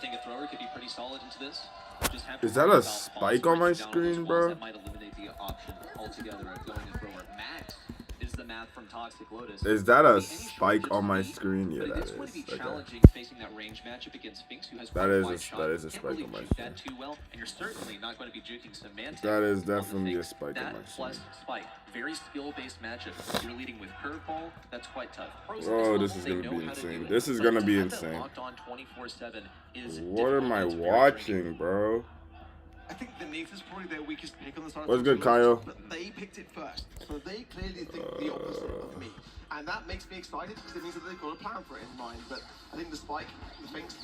think a thrower could be pretty solid into this. Just have to Is that worry a about spike balls on my down on those screen, walls. bro? That might eliminate the option altogether of going a thrower. Max is the math from Toxic Lotus. Is that a Any shortage spike of on my speed, screen? Yeah, but it that is going to be is. Okay. challenging facing that range matchup against Finks, who has That quite a is wide shot. that is a Can't spike really on my juke screen. that too well, and you're certainly not going to be juking Semantic. That is on the definitely a Finks. spike on That my plus screen. spike. Very skill-based matchup. You're leading with curveball. That's quite tough. Pros at Oh, level, this is they gonna know be how to do insane. it, This is but gonna to be have that insane. locked on 24/7 is What am difficult, I and it's very draining. watching, bro? I think the Nix is probably their weakest pick on the side. What's good, Kyle? But they picked it first, so they clearly think the opposite of me, and that makes me excited because it means that they've got a plan for it in mind. But I think the spike, the Finks,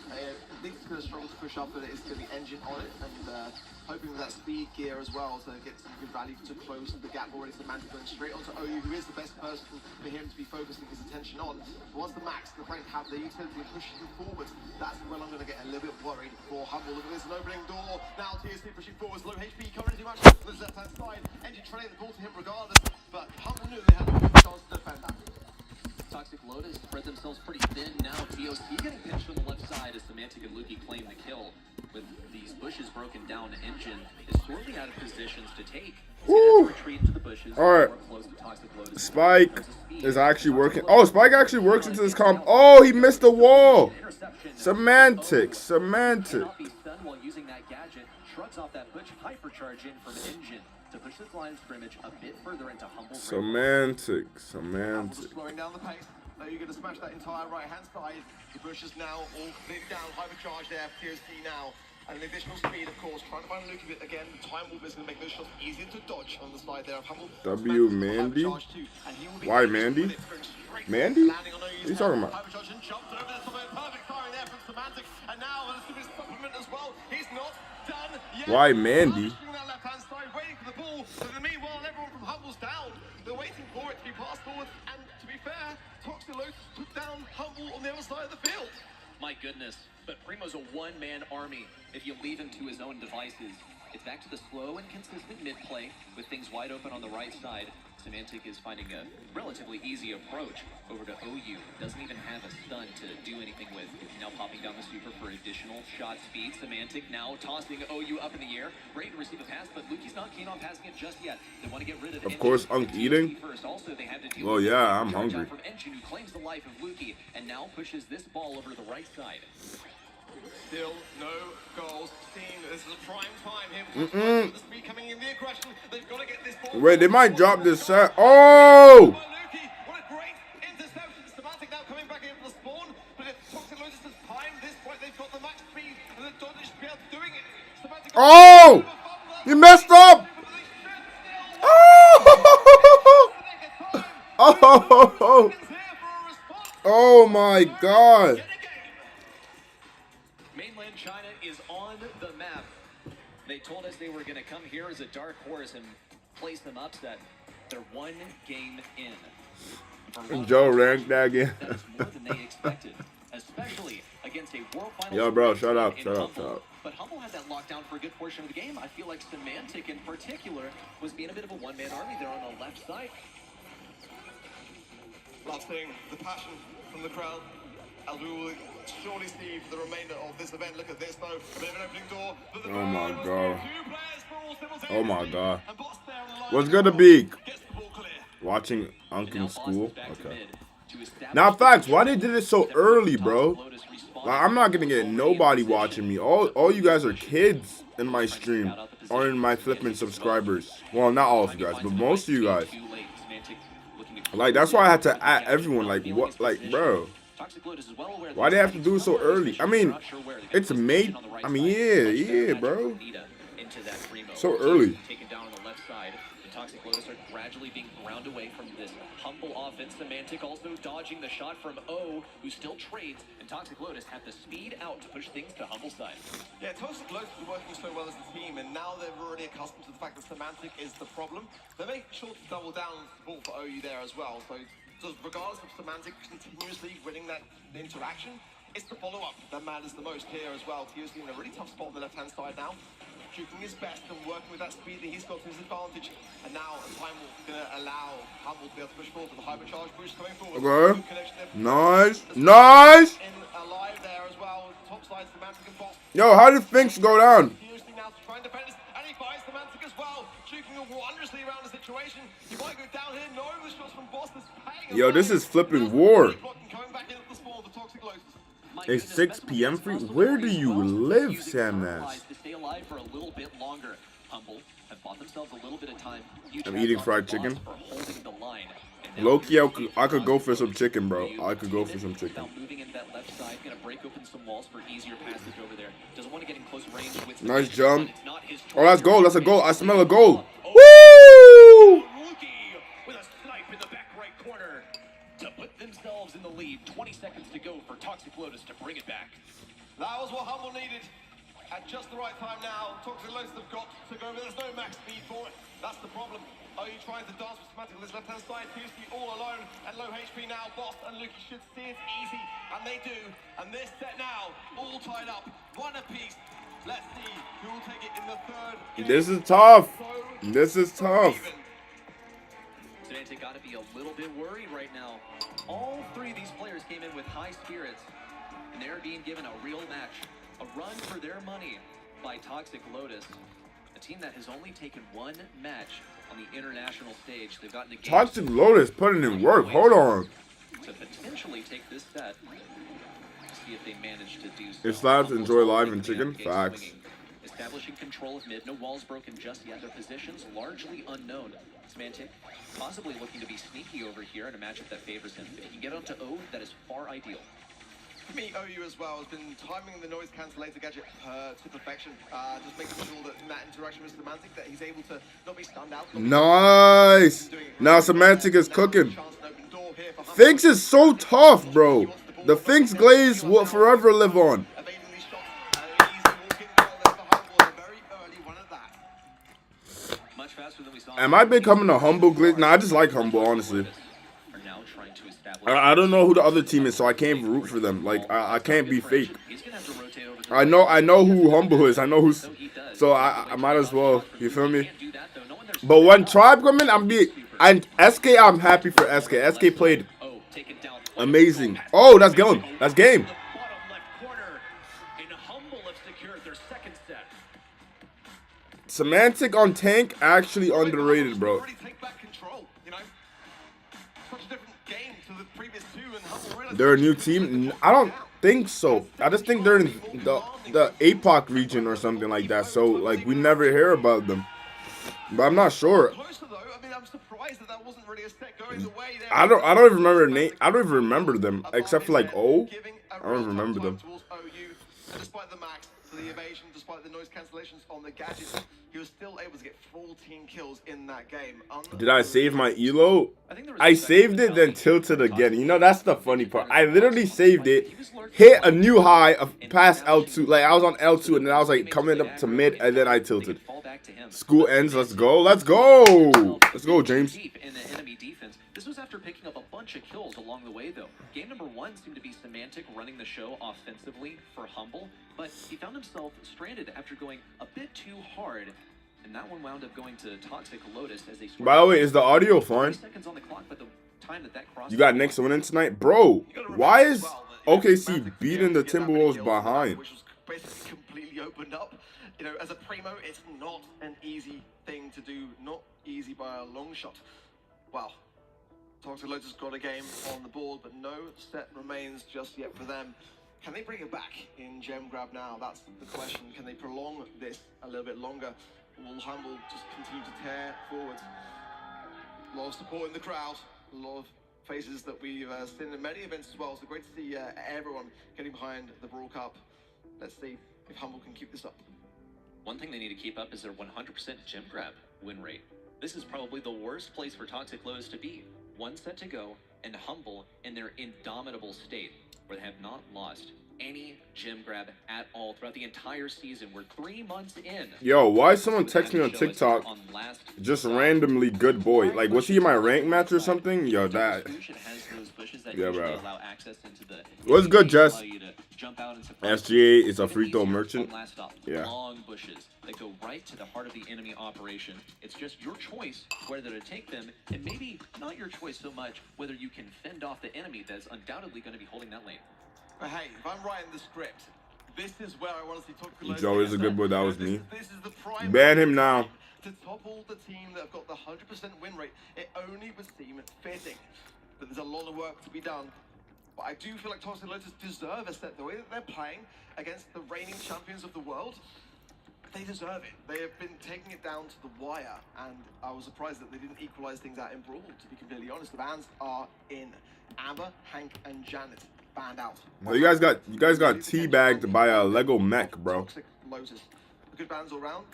Nix is going to struggle to push up, but it's going to be engine on it, and hoping with that speed gear as well to get some good value to close the gap already. Semantic going straight onto OU, who is the best person for him to be focusing his attention on. But once the Max, the Frank have the utility and pushing him forward, that's when I'm going to get a little bit worried for Humble. Look at this, an opening door. Now TSC pushing forwards, low HP, covering too much to the left-hand side. Engine trying to the ball to him regardless, but Humble knew they had a chance to defend that. Toxic Lotus spread themselves pretty thin now. TOC getting pinched on the left side as Semantic and Lukey claim the kill. With these bushes broken down, Engine is sorely out of positions to take. Retreat into the bushes. All right. Close to Toxic Lotus. Spike is actually working. Oh, Spike actually works into this comp. Oh, he missed the wall. Semantics. Semantics. Cannot be stunned while using that gadget. Shrugs off that push, hypercharge in from Engine to push this line of scrimmage a bit further into Humble. Semantics. Humble's Semantics. slowing down the pace. Are you going to smash that entire right-hand side? The bushes now all completely down, hypercharge there for TSC now. And an additional speed, of course, trying to find a Lukey bit again. The time warp is going to make those shots easier to dodge on the side there of Humble. W Mandy? Why Mandy? Mandy? What are you talking about? Hypercharge and jumped over the top of it. Perfect timing there from Semantic. And now there's going to be a supplement as well. He's not done yet. Why Mandy? That left-hand side, waiting for the ball. But in the meanwhile, everyone from Humble's down. They're waiting for it to be passed forward. And to be fair, Toxic Lotus took down Humble on the other side of the field. My goodness, but Primo's a one-man army. If you leave him to his own devices, it's back to the slow and consistent mid-play with things wide open on the right side. Semantic is finding a relatively easy approach over to OU. Doesn't even have a stun to do anything with. Now popping down the super for additional shot speed. Semantic now tossing OU up in the air. Ready to receive a pass, but Lukey's not keen on passing it just yet. They want to get rid of Of course, Unk eating. first. Also, they have to deal Well, with yeah, I'm charge out hungry. from Engine, who claims the life of Lukey and now pushes this ball over to the right side. Still no goals seen. This is a prime time here. The speed coming in, the aggression. They've got to get this ball. Wait, they might drop this set. Oh! Lukey, what a great interception. Semantic now coming back into the spawn. But if Toxic Lotus has timed this point, they've got the max speed. And the Dodge should be able to doing it. Semantic Oh! You messed up! Oh! Oh! Oh my God! Mainland China is on the map. They told us they were going to come here as a dark horse and place them upset. They're one game in. And Joe ranked that again. That is more than they expected, especially against a World Finals. Yo, bro, shut up, in shut up, Humble. shut up. But Humble had that lockdown for a good portion of the game. I feel like Semantic in particular was being a bit of a one-man army there on the left side. Love seeing the passion from the crowd, as we will surely see for the remainder of this event. Look at this though, a bit of an opening door. But the Oh my Brawl God. two players for all simultaneously. Oh my God. And Boss there on the line. What's gonna be? Gets the ball clear. Watching Unk And now in Boss school? is back to Okay. mid to establish Now, the facts, why they position. did it so early, bro? Like, I'm not gonna get nobody watching me. All you guys are kids in my stream or in my flipping subscribers. Well, not all of you guys, but most of you guys. Like, that's why I had to at everyone. Like, what? Like, bro. Why they have to do it so early? I mean, it's made. I mean, yeah, bro. So early. Taken down on the left side. The Toxic Lotus are gradually being ground away from this Humble offense. Semantic also dodging the shot from O, who still trades, and Toxic Lotus have the speed out to push things to Humble side. Yeah, Toxic Lotus is working so well as a team, and now they're already accustomed to the fact that Semantic is the problem. They're making sure to double down on support for OU there as well. So regardless of Semantic continuously winning that interaction, it's the follow-up that matters the most here as well. TSC in a really tough spot on the left-hand side now. juking his best and working with that speed that he's got to his advantage. And now time will gonna allow Humble to be able to push forward with the hypercharge boost coming forward. Okay. Good connection there. Nice. Nice. In alive there as well. Top side Semantic and Boss. Yo, how did Finks go down? Furiously now to try and defend this, and he finds Semantic as well, juking wondrously around the situation. He might go down here. No, the shots from Boss is paying. Yo, this is flipping war. Coming back into the spawn of the Toxic Lotus. It's 6 p.m. free. Where do you live, Sam Nash? To stay alive for a little bit longer. Humble have bought themselves a little bit of time. I'm eating fried chicken. For holding the line. Low-key, I could go for some chicken, bro. I could go for some chicken. Now moving in that left side, gonna break open some walls for easier passage over there. Doesn't want to get in close range with. Nice jump. Not his Oh, that's goal. That's a goal. I smell a goal. Oh, Woo! Rookie with a snipe in the back right corner to put themselves in the lead. 20 seconds to go for Toxic Lotus to bring it back. That was what Humble needed. At just the right time now, Toxic Lotus have got to go, but there's no max speed for it. That's the problem. Are you trying to dance with Semantic on this left-hand side? Fiercely all alone and low HP now. Boss and Luki should see it easy, and they do. And this set now, all tied up, one apiece. Let's see who will take it in the third. This is tough. This is tough. Semantic got to be a little bit worried right now. All three of these players came in with high spirits, and they're being given a real match. A run for their money by Toxic Lotus, a team that has only taken one match on the international stage. They've gotten a game. Toxic Lotus putting in work. Hold on. To potentially take this set. See if they manage to do so. It's slabs enjoy live and chicken. Facts. Establishing control of mid. No walls broken just yet. Their positions largely unknown. Semantic possibly looking to be sneaky over here in a matchup that favors him. If he can get onto O, that is far ideal. For me, OU as well has been timing the noise cancellator gadget to perfection. Just making sure that in that interaction with Semantic that he's able to not be stunned out. Nice. Now Semantic is cooking. Finks is so tough, bro. The Finks glaze will forever live on. Am I becoming a Humble glitch? Nah, I just like Humble, honestly. I don't know who the other team is, so I can't root for them. Like, I can't be fake. I know who Humble is. I know who's... So I might as well. You feel me? But when Tribe come in, and SK, I'm happy for SK. SK played amazing. Oh, that's going. That's game. Semantic on tank, actually underrated, bro. They're a new team? I don't think so. I just think they're in the APOC region or something like that. So, like, we never hear about them. But I'm not sure. I don't even remember their name. I don't even remember them except for like O. I don't even remember them. Despite the max, the evasion, despite the noise cancellations on the gadgets, he was still able to get 14 kills in that game. Did I save my elo? I saved it, then tilted again. You know, that's the funny part. I literally saved it, hit a new high of past L2. Like, I was on L2, and then I was like coming up to mid, and then I tilted. School ends. Let's go. Let's go. Let's go, James. This was after picking up a bunch of kills along the way, though. Game number one seemed to be Semantic running the show offensively for Humble, but he found himself stranded after going a bit too hard, and that one wound up going to Toxic Lotus as they. By the way, is the audio fine? Seconds on the clock, but the time that you got Knicks winning tonight, bro. Why is OKC beating the Timberwolves behind? Which was basically completely opened up. You know, as a primo, it's not an easy thing to do. Not easy by a long shot. Wow. Toxic Lotus has got a game on the board, but no set remains just yet for them. Can they bring it back in gem grab now? That's the question. Can they prolong this a little bit longer? Will Humble just continue to tear forwards? A lot of support in the crowd. A lot of faces that we've seen in many events as well. So great to see everyone getting behind the Brawl Cup. Let's see if Humble can keep this up. One thing they need to keep up is their 100% gem grab win rate. This is probably the worst place for Toxic Lotus to be. One set to go, and Humble in their indomitable state, where they have not lost any gem grab at all throughout the entire season. We're 3 months in. Yo, why someone text me on TikTok? Just randomly good boy. Like, was he in my rank match or something? Yo, that. Yeah, bro. What's good, Jess? SGA is a free throw merchant. Yeah. Long bushes that go right to the heart of the enemy operation. It's just your choice whether to take them, and maybe not your choice so much whether you can fend off the enemy that's undoubtedly going to be holding that lane. But hey, if I'm writing the script, this is where I want to see Toxic Joe is a good boy. That was me. This is the prime Ban him now. to topple the team that have got the 100% win rate. It only would seem fitting, but there's a lot of work to be done. But I do feel like Toxic Lotus deserve a set. The way that they're playing against the reigning champions of the world, they deserve it. They have been taking it down to the wire, and I was surprised that they didn't equalize things out in Brawl, to be completely honest. The bans are in. Amber, Hank, and Janet banned out. Well, you guys got teabagged by a Lego mech, bro. Toxic Lotus. Good bans all around.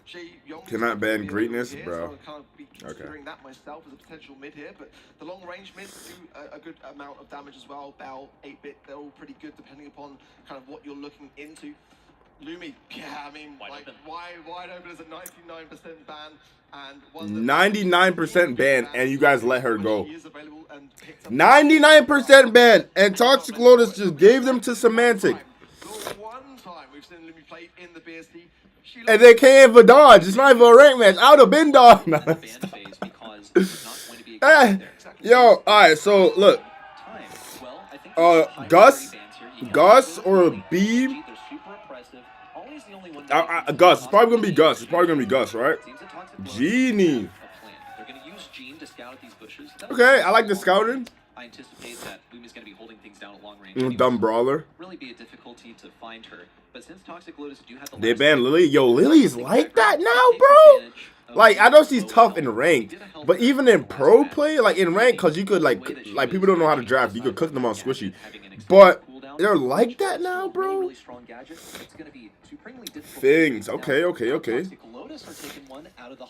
Cannot ban greatness, bro. So I can't be considering that myself as a potential mid here, but the long range mids do a good amount of damage as well. Bell, 8-bit, they're all pretty good depending upon kind of what you're looking into. Lumi, yeah, I mean, wide open is a 99% ban, and 99% ban, and you guys let her go. 99% ban, and Toxic Lotus just gave them to Semantic. One time we've seen Lumi play in the BST. And they can't even dodge. It's not even a rank match. I would have been dodged. Yo, alright, so look. Gus or Beeb. Gus. It's probably gonna be Gus. It's probably gonna be Gus, right? Genie. Okay, I like the scouting. I anticipate that Lumi's going to be holding things down at long range. Dumb brawler. Really be a difficulty to find her. But since Toxic Lotus do have the they banned Lily. Yo, Lily's like that now, bro. Like, I know she's tough in ranked, but even in pro play, like in rank, cause you could like people don't know how to draft. You could cook them on squishy, but they're like that now, bro. Things. Okay.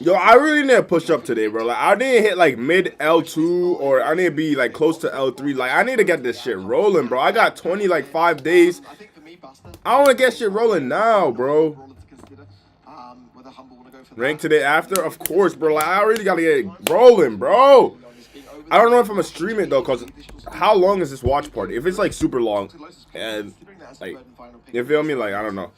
Yo, I really need to push up today, bro. Like, I need to hit like mid L2, or I need to be like close to L3. Like, I need to get this shit rolling, bro. I got 5 days. I want to get shit rolling now, bro. Rank today after? Of course, bro. Like, I already got to get rolling, bro. I don't know if I'm going to stream it, though, because how long is this watch party? If it's, like, super long, and, like, you feel me? Like, I don't know.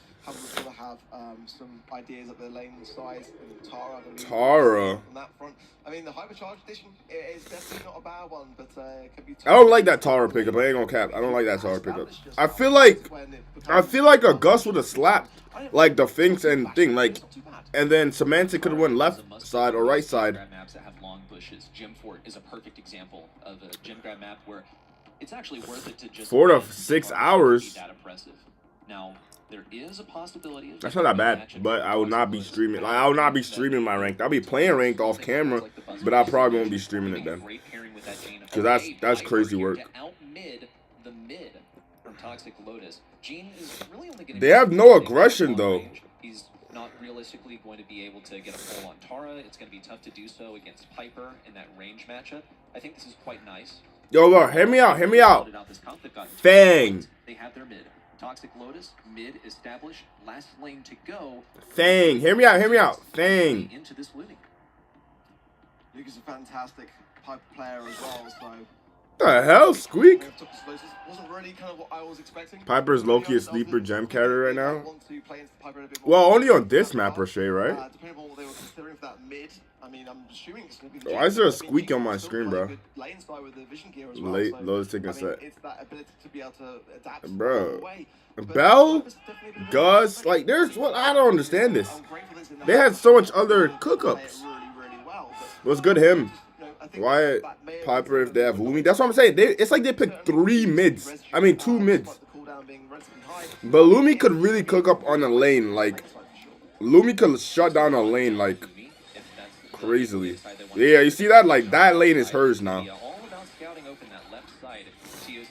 Some ideas at the lane size and Tara. On that front. I mean, the hypercharged edition is definitely not a bad one, but it can be. I don't like that Tara pickup. I ain't gonna cap. I don't like that Tara pickup. I feel like a Gus would have slapped like the Finks and thing, like, and then Semantic could have went left side or right side. Maps that have long bushes. Gym Fort is a perfect example of a gym grab map where it's actually worth it to just 4 to 6 hours. Now, there is a possibility of that's not that bad, but I will not be streaming. Like, I will not be streaming my ranked. I'll be playing ranked off camera, but I probably won't be streaming it then. Because that's crazy work. They have no aggression though. He's not realistically going to be able to get a pull on Tara. It's going to be tough to do so against Piper in that range matchup. I think this is quite nice. Yo, bro, hear me out. Fang. They have their mid. Toxic Lotus, mid established, last lane to go. Fang, hear me out. Fang. Into this looting. Luke is a fantastic pipe player as well, so. The hell, Squeak? Wasn't really kind of what I was expecting. Piper's low-key a sleeper gem carrier right now. Well, only on this map, Rashay, right? Depending on what they were considering for that mid, I mean, I'm assuming it's going to be the why is there a squeak on my screen, bro? Lane side with the vision gear as well. Late, Lotus taking a set. It's that ability to be able to adapt. Bro. Bell? Gus? Like, there's what? I don't understand this. They had so much other cook-ups. What's good, him? Why Piper if they have Lumi? That's what I'm saying. It's like they picked 3 mids. I mean, 2 mids. But Lumi could really cook up on a lane. Like, Lumi could shut down a lane, like, crazily. Yeah, you see that? Like, that lane is hers now.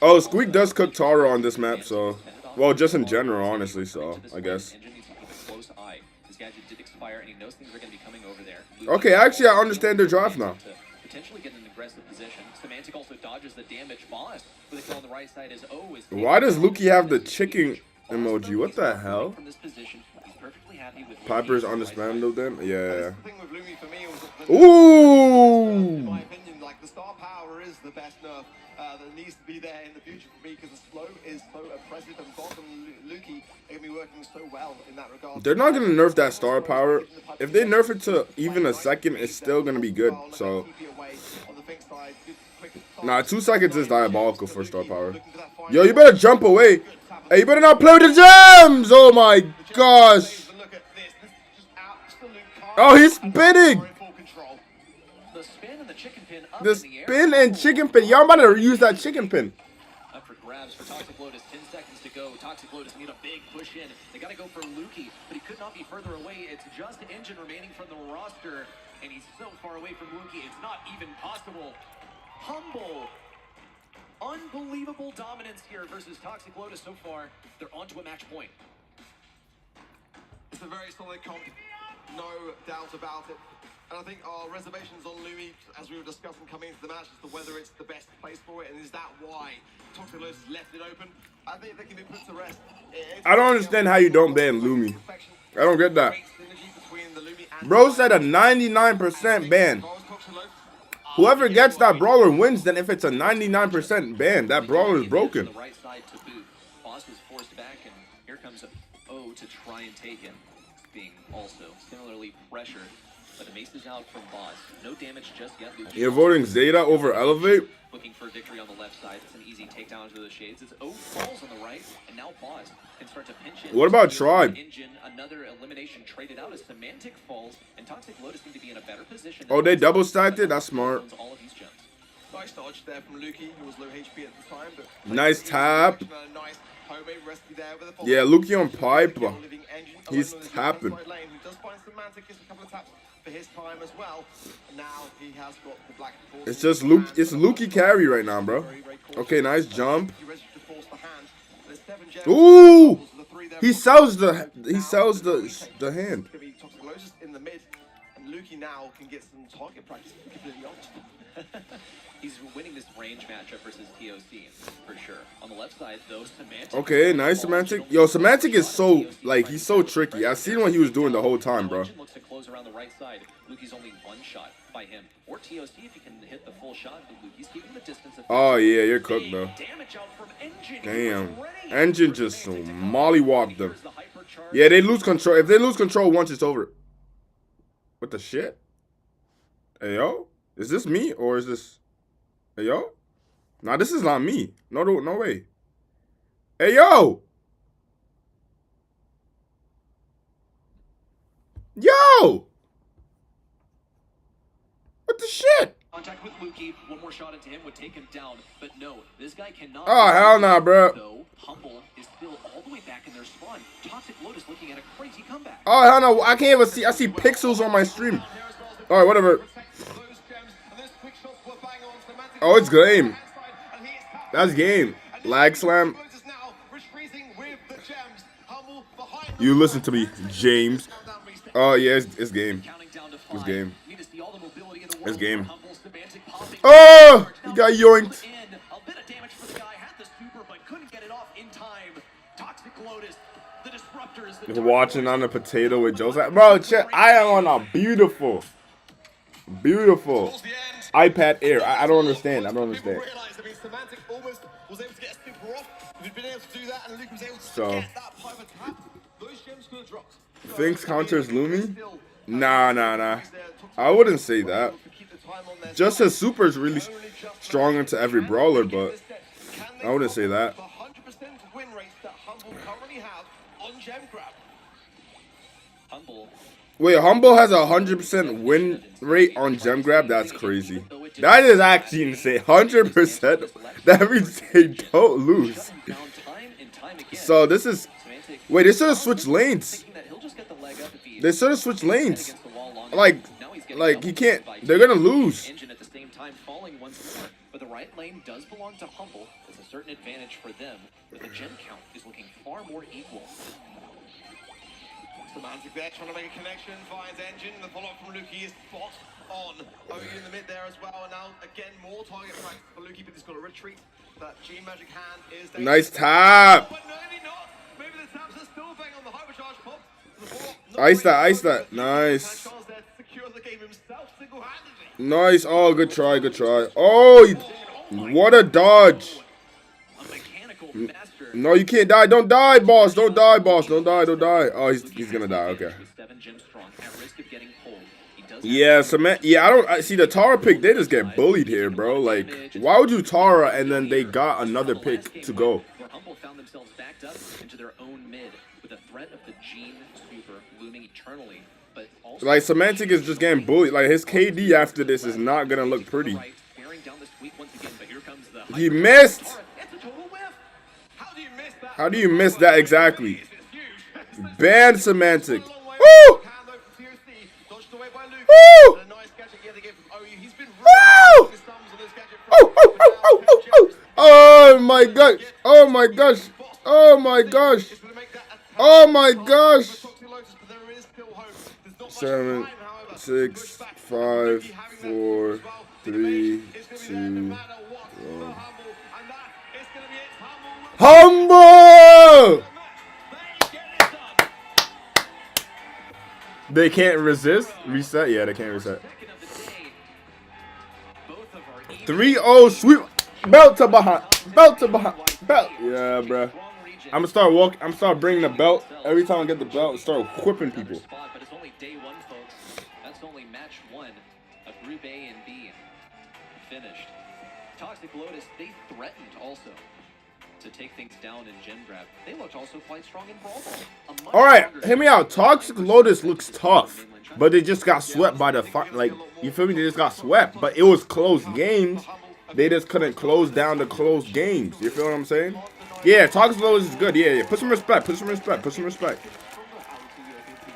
Oh, Squeak does cook Tara on this map, so. Well, just in general, honestly, so, I guess. Okay, actually, I understand their draft now. Why does Lukey have the chicken emoji. What the hell? From this position, he's perfectly happy with Piper's understandable then? Yeah. The thing with Lumi for me was that in Ooh! my opinion, like the star power is the best nerf that needs to be there in the future for me because the slow is so oppressive and Bob and Lukey are going to be working so well in that regard. They're not going to nerf that star power. If they nerf it to even a second, it's still going to be good. So, nah, 2 seconds is diabolical for star power. Yo, you better jump away. Hey, you better not play with the gems. Oh my gosh. Oh, he's spinning. the spin and the chicken pin up The in the air. spin and chicken pin. Y'all about to use that chicken pin. Up for grabs for Toxic Lotus. 10 seconds to go. Toxic Lotus need a big push in. They got to go for Lukey, but he could not be further away. It's just Engine remaining from the roster, and he's so far away from Lukey. It's not even possible. Humble. Unbelievable dominance here versus Toxic Lotus so far. They're onto a match point. It's a very solid comp, no doubt about it. And I think our reservations on Lumi, as we were discussing coming into the match, as to whether it's the best place for it, and is that why Toxic Lotus left it open? I think they can be put to rest. I don't understand how you don't ban Lumi. I don't get that. Bro said a 99% ban. Whoever gets that brawler wins. Then if it's a 99% ban, that brawler is broken. The right side to boot. Boss was forced back, and here comes O to try and take him, being also similarly pressured. But the mace is out from Boss. No damage just yet. You're voting Zeta over Elevate? Looking for victory on the left side. It's an easy takedown to the shades. It's O falls on the right, and now Boss can start to pinch it. What about Tribe? Engine, another elimination traded out as Semantic falls, and Toxic Lotus seem to be in a better position. Oh, they double stacked it? That's smart. All of these gems. Nice dodge there from Lukey, who was low HP at the time. But Nice tap. nice homemade rescue there with a Yeah, Lukey on pipe. living engine. He's Alone on the tapping. outside lane, who does find Semantic, gets a couple of taps for his time as well. Now he has got the black force. It's just Luke. It's Lukey carry right now, bro. Okay, nice jump. He registered to force the hand. There's 7 gems. Ooh! The 3 there He from- sells the hand. It's gonna be Toxic Lotus in the mid, and Lukey now can get some target practice. To be completely honest. He's winning this range matchup versus TOC for sure. On the left side, though, Semantic. Okay, nice Semantic. Yo, Semantic is so, like, he's so tricky. I seen what he was doing the whole time, bro. Looks to close around the right side. Lukey's only one shot by him. Or TOC if he can hit the full shot, but Lukey's keeping the distance. Oh, yeah, you're cooked, bro. Damage out from Engine. Damn. Engine just so mollywopped them. Yeah, they lose control. If they lose control once, it's over. What the shit? Hey, yo? Is this me or is this... Hey, yo? Nah, this is not me. No way. Hey, yo! Yo! What the shit? Contact with Lukey. One more shot into him would take him down. But no, this guy cannot. Oh, hell nah, bro. Though, Humble is still all the way back in their spawn. Toxic Lotus looking at a crazy comeback. Oh, hell no. I can't even see. I see pixels on my stream. All right, whatever. Oh, it's game. That's game. Lag slam. You listen to me, James. Oh, yeah, it's game. It's game. It's game. Oh, he got yoinked. A bit of damage for the guy, had the super, but couldn't get it off in time. Toxic Lotus, the disruptors. Just watching on the potato with Joseph. Bro, check. I am on a beautiful iPad Air. I don't understand. I don't understand. So, Finks counters Lumi? Nah. I wouldn't say that. Just his super is really strong into every brawler, but I wouldn't say that. Wait, Humble has a 100% win rate on gem grab? That's crazy. That is actually insane. 100%. That means they don't lose. So this is... Wait, they should have switched lanes. They should have switched lanes. Like he can't... They're gonna lose. Engine at the same time falling once more, but the right lane does belong to Humble. It's a certain advantage for them, but the gem count is looking far more equal. Semantic there trying to make a connection, finds Engine. The follow-up from Lukey is spot on. Ogi in the mid there as well, and now again more target practice for Lukey, but he's got a retreat. That G magic hand is there. Nice tap. But no, maybe not. Maybe Ice that, ice that. Nice. Nice. Oh, good try, good try. Oh, what a dodge. No, you can't die. Don't die, boss. Don't die, boss. Don't die, don't die. Oh, he's gonna die. Okay. Yeah, cement. Yeah, I see the Tara pick. They just get bullied here, bro. Like, why would you Tara and then they got another pick to go? Humble found themselves backed up into their own mid with a threat of the Gene Super looming eternally. But also Like, Semantic is just getting bullied. Like, his KD after this is not gonna look pretty. He missed. How do you miss that exactly? Ban Semantic. Woo! Woo! Woo! Oh my gosh! Oh my gosh! Oh my gosh! Oh my gosh! 7, 6, 5, 4, 3, 2, 1. Humble! They can't resist? Reset? Yeah, they can't reset. 3-0 sweep. Belt to behind. Belt to behind. Belt. Yeah, bruh. I'm gonna start walking. I'm gonna start bringing the belt. Every time I get the belt, start whipping people. But it's only day one, folks. That's only match one of Group A and B. Finished. Toxic Lotus, they threatened also to take things down in Gem Grab. They looked also quite strong in Brawl. All right, hear me out. Toxic Lotus looks tough, but they just got swept by the like. You feel me? They just got swept, but it was close games. They just couldn't close down the close games. You feel what I'm saying? Yeah, Toxic Lotus is good. Yeah, yeah. Put some respect. Put some respect. Put some respect.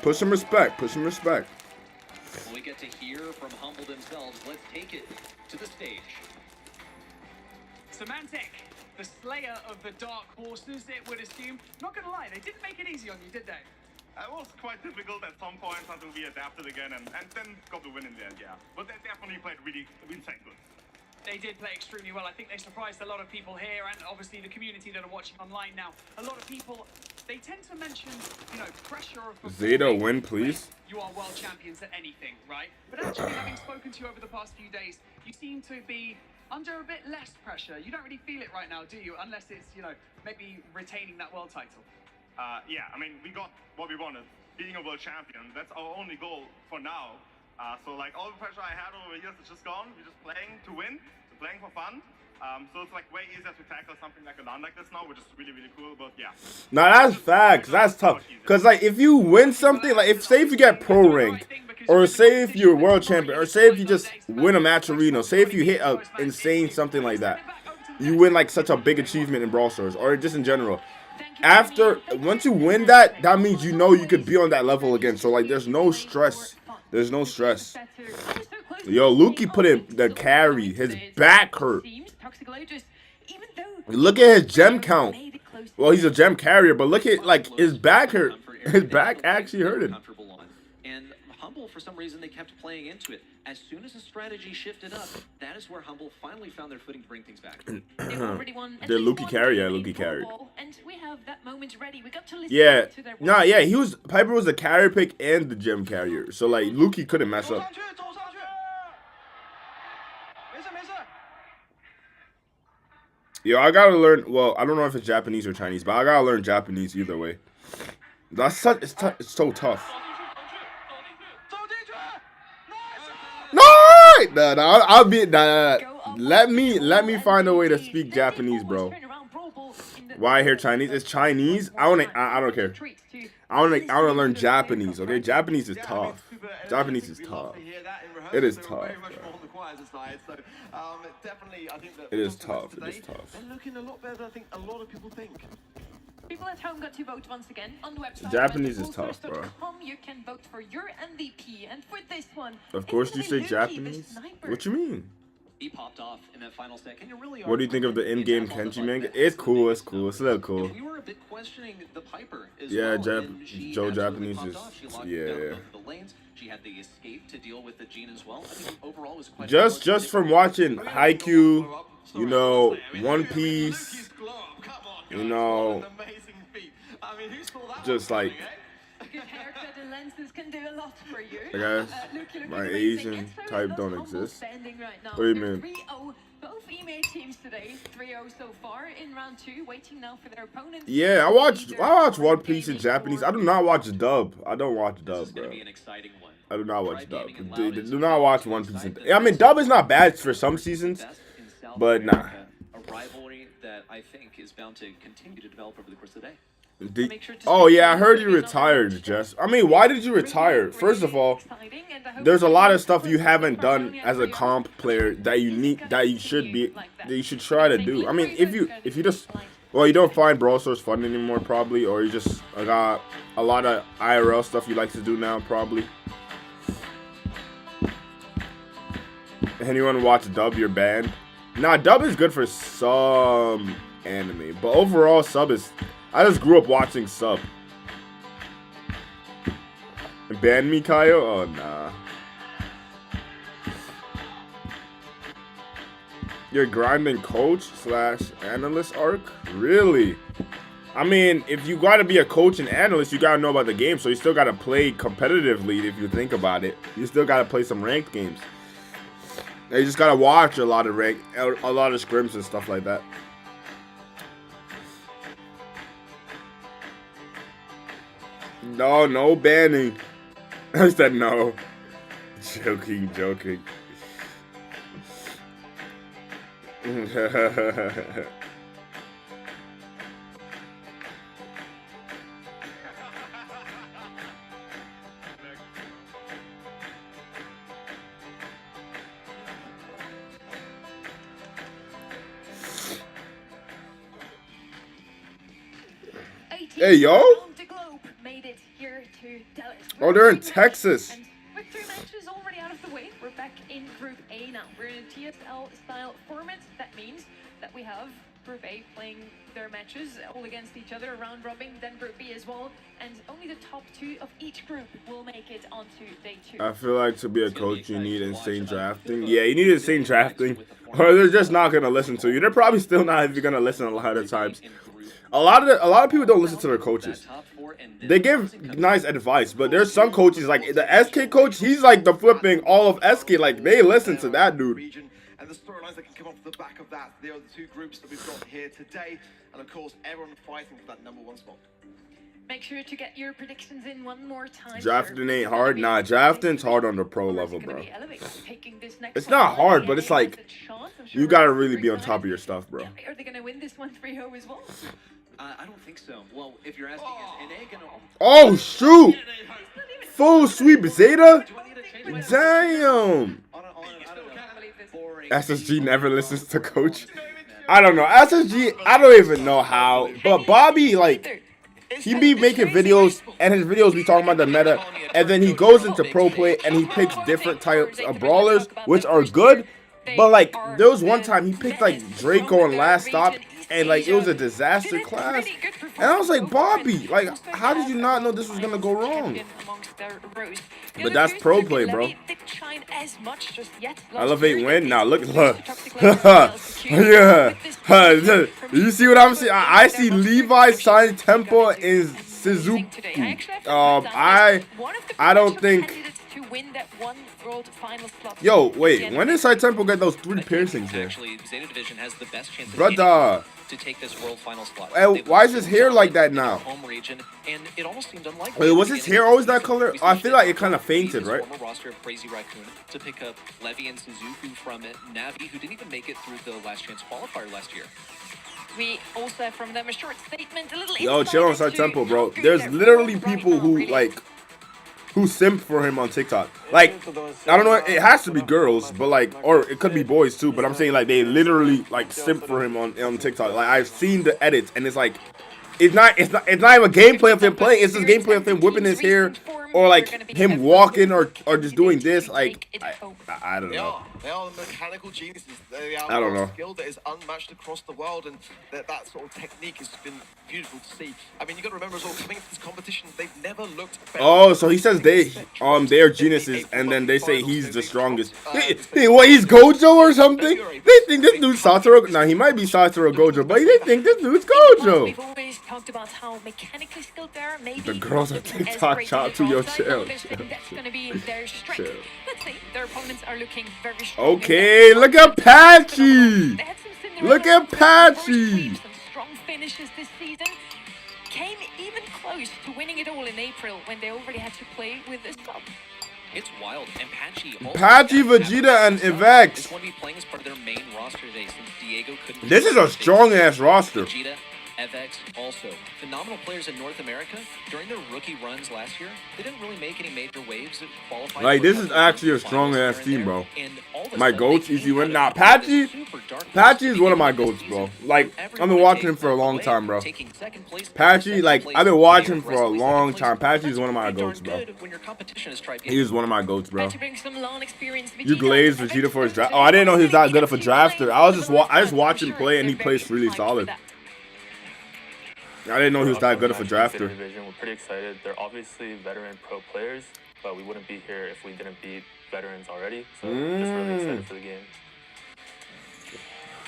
Put some respect. Put some respect. We get to hear from Humble themselves. Let's take it to the stage. Semantic, the slayer of the dark horses, it would assume. Not gonna lie, they didn't make it easy on you, did they? It was quite difficult at some points until we adapted again and then got the win in the end, yeah. But they definitely played really good. They did play extremely well. I think they surprised a lot of people here and obviously the community that are watching online now. A lot of people, they tend to mention, pressure of Zeta win, please. You are world champions at anything, right? But actually, having spoken to you over the past few days, you seem to be under a bit less pressure. You don't really feel it right now, do you? Unless it's, maybe retaining that world title. Yeah, I mean, we got what we wanted. Being a world champion, that's our only goal for now. So like all the pressure I had over the years is just gone. We're just playing to win, we're playing for fun. So it's like way easier to tackle something like a LAN like this now, which is really, really cool, but yeah. Nah, that's facts. That's tough. Cause like if you win something, like say if you get pro ranked, or say if you're world champion, or say if you just win a match arena, say if you hit a insane something like that, you win like such a big achievement in Brawl Stars, or just in general. Once you win that, that means you know you could be on that level again. So like there's no stress. There's no stress. Yo, Lukey put in the carry. His back hurt. Look at his gem count. Well, he's a gem carrier, but look at like his back hurt. His back actually hurted. And Humble, for some reason, they kept playing into it. As soon as the strategy shifted up, that is where Humble finally found their footing to bring things back. The Lukey carry, yeah, Lukey carried. Yeah, nah, yeah, Piper was the carrier pick and the gem carrier, so like Lukey couldn't mess up. Yo, I gotta learn. Well, I don't know if it's Japanese or Chinese, but I gotta learn Japanese either way. That's it's so tough. No, I'll be. Let me find a way to speak Japanese, bro. Why I hear Chinese? It's Chinese. I don't care. I wanna learn Japanese. Okay, Japanese is tough. Japanese is tough. It is tough. It is tough. It is tough. They're looking a lot better than I think a lot of people think. People at home got to vote once again on the website. Japanese is tough, bro. You can vote for your MVP, and for this one, of course you say Japanese. What you mean? He popped off in that final second. You really What do you think of the in-game Kenji manga? It's cool. It's cool. It's a little cool. We were a bit questioning the Piper as yeah, well. Joe Japanese is yeah. The lanes. She had the escape to deal with the Gene as well. I think overall was quite just from watching Haikyuu, One Piece, just like The lenses can do a lot for you. I guess Luke, my amazing. Asian And so type those don't combos exist. standing right now. What do you They're mean? 3-0. Both EMA teams today, 3-0 so far in round 2, waiting now for their opponents. Yeah, I watch One Piece in Japanese. I do not watch dub. I don't watch This dub, is going bro. to be an exciting one. I do not watch Drive dub. gaming and Do loud is not watch One Piece. exciting. I mean, dub is not bad for some seasons, Best in South but nah. America, a rivalry that I think is bound to continue to develop over the course of the day. Oh yeah, I heard you retired, Jess. I mean, why did you retire? First of all, there's a lot of stuff you haven't done as a comp player that you should try to do. I mean, if you just, well, you don't find Brawl Stars fun anymore probably, or you just got a lot of IRL stuff you like to do now probably. Anyone watch dub, you're banned. Nah, dub is good for some anime, but overall sub is. I just grew up watching sub. Ban me, Kaio? Oh, nah. You're grinding coach / analyst arc? Really? I mean, if you gotta be a coach and analyst, you gotta know about the game, so you still gotta play competitively if you think about it. You still gotta play some ranked games. And you just gotta watch a lot of scrims and stuff like that. No banning. I said no. Joking. Hey, yo. Oh, they're in Texas. And with 3 matches already out of the way, we're back in Group A now. We're in a TSL-style format. That means that we have Group A playing their matches all against each other, round robin, then Group B as well. And only the top 2 of each group will make it onto day 2. I feel like to be a coach, you need insane drafting. Yeah, you need insane drafting, or they're just not gonna listen to you. They're probably still not even gonna listen a lot of times. A lot of people don't listen to their coaches. They give nice advice, but there's some coaches like the SK coach. He's like the flipping all of SK. Like they listen to that dude. And the storylines that can come off the back of that, they are the 2 groups that we've got here today, and of course, everyone fighting for that #1 spot. Make sure to get your predictions in one more time. Drafting ain't hard. Nah, drafting's hard on the pro level, bro. It's not hard, but it's like you gotta really be on top of your stuff, bro. Are they gonna win this one 3-0 as well? I don't think so. Well, if you're asking, is NA gonna... Oh shoot! Full sweep Zeta. Damn. SSG never listens to coach. I don't know. SSG, I don't even know how. But Bobby, like, he be making videos, and his videos be talking about the meta, and then he goes into pro play, and he picks different types of brawlers, which are good. But, like, there was one time he picked, like, Draco on Last Stop, and, like, it was a disaster class. And I was like, Bobby, like, how did you not know this was going to go wrong? But that's pro play, bro. Elevate win? Nah, look. Yeah. You see what I'm seeing? I see Levi, Sai Temple, and Suzuki. I don't think... Yo, wait, when did Sai Temple get those 3 piercings there? Actually, Zeta Division has the best chance Brother. to take this world final slot. Hey, why is his hair like that now? Home region, and it almost seemed unlikely. Wait, was his hair always that color? I feel like it kind of fainted, right? Former roster of Crazy Raccoon to pick up Levy and Suzuku from Navi, who didn't even make it through the last chance qualifier last year. We also have from them a short statement, a little Yo, chill on Sai Temple, bro. There's literally people who, like, who simp for him on TikTok. Like, I don't know, it has to be girls, but like, or it could be boys too, but I'm saying like they literally like simp for him on TikTok. Like I've seen the edits and it's like it's not even a gameplay of him playing, it's just gameplay of him whipping his hair or like him walking or just doing this. Like I don't know. They are the mechanical geniuses. They are I don't know. skill that is unmatched across the world, and that sort of technique has been beautiful to see. I mean, you got to remember as well, coming into this competition, they've never looked better. Oh, so he says they're geniuses, and then they say he's the strongest. What, he's Gojo or something? They think this dude's Satoru. Nah, he might be Satoru Gojo, but they think this dude's Gojo. We've always talked about how mechanically skilled they are. Maybe The girls on TikTok chop to your Yo, side chill, now, they're chill, saying that's chill. going to be their strength. Chill. Let's see, their opponents are looking very strong. Okay, look at Patchy. They had some Cinderella Look at first Patchy. weeks, some strong finishes this season. Came even close to winning it all in April when they already had to play with a sub. It's wild. And Patchy, Patchy, Vegeta, and Ivex. This one be playing as part of their main roster today since Diego couldn't. This is a strong ass roster. Vegeta, Ivex, also phenomenal players in North America. During their rookie runs last year, they didn't really make any major waves of qualifying. Like, this is actually a strong ass team, bro. My goats, easy win. Nah, Patchy is one of my goats, bro. Like, I've been watching him for a long time, bro. Patchy, like, I've been watching him for a long time. Patchy is one of my goats, bro. He is one of my goats, bro. You glazed Vegeta for his draft. Oh, I didn't know he was that good of a drafter. I just watched him play, and he plays really solid. I didn't know he was that good of a drafter. We're pretty excited. They're obviously veteran pro players, but we wouldn't be here if we didn't beat veterans already. So just really excited for the game.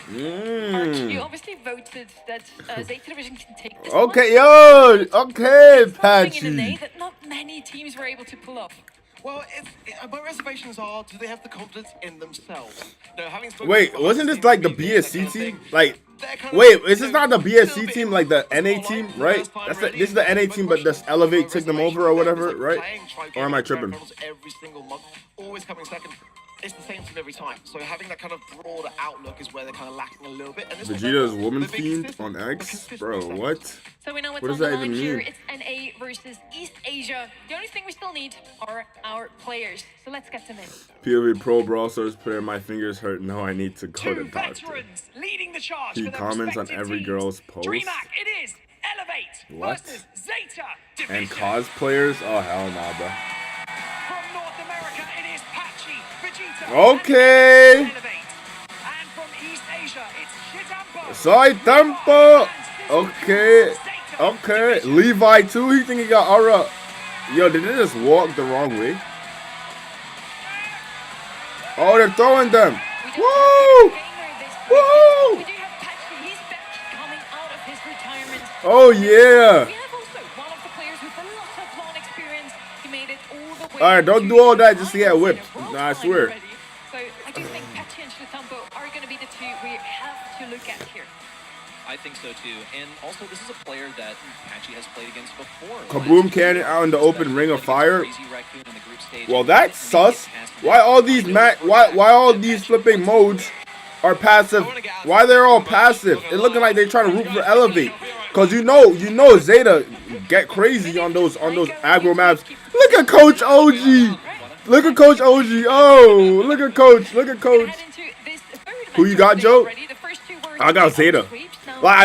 Arch, you obviously voted that Zeta Division can take this Okay, one. yo, okay, It's something in the Patchy. day that not many teams were able to pull off. Well, my reservations are, do they have the confidence in themselves? No, having spoken Wait, to wasn't us, this like the media, that BSC kind of team? thing, Like, they're kind of wait, like, is this not the BSC team, like the NA team, right? That's This is the NA team, but just Elevate took them over or whatever, right? Or am I tripping? Every single month, always coming second. It's the same team every time. So having that kind of broader outlook is where they're kind of lacking a little bit. And this Vegeta's was woman the big fiend consistent- on the X? consistent Bro, second. what? So we know what's What does on the that line even here. mean? It's NA versus East Asia. The only thing we still need are our players. So let's get them in. POV Pro Brawl Stars player, my fingers hurt. No, I need to go to Two doctor. veterans leading the charge He for their comments on respective every teams. girl's post. DreamHack, it is Elevate What? versus Zeta Division. And cosplayers? Oh, hell nah, bro. From North America, it is Patchy, Vegeta, Okay. and Elevate. And from East Asia, it's Shitambo. Soy Tempo. Okay. Okay. Levi too. He think he got aura. Yo, did they just walk the wrong way? Oh, they're throwing them. Woo! Woo! We do have Patchy. He's back coming out of his retirement. Oh yeah. We have also one of the players with a lot of long experience. He made it all the way. Alright, don't to do all that just to the get finals whipped. in a Brawl Nah, I final swear. already. So I do think Patchy and Shitambo are going to be the two we have to look at here. I think so too. And also, this is a player that Patchy has played against before. Kaboom Cannon out in the open ring of fire. Crazy Raccoon in the group stage. Well, that's sus. Why all these why all these flipping modes are passive? Why they're all passive? It looking like they're trying to root for Elevate. Cause you know Zeta get crazy on those aggro maps. Look at Coach OG. Look at Coach OG. Oh, look at Coach. Look at Coach. Who you got, Joe? I got Zeta. I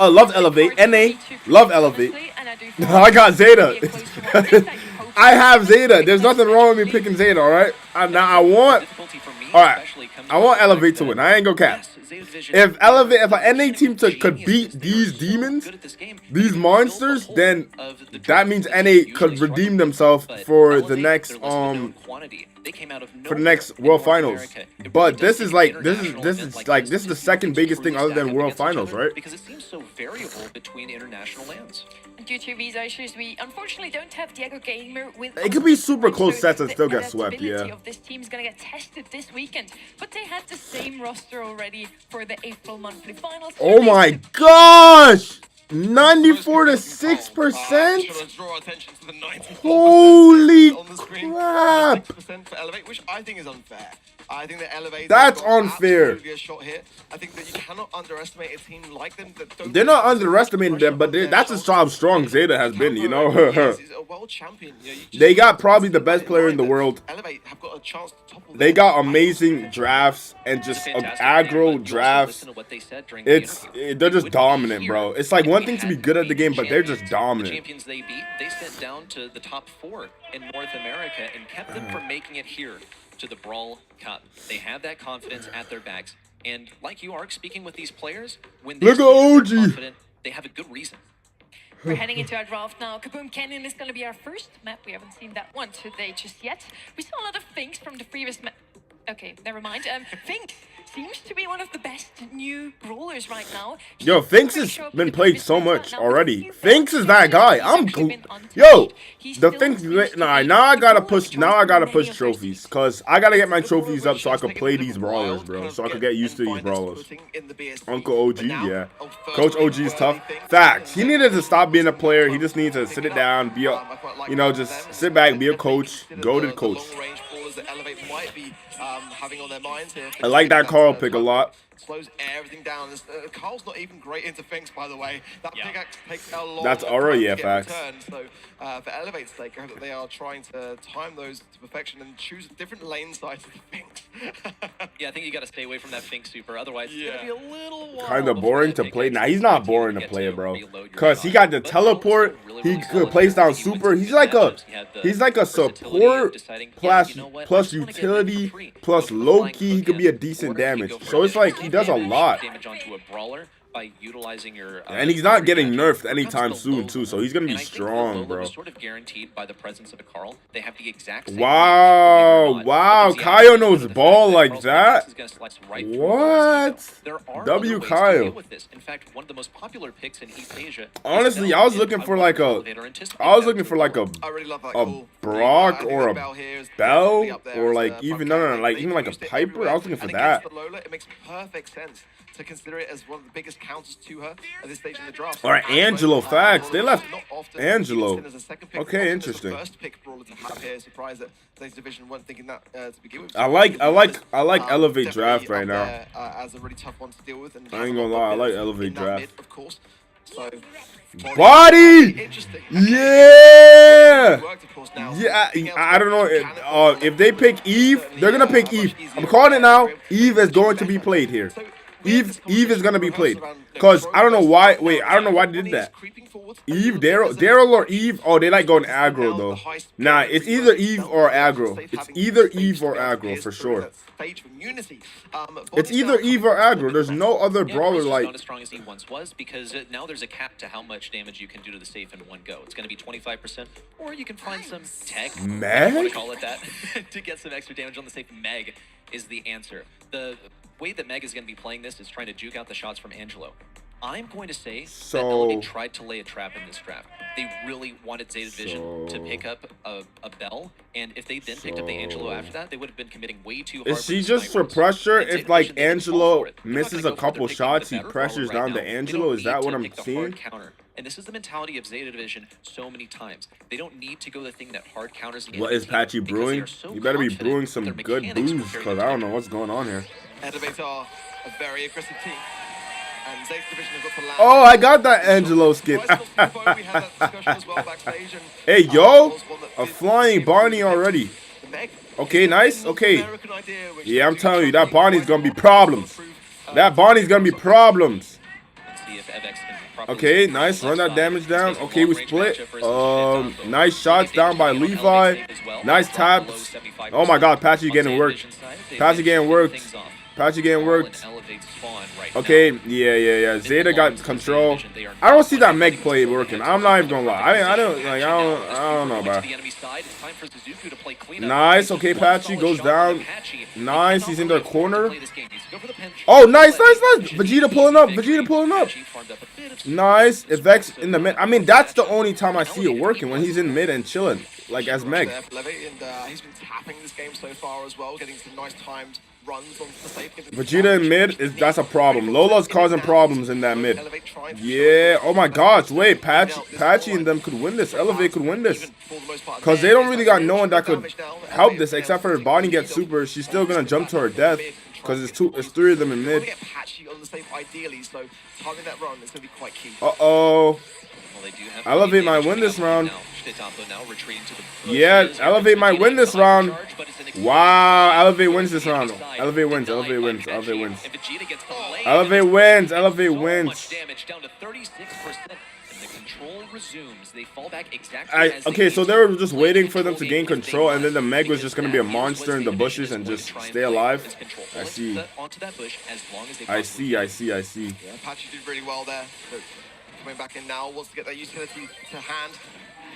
love Elevate. NA, love Elevate. I got Zeta. I have Zeta. There's nothing wrong with me picking Zeta, alright? Now I want Elevate to win. I ain't gonna cap. If an NA team could beat these demons, these monsters, then that means NA could redeem themselves for the next World Finals. But this is the second biggest thing other than World Finals, right? Because it seems so variable between international lands. Due to visa issues, we unfortunately don't have Diego Gamer with It could be super close sets and still get swept, The yeah. of this team's gonna get tested this weekend, but they had the same roster already for the April monthly finals. Oh my gosh! 94 to 6%? Draw attention to the 94% Holy on the screen. crap! 6% for Elevate, which I think is unfair. I think that Elevate. That's unfair. Absolutely a shot here. I think that you cannot underestimate a team like them. That don't They're not underestimating them, but that's just how strong Zeta has been, you know? He's a world champion. You know, you just- They got probably the best player in the world. Elevate have got a chance to topple They them. got amazing drafts and just Fantastic, aggro but you drafts. also listen to what they said during the interview. They're just Would dominant, be bro. here It's like if one we thing to be hadn't good at the beaten game, but they're just champions. dominant. The champions they beat, they sent down to the top 4 in North America and kept them from making it here to the Brawl Cup. They have that confidence at their backs. And like you are speaking with these players, when they Look at OG. confident, they have a good reason. We're heading into our draft now. Kaboom Canyon is going to be our first map. We haven't seen that one today just yet. We saw a lot of things from the previous map. Okay, never mind. Fink seems to be one of the best new brawlers right now. Yo, Finks has been played so much already. Finks is that guy. Yo, the Finks. Nah, now I gotta push. Now I gotta push trophies, cause I gotta get my trophies up so I can play these brawlers, bro. So I can get used to these brawlers. Uncle OG, yeah. Coach OG is tough. Facts. He needed to stop being a player. He just needs to sit it down, be a, just sit back, be a coach, goated coach. Having on their minds here. I like that Carl pick a lot. Slows everything down. Carl's not even great into Finks, by the way. That pickaxe takes a long That's time already, to yeah, get facts. returned. So for Elevate's sake, I hope that they are trying to time those to perfection and choose a different lane side to the Finks. Yeah, I think you got to stay away from that Fink super. Otherwise, it's going to be a little while Kind of before boring that to pickaxe play. Nah, he's is not going boring to get play, bro. reload your Cause he shot. got the But Carl's teleport. really, He really could solid. place down He super. wins He's good like a matchups. He had the versatility support of deciding, plus you know what, plus I just wanna get it for utility free. plus Go for the low flying key. He hook could be a in. decent Or you damage. go for So it's additional like he does a damage lot. onto a brawler by utilizing your And he's not getting reaction. nerfed When it comes anytime to soon, Lola, too, so he's gonna be and I think strong, Lola bro. was sort of guaranteed by the presence of a Carl. They have the exact same Wow, range, believe it or not. wow, But there's the Kyle added knows benefit of the ball fact like Carl's that? pickaxe is gonna slice right through What? Lola's ego. There are W other ways to Kyle. deal with this. In fact, one of the most popular picks in East Asia. is Honestly, Bell, I was and looking I for wonder like if a, Elevator anticipated I was that looking as for like well. I really love that a call. Brock I think or the a Bell here is Bell definitely up there or as like the even front no, line. like They've even like a used it Piper. everywhere. I was looking for And that. against the Lola, it makes perfect sense to consider it as one of the biggest counters to her at this stage in the draft. All right, Angelo, facts. They left Not often Angelo. even seen as a second pick, Okay, often as a interesting. first pick brawler to have here. Surprised that Today's division weren't thinking that to begin with. I like Elevate Definitely draft right up now. there, as a really tough one to deal with. And I ain't gonna lie, I like Elevate in that draft. mid, of course. So, Body! interesting. Yeah! Worked, of course, now. Yeah, Being able I to don't know. mechanical If they pick Eve, they're gonna pick Eve. I'm calling it now. Eve is going to be played here. Eve is gonna be played. Cause I don't know why. Wait, I don't know why they did that. Eve, Daryl or Eve? Oh, they like going aggro though. Nah, it's either Eve or aggro. It's either Eve or aggro for sure. It's either Eve or aggro. There's no other Yeah, brawler Bryce is like. not as strong as he once was because now there's a cap to how much damage you can do to the safe in one go. It's going to be 25%, or you can find some tech, if you want Meg? to call it that, to get some extra damage on the safe. Meg is the answer. The way that Meg is going to be playing this is trying to juke out the shots from Angelo. I'm going to say that Elevate tried to lay a trap in this draft. They really wanted Zeta Division to pick up a Bell, and if they then picked up the Angelo after that, they would have been committing way too hard. Is she just for pressure? If like Angelo misses a couple shots, he pressures down to Angelo. Is that what I'm seeing? And this is the mentality of Zeta Division so many times. They don't need to go the thing that hard counters. What is Patchy brewing? You better be brewing some good booze, because I don't know what's going on here. Elevate are a very aggressive team. And Zeta Division have got to land. Oh, I got that Angelo skin. Hey, yo, a flying Barney already. Okay, nice. Okay. Yeah, I'm telling you, that Barney's gonna be problems. That Barney's gonna be problems. Okay, nice. Run that damage down. Okay, we split. Nice shots down by Levi. Nice taps. Oh my God, Patchy getting worked. Patchy getting worked. Patchy getting worked. Okay, yeah. Zeta got control. I don't see that Meg play working. I'm not even gonna lie. I don't know, bro. Nice. Okay, Patchy goes down. Nice. He's in their corner. Oh, nice. Vegeta pulling up. Nice. If Vex in the mid. I mean, that's the only time I see it working, when he's in mid and chilling, like as Meg. He's been tapping this game so far as well, getting some nice timed runs on the safe. Vegeta in mid, that's a problem. Lola's causing problems in that mid. Yeah. Oh my gosh. Wait, Patchy and them could win this. Elevate could win this. Because they don't really got no one that could help this, except for if Bonnie gets super. She's still going to jump to her death. Because it's three of them in mid. Uh-oh. Elevate might win this round. Yeah, Elevate might win this round. Wow, Elevate wins this round. Elevate wins. Elevate wins. Okay, so they were just waiting for them to gain control, and then the Meg was just going to be a monster in the bushes and just stay alive. I see. Yeah, Patchy did really well there. But coming back in now, wants to get that utility to hand.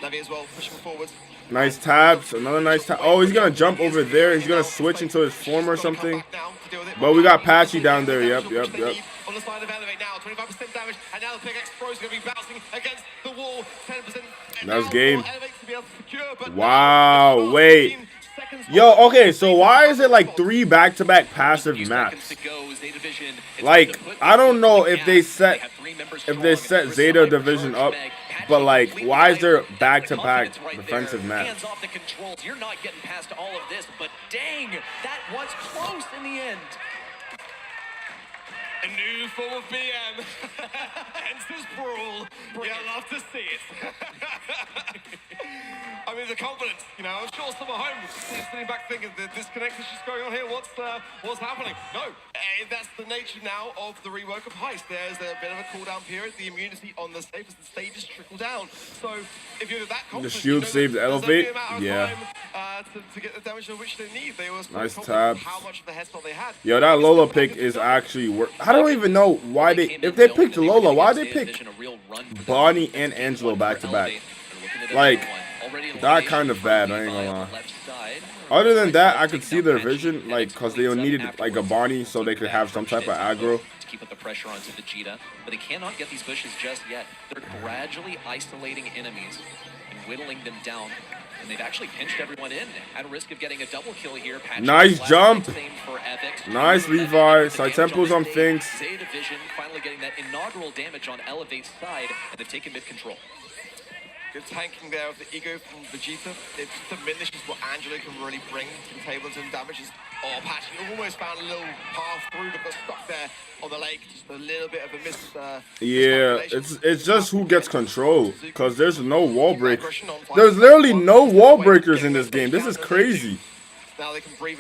Levy as well, pushing forward. Nice taps. Another nice tap. Oh, he's going to jump over there. He's going to switch into his form or something. But we got Patchy down there. Yep. On the side of Elevate now, 25% damage, and now the Pickaxe Pro is going to be bouncing against the wall, 10%. That's game. Wow, wait. Yo, okay, so why is it like 3 back-to-back passive maps? Like, I don't know if they set Zeta Division up, but like, why is there back-to-back defensive maps? You're not getting past all of this, but dang, that was close in the end. A new form of BM. Hence this Brawl. You'll love to see it. I mean, the confidence, you know, I'm sure some at home sitting back thinking the disconnect is just going on here. What's happening? No, that's the nature now of the rework of Heist. There's a bit of a cooldown period. The immunity on the safest stages trickle down. So if you're that confident, The shield saved Elevate. Yeah. To get the damage of which they need. They were nice taps. how much of the headshot they had. Yo, that Lola pick is actually work. I don't even know why they, if they picked Lola, why they pick Bonnie and Angelo back to back? Like, that kind of bad, I ain't gonna lie. Other than that, I could see their vision, like, cause they needed like a Bonnie so they could have some type of aggro. To keep up the pressure onto Vegeta, but they cannot get these bushes just yet. They're gradually isolating enemies and whittling them down. And they've actually pinched everyone in at risk of getting a double kill here. Nice jump. Nice Levi. Side tempos on Finks. Zeta Division finally getting that inaugural damage on Elevate's side, and they've taken mid control. Good tanking there of the ego from Vegeta. It diminishes what Angelo can really bring to the table in terms of damages. Oh, Patchy almost found a little path through, but got stuck there on the lake. Just a little bit of a miss. Yeah, it's just who gets control, because there's no wall break. There's literally no wall breakers in this game. This is crazy.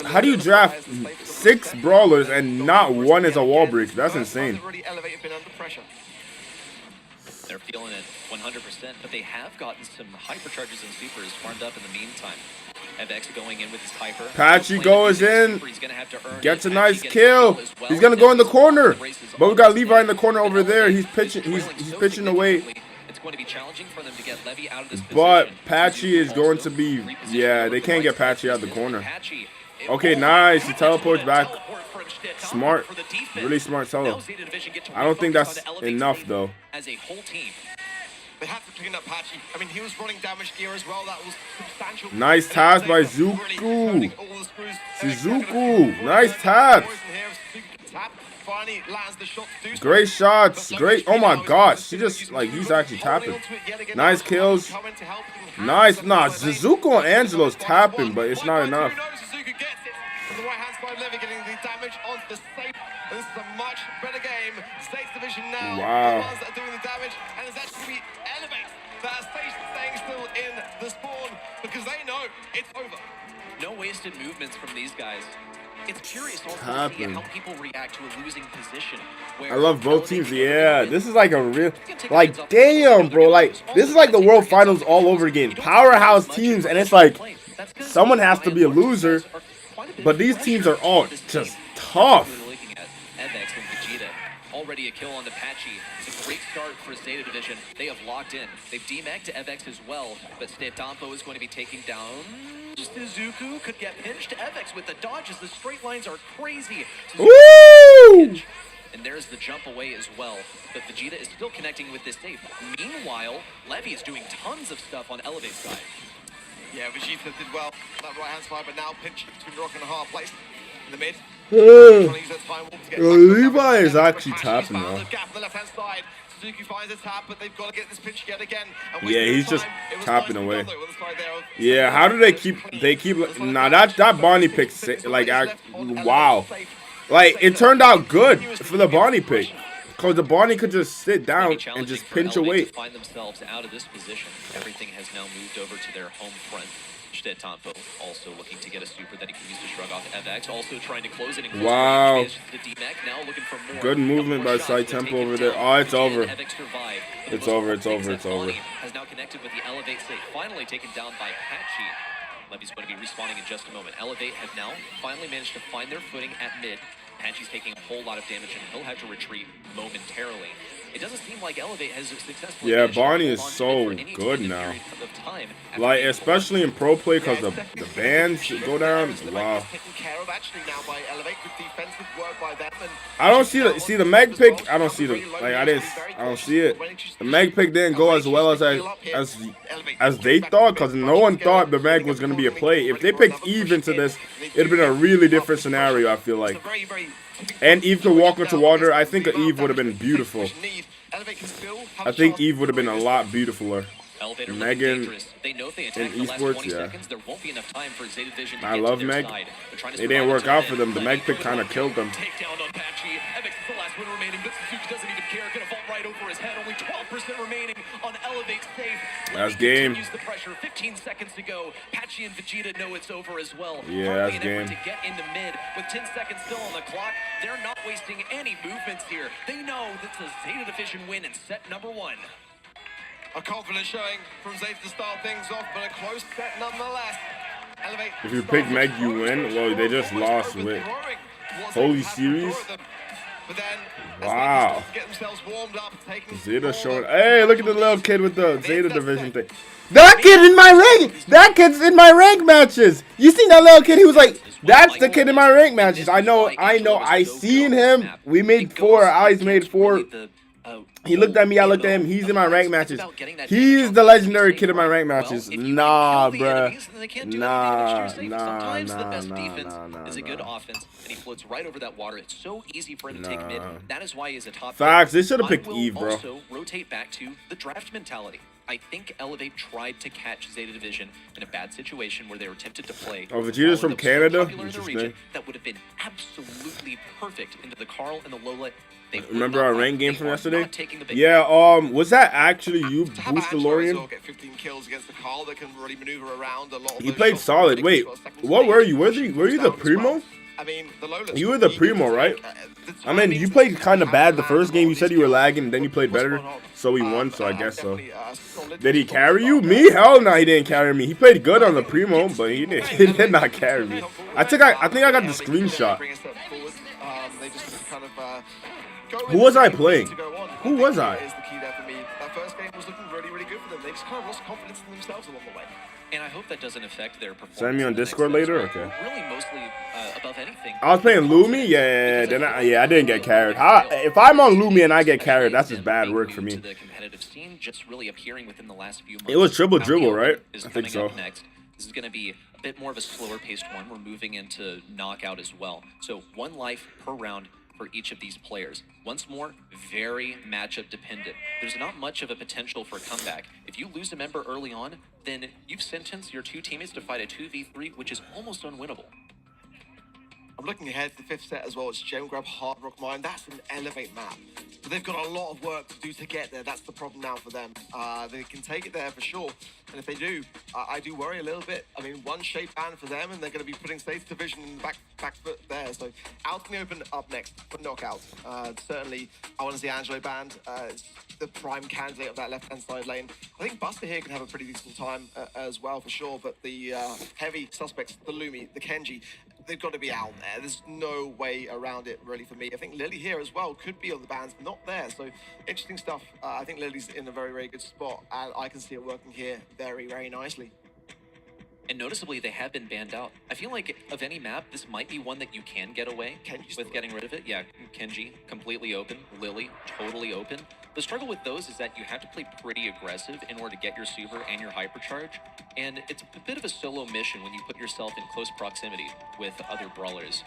How do you draft 6 brawlers and not one is a wall break? That's insane. They're feeling it 100%, but they have gotten some hypercharges and supers farmed up in the meantime. FX going in with his hyper. Patchy goes in, gets a nice kill. He's gonna go in the corner, but we got Levi in the corner over there. He's pitching. He's pitching away. It's going to be challenging for them to get Levy out of this but Patchy is going to be. Yeah, they can't get Patchy out of the corner. Okay, nice. He teleports back. Smart, really smart solo. I don't think that's enough though. As a whole team, they had to clean up Patchy. I mean, he was running damage gear as well. That was substantial. Nice taps by Zuku. Suzuku. Nice taps. Great shots. Great. Oh my gosh. She just, like, he's actually tapping. Nice kills. Nice. Nah, Suzuku and Angelo's tapping, but it's not enough. The right hand side Levy getting the damage onto the safe. This is a much better game. States Division now. Wow. The ones that are doing the damage, and it's actually Elevate that are staying still in the spawn because they know it's over. No wasted movements from these guys. It's curious also to see how people react to a losing position. I love both teams. Yeah, this is like a real, like, damn, bro. Like, this is like the World Finals all over again. Powerhouse teams, and it's like someone has to be a loser. But these teams are all just tough. Looking at FX and Vegeta. Already a kill on the Patchy. It's a great start for Zeta Division. They have locked in. They've DMA'd to FX as well, but Stampo is going to be taking down. Suzuku could get pinched. FX with the dodges. The straight lines are crazy. Woo! And there's the jump away as well. But Vegeta is still connecting with this safe. Meanwhile, Levy is doing tons of stuff on Elevate's side. Yeah, Vegeta did well that right hand side, but now pinched between rock and a hard place in the mid. Levi is actually tapping now. Suzuki finds a tap, but they've got to get this pinch yet again. Yeah, he's just tapping away. Yeah, how do they keep? Nah, that Bonnie pick, like, wow. Like, it turned out good for the Bonnie pick. Because the Bonnie could just sit down and just pinch away. Find themselves out of this position. Everything has now moved over to their home front. Stampo also looking to get a super that he can use to shrug off FX. Also trying to close it. And wow. Now looking for more. Good movement by Side Tempo over there. Oh, it's over. It's over. Has now connected with the Elevate safe. Finally taken down by Patchy. Levy's going to be respawning in just a moment. Elevate have now finally managed to find their footing at mid. Patchy's taking a whole lot of damage, and he'll have to retreat momentarily. it doesn't seem like Elevate has successfully. Yeah, Bonnie is so good now. Like, especially in pro play, because the bans go down. Wow. I don't see the Meg pick. I don't see the I don't see it. The Meg pick didn't go as well as they thought, because no one thought the Meg was gonna be a play. If they picked Eve into this, it'd been a really different scenario, I feel like. And Eve could walk into water. I think Eve would have been beautiful. I think Eve would have been a lot beautifuler. Megan in esports, yeah. I love Meg. It didn't work out for them. The Meg pick kind of killed them. Last game. 15 seconds to go. Patchy and Vegeta know it's over as well. Yeah, that's game. To get into mid with 10 seconds still on the clock, they're not wasting any movements here. They know that's a Zeta Division win in set number 1. A confidence showing from Zeta to start things off, but a close set nonetheless. Elevate. If you pick Meg, you win. Well, they just lost with Holy Series. Wow. Zeta showing. Hey, look at the little kid with the Zeta Division thing. That kid in my rank. That kid's in my rank matches. You seen that little kid? He was like, that's the kid in my rank matches. I know. I seen him. We made 4. Our eyes made 4. He looked at me, I looked at him. He's in my rank matches. He's the legendary kid in my rank matches. Nah, bruh. Nah. Is a good offense, and he floats right over that water. It's so easy for him to take mid. That is why he's a top. Facts. They should have picked Eve, bro. Also rotate back to the draft mentality. I think Elevate tried to catch Zeta Division in a bad situation where they were tempted to play. Oh, Vegeta's from Canada? Interesting. That would have been absolutely perfect into the Carl and the Lola. Remember our rank game from yesterday? Yeah, was that actually you, Boost DeLorean? He played solid. Wait, what were you? Were you the Primo? You were the Primo, right? I mean, you played kind of bad the first game. You said you were lagging, and then you played better. So he won, so I guess so. Did he carry you? Me? Hell no, he didn't carry me. He played good on the Primo, but he did not carry me. I think I got the screenshot. Who was I playing? Who was I? That first game was looking really, really good for them. They just kind of lost confidence in themselves along the way. And I hope that doesn't affect their performance. Send me on Discord later? Okay. Really, mostly above anything. I was playing Lumi? Yeah, then I didn't get carried. If I'm on Lumi and I get carried, that's just bad work for me. The competitive scene just really appearing within the last few months. It was triple dribble, right? I think so. Next. This is going to be a bit more of a slower paced one. We're moving into knockout as well. So 1 life per round for each of these players. Once more, very matchup dependent. There's not much of a potential for a comeback. If you lose a member early on, then you've sentenced your 2 teammates to fight a 2v3, which is almost unwinnable. I'm looking ahead to the 5th set as well. It's Gem Grab Hard Rock Mine. That's an Elevate map. But they've got a lot of work to do to get there. That's the problem now for them. They can take it there for sure. And if they do, I do worry a little bit. I mean, 1 shape ban for them, and they're going to be putting State's Division in the back foot there. So out in the open up next for knockout. Certainly, I want to see Angelo banned. The prime candidate of that left-hand side lane. I think Buster here can have a pretty decent time as well for sure. But the heavy suspects, the Lumi, the Kenji, they've got to be out there. There's no way around it, really, for me. I think Lily here as well could be on the bans, not there. So interesting stuff. I think Lily's in a very, very good spot, and I can see it working here very, very nicely. And noticeably, they have been banned out. I feel like of any map, this might be one that you can get away with getting rid of it. Yeah, Kenji, completely open. Lily, totally open. The struggle with those is that you have to play pretty aggressive in order to get your super and your hypercharge. And it's a bit of a solo mission when you put yourself in close proximity with other brawlers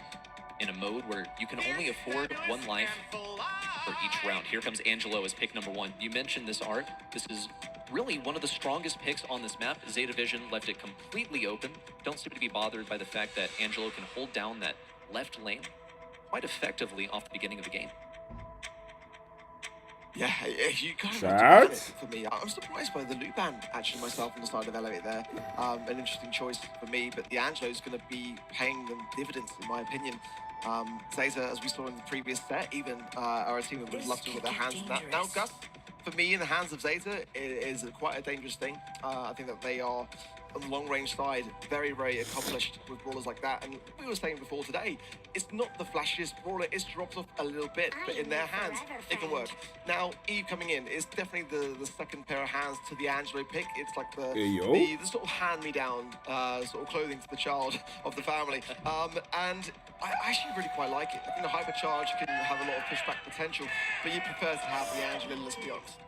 in a mode where you can only afford 1 life for each round. Here comes Angelo as pick number 1. You mentioned this art. This is really one of the strongest picks on this map. Zeta Division left it completely open. Don't seem to be bothered by the fact that Angelo can hold down that left lane quite effectively off the beginning of the game. Yeah, you kind of for me. I'm surprised by the loot ban, actually, myself on the side of Elevate there. An interesting choice for me, but the Angelo's going to be paying them dividends, in my opinion. Zeta, as we saw in the previous set, even are a team that would love to put their hands in that. Now, Gus, for me, in the hands of Zeta, is quite a dangerous thing. I think that they are on the long-range side, very, very accomplished with brawlers like that. And we were saying before today, it's not the flashiest brawler. It's dropped off a little bit, but in their hands, it can work. Now, Eve coming in is definitely the second pair of hands to the Angelo pick. It's like the sort of hand-me-down sort of clothing to the child of the family. And I actually really quite like it. I think the hypercharge can have a lot of pushback potential, but you prefer to have the Angelo, let's be honest.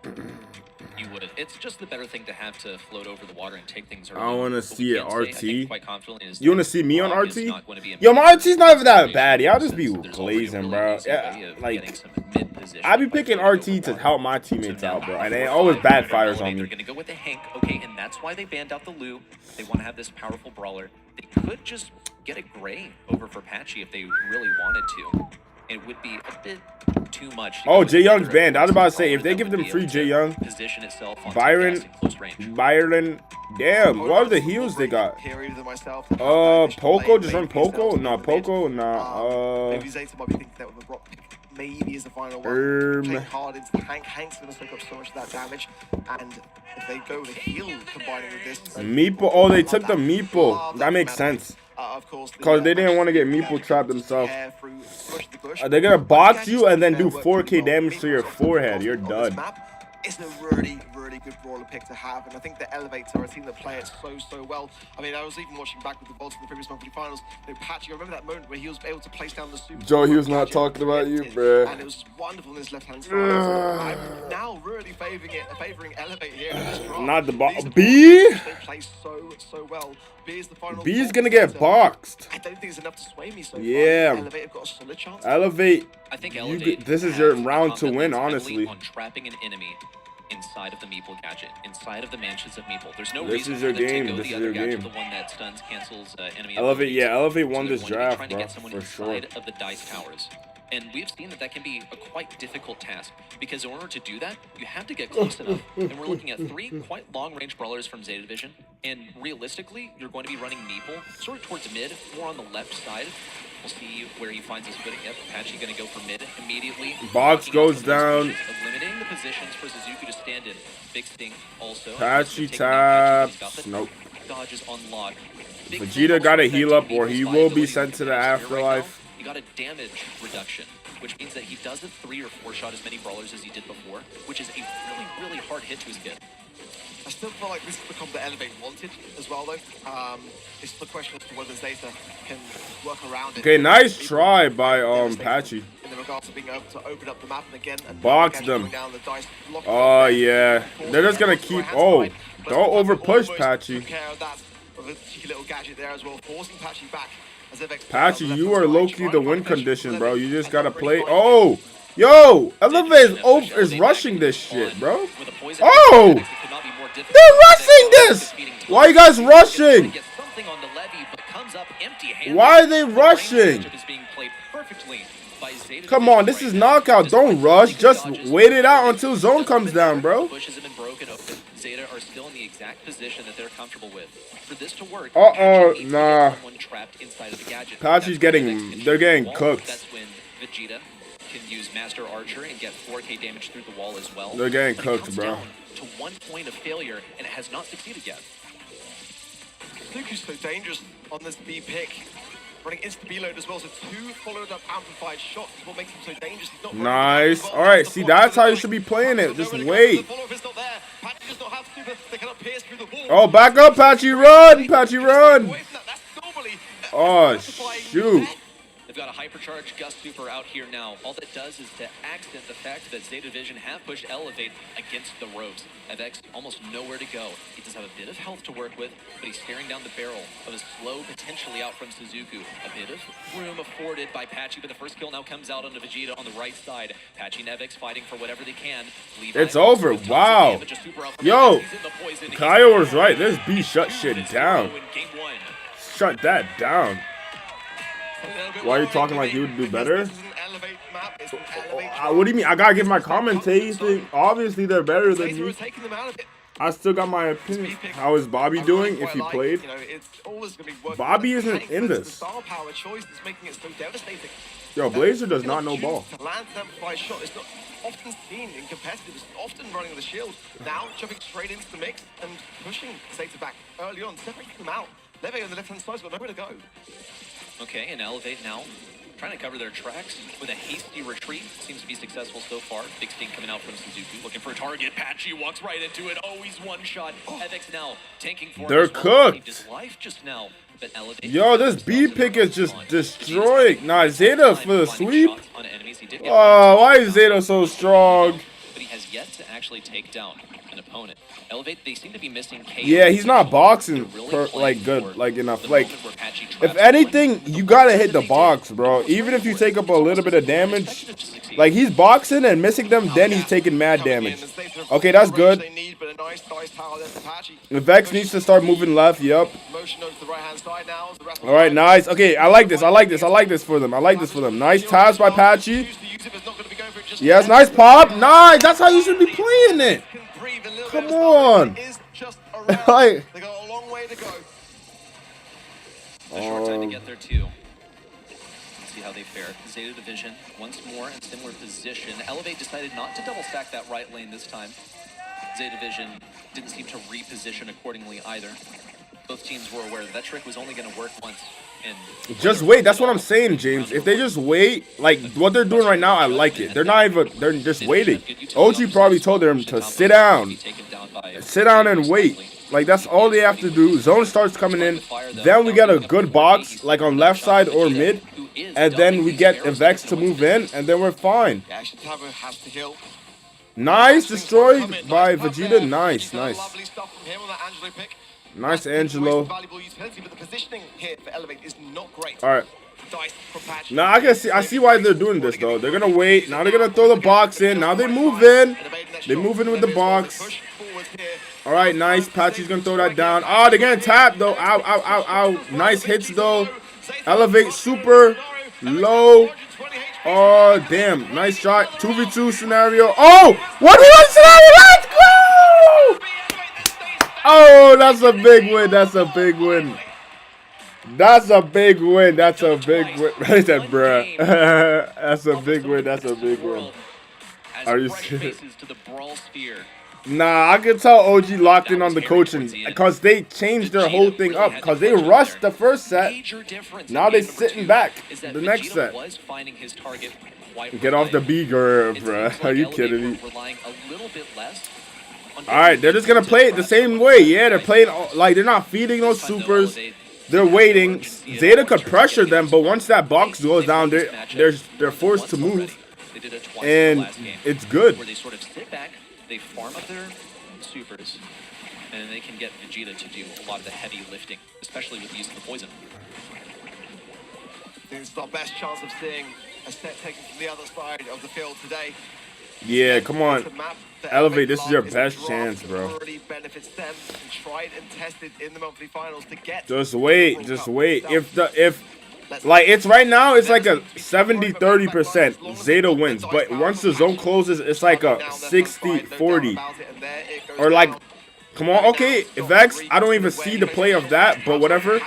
You would. It's just the better thing to have to float over the water and take things early. I want to see it RT. Quite confidently is you want to see me on Brawl RT? is not going to be Yo, my RT's not even that bad. Y'all just be There's already a glazing, really bro. easy Yeah, way of like, getting some mid-position I be by picking floating RT over to water. help my teammates So now out, bro. And they're it always gonna backfires on They're me. going to go with the Hank, okay, and that's why they banned out the Lou. They want to have this powerful brawler. They could just get a Gray over for Patchy if they really wanted to. It would be a bit too much. Oh, Jay Young's banned. I was about to say, if they give them free Jay Young, position itself on Byron, damn, what are the heals they got? Poco, just run Poco? No, Poco, nah, maybe Zeta might be thinking that with a Brock pick. Maybe is the final one. Playing hard into the Hank. Hank's going to soak up so much of that damage. And if they go with a heal combining with this... Meeple, oh, they took the Meeple. That makes sense. Of course, because they didn't want to get Meeple trapped themselves. They're going to box you and then do 4k damage to your forehead. You're done. It's a really, really good brawler pick to have, and I think the Elevates are a team that play it so well. I mean, I was even watching back with the Bolts in the previous monthly finals. Patchy, I remember that moment where he was able to place down the super. Joe, he was not talking about you, bruh. And it was wonderful in his left-hand side. I'm now really favoring Elevate here. Not the box. B? They play so well. B is the final. B is gonna get boxed. I don't think it's enough to sway me so yeah. far. Elevate have got a solid chance. Elevate. I think Elevate. This is your round to win, honestly. On trapping an enemy inside of the Meeple gadget, inside of the mansions of Meeple. There's no this reason is your for them game. to go This the is other your gadget, game. the one that stuns, cancels enemy. Elevate, yeah, Elevate won so this draft, trying to bro, get someone for sure. inside of the dice towers. And we've seen that can be a quite difficult task, because in order to do that, you have to get close enough. And we're looking at 3 quite long-range brawlers from Zeta Division, and realistically, you're going to be running Meeple sort of towards mid, more on the left side. We'll see where he finds his footing. Yep, Patchy going to go for mid immediately. Box goes down. Eliminating the positions for Suzuki to stand in. Big Sting also. Patchy taps. Nope. Dodges unlock. Vegeta got to heal up or he will be sent to the afterlife. He got a damage reduction, which means that he doesn't 3 or 4 shot as many brawlers as he did before, which is a really hard hit to his kid. I still feel like this has become the Elevate wanted as well, though. It's the question as to whether Zeta can work around it. Okay, nice try by Patchy. In the regards to being able to open up the map and again box them. Oh yeah, they're just gonna keep. Oh, don't over push Patchy. Little gadget there as well, forcing Patchy back. Patchy, you are low-key the win condition, bro. You just gotta play. Oh, yo, Elevate is rushing this shit, bro. Oh, they're rushing this. Why are you guys rushing? Why are they rushing? Come on, this is knockout. Don't rush. Just wait it out until zone comes down, bro. Zeta are still in the exact position that they're comfortable with. For this to work, nah. Trapped inside of the gadget. Patchy's they're getting cooked. That's when Vegeta can use Master Archer and get 4k damage through the wall as well. They're getting cooked, bro. Down to 1 point of failure, and it has not succeeded yet. Suzuki's so dangerous on this B pick. Running insta B-load as well, so 2 followed up amplified shots is what makes him so dangerous. He's not nice. Alright, see, that's how you should be playing it. Just wait. Oh, back up, Patchy, run! Patchy, run! Oh, shoot. They've got a hypercharged Gust Super out here now. All that does is to accent the fact that Zeta Division have pushed Elevate against the ropes. FX almost nowhere to go. He does have a bit of health to work with, but he's staring down the barrel of a slow, potentially out from Suzuku. A bit of room afforded by Patchy, but the first kill now comes out onto Vegeta on the right side. Patchy and FX fighting for whatever they can. It's over. Wow. Yo, Kyle was right. This B shut shit down. Shut that down. Why are you talking like you would do better? What do you mean? I gotta give my commentating. Obviously, they're better than me. I still got my opinion. How is Bobby doing if he played? You know, it's always going to be working. Bobby isn't in The this. star power choice is making it so devastating. Yo, Blazer does not know ball. To land an amplified shot is not often seen in competitive. It's often running the shield. Now jumping straight into the mix and pushing Zeta back early on, separating them out. Leve on the left-hand side's got nowhere to go. Okay, and Elevate now trying to cover their tracks with a hasty retreat. Seems to be successful so far. Big sting coming out from Suzuki, looking for a target. Patchy walks right into it. Oh, he's one shot. Evex now tanking for him. They're as well. Saved cooked. his life just now. But Elevate, Yo, this B pick is just destroying. Nah, Zeta for the sweep. Oh, why is Zeta so strong? But he has yet to actually take down an opponent. Elevate, they seem to be missing KO. Yeah, he's not boxing like good, like enough. Like, if anything, you gotta hit the box, bro. Even if you take up a little bit of damage, like he's boxing and missing them, then he's taking mad damage. Okay, that's good. The Vex needs to start moving left. Yup. All right, nice. Okay, I like this. I like this. I like this for them. I like this for them. Nice tabs by Patchy. Yes, nice pop. Nice. That's how you should be playing it. Come on. Like, they got a long way to go. A short time to get there too. Let's see how they fare. Zeta Division once more in similar position. Elevate decided not to double stack that right lane this time. Zeta Division didn't seem to reposition accordingly either. Both teams were aware that that trick was only going to work once. And just wait. That's what I'm saying, James. If they just wait, like what they're doing right now, I like it. They're not even. They're just waiting. OG probably told them to sit down. Sit down and wait. Like that's all they have to do. Zone starts coming in. Then we get a good box, like on left side or mid, and then we get Vex to move in, and then we're fine. Nice, destroyed by Vegeta. Nice, nice. Nice, Angelo. Alright. Now I can see. I see why they're doing this though. They're gonna wait. Now they're gonna throw the box in. Now they move in. They move in with the box. All right, nice. Patchy's gonna throw that down. Oh, they're getting tapped though. Ow, ow, ow, ow. Nice hits though. Elevate super low. Oh damn, nice shot. 2v2 scenario. Oh, 1v1 scenario. Let's go! Oh, that's a big win. That's a big win. That's a big win. That's a big win. I said, bruh. That's a big win. That's a big win. Are you serious? Nah, I can tell OG locked in on the coaching because they changed their whole thing up because they rushed the first set. Now they sitting back the next set. Get off the B girl, bruh. Are you kidding me? Alright, they're just gonna play it the same way. Yeah, they're playing like they're not feeding those supers. They're waiting. Zeta could pressure them, but once that box goes down, they're forced to move. And it's good. Where they sort of sit back, they farm up their supers, and then they can get Vegeta to do a lot of the heavy lifting, especially with the use of the poison. I think it's our best chance of seeing a set taken from the other side of the field today. Yeah, come on. Elevate, this is your best chance, bro. Just wait, just wait. If like it's right now, it's like a 70-30% Zeta wins, but once the zone closes, it's like a 60-40. Or like, come on, okay, if X, I don't even see the play of that, but whatever.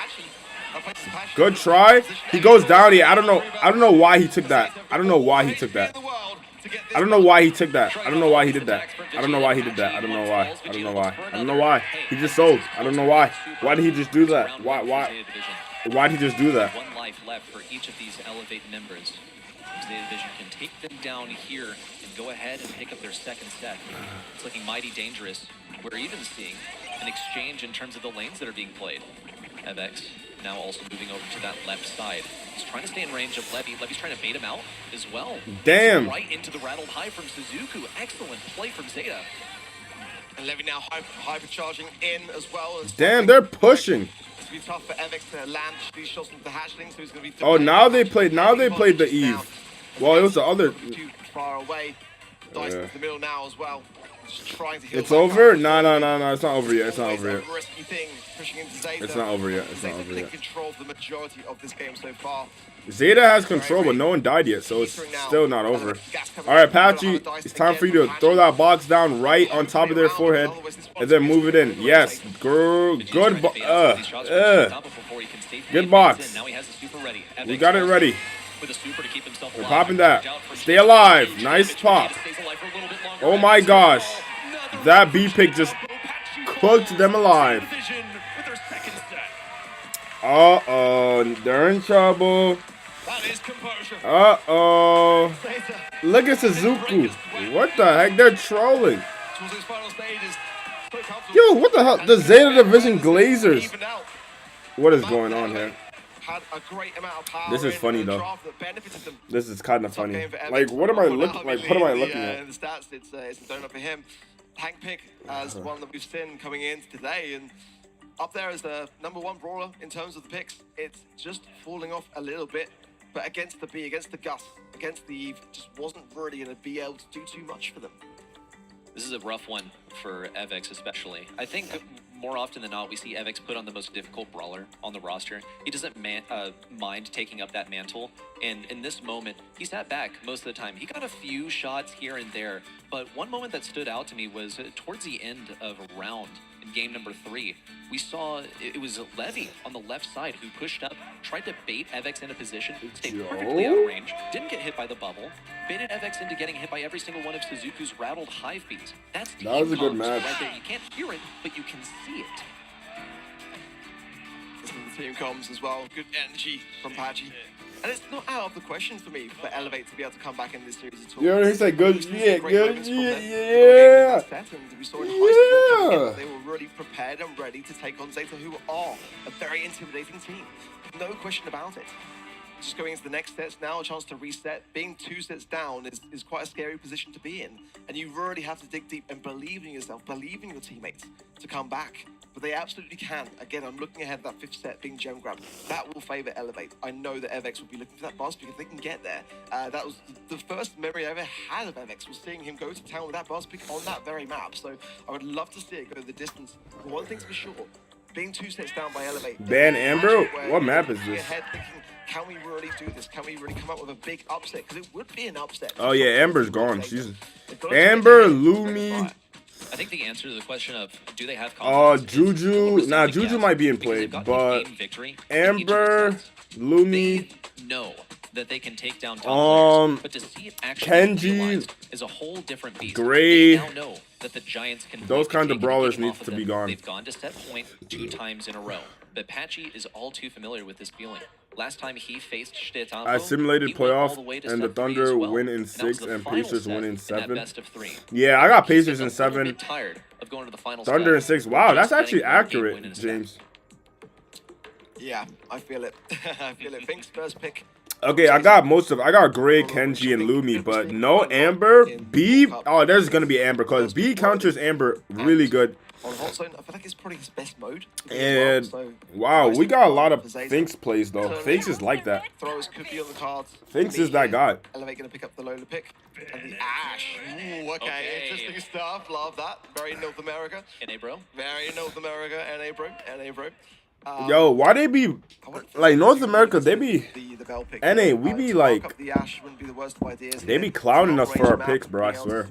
Good try. He goes down here. I don't know why he took that. I don't know why he took that. I don't know why he took that. I don't know why he did that. I don't know why he did that. I don't know why. I don't know why. I don't know why. He just sold. I don't know why. Why did he just do that? Why did he just do that? One life left for each of these Elevate members. Zeta Division can take them down here and go ahead and pick up their second set. It's looking mighty dangerous. We're even seeing an exchange in terms of the lanes that are being played. Evex now also moving over to that left side. He's trying to stay in range of Levy. Levy's trying to bait him out as well. Damn. Right into the rattled high from Suzuku. Excellent play from Zeta. And Levy now hypercharging in as well. Damn, they're pushing. It's going to be tough for Evex to land these shots into the hatchling, so he's going to be... Oh, now they played the Eve. Well, it was the other... Too far away. Dice into the middle now as well. Just trying to heal It's back over? up. No. It's not over yet. It's not Always over a yet. risky thing, pushing into Zeta. It's not over yet. It's not Zeta over been in yet. control of the majority of this game so far. Zeta has control, but no one died yet, so it's still not over. All right, Patchy, it's time for you to throw that box down right on top of their forehead, and then move it in. Yes, girl, good, good box. We got it ready. We're popping that. Stay alive. Nice pop. Oh my gosh, that B pick just cooked them alive. Uh-oh, they're in trouble. Uh-oh. Look at Suzuki. What the heck? They're trolling. Yo, what the hell? The Zeta Division Glazers. What is going on here? This is funny though. This is kind of funny. Like, what am I looking? Like, what am I looking at? In the stats, it's a donut for him. Hank Pick as one that we've seen coming in today, and up there as the #1 brawler in terms of the picks. It's just falling off a little bit, but against the B, against the Gus, against the Eve, just wasn't really going to be able to do too much for them. This is a rough one for Evx especially. I think more often than not, we see Evx put on the most difficult brawler on the roster. He doesn't mind taking up that mantle, and in this moment, he sat back most of the time. He got a few shots here and there, but one moment that stood out to me was towards the end of a round in game number 3. We saw it was Levy on the left side who pushed up, tried to bait Evx into position, stayed perfectly out of range, didn't get hit by the bubble, baited Evx into getting hit by every single one of Suzuku's rattled hive beats. That's That was a good match. right there. You can't hear it, but you can see it. This is the team comms as well. Good energy from Patchy. And it's not out of the question for me for Elevate to be able to come back in this series at all. You know, he said good shit, good shit, Yeah. And we saw in Yeah. they were really prepared and ready to take on Zeta, who are a very intimidating team. No question about it. Just going into the next sets now, a chance to reset. Being 2 sets down is quite a scary position to be in. And you really have to dig deep and believe in yourself, believe in your teammates to come back. But they absolutely can. Again, I'm looking ahead at that 5th set being gem grab. That will favor Elevate. I know that Evx will be looking for that buzz pick if they can get there. That was the first memory I ever had of Evx, was seeing him go to town with that buzz pick on that very map. So I would love to see it go the distance. But one thing's for sure, being 2 sets down by Elevate. Ban Amber? What map is this? Ahead thinking, can we really do this? Can we really come up with a big upset? Because it would be an upset. Oh yeah, Amber's gone. She's Amber, Lumi. I think the answer to the question of do they have confidence? Juju. Nah, Juju might be in play, but Amber, Lumi. They know that they can take down top players, but to see it actually Kenji, realized is a whole different beast. Gray. They now know that the Giants can Those kind of take the brawlers game need off of to them. be gone. They've gone to set point 2 times in a row. But Patchy is all too familiar with this feeling. Last time he faced Stetampo, I simulated he went all playoff, the way to and the set 3 Thunder as well. win in And that 6 was the and final Pacers set win in that 7. best of 3. Yeah, I got He's Pacers in just a little 7. bit tired of going to the final Thunder in stretch. 6. Wow, that's Just actually betting for a game win in accurate, a James. Yeah, I feel it. I feel it. Fink's first pick. Okay, I got Gray, Kenji, and Lumi, but no Amber. B. Oh, there's gonna be Amber because B counters Amber really good. On Hot Zone, I feel like it's probably his best mode. And wow, we got a lot of Finks plays though. Finks is like that. Throws could be on the cards. Finks is that guy. Elevate gonna pick up the Lola pick. And the Ash. Ooh, okay. Interesting stuff. Love that. Very North America. NA bro. Very North America. NA bro. NA bro. Yo, why they be like North America? They be the bell pick. NA. We be like The Ash wouldn't be the worst of ideas. they be clowning us for our picks, bro. I swear.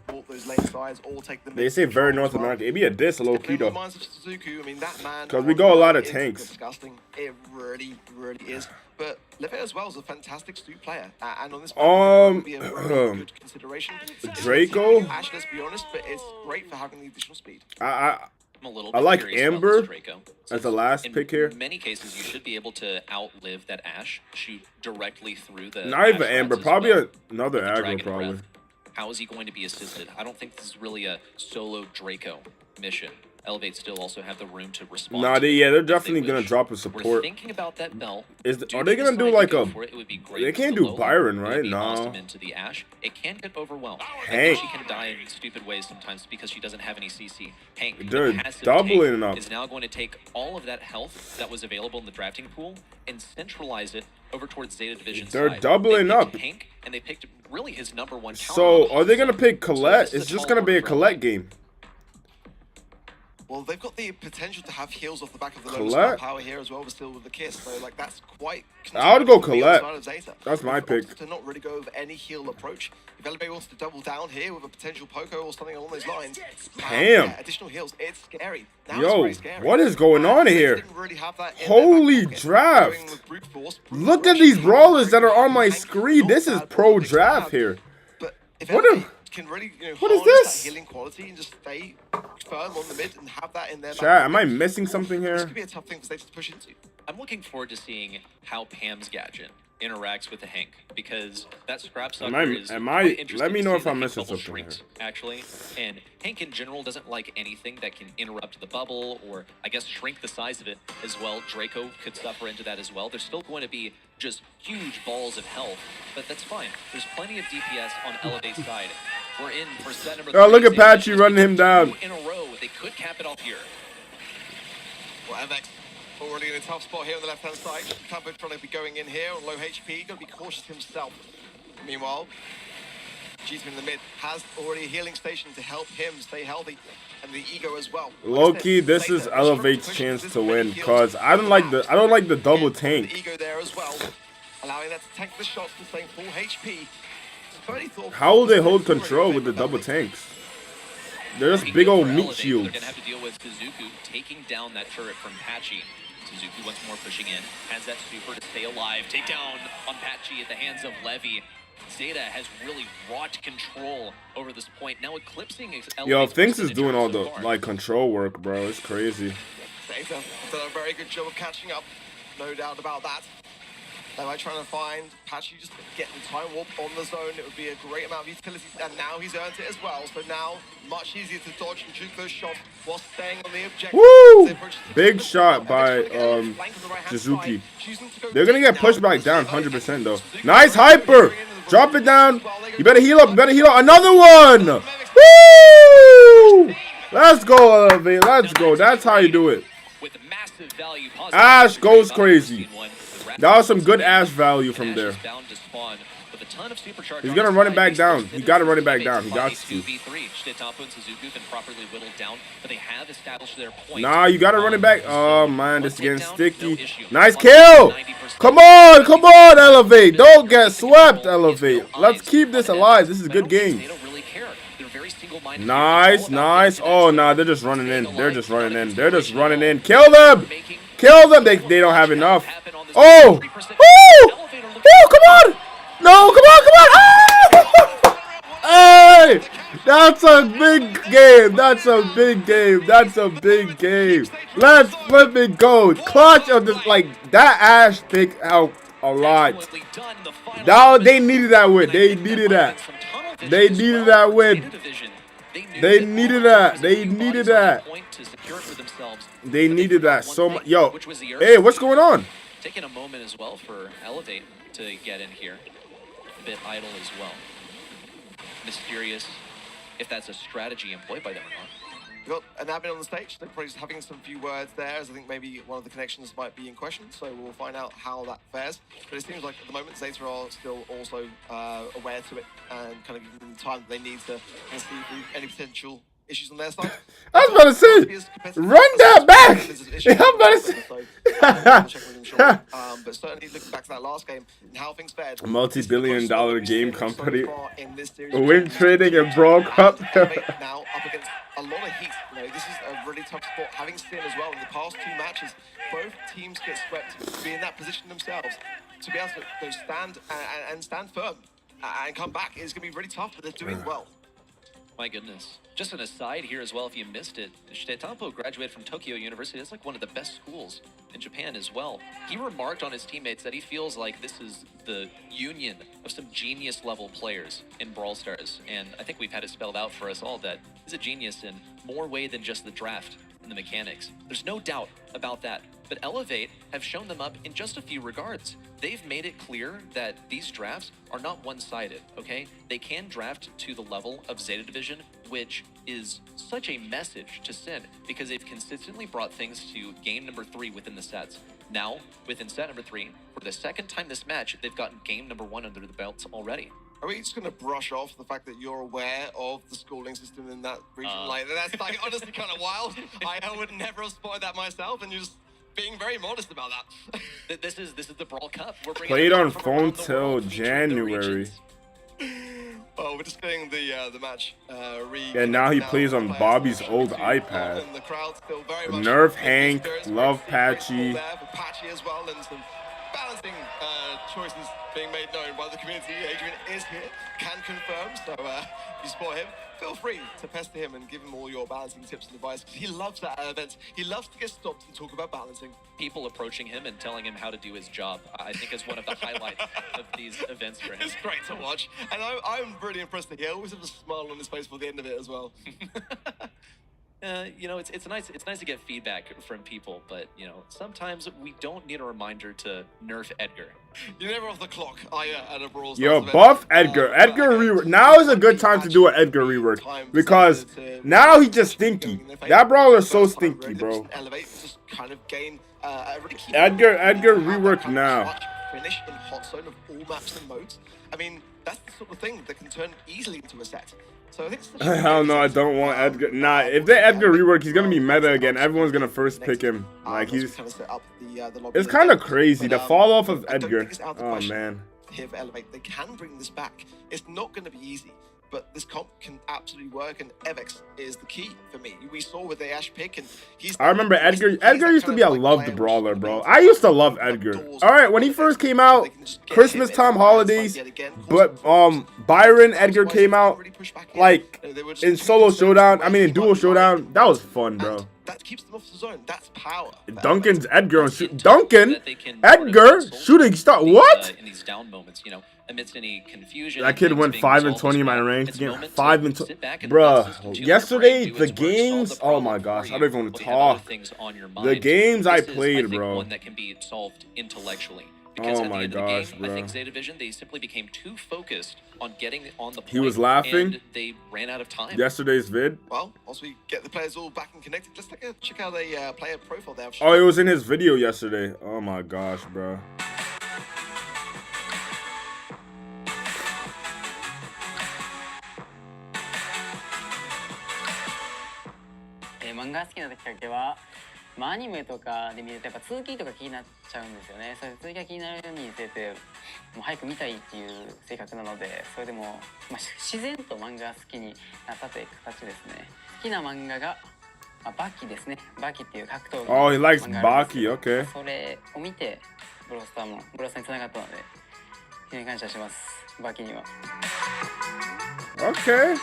They say very North America. It be a diss, low key though. Because we go a lot of tanks. Disgusting. It really, really is. But Levit as well is a fantastic Stu player, and on this would be a really good consideration. Draco. Ash, let's be honest, but it's great for having the additional speed. I'm a little I bit like curious about Amber this Draco. as the last In pick here. many cases, you should be able to outlive that Ash, shoot directly through the. Not even Ash Amber, rods as probably well. another The aggro, Dragon probably. Breath. How is he going to be assisted? I don't think this is really a solo Draco mission. Elevate still also have the room to respond. Nah, to it they're if they definitely gonna wish. drop a We're support. thinking about that bell. Are they gonna do like a? It would be great. They can't The do low Byron, would right? be No. awesome into the Ashe. It can get overwhelmed. I Hank. think she can die in stupid ways sometimes because she doesn't have any CC. Hank, They're the passive doubling tank, up. is now going to take all of that health that was available in the drafting pool and centralize it over towards Zeta Division's They're side. doubling They picked up. Hank, and they picked really his #1 counter. So are they gonna pick Colette? So this It's is a just tall gonna be a order for Colette game. Well, they've got the potential to have heals off the back of the Colette? low power here as well, but still with the kiss. So, like, that's quite. I would go concerning for the Colette. other side of Zeta. That's my They've opted pick. To not really go with any heal approach. If Elevate wants to double down here with a potential Poco or something along those lines, Damn. additional heals, it's scary. Now it's Yo, very scary. what is going on They here? didn't really have that in their Holy back pocket. draft. Going with brute force, Look brute at these aggression, brawlers that are on my Hank, screen. not This is bad pro ball they draft have. here. But if What Elevate a- can really, what is harness this? that healing quality and just stay firm on the mid and have that in their back Chat, am I pocket, missing something this here? could be a tough thing for Zeta to push into. I'm looking forward to seeing how Pam's gadget interacts with the Hank because that scrap sucker is am quite I- interesting let me to know see if the I'm Hank missing bubble something shrinks, actually. And Hank in general doesn't like anything that can interrupt the bubble or I guess shrink the size of it as well. Draco could suffer into that as well. There's still going to be just huge balls of health, but that's fine. There's plenty of DPS on Elevate's side. We're in for set number 3. Oh, look at Zeta Patchy just running him two down. in a row. They could cap it off here. Well, MX already in a tough spot here on the left-hand side. Tambo trying to be going in here on low HP. Got to be cautious himself. Meanwhile, Cheeseman in the mid has already a healing station to help him stay healthy. And the ego as well. Low-key, this is Elevate's chance to win, cause I don't like the double tank. The ego there as well, allowing that to tank the shots and staying full HP. How will they hold control with the double tanks? They're just big old meat shields. They're gonna have to deal with Suzuku taking down that turret from Patchy. Suzuku once more pushing in, has that super to stay alive. Take down on Patchy at the hands of Levy. Zeta has really wrought control over this point, now eclipsing Yo, Elevate's Finks is percentage doing all so the far. like control work, bro. It's crazy. Zeta have done a very good job of catching up, no doubt about that. They might trying to find Patchy just getting time warp on the zone. It would be a great amount of utility, and now he's earned it as well. So now, much easier to dodge and juke those shots while staying on the objective. Woo! They approach the Big top. shot MX by trying to get a flank on the right-hand Suzuki. side, choosing to go They're gonna deep get now. pushed back down 100% though. Suzuki Nice going hyper. into the Drop it down. Well, they go You better heal up. You better heal up. down. Another one. Woo! Let's go, Elevate. Let's go. That's how you do it. With massive value, Ashe goes crazy. One, That was some good Ashe value from there. He's gonna run it back down. He gotta run it back down. He got to. Shitapu and Suzuku have been properly whittled down, but they have established their point. Nah, you gotta run it back. Oh man, this is getting sticky. Nice kill. Come on, Elevate. Don't get swept, Elevate. Let's keep this alive. This is a good game. Nice, nice. Oh, nah, they're just running in. They're just running in. They're just running in. Kill them. Kill them. They don't have enough. Oh. Woo. Woo, come on. No, come on, come on. Ah! Hey, that's a big game. That's a big game. That's a big game. Let's flip it go. Clutch of this, like, that Ashe picked out a lot. Now they needed that win. They needed that. They needed that win. They needed that. They needed that. They needed that so much. Yo, hey, what's going on? Taking a moment as well for Elevate to get in here. A bit idle as well. Mysterious if that's a strategy employed by them or not. We've got an admin on the stage. They're probably just having some few words there, as I think maybe one of the connections might be in question. So we'll find out how that fares. But it seems like at the moment Zeta are still also aware to it and kind of giving them the time that they need to see through any potential issues on their side. I was about to say, run that back. I'm about to say. But certainly looking back to that last game and how things fared. Multi-billion-dollar game company. In this series, Win trading and Brawl Cup. now up against a lot of heat. You know, this is a really tough spot. Having seen as well in the past two matches, both teams get swept to be in that position themselves. To be able to stand and stand firm and come back is going to be really tough, but they're doing well. My goodness. Just an aside here as well, if you missed it, Shitapu graduated from Tokyo University. That's like one of the best schools in Japan as well. He remarked on his teammates that he feels like this is the union of some genius level players in Brawl Stars. And I think we've had it spelled out for us all that he's a genius in more way than just the draft. in the mechanics. There's no doubt about that. But Elevate have shown them up in just a few regards. They've made it clear that these drafts are not one-sided, okay? They can draft to the level of Zeta Division, which is such a message to send because they've consistently brought things to game number 3 within the sets. Now, within set number 3, for the second time this match, they've gotten game number 1 under the belts already. Are we just going to brush off the fact that you're aware of the schooling system in that region? That's like honestly kind of wild. I would never have spotted that myself, and you're just being very modest about that. This is the Brawl Cup. We're Played on phone till January. Oh, we're just getting the match. And now he plays on Bobby's old iPad. And the crowd's still very much Nerf Hank, love Patchy. Patchy as well, and some balancing choices being made known by the community. Adrian is here, can confirm. So if you spot him, feel free to pester him and give him all your balancing tips and advice. He loves that at events. He loves to get stopped and talk about balancing. People approaching him and telling him how to do his job, I think is one of the highlights of these events for him. It's great to watch, and I'm really impressed that he always has a smile on his face for the end of it as well. You know, it's nice to get feedback from people, but you know, sometimes we don't need a reminder to nerf Edgar. You're never off the clock, are you, at a Brawl Stars Yo, event? buff Edgar. Edgar rework. Now is a good time to do an Edgar rework because now he's just stinky. That brawler's so stinky, bro. Just kind of gain Edgar rework now. Finish in hot zone of all maps and modes. I mean, that's the sort of thing that can turn easily into a set. So I think hell no, I don't want Edgar. Nah, if they Edgar rework, he's gonna be meta again. Everyone's gonna first pick him. Like he's. It's kind of crazy the fall off of Edgar. Oh man. Here for Elevate, they can bring this back. It's not going to be easy, but this comp can absolutely work, and Evex is the key for me. We saw with the Ash pick, and I remember Edgar. Edgar used to be a loved brawler, bro. I used to love Edgar. All right, when he first came out, Christmas time, holidays, but Byron Edgar came out like in solo showdown. I mean, in duo showdown, that was fun, bro. That keeps them off the zone. That's power. Duncan's Edgar on shoot. Duncan, Edgar shooting star. What? In these down moments, you know, amidst any confusion. That kid went 5-20 in my ranked game. 5-20, bruh. Yesterday the games. Oh my gosh, I don't even want to talk. The games I played, bro. One that can be solved intellectually. Because at the end of the game, bro. I think Zeta Division, they simply became too focused on getting on the point. He was laughing. And they ran out of time. Yesterday's vid. Well, once we get the players all back and connected, let's check out a player profile there. Oh, it was in his video yesterday. Oh my gosh, bro.アニメとかで見るとやっぱ通勤とか気になっちゃうんですよね。それ通勤が気になるにつれてもう早く見たいっていう性格なので、それでも、自然と漫画が好きになったという形ですね。好きな漫画が、バキですね。バキっていう格闘技。Oh, he likes Baki, okay. それを見てブロスターに繋がったので非常に感謝します。バキには。Okay,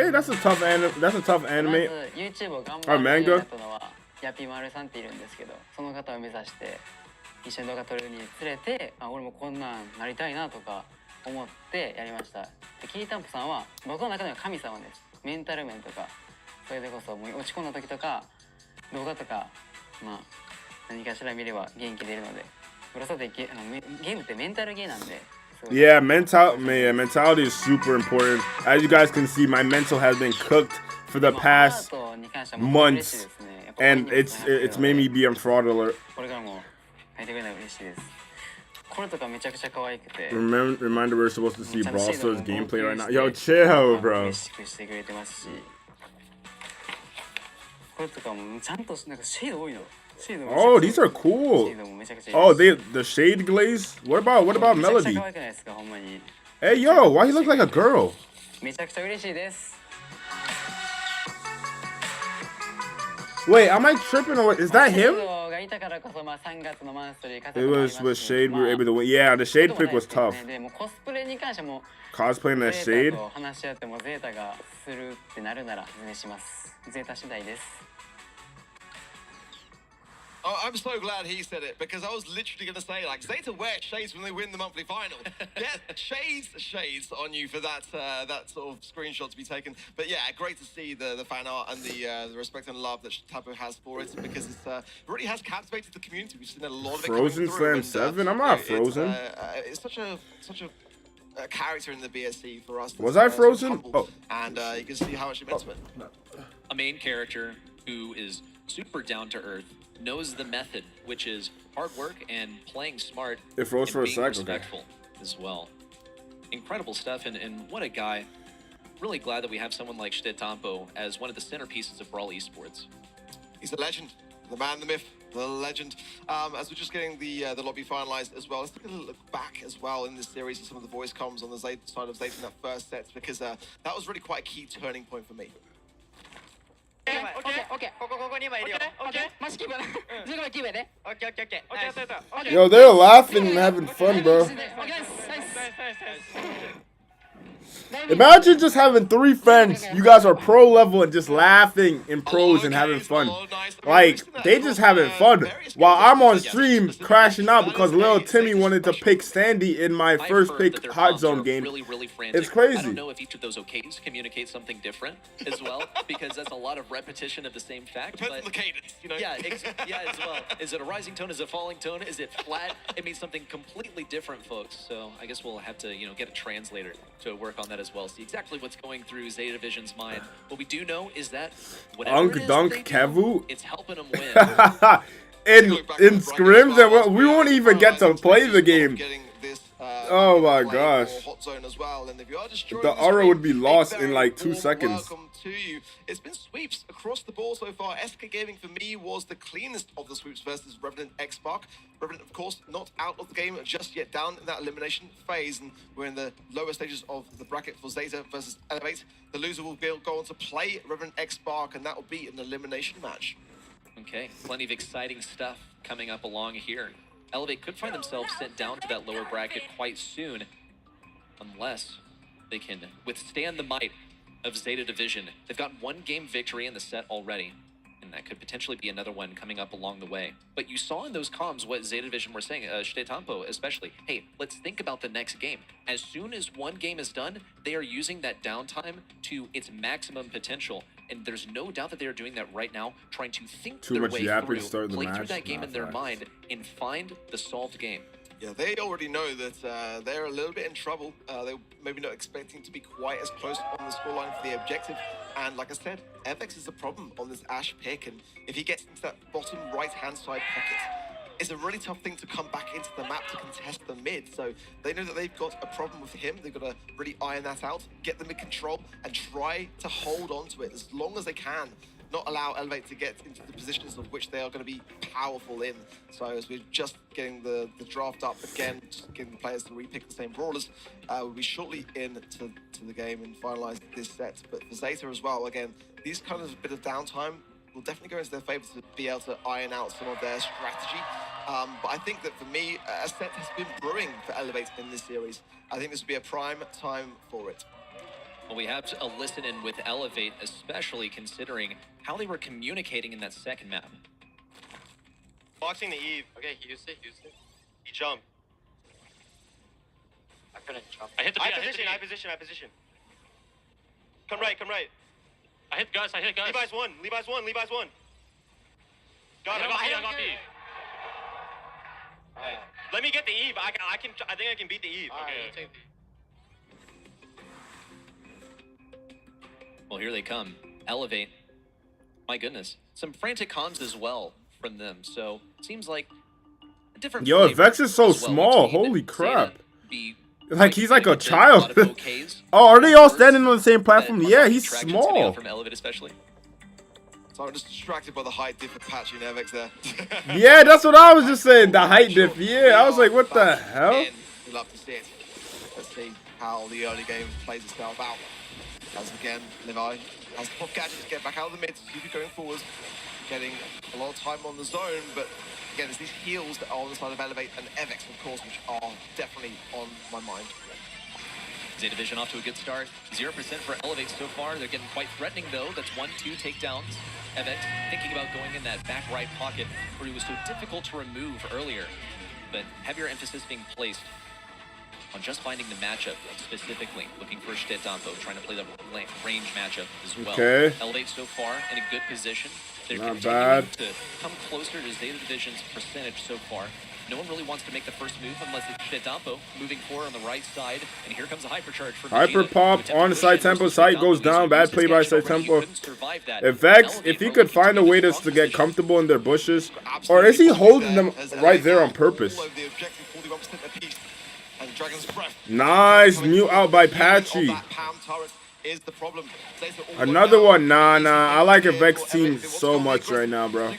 that's a tough anime. That's a tough anime. まず YouTube を頑張ってやったのはヤピマルさんっているんですけど、その方を目指して一緒に動画撮るにつれて、俺もこんなんなりたいなとか思ってやりました。でキータンプさんは僕の中では神様です。メンタル面とかそれでこそもう落ち込んだ時とか動画とか何かしら見れば元気出るので、ブロサってゲームってメンタルゲーなんで。Yeah, mentality is super important. As you guys can see, my mental has been cooked for the past months, and it's made me be on fraud alert. Reminder, we're supposed to see Brawl Stars gameplay right now. Yo, chill, bro. Oh, these are cool. Oh, the shade glaze. What about Melody? Hey, yo, why he look like a girl? Wait, am I tripping or what? Is that him? It was with Shade, we were able to win. Yeah, the Shade pick was tough. Cosplaying that Shade? Oh, I'm so glad he said it, because I was literally going to say, like, Zeta wear shades when they win the monthly final. Get shades on you for that that sort of screenshot to be taken. But yeah, great to see the fan art and the respect and love that Tapo has for it, because it really has captivated the community. We've seen a lot of it Frozen coming through, Slam and, 7? I'm not Frozen. It's such a character in the BSC for us. Was I Frozen? Humble, oh. And you can see how much it meant to it. A main character who is super down to earth, knows the method, which is hard work and playing smart. It froze and for a being sec, respectful as well. Incredible stuff, and what a guy. Really glad that we have someone like Shitetampo as one of the centerpieces of Brawl esports. He's the legend, the man, the myth, the legend. As we're just getting the lobby finalized as well, let's take a little look back as well in this series at some of the voice comms on the side of Zeta in that first set, because that was really quite a key turning point for me. Yo, they're laughing and having fun, bro. Imagine just having 3 friends. You guys are pro level and just laughing in pros and having fun. Like, they just having fun. While I'm on stream crashing out because little Timmy wanted to pick Sandy in my first pick hot zone game. It's crazy. I don't know if each of those okays communicate something different as well, because that's a lot of repetition of the same fact. Depends on the cadence, you know? Yeah, yeah, as well. Is it a rising tone? Is it a falling tone? Is it flat? It means something completely different, folks. So I guess we'll have to, get a translator to work on that as well. See exactly what's going through Zeta Division's mind. What we do know is that whatever it is Dunk they do, Kevu? it's helping them win. in scrims, and we won't even get to play the game. Oh my gosh. The aura would be lost in like 2 seconds. Welcome to you. It's been sweeps across the board so far. SK Gaming for me was the cleanest of the sweeps versus Revenant X Spark. Revenant, of course, not out of the game just yet, down in that elimination phase, and we're in the lower stages of the bracket for Zeta versus Elevate. The loser will go on to play Revenant X Spark, and that will be an elimination match. Okay, plenty of exciting stuff coming up along here. Elevate could find themselves sent down to that lower bracket quite soon, unless they can withstand the might of Zeta Division. They've got 1 game victory in the set already, and that could potentially be another one coming up along the way. But you saw in those comms what Zeta Division were saying, Shitetampo especially. Hey, let's think about the next game. As soon as 1 game is done, they are using that downtime to its maximum potential. And there's no doubt that they are doing that right now, trying to think their way through, play through that game in their mind, and find the solved game. Yeah, they already know that they're a little bit in trouble. They're maybe not expecting to be quite as close on the scoreline for the objective. And like I said, FX is a problem on this Ash pick. And if he gets into that bottom right-hand side pocket, it's a really tough thing to come back into the map to contest the mid. So they know that they've got a problem with him. They've got to really iron that out, get the mid control, and try to hold on to it as long as they can. Not allow Elevate to get into the positions of which they are going to be powerful in. So as we're just getting the draft up again, just getting the players to repick the same brawlers, we'll be shortly into the game and finalize this set. But for Zeta as well, again, these kind of bit of downtime will definitely go into their favor to be able to iron out some of their strategy. But I think that for me, a set has been brewing for Elevate in this series. I think this will be a prime time for it. Well, we have a listen in with Elevate, especially considering how they were communicating in that second map. Boxing the Eve. Okay, he used it. He jumped. I couldn't jump. I hit the I position. Come right. I hit guys. Levi's one. Got it. I got B. Let me get the Eve. I think I can beat the Eve. Okay. Well, here they come. Elevate. My goodness. Some frantic comms as well from them. So, seems like a different Yo, flavor Vex is so as well small. between Holy crap. Zeta, Like, he's like a with child. lot of okays, Oh, are they all standing on the same platform? that Yeah, are he's attractions coming small. out from Elevate especially. So I'm just distracted by the height diff of Patchy and Avex there. Yeah, that's what I was just saying. The height diff. Yeah, I was like, what the hell? And we love to see it. Let's see how the early game plays itself out. As again, Levi has pop gadgets to get back out of the mid, keep it going forwards, getting a lot of time on the zone, but again, there's these heals that are on the side of Elevate and Avex, of course, which are definitely on my mind. Zeta Vision off to a good start. 0% for Elevate so far. They're getting quite threatening, though. That's 1-2 takedowns. Event thinking about going in that back right pocket where he was so difficult to remove earlier. But heavier emphasis being placed on just finding the matchup specifically. Looking for Shtetampo, trying to play the range matchup as well. Okay. Elevate so far in a good position. They're Not continuing bad. to come closer to Zeta Division's percentage so far. No one really wants to make the first move unless it's Shtetampo moving forward on the right side. And here comes a hypercharge for Hyper Vegeta, pop who on attempted to side push in tempo. versus Side Shtetampo. goes He's down. used Bad his play by gadget side already. He tempo. couldn't survive that. If Vex, Elevate if he really could find a continues way to to strong get position. comfortable in their bushes, or is he holding them right there on purpose? All over the objective, 41% apiece. And Dragon's Breath. Nice mute out by Patchy. That Pam turret is the problem. Another one. Nah. I like a Vex team so much right now, bro.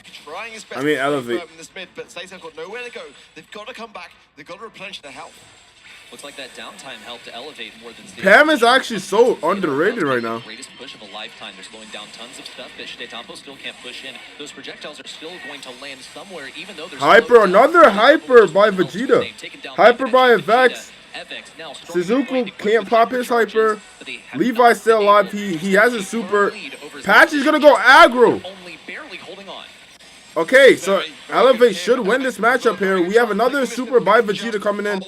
I mean, Elevate. But Zeta's got nowhere to go. They've got to come back. They've got to replenish their health. Looks like that downtime helped to Elevate more than Zeta. Pam is actually so underrated right now. Greatest push of a lifetime. They're slowing down tons of stuff that Shtetampo still can't push in. Those projectiles are still going to land somewhere, even though they're Hyper, another hyper by Vegeta. Hyper by Vex. Suzuku can't pop his hyper. Levi's still alive. He has a super. Patchy's gonna go aggro. Only barely holding on. Okay, so Elevate should win this matchup here. We have another super by Vegeta coming in.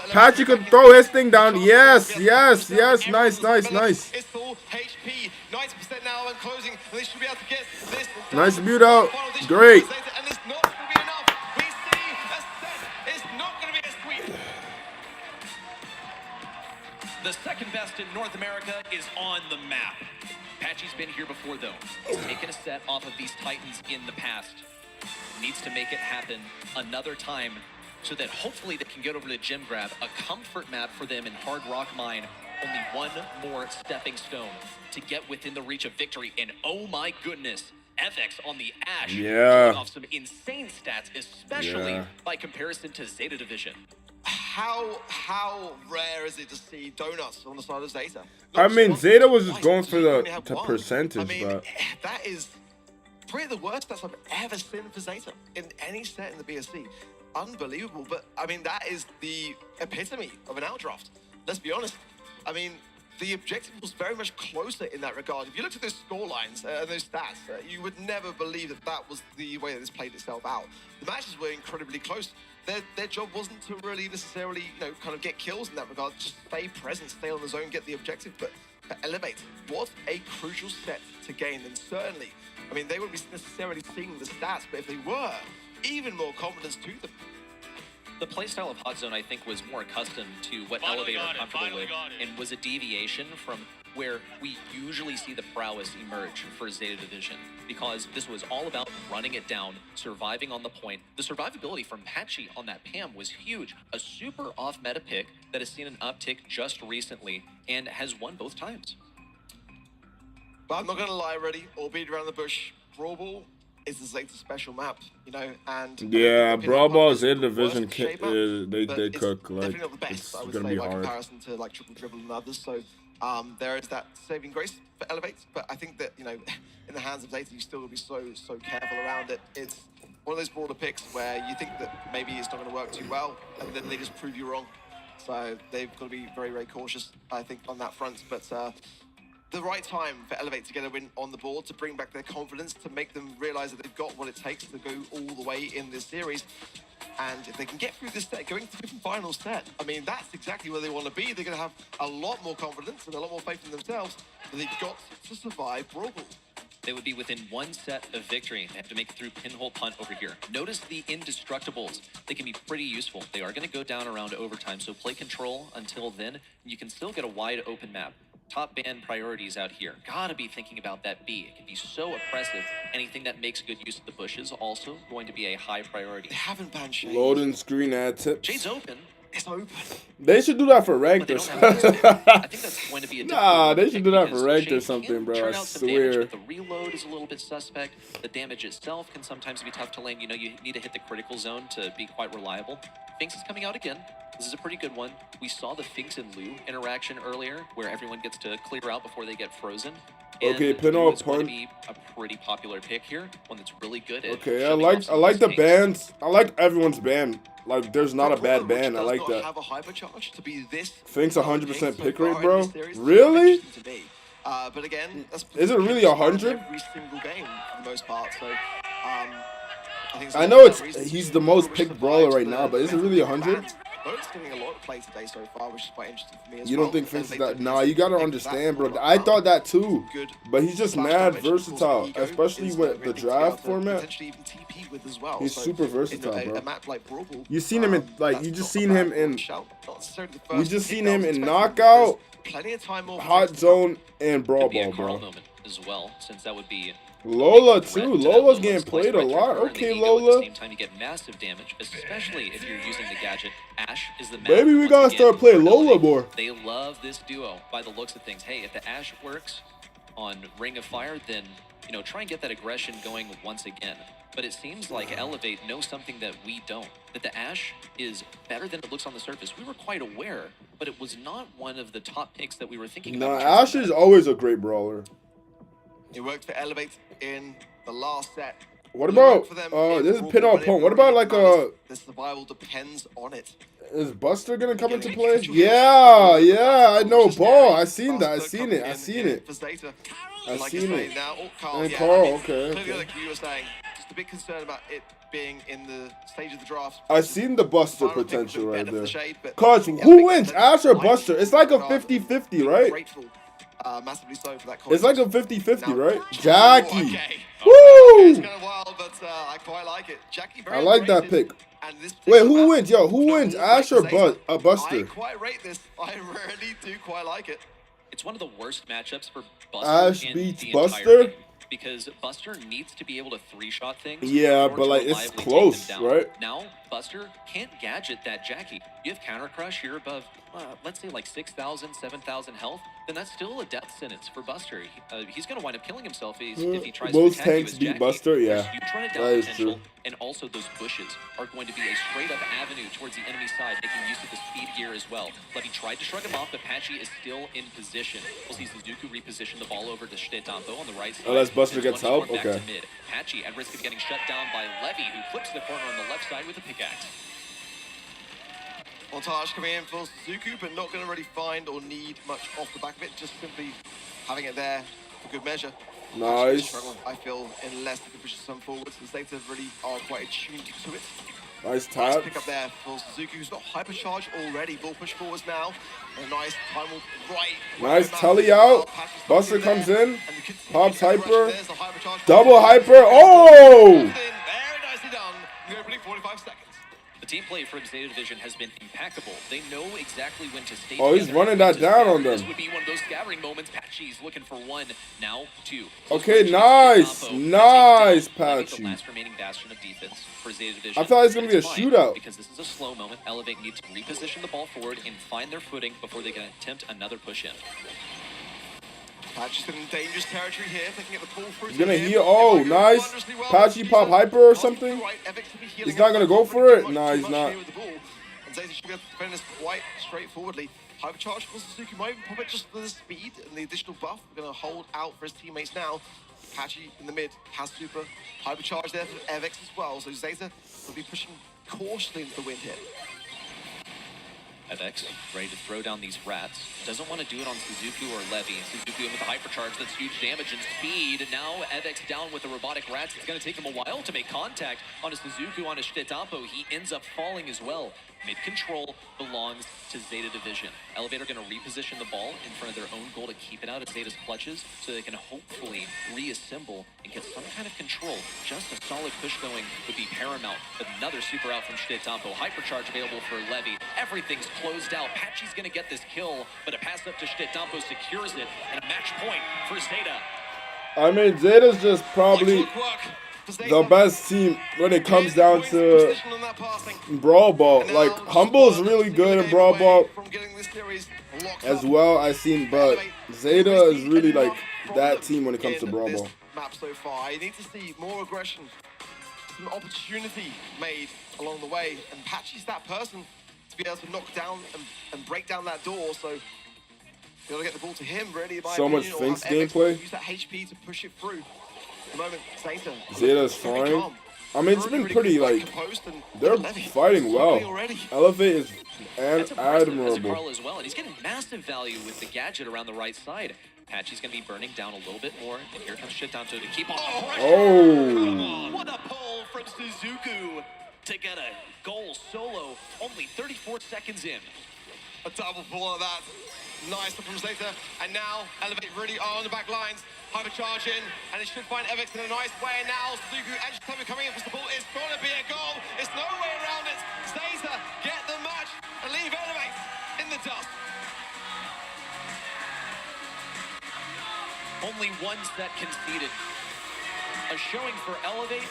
Patchy could throw his thing down. Yes. Nice. It's full HP, 90% now and closing. And they should be able to get this. Nice mute out. Great. And it's not going to be enough. We see a set. It's not going to be a sweep. The second best in North America is on the map. Patchy's been here before, though. He's taken a set off of these Titans in the past. Needs to make it happen another time so that hopefully they can get over to Gym Grab, a comfort map for them in Hard Rock Mine. Only one more stepping stone to get within the reach of victory. And oh my goodness, FX on the Ash. Yeah. Pulling off some insane stats, especially by comparison to Zeta Division. How rare is it to see donuts on the side of Zeta? I mean, Zeta was just going for the percentage, I mean, but that is probably the worst stats I've ever seen for Zeta in any set in the BSC. Unbelievable, but I mean, that is the epitome of an outdraft. Let's be honest. I mean, the objective was very much closer in that regard. If you looked at those score lines and those stats, you would never believe that that was the way that this played itself out. The matches were incredibly close. Their job wasn't to really necessarily, kind of get kills in that regard. Just stay present, stay on the zone, get the objective. But Elevate, what a crucial set to gain. And certainly, I mean, they wouldn't be necessarily seeing the stats, but if they were, even more confidence to them. The playstyle of Hot Zone, I think, was more accustomed to what Elevate are comfortable with, and was a deviation from where we usually see the prowess emerge for Zeta Division, because this was all about running it down, surviving on the point. The survivability from Patchy on that Pam was huge. A super off-meta pick that has seen an uptick just recently and has won both times. But I'm not going to lie, Reddy, or beat around the bush. Brawl is the Zeta special map, and yeah, Brawl Ball Zeta Division they cook like definitely not the best, it's I would gonna say, be by hard. comparison to like Triple Dribble and others. So there is that saving grace for Elevate, but I think that in the hands of Zeta, you still will be so careful around it. It's one of those broader picks where you think that maybe it's not going to work too well, and then they just prove you wrong. So they've got to be very cautious, I think, on that front. But the right time for Elevate to get a win on the board, to bring back their confidence, to make them realize that they've got what it takes to go all the way in this series. And if they can get through this set, going to the final set, I mean, that's exactly where they want to be. They're going to have a lot more confidence and a lot more faith in themselves, but they've got to survive Brawl. They would be within one set of victory. They have to make it through pinhole punt over here. Notice the indestructibles. They can be pretty useful. They are going to go down around overtime, so play control until then. You can still get a wide open map. Top band priorities out here. Gotta be thinking about that B. It can be so oppressive. Anything that makes good use of the bushes also going to be a high priority. They haven't banned Shade. Loading screen ad tips. Shade's open. It's open. They should do that for ranked or something. I think that's going to be a Nah, they should do that for because ranked or Shade something, can bro. turn I out some damage, swear. but the reload is a little bit suspect. The damage itself can sometimes be tough to lane. You need to hit the critical zone to be quite reliable. Finks is coming out again. This is a pretty good one. We saw the Finks and Lou interaction earlier, where everyone gets to clear out before they get frozen. And Okay, Lou is going punt. to be a pretty popular pick here, one that's really good at Okay, I shoving like off some the mistakes. bands. I like everyone's band. like there's not a bad ban. I like that. Have a hypercharge to be this. Fink's 100% pick rate, in bro. this series. Really? To me. But again, that's Is it really 100? every single game for the most part. So, I think I know he's the most picked brawler right now, but is it really 100? Boat's getting a lot of play today so far, which is quite interesting for me as You well. don't think Fink's And is that? they Nah, you gotta understand, bro. I thought that too. Good But he's just flash mad damage. Of course, versatile, ego especially is, with really the big to be able draft to format. potentially even TP with as well. He's So, super in versatile, a bro. map like Brawl, You seen him in like that's you just not seen a him bad in shout. Not necessarily the we first just pick seen I him was in expecting. knockout, There's plenty of time off hot zone, and brawl Could be a ball, Carl bro. moment as well, since that would be Lola threat too. to that Lola's Lola getting slice played a right through lot. her and the Okay, ego. At Lola. the same time, you get massive damage, especially if you're using the gadget. Ash is the Baby, we once gotta again, start playing for Lola ability. more. They love this duo by the looks of things. Hey, if the Ash works on Ring of Fire, then try and get that aggression going once again. But it seems like Elevate knows something that we don't. That the Ash is better than it looks on the surface. We were quite aware, but it was not one of the top picks that we were thinking Nah, about. Ash is always a great brawler. It worked for Elevate in the last set. What It worked about for them in this is Brawl, pin but on it point? What about like matters. The survival depends on it. is Buster gonna come into Getting play? control Yeah, of yeah, I know which is ball. scary. I seen that. I Buster seen coming it. I in seen it. for Zeta. I And like you seen say, it. now, Carl, And yeah, Carl, I mean, okay, clearly, okay. like you were saying, just a bit concerned about it being in the stage of the draft. I seen the Buster Final pick potential was a right bit better there. for Shade, but Cause Elevate who got wins, them. Ash or I Buster? It's like a 50-50, right? Grateful, massively so for that. It's like a contest. 50-50, Now- right? Oh, Jackie. okay. It's Woo! kind of wild, but I quite like it. Jackie, very I like that underrated. pick. And this Wait, particular who map, wins? Yo, who no wins? more Ash or breaks Zeta. I Buster? quite rate this. I really do quite like it. It's one of the worst matchups for Buster Ash in beats the entire Buster? game, because Buster needs to be able to three-shot things. Yeah, in order but, to like, it's reliably take close, them down. right? Now, Buster can't gadget that Jackie. You have Counter Crush, you're above, let's say like 6,000, 7,000 health, then that's still a death sentence for Buster. He's going to wind up killing himself if he tries to Most attack you tanks as beat Jackie. Buster, yeah. There's huge run it down That is potential, true. and also those bushes are going to be a straight-up avenue towards the enemy side, making use of the speed gear as well. Levy tried to shrug him off, but Patchy is still in position. We'll see Suzuku reposition the ball over to Shdetambo on the right side. Unless Buster There's gets one help? more back Okay. to mid. Patchy at risk of getting shut down by Levy, who flips the corner on the left side with a pickaxe. Montage coming in for Suzuku, but not going to really find or need much off the back of it, just simply having it there for good measure. Nice. Struggle, I feel, unless they can push some forwards, and Zeta really are quite attuned to it. Nice Nice tap. pick up there for Suzuki, who's got hypercharge already. Ball push forwards now. A nice time right. Nice Matt telly as out. Patch is Buster stuck comes there, in. and you can see Pops the aggression. hyper. There's the hypercharge. Double hyper. Oh! Very nicely done. The opening 45 seconds. The team play from Zeta Division has been impeccable. They know exactly when to stay Oh, he's together. running that To down on scatter. This them. would be one of those scattering moments. Patchy's looking for one, now two. Okay, Close nice. combo. Nice, Levy's the Patchy. last remaining bastion of defense for Zeta Division. I thought it was gonna be a It's fine, shootout. because this is a slow moment. Elevate needs to reposition the ball forward and find their footing before they can attempt another push in. Patch is in dangerous territory here, picking up the ball through. He's gonna heal. Oh, nice. Patchy pop hyper or something. He's not gonna go for it? Nah, he's not. And Zeta should be able to defend this quite straightforwardly. Hypercharge for Suzuki might even pop it just for the speed and the additional buff. We're gonna hold out for his teammates now. Patchy in the mid has super. Hypercharge there for Evex as well. So Zeta will be pushing cautiously into the wind here. FX ready to throw down these rats. Doesn't want to do it on Suzuku or Levy. Suzuku in with the hypercharge, that's huge damage and speed. And now FX down with the robotic rats. It's going to take him a while to make contact on a Suzuku, on a Shdetambo. He ends up falling as well. Mid-control belongs to Zeta Division. Elevator going to reposition the ball in front of their own goal to keep it out of Zeta's clutches so they can hopefully reassemble and get some kind of control. Just a solid push going would be paramount. But another super out from Shdetambo. Hypercharge available for Levy. Everything's closed out. Patchy's going to get this kill, but a pass up to Shdetambo secures it, and a match point for Zeta. I mean, Zeta's just probably the best team when it comes down to Brawl Ball. Like, Humble's really good in Brawl Ball as well, I seen, but Zeta is really like that team when it comes to Brawl Ball. Map so far. I need to see more aggression, some opportunity made along the way, and Patchy's that person to be able to knock down and break down that door. So you gotta get the ball to him, really. In my So much opinion, or Finks have Evex gameplay. Use that HP to push it through. At the moment, Zeta's fine. I mean, it's been pretty, like, they're fighting well. Elevate is That's impressive as a admirable. Carl as well, and he's getting massive value with the gadget around the right side. Patchy's going to be burning down a little bit more, and here comes Shitanto to keep on the pressure. Oh. What a pull from Suzuku to get a goal solo, only 34 seconds in. A double pull of that. Nice from Slater. And now Elevate really are on the back lines. Hypercharge in, and it should find Evix in a nice way. Now Suzuku and Shitanto coming in for support. It's going to be a goal. It's no way around it. Slater get the match and leave Elevate in the dust. Only one set conceded. A showing for Elevate,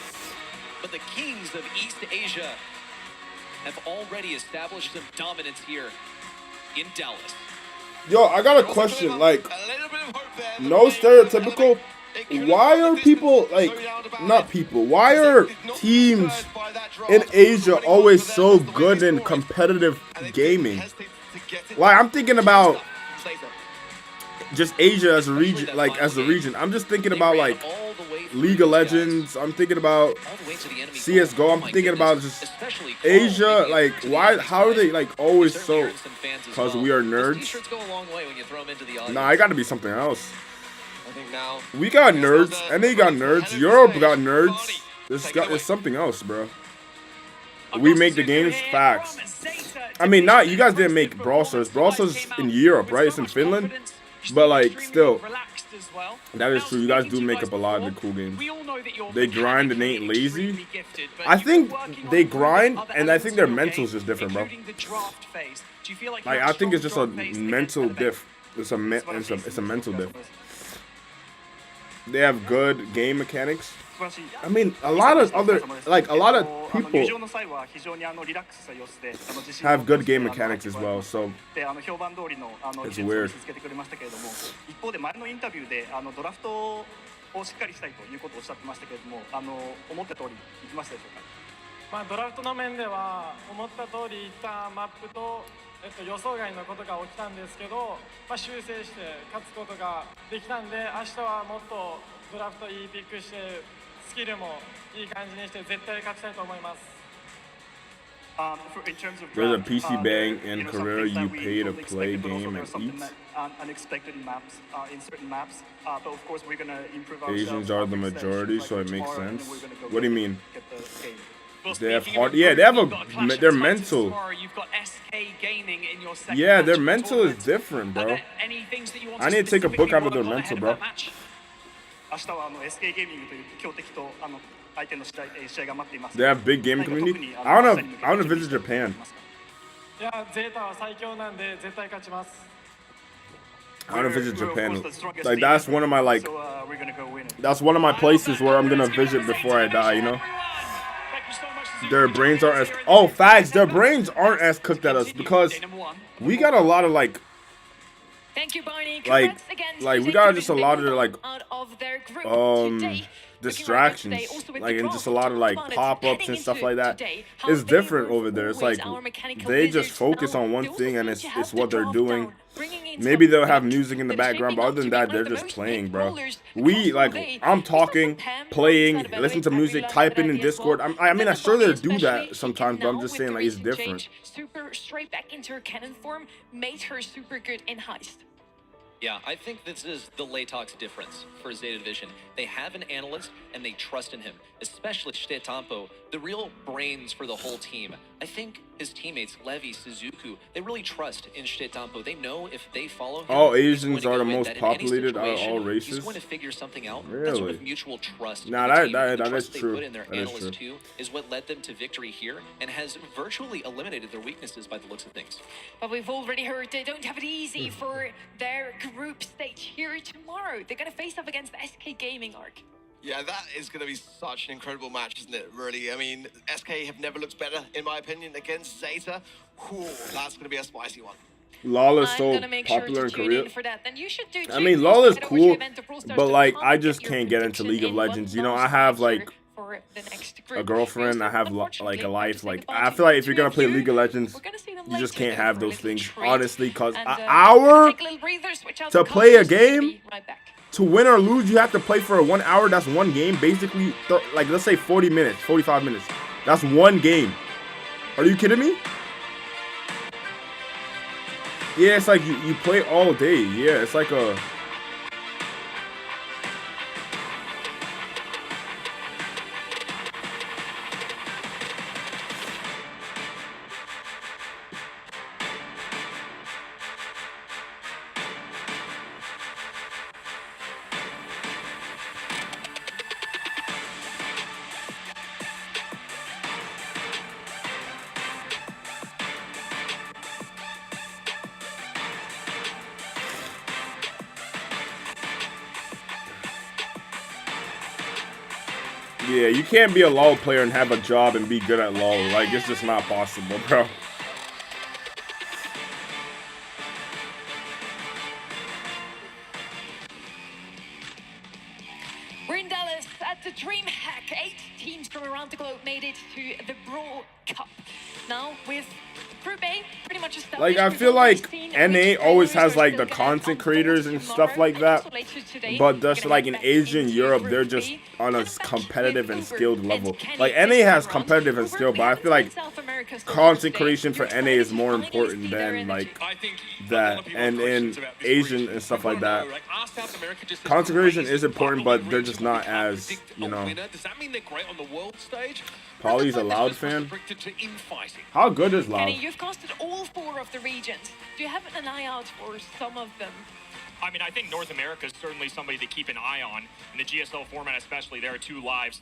but the Kings of East Asia have already established some dominance here in Dallas. Yo, I got a question. Like, no stereotypical. Why are people, like, not people, why are teams in Asia always so good in competitive gaming? Like, I'm thinking about just Asia as a region, like, as a region. I'm just thinking about, like, League of Legends. I'm thinking about CSGO. I'm thinking about just Asia. Like, why? How are they, like, always so? Because we are nerds? Nah, it got to be something else. We got nerds, and they got nerds. Europe got nerds. There's something else, bro. We make the games facts. I mean, not you guys didn't make Brawl Stars. Brawl Stars in Europe, right? It's in Finland, but like still, that is true. You guys do make up a lot of the cool games. They grind and ain't lazy. I think they grind, and I think their mental's just different, bro. Like I think it's just a mental diff. It's a mental diff. They have good game mechanics. I mean, a lot of people have good game mechanics as well, so it's weird. 予想外のことが起きたんですけど、修正して勝つことができたんで、明日はもっとドラフトいいピックして、スキルもいい感じにして絶対勝ちたいと思います。There's a PC bang in Korea. You pay to play game and eat. Asians are the majority, so it makes sense. What do you mean? They have hard. Yeah, they have their mental. Yeah, their mental is different, bro. I need to take a book out of their mental, bro. They have big gaming community. I wanna visit Japan. I wanna visit Japan. Like that's one of my that's one of my places where I'm gonna visit before I die. You know. Their brains aren't as facts. Their brains aren't as cooked at us because we got a lot of like we got just a lot of distractions, like and just a lot of like pop-ups and stuff like that. It's different over there. It's like they just focus on one thing and it's what they're doing. Maybe they'll have music in the background, but other than that, they're just playing, bro. I'm talking, playing, listening to music, typing in Discord. I mean, I'm sure they do that sometimes, but I'm just saying, like, it's different. Super straight back into her cannon form made her super good in Heist. Yeah, I think this is the Laytox difference for Zeta Division. They have an analyst, and they trust in him, especially Shitanto, the real brains for the whole team. I think his teammates, Levi, Suzuku, they really trust in Shitanto. They know if they follow him, all Asians are the most populated out of all races. He's going to figure something out. Really? That's with mutual trust. Nah, that is true. Put in their analysts too is what led them to victory here and has virtually eliminated their weaknesses by the looks of things. But we've already heard they don't have it easy for their group stage here tomorrow. They're going to face off against the SK Gaming arc. Yeah, that is going to be such an incredible match, isn't it, really? I mean, SK have never looked better, in my opinion, against Zeta. Whew, that's going to be a spicy one. LOL is so popular in Korea. I mean, LOL is cool, but like, I just can't get into League of Legends. You know, I have like a girlfriend, I have like a life. Like, I feel like if you're going to play League of Legends, you just can't have those things, honestly, because an hour to play a game? to win or lose, you have to play for 1 hour. That's one game. Basically, like, let's say 40 minutes, 45 minutes. That's one game. Are you kidding me? Yeah, it's like you play all day. Yeah, it's like a... Yeah, you can't be a LoL player and have a job and be good at LoL. Like, it's just not possible, bro. We're in Dallas at the DreamHack. 8 teams from around the globe made it to the Brawl Cup. Now with Group A pretty much established. Like, I feel like NA always has like the content creators and stuff like that, but just like in Asia and Europe, they're just on a competitive and skilled level. Like, NA has competitive and skilled, but I feel like content creation for NA is more important than like that, and in Asian and stuff like that. Content creation is important, but they're just not as, you know. Polly's a Loud fan. How good is Loud? Kenny, you've casted all 4 of the regions. Do you have an eye out for some of them? I mean, I think North America is certainly somebody to keep an eye on. In the GSL format especially, there are 2 lives.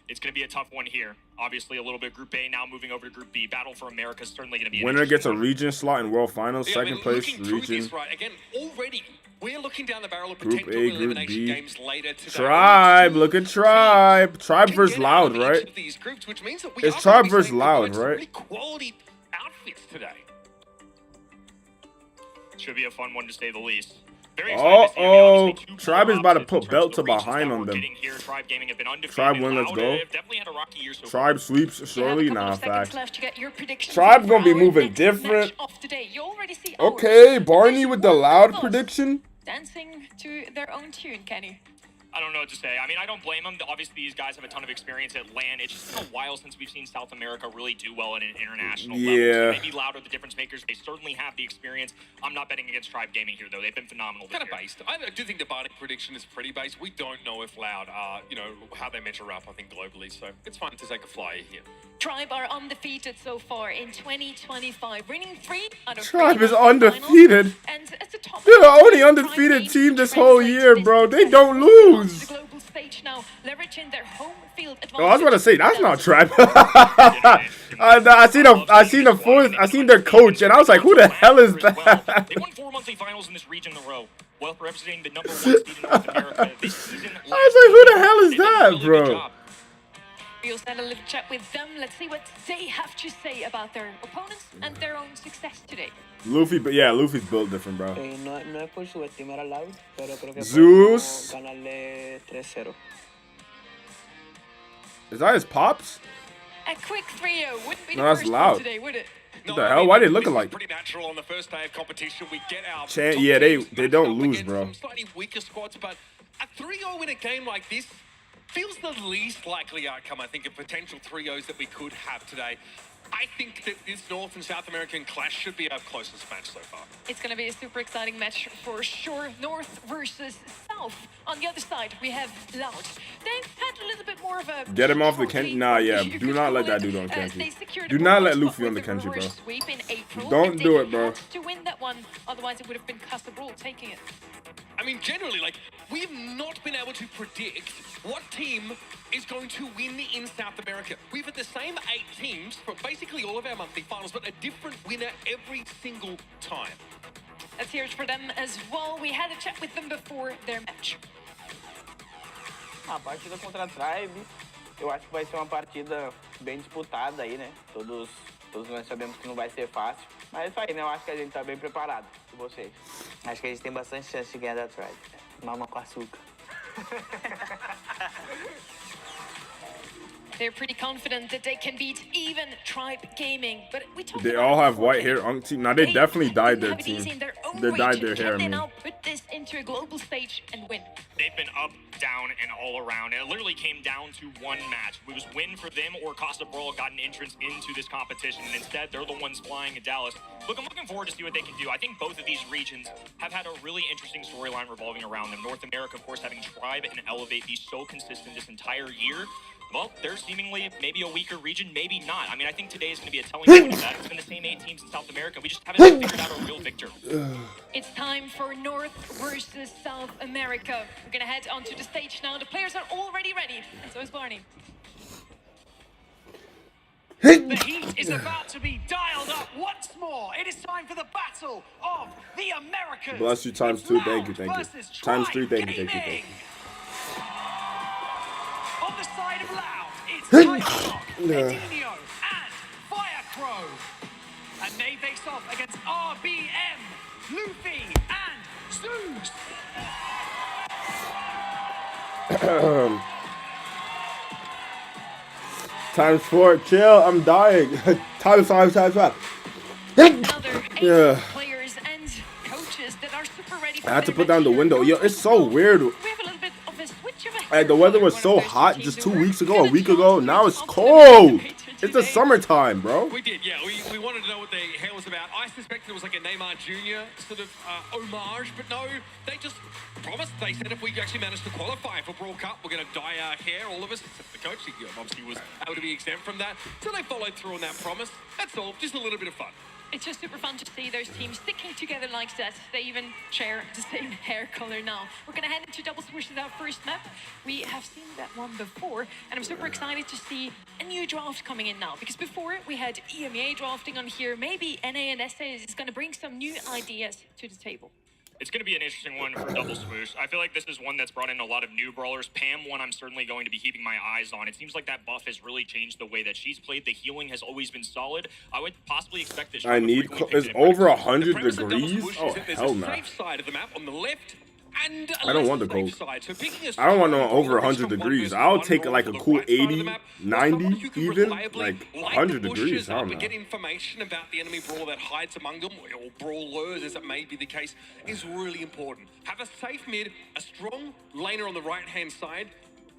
It's going to be a tough one here. Obviously, a little bit Group A, now moving over to Group B. Battle for America is certainly going to be Winner gets a region slot in World Finals, second place region. This, right, again, already we're looking down the barrel of Group potential A, Group elimination B. games later today. Tribe, look at Tribe. Tribe versus Loud, right? It's Tribe versus Loud, right? Really quality outfits today. Should be a fun one to say the least. Uh-oh, Tribe is about to put belt to behind on them. Tribe win, let's go. Tribe sweeps, surely, nah, facts. Tribe's gonna be moving different. Okay, Barney with the Loud prediction. Dancing to their own tune, Kenny. I don't know what to say. I mean, I don't blame them. Obviously, these guys have a ton of experience at LAN. It's just been a while since we've seen South America really do well at an international level. So maybe Loud are the difference makers. They certainly have the experience. I'm not betting against Tribe Gaming here, though. They've been phenomenal. Kind of based. I do think the Bardic prediction is pretty based. We don't know if Loud are, you know, how they measure up, I think, globally. So it's fun to take a flyer here. Tribe are undefeated so far in 2025, winning 3 out of 3. Tribe is undefeated. And at the top, they're the only undefeated team this whole year, bro. They don't lose. Now, leveraging their home field advantage. Oh, I was about to say that's not Tribe. I seen their coach, and I was like, who the hell is that? They won 4 monthly finals in this region in a row, well representing the #1 seed in North America this season. I was like, who the hell is that, bro? We also had a little chat with them. Let's see what they have to say about their opponents and their own success today. Luffy, but yeah, Luffy's built different, bro. No es por subestimar a Loud, pero creo que Zeus. ganarle 3-0. Is that his pops? A quick 3-0 wouldn't be No, the that's first Loud. one today, would it? What the hell? Why they look alike? Pretty natural on the first day of competition. We get our Yeah, they don't lose, bro. Some slightly weaker squads, but a 3-0 in a game like this feels the least likely outcome, I think, of potential 3-0s that we could have today. I think that this North and South American clash should be our closest match so far. It's going to be a super exciting match for sure. North versus South. On the other side, we have Loud. They've had a little bit more of a... Get him off the Kenji. Nah, yeah. Do not let that dude on Kenji. Do not let Luffy on the Kenji, bro. Don't do it, bro. To win that one, otherwise it would have been Casa Brawl taking it. I mean, generally, like, we've not been able to predict what team is going to win in South America. We've had the same 8 teams for basically all of our monthly finals, but a different winner every single time. Let's hear it for them as well. We had a chat with them before their match. A partida contra a Tribe, eu acho que vai ser uma partida bem disputada aí, né? Todos nós sabemos que não vai ser fácil. Mas é isso aí, né? Eu acho que a gente tá bem preparado. E vocês? Acho que a gente tem bastante chance de ganhar da Tribe. Mama com açúcar. They're pretty confident that they can beat even Tribe Gaming, but we They all have white hair on team. Now they definitely dyed their team. They dyed their hair, man. Now put this into a global stage and win. They've been up, down, and all around. And it literally came down to one match. It was win for them or Costa Brawl got an entrance into this competition. And instead, they're the ones flying in Dallas. Look, I'm looking forward to see what they can do. I think both of these regions have had a really interesting storyline revolving around them. North America, of course, having Tribe and Elevate be so consistent this entire year. Well, they're seemingly maybe a weaker region, maybe not. I mean, I think today is going to be a telling point of that. It's been the same 8 teams in South America. We just haven't figured out a real victor. It's time for North versus South America. We're going to head onto the stage now. The players are already ready, and so is Barney. The heat is about to be dialed up once more. It is time for the battle of the Americas. Bless you, times 2. Thank you, thank you. Times 3, thank you, thank you, thank you. On the side of Loud, it's Tiger, Edinio, and Firecrow. And they face off against RBM, Luffy, and Zeus. Times 4, chill, I'm dying. times 5, times 5. Yeah. Players and coaches that are super ready for I had to put down the window. Yo, it's so weird. The weather was so hot just 2 weeks ago, a week ago. Now it's cold. It's the summertime, bro. We did, yeah. We wanted to know what the hell was about. I suspected it was like a Neymar Jr. sort of homage, but no, they just promised. They said if we actually managed to qualify for Brawl Cup, we're going to dye our hair, all of us, except the coach. He obviously was able to be exempt from that. So they followed through on that promise. That's all, just a little bit of fun. It's just super fun to see those teams sticking together like that. They even share the same hair color now. We're going to head into Double Swoosh with our first map. We have seen that one before, and I'm super excited to see a new draft coming in now. Because before, we had EMEA drafting on here. Maybe NA and SA is going to bring some new ideas to the table. It's going to be an interesting one for Double Swoosh. I feel like this is one that's brought in a lot of new brawlers. Pam, one I'm certainly going to be keeping my eyes on. It seems like that buff has really changed the way that she's played. The healing has always been solid. I would possibly expect this. I need. It's over 100 degrees. Oh hell no! Safe side of the map on the left. And I don't want the cold. Side. So I don't want no over 100 degrees. I'll take like a cool 80, 90, even like 100 degrees. I don't know. Get information about the enemy brawler that hides among them, or brawlers, as it may be the case, is really important. Have a safe mid, a strong laner on the right-hand side,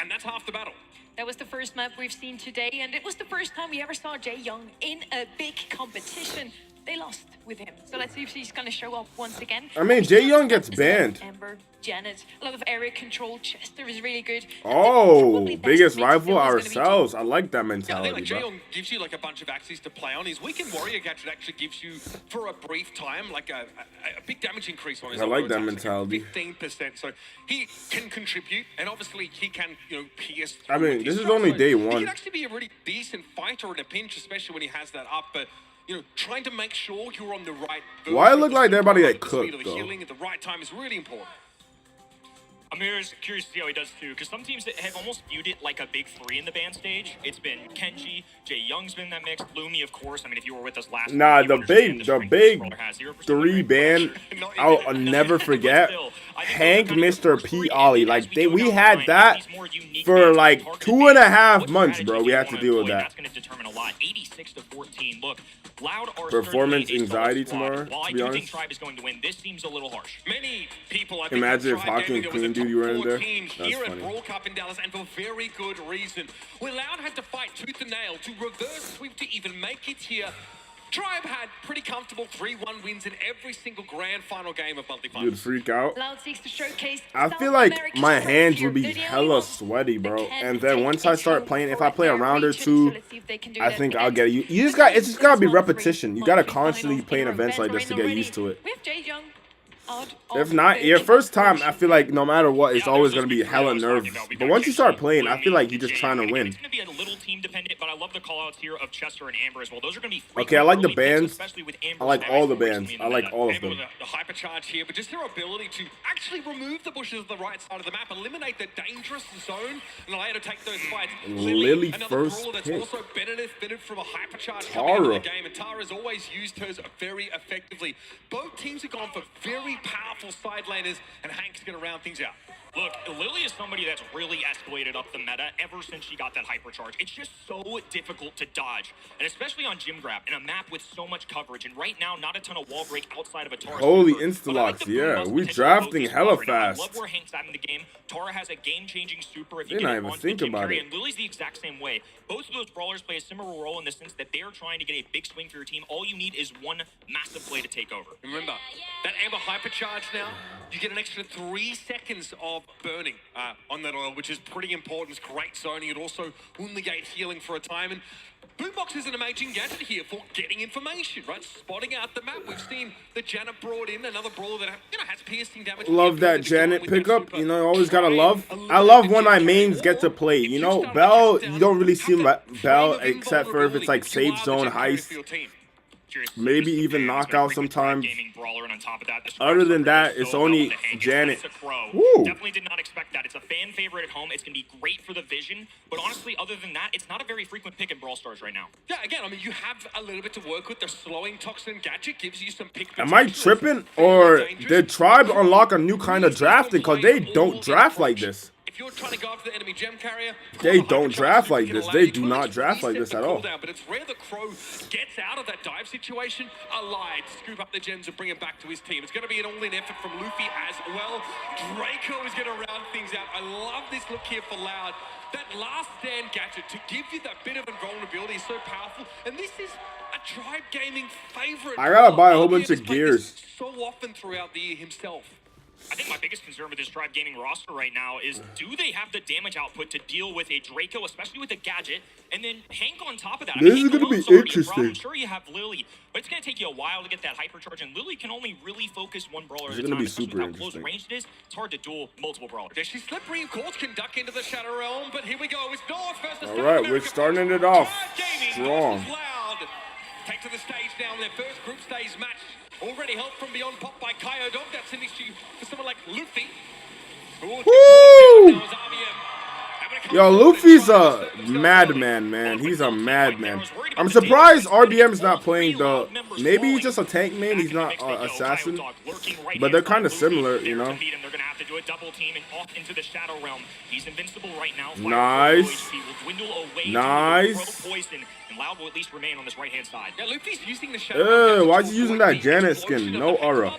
and that's half the battle. That was the first map we've seen today, and it was the first time we ever saw Jae Young in a big competition. They lost with him, so let's see if he's gonna show up once again. I mean, Jae Young gets banned. Amber, Janet, a lot of area control. Chester is really good. Oh, biggest rival ourselves. I like that mentality. I think like Jae Young gives you like a bunch of axes to play on. His weekend warrior gadget actually gives you, for a brief time, like a big damage increase on his. I like that mentality. 15%, so he can contribute, and obviously he can, pierce. I mean, this is only day one. He can actually be a really decent fighter in a pinch, especially when he has that up, but. Trying to make sure you're on the right. Why it look like everybody get cooked though? Healing at the right time is really important. I'm curious to see how he does too, because some teams have almost viewed it like a big 3 in the ban stage. It's been Kenji, Jae Young's been that mix, Lumi, of course. I mean, if you were with us last nah, the big 3 ban, I'll never forget. Hank, Mr. P, Ollie, like we had that for like 2.5 months, bro. We had to deal with that. That's going to determine a lot. 86-14. Look, Loud are performance anxiety tomorrow. While To be I do honest, think Tribe is going to win, this seems a little harsh. Many people, I think, imagine if Hockey and Queen Duty were in there. That's here at Brawl Cup in Dallas, and for very good reason. Where Loud had to fight tooth and nail to reverse sweep to even make it here. Tribe had pretty comfortable 3-1 wins in every single grand final game of monthly finals. You'd freak out. Loud seeks to showcase I feel like my hands would be hella sweaty, bro. And then once I start playing, if I play a round or two, I think I'll get it. It's just gotta be repetition. You gotta constantly play in events like this to get used to it. We have Jae Young. If not, your first time, I feel like no matter what, it's always going to be hella nervous. But once you start playing, I feel like you're just trying to win. It's going to be a little team dependent, but I love the call outs here of Chester and Amber as well. Those are going to be okay, I like the bands. I like all the bands. I like all of them. The hypercharge here, but just their ability to actually remove the bushes on the right side of the map, eliminate the dangerous zone, and allow you to take those fights. Lily first that's pick. also benefited from a hypercharge coming into the game, and Tara's always used hers very effectively. Both teams have gone for very powerful side laners, and Hank's going to round things out. Look, Lily is somebody that's really escalated up the meta ever since she got that hypercharge. It's just so difficult to dodge, and especially on Gym Grab, in a map with so much coverage. And right now, not a ton of wall break outside of a Tara. Holy super, insta-locks, like the yeah. boom We bust drafting potential hella of both right now. fast. I love where Hank's at in the game. Tara has a game-changing super if They you not get it even onto think the Jim about carry, it. and Lily's the exact same way. Both of those brawlers play a similar role in the sense that they are trying to get a big swing for your team. All you need is one massive play to take over. Remember, that Amber hypercharge now, you get an extra 3 seconds of burning on that oil, which is pretty important. It's great zoning. It also negates healing for a time. And Boombox is an amazing gadget here for getting information, right? Spotting out the map. We've seen the Janet brought in, another brawler that has piercing damage. Love that Janet pickup. You know, always gotta love. I love when my mains get to play. You know, Bell, you don't really see Bell except for if it's like safe zone heist. Maybe even knockout sometimes. Other than that, it's only Janet. Woo. Definitely did not expect that. It's a fan favorite at home. It's going to be great for the vision. But honestly, other than that, it's not a very frequent pick in Brawl Stars right now. Yeah, again, I mean, you have a little bit to work with. The slowing toxin gadget gives you some pick. Am I tripping? Or did Tribe unlock a new kind of drafting? Because they don't draft like this. If you're trying to go after the enemy gem carrier, They don't draft like this. They do not draft like this at all. but it's rare the Crow gets out of that dive situation alive, scoop up the gems and bring it back to his team. It's going to be an all-in effort from Luffy as well. Draco is going to round things out. I love this look here for Loud. That last stand gadget to give you that bit of invulnerability is so powerful. And this is a Tribe Gaming favorite. I gotta buy a whole bunch of gears. So often throughout the year himself. I think my biggest concern with this Tribe Gaming roster right now is, do they have the damage output to deal with a Draco, especially with a gadget, and then Hank on top of that? This is going to be interesting. I'm sure you have Lily, but it's going to take you a while to get that hypercharge, and Lily can only really focus one brawler at a This is time, gonna be especially super with how close range it is. It's hard to duel multiple brawlers. Yeah, she's slippery, of course, can duck into the Shadow Realm, but here we go. It's North versus All right, we're starting it off strong. Loud. Take to the stage now in their first group stage match. Already help from beyond, popped by Kaio Dog. That's an issue for someone like Luffy. Woo! Yo, Luffy's a madman, man. He's a madman. I'm surprised RBM's not playing the... Maybe he's just a tank main. He's not assassin. But they're kind of similar, you know. Nice. Nice. Loud will at least remain on this right-hand side. Yeah, Luffy's using the shadow. Why is he using that Janet skin? No aura.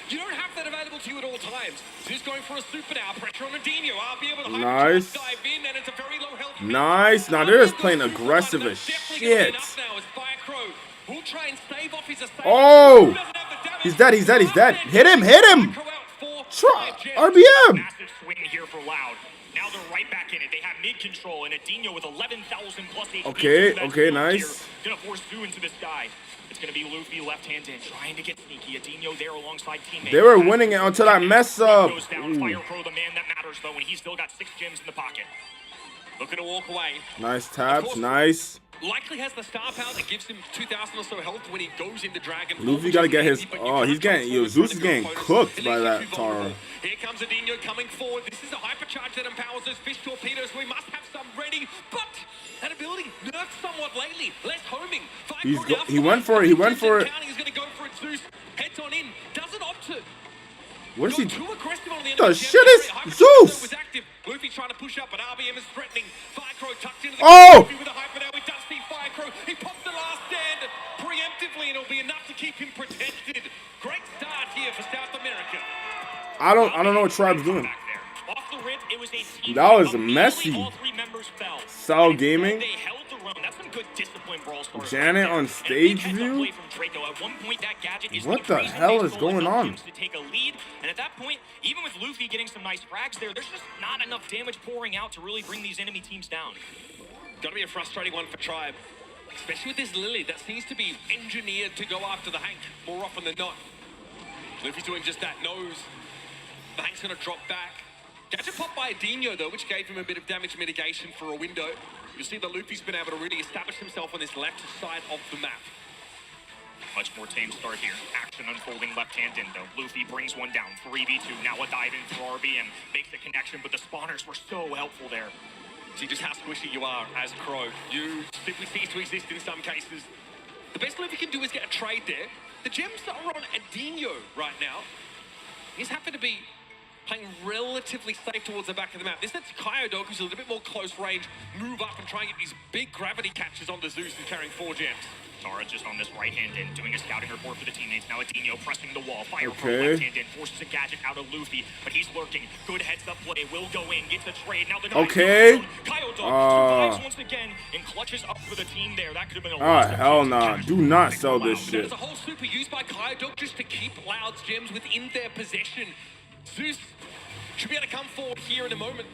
You don't have that available to you at all times. So he's going for a super now. Pressure on Adinho. I'll be able to nice. dive in, and it's a very low health. Nice. Now they're just playing aggressive as shit. Oh! He's dead. He's dead. He's dead. Hit him. Hit him. RBM. Massive swing here for Loud. Now they're right back in it. They have mid control and Adinho with 11,000 plus HP. Okay, nice. Gonna force Zoo into the sky. It's gonna be Luffy left-handed trying to get sneaky. Adinho there alongside teammates. They were winning it until that mess up. Goes down. Fire Crow, the man that matters though, and he's still got 6 gems in the pocket. Looking to walk away. Nice taps. Nice. Likely has the star power that gives him 2,000 or so health when he goes into Dragon. Luffy gotta get his. Oh, he's getting. Yo, Zeus is getting cooked by that Tara. Here comes Adinho coming forward. This is a hypercharge that empowers those fish torpedoes. We must have some ready, but that ability nerfed somewhat lately. Less homing. He went for it. He went for it. He's going to go for it. Zeus heads on in. Doesn't opt to. What is he? Too aggressive on the The shit is Zeus. Luffy trying to push up, but RBM is threatening. Firecrow tucked into the Oh! with a hyper now. We does see Firecrow. He pops the last stand preemptively, and it'll be enough to keep him protected. Great start here for South America. I don't know what Tribe's doing. Off the rip, it was a team. That was messy. All 3 members fell. Cell Gaming. They held the run. That's some good discipline, Brawl Stars. Janet on stage view. What the hell is going on? To take a lead, and at that point, even with Luffy getting some nice frags there, there's just not enough damage pouring out to really bring these enemy teams down. Got to be a frustrating one for Tribe, especially with this Lily that seems to be engineered to go after the Hank more often than not. Luffy's doing just that. Knows the Hank's going to drop back. Gadget pop by Adinho though, which gave him a bit of damage mitigation for a window. You'll see that Luffy's been able to really establish himself on this left side of the map. Much more tame start here. Action unfolding left-hand in, though. Luffy brings one down. 3v2. Now a dive in for RBM. Makes the connection, but the spawners were so helpful there. See just how squishy you are as Crow. You simply cease to exist in some cases. The best Luffy can do is get a trade there. The gems that are on Adinho right now, he's happy to be playing relatively safe towards the back of the map. This lets Kyodog, who's a little bit more close range, move up and try and get these big gravity catches onto Zeus, who's carrying 4 gems. Tara just on this right hand in, doing a scouting report for the teammates. Now Adinho pressing the wall. Fire from Okay. left hand in, forces a gadget out of Luffy, but he's lurking. Good heads up play, will go in, gets a trade. Now the Okay. Kyodog survives once again and clutches up for the team there. That could have been a Ah, hell nah. Do not sell this shit. There's a whole super used by Kyodog just to keep Loud's gems within their possession. Zeus should be able to come forward here in a moment.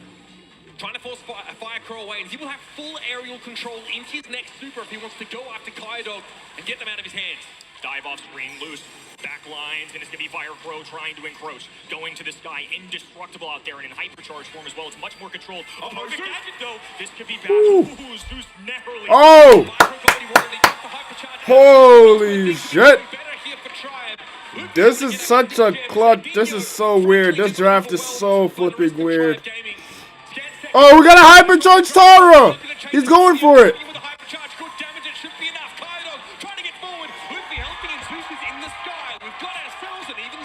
Trying to force Firecrow away, and he will have full aerial control into his next super if he wants to go after Kyodog and get them out of his hands. Dive off screen, loose, back lines, and it's going to be Firecrow trying to encroach. Going to the sky, indestructible out there, and in hypercharge form as well. It's much more controlled. A perfect gadget, though. This could be bad. Ooh, Zeus narrowly. Oh! Holy shit! This is such a clutch. This is so weird. This draft is so flipping weird. Oh, we got a hypercharge Tara! He's going for it.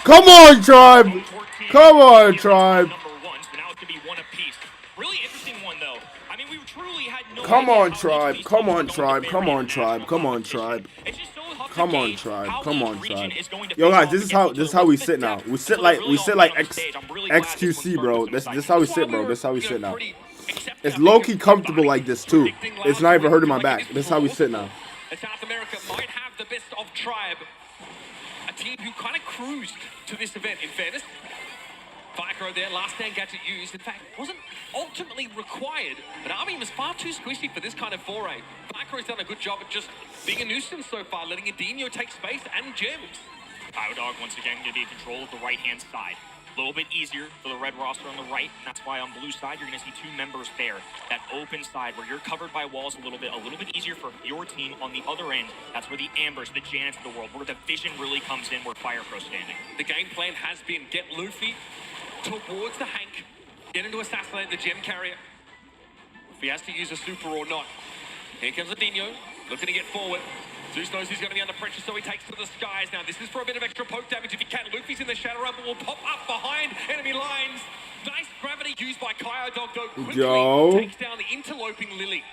Come on, Tribe! Come on, Tribe! Come on, Tribe! Come on, Tribe! Come on, Tribe! Come on, Tribe! Come on, Tribe! Come on, Tribe! Yo, guys, this is how we sit now. We sit like XQC, bro. This is how we sit, bro. This is how we sit now. It's low-key comfortable like this too. It's not even hurting my back. This is how we sit now. South America might have the best of Tribe. A team who kind of cruised to this event, in fairness. Firecrow there, last stand gadget used. In fact, wasn't ultimately required. But Army was far too squishy for this kind of foray. Firecrow's done a good job at just being a nuisance so far, letting Adinho take space and gems. Kyodog once again going to be in control of the right-hand side. A little bit easier for the red roster on the right, and that's why on blue side you're going to see 2 members there. That open side where you're covered by walls a little bit easier for your team. On the other end, that's where the Ambers, the Janets of the world, where the vision really comes in, where Firecrow's standing. The game plan has been get Luffy towards the Hank, get him to assassinate the gem carrier. If he has to use a super or not. Here comes Adinho, looking to get forward. Zeus knows he's going to be under pressure, so he takes to the skies. Now, this is for a bit of extra poke damage if he can. Luffy's in the Shadow Rumble, will pop up behind enemy lines. Nice gravity used by Kyodog, though, quickly takes down the interloping Lily.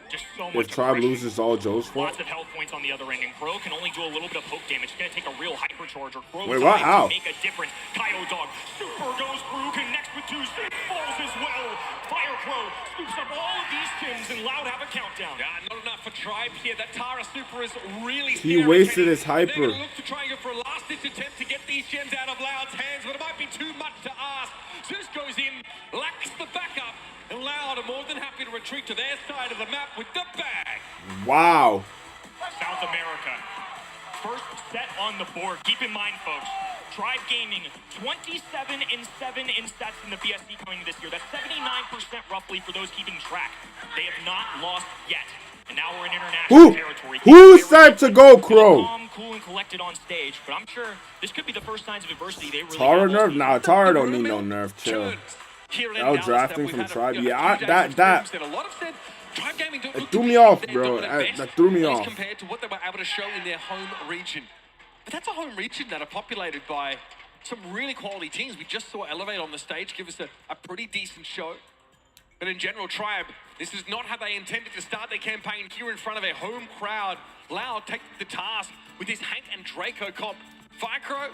Just so much If Tribe loses, all Joe's fault. Lots of health points on the other end, and Crow can only do a little bit of poke damage. It's going to take a real hypercharge or Crow Wait, what? How? to make a difference. Kyodog super goes through, connects with Zeus, falls as well. Firecrow scoops up all of these gems, and Loud have a countdown. Not enough for Tribe here. That Tara super is really He wasted his hyper. They're going to look to try and go for a last-ditch attempt to get these gems out of Loud's hands, but it might be too much to ask. Zeus goes in, lacks the backup, and Loud are more than happy to retreat to their side of the map with the bag. Wow. South America. First set on the board. Keep in mind, folks, Tribe Gaming, 27-7 in sets in the BSC coming this year. That's 79% roughly for those keeping track. They have not lost yet. And now we're in international territory. Who's set to go, Crow? Calm, cool, and collected on stage, but I'm sure this could be the first signs of adversity they really Tara nerf? Nah, Tara don't need no nerf. Chill. Out drafting from Tribe. Yeah, that it threw me off, bro. That threw me off. Compared to what they were able to show in their home region. But that's a home region that are populated by some really quality teams. We just saw Elevate on the stage give us a pretty decent show. But in general, Tribe, this is not how they intended to start their campaign here in front of a home crowd. Loud take the task with this Hank and Draco comp. Firecrow,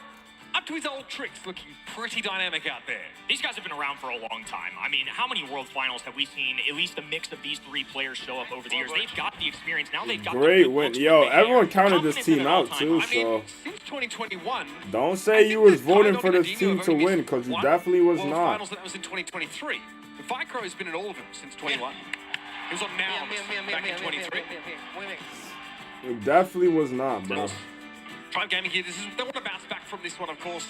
up to his old tricks, looking pretty dynamic out there. These guys have been around for a long time. I mean, how many World Finals have we seen at least a mix of these 3 players show up over the years? They've got the experience. Now they've got great win. Yo, everyone counted this team out too, so since 2021, don't say you was voting for this team to win, because you definitely was World not. Finals, that was in 2023. Firecrow has been in all of them since 21. He was on now back in 23. It definitely was not, bro. Tribe Gaming here. They want to bounce back from this one, of course.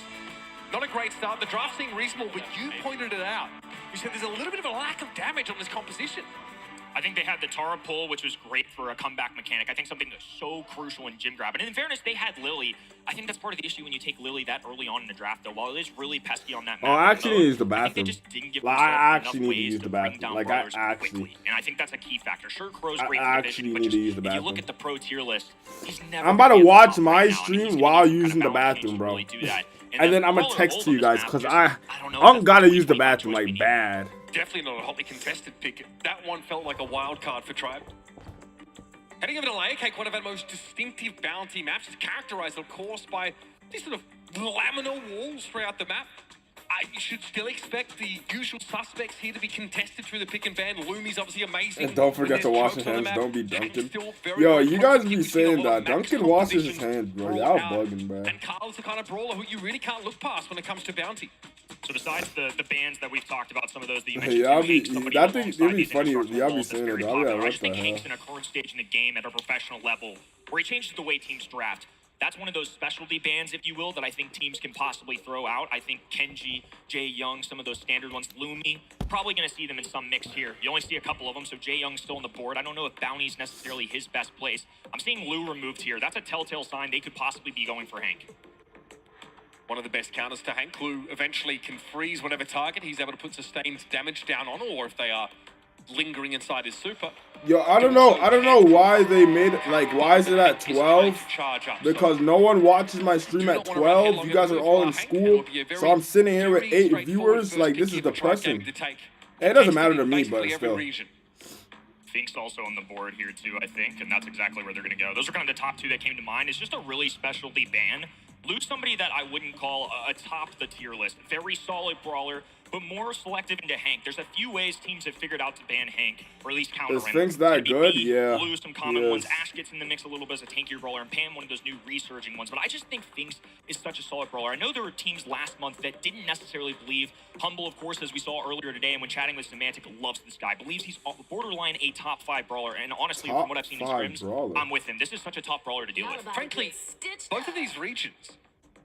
Not a great start. The draft seemed reasonable, but you pointed it out. You said there's a little bit of a lack of damage on this composition. I think they had the Tara pull, which was great for a comeback mechanic. I think something that's so crucial in gym grab. And in fairness, they had Lily. I think that's part of the issue when you take Lily that early on in the draft, though. While it is really pesky on that map, I actually need to use the I think bathroom. they just didn't give Like, themselves I enough actually need to ways use the bring bathroom. down Like, brawlers I actually. quickly. And I think that's a key factor. Sure, Crow's I great for the actually division, but need to just use the if you bathroom. look at the pro tier list, he's never I'm about to gonna be at the watch top my right now, and stream he's gonna while need some using kind the of balance bathroom, to bro. really do that. and then I'm gonna text to you guys because I'm gotta use the bathroom like bad. Definitely not a hotly contested pick. That one felt like a wild card for Tribe. Heading over to Layer Cake, one of our most distinctive bounty maps, is characterized, of course, by these sort of laminar walls throughout the map. You should still expect the usual suspects here to be contested through the pick and ban. Lumi's obviously amazing. And don't forget to wash your hands. Don't be dunking. Yo, you guys be saying that. Duncan washes his hands, bro. Y'all bugging, bro. And Carl's the kind of brawler who you really can't look past when it comes to bounty. So besides the bans that we've talked about, some of those that you Hey, mentioned, y'all be, it'd be funny if y'all be saying that. I'll be like, I what just think the Hank's hell? in a current stage in the game at a professional level where he changes the way teams draft. That's one of those specialty bans, if you will, that I think teams can possibly throw out. I think Kenji, Jae Young, some of those standard ones, Lumi, probably going to see them in some mix here. You only see a couple of them, so Jae Young's still on the board. I don't know if Bounty's necessarily his best place. I'm seeing Lou removed here. That's a telltale sign they could possibly be going for Hank. One of the best counters to Hank. Lou eventually can freeze whatever target he's able to put sustained damage down on, or if they are lingering inside his super. Yo, I don't know why they made it, like, why is it at 12? Because no one watches my stream at 12. You guys are all in school. So I'm sitting here with 8 viewers. Like, this is depressing. It doesn't matter to me, but still. Fink's also on the board here too, I think, and that's exactly where they're going to go. Those are kind of the top two that came to mind. It's just a really specialty ban. Lou's somebody that I wouldn't call a top the tier list. Very solid brawler, but more selective into Hank. There's a few ways teams have figured out to ban Hank, or at least counter him. Is Fink's that good? Yeah. Blue, some common ones. Ash gets in the mix a little bit as a tankier brawler, and Pam one of those new resurging ones. But I just think Finks is such a solid brawler. I know there were teams last month that didn't necessarily believe. Humble, of course, as we saw earlier today, and when chatting with Semantic, loves this guy. Believes he's borderline a top 5 brawler, and honestly, from what I've seen in scrims, I'm with him. This is such a tough brawler to deal with. Frankly, both of these regions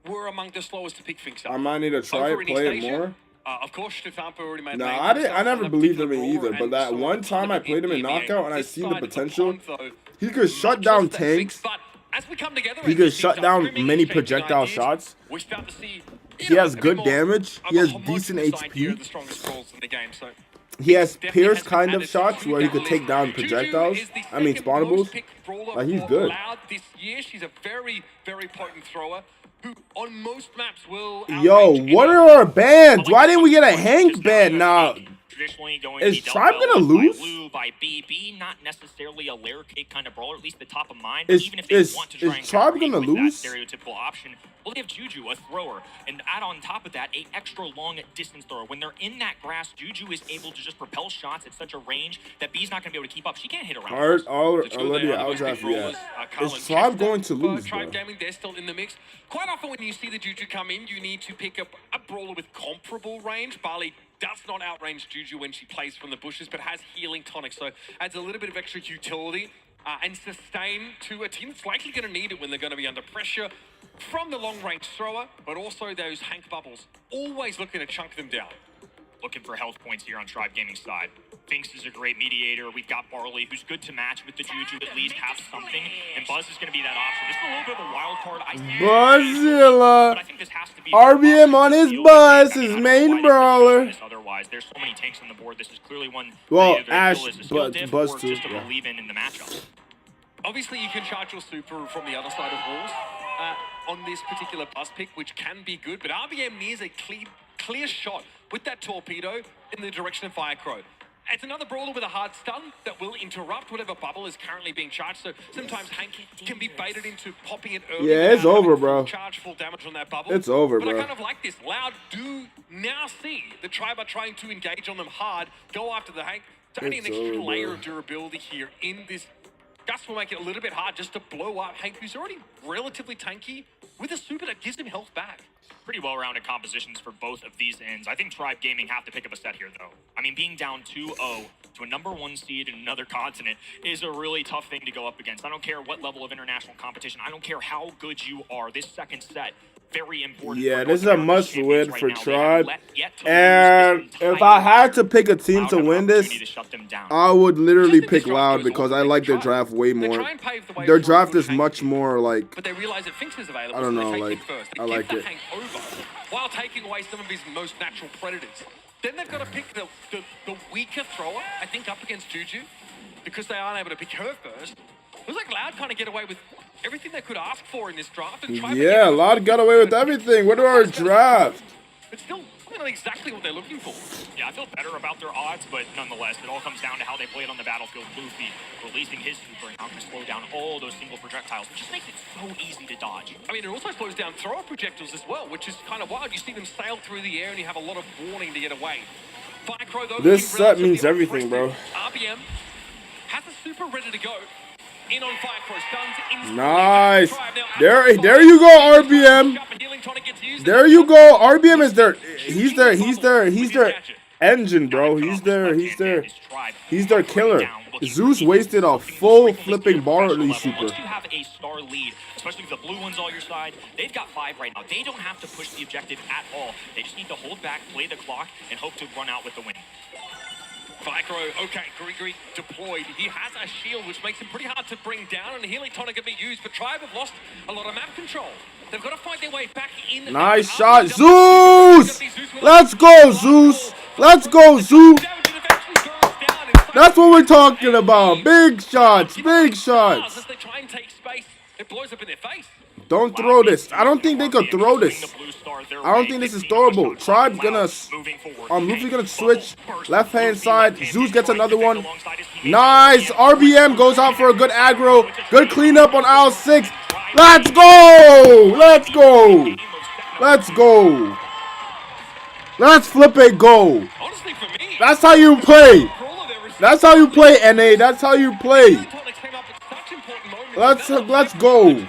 were among the slowest to pick Finks up. I might need to try it, play it more. Of course, Stefanpo already made. No, I never believed him in either. But that one time I played him in Knockout and I seen the potential, he could shut down tanks. He could shut down many projectile shots. He has good damage. He has decent HP. He has Pierce kind of shots where he could take down projectiles. I mean spawnables. Like, he's good. This year, she's a very, very potent thrower. Who on most maps will. Yo, what are our bans? Why didn't we get a Hank ban now? Is Tribe gonna lose? By BB, not necessarily a layer cake kind of brawler, at least the top of mind. Is Tribe gonna lose? That stereotypical option. Well, they have Juju, a thrower, and add on top of that, a extra long distance thrower. When they're in that grass, Juju is able to just propel shots at such a range that B's not gonna be able to keep up. She can't hit around. Already outdraft, yeah. Is Tribe going to lose, bro? Tribe Gaming, they're still in the mix. Quite often when you see the Juju come in, you need to pick up a brawler with comparable range. Barley does not outrange Juju when she plays from the bushes, but has healing tonic, so adds a little bit of extra utility and sustain to a team that's likely going to need it when they're going to be under pressure from the long-range thrower, but also those Hank bubbles. Always looking to chunk them down. Looking for health points here on Tribe Gaming's side. Finks is a great mediator. We've got Barley, who's good to match with the Juju, at least have something. And Buzz is going to be that option. This is a little bit of a wild card. Buzzilla. But I think this has to be RBM on his Buzz, his main brawler. Otherwise, there's so many tanks on the board. This is clearly one. Well, either Ash, is a skill diff Buzz or too. just a believe in the matchup. Obviously, you can charge your super from the other side of walls on this particular Buzz pick, which can be good. But RBM nears a clear shot with that torpedo in the direction of Firecrow. It's another brawler with a hard stun that will interrupt whatever bubble is currently being charged. So sometimes Hank can be baited into popping it early. Yeah, it's over, bro. Charge full damage on that bubble. It's over, but bro. I kind of like this. Loud do now see the Tribe are trying to engage on them hard, go after the Hank. It's only an extra layer of durability here in this. Gus will make it a little bit hard just to blow up Hank, who's already relatively tanky, with a super that gives him health back. Pretty well-rounded compositions for both of these ends. I think Tribe Gaming have to pick up a set here, though. I mean, being down 2-0 to a #1 seed in another continent is a really tough thing to go up against. I don't care what level of international competition. I don't care how good you are. This second set, very important. Yeah, this is a must-win for Tribe. And if I had to pick a team to win this, I would literally pick Loud because I like their draft way more. Their draft is much more like, but they realize that Finks is available. I don't know, so they like, take him first. I like it. While taking away some of his most natural predators. Then they've got to pick the weaker thrower, I think, up against Juju, because they aren't able to pick her first. It was like Loud kind of get away with everything they could ask for in this draft. And Tribe Yeah, a lot got away with everything. What are our draft? It's still not exactly what they're looking for. Yeah, I feel better about their odds, but nonetheless, it all comes down to how they play it on the battlefield. Luffy releasing his super and how to slow down all those single projectiles. It just makes it so easy to dodge. I mean, it also slows down throw projectiles as well, which is kind of wild. You see them sail through the air and you have a lot of warning to get away. Vicro, though, This set means everything, bro. RBM has a super ready to go. In on Vicro, stuns instantly. Nice. There you go, RBM. There you go. RBM is their. He's their engine, bro. He's their killer. Zeus wasted a full flipping barley super. Once you have a star lead, especially with the blue ones all your side, they've got 5 right now. They don't have to push the objective at all. They just need to hold back, play the clock, and hope to run out with the win. Vicro, okay, Grigri deployed. He has a shield, which makes him pretty hard to bring down, and Healing Tonic can be used, but Tribe have lost a lot of map control. They've got to find their way back in. Nice shot, Zeus! Let's go, Zeus! Let's go, Zeus! That's what we're talking about. Big shots, big shots. As they try and take space, it blows up in their face. Don't throw this. I don't think they could throw this. I don't think this is throwable. Tribe's gonna, Luffy's gonna switch left hand side. Zeus gets another one. Nice. RBM goes out for a good aggro. Good cleanup on aisle 6. Let's go. Let's go. Let's go. Let's flip it. Go. That's how you play. That's how you play, NA. That's how you play. Let's go.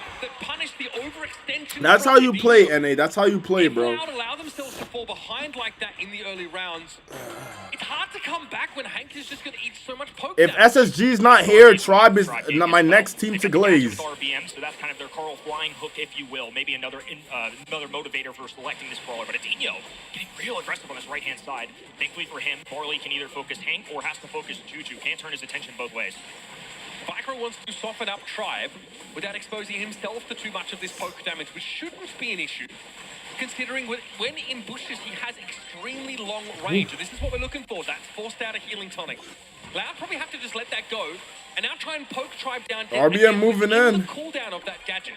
That's how you play, NA. That's how you play, bro. Allow themselves to fall behind like that in the early rounds. It's hard to come back when Hank is just going to eat so much poke. If SSG's not here, Tribe is my next team to glaze. RBM, so that's kind of their Carl flying hook, if you will. Maybe another motivator for selecting this brawler. But Adinho getting real aggressive on his right-hand side. Thankfully for him, Barley can either focus Hank or has to focus Juju. Can't turn his attention both ways. Vicro wants to soften up Tribe without exposing himself to too much of this poke damage, which shouldn't be an issue, considering when in bushes he has extremely long range. This is what we're looking for. That's forced out a Healing Tonic. Loud probably have to just let that go, and now try and poke Tribe down. RBM moving in. The cooldown of that gadget.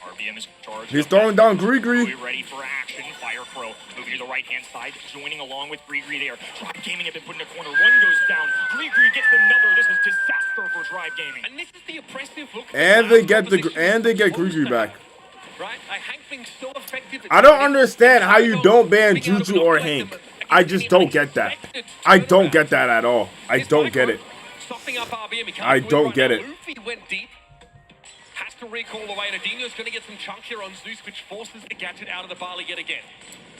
RBM is charged. He's throwing down Grigri. Ready for action. Fire Crow moving to the right-hand side, joining along with Grigri there. Tribe Gaming have been put in a corner. One goes down. Grigri gets another. This is disaster for Tribe Gaming. And this is the oppressive look. And they get Grigri back. Right? Hank being so effective. I don't understand how you don't ban Juju or Hank. I just don't get that. I don't get that at all. I don't get it. I don't get it. Luffy went deep. Has to recall away, and Adino's going to get some chunk here on Zeus, which forces the gadget out of the barley yet again.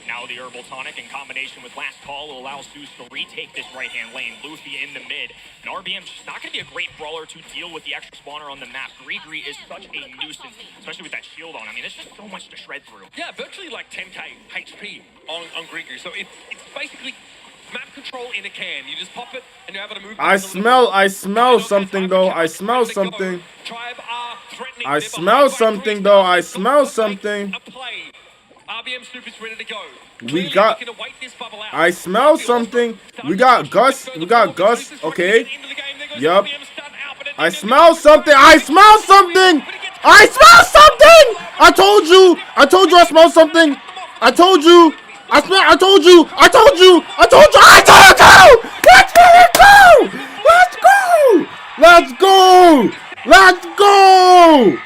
Now the Herbal Tonic in combination with Last Call will allow Zeus to retake this right-hand lane. Luffy in the mid. And RBM's just not going to be a great brawler to deal with the extra spawner on the map. Grigri is such a nuisance, especially with that shield on. I mean, there's just so much to shred through. Yeah, virtually like 10k HP on Grigri. So it's basically map control in a can. You just pop it and you're able to move. I smell something though. I smell something. I smell something though. I smell something. RBM Super's ready to go. We got. I smell something. We got Gus. We got Gus. Okay. Yup. I smell something. I smell something. I smell something. I told you. I told you I smell something. I told you. I told you. I told you. I told you. I told you. Let's go. Let's go. Let's go. Let's go.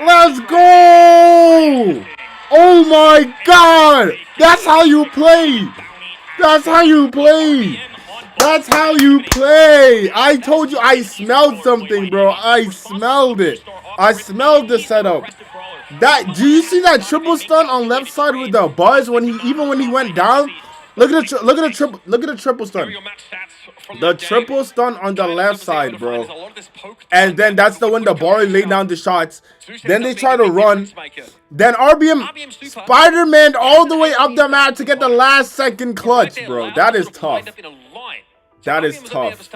Let's go. Oh my God. That's how you play. That's how you play. That's how you play. I told you I smelled something, bro. I smelled it. I smelled the setup. Do you see that triple stun on left side with the buzz when he went down? Look at the triple stun. The triple stun on the left side, bro. And then that's the one the barley laid down the shots. Then they try to run. Then RBM Spider-Man all the way up the map to get the last second clutch, bro. That is tough. That is tough.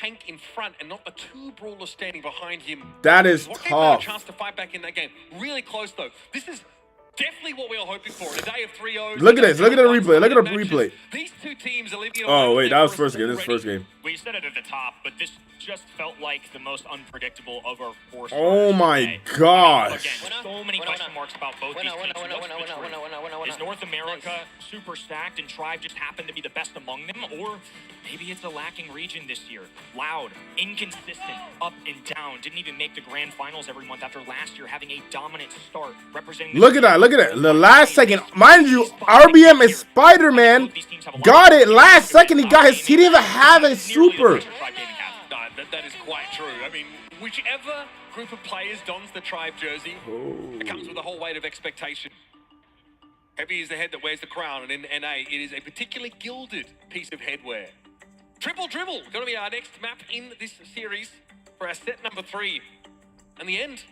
Hank in front and not the two brawlers standing behind him. That is tough. Chance to fight back in that game. Really close though. This is Definitely what we were hoping for. A day of 3-0s. Look at this. Look at the replay. Look at the replay. These two teams are leaving. Oh, wait. That was first game. This is first game. We said it at the top, but this just felt like the most unpredictable of our four Oh, my gosh. Again, so many question marks about both these teams. Is North America super stacked and Tribe just happened to be the best among them? Or maybe it's a lacking region this year. Loud, inconsistent, up and down. Didn't even make the grand finals every month after last year having a dominant start representing. Look at that. Look at that. The last second. Mind you, RBM is Spider-Man. Got it. Last second he got his. He didn't even have a super. That is quite true. I mean, whichever group of players dons the Tribe jersey, it comes with a whole weight of expectation. Heavy is the head that wears the crown, and in NA, it is a particularly gilded piece of headwear. Triple Dribble, going to be our next map in this series for our set number 3. And the end.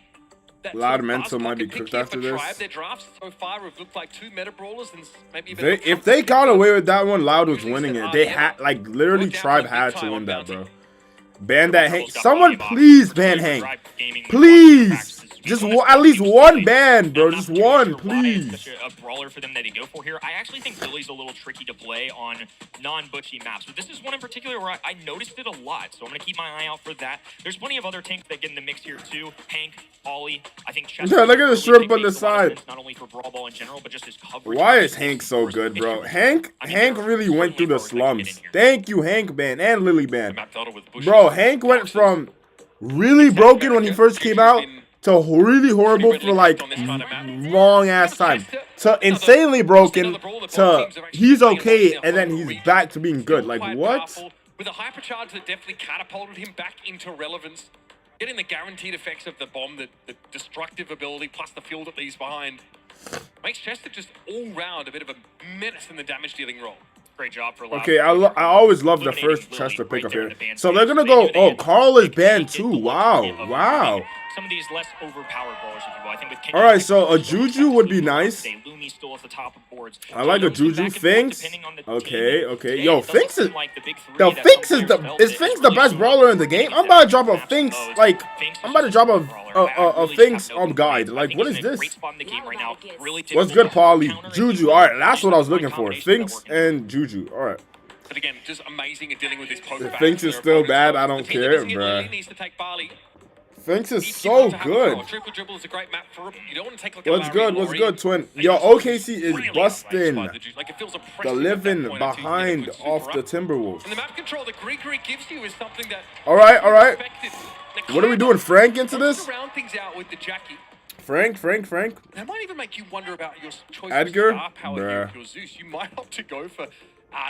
Loud Mental might be cooked after this. Their drafts so far have looked like 2 meta brawlers and maybe a bit if they got away with that one, Loud was winning it. They had, like, literally Tribe had to win that, bro. Ban that Hank. Someone please ban Hank. Please. Just at least one ban, bro. Just one, please. A brawler for them that they go for here. I actually think Billy's a little tricky to play on non-butchy maps, but this is one in particular where I noticed it a lot, so I'm going to keep my eye out for that. There's plenty of other tanks that get in the mix here too. Hank, Ollie, I think Chester. Yeah, look at the shrimp on the side. Not only for Brawl Ball in general, but just his coverage. Why is Hank so good, bro? Hank really went through the slums. Thank you, Hank ban and Lily ban. Bro, Hank went from really broken when he first came out to really horrible for like long ass time, to insanely broken, to he's okay, and then he's back to being good. Like what? With a hypercharge that definitely catapulted him back into relevance, getting the guaranteed effects of the bomb, the destructive ability, plus the fuel that leaves behind, makes Chester just all round a bit of a menace in the damage dealing role. Great job for Loud. Okay, I always love the first Chester pick up here. So they're gonna go. Oh, Carl is banned too. Wow, wow. Some of these less overpowered brawlers, if you will. I think with all right, so a Juju would be nice. I like a Juju. Finks. Okay, okay. Yo, Finks is Finks the best brawler in the game? I'm about to drop a Finks. Like, I'm about to drop a Finks guide. Like, what is this? What's good, Paulie? Juju. All right, that's what I was looking for. Finks and Juju. All right. But again, just amazing at dealing with this poke. If Finks is still bad, I don't care, bruh. Finks is so good. What's good? What's good, twin? Yo, OKC is busting the living behind off the Timberwolves. All right, all right. What are we doing? Frank into this? Frank. That might even make you wonder about your choice Edgar? of star power here if you're Zeus. You might opt to go for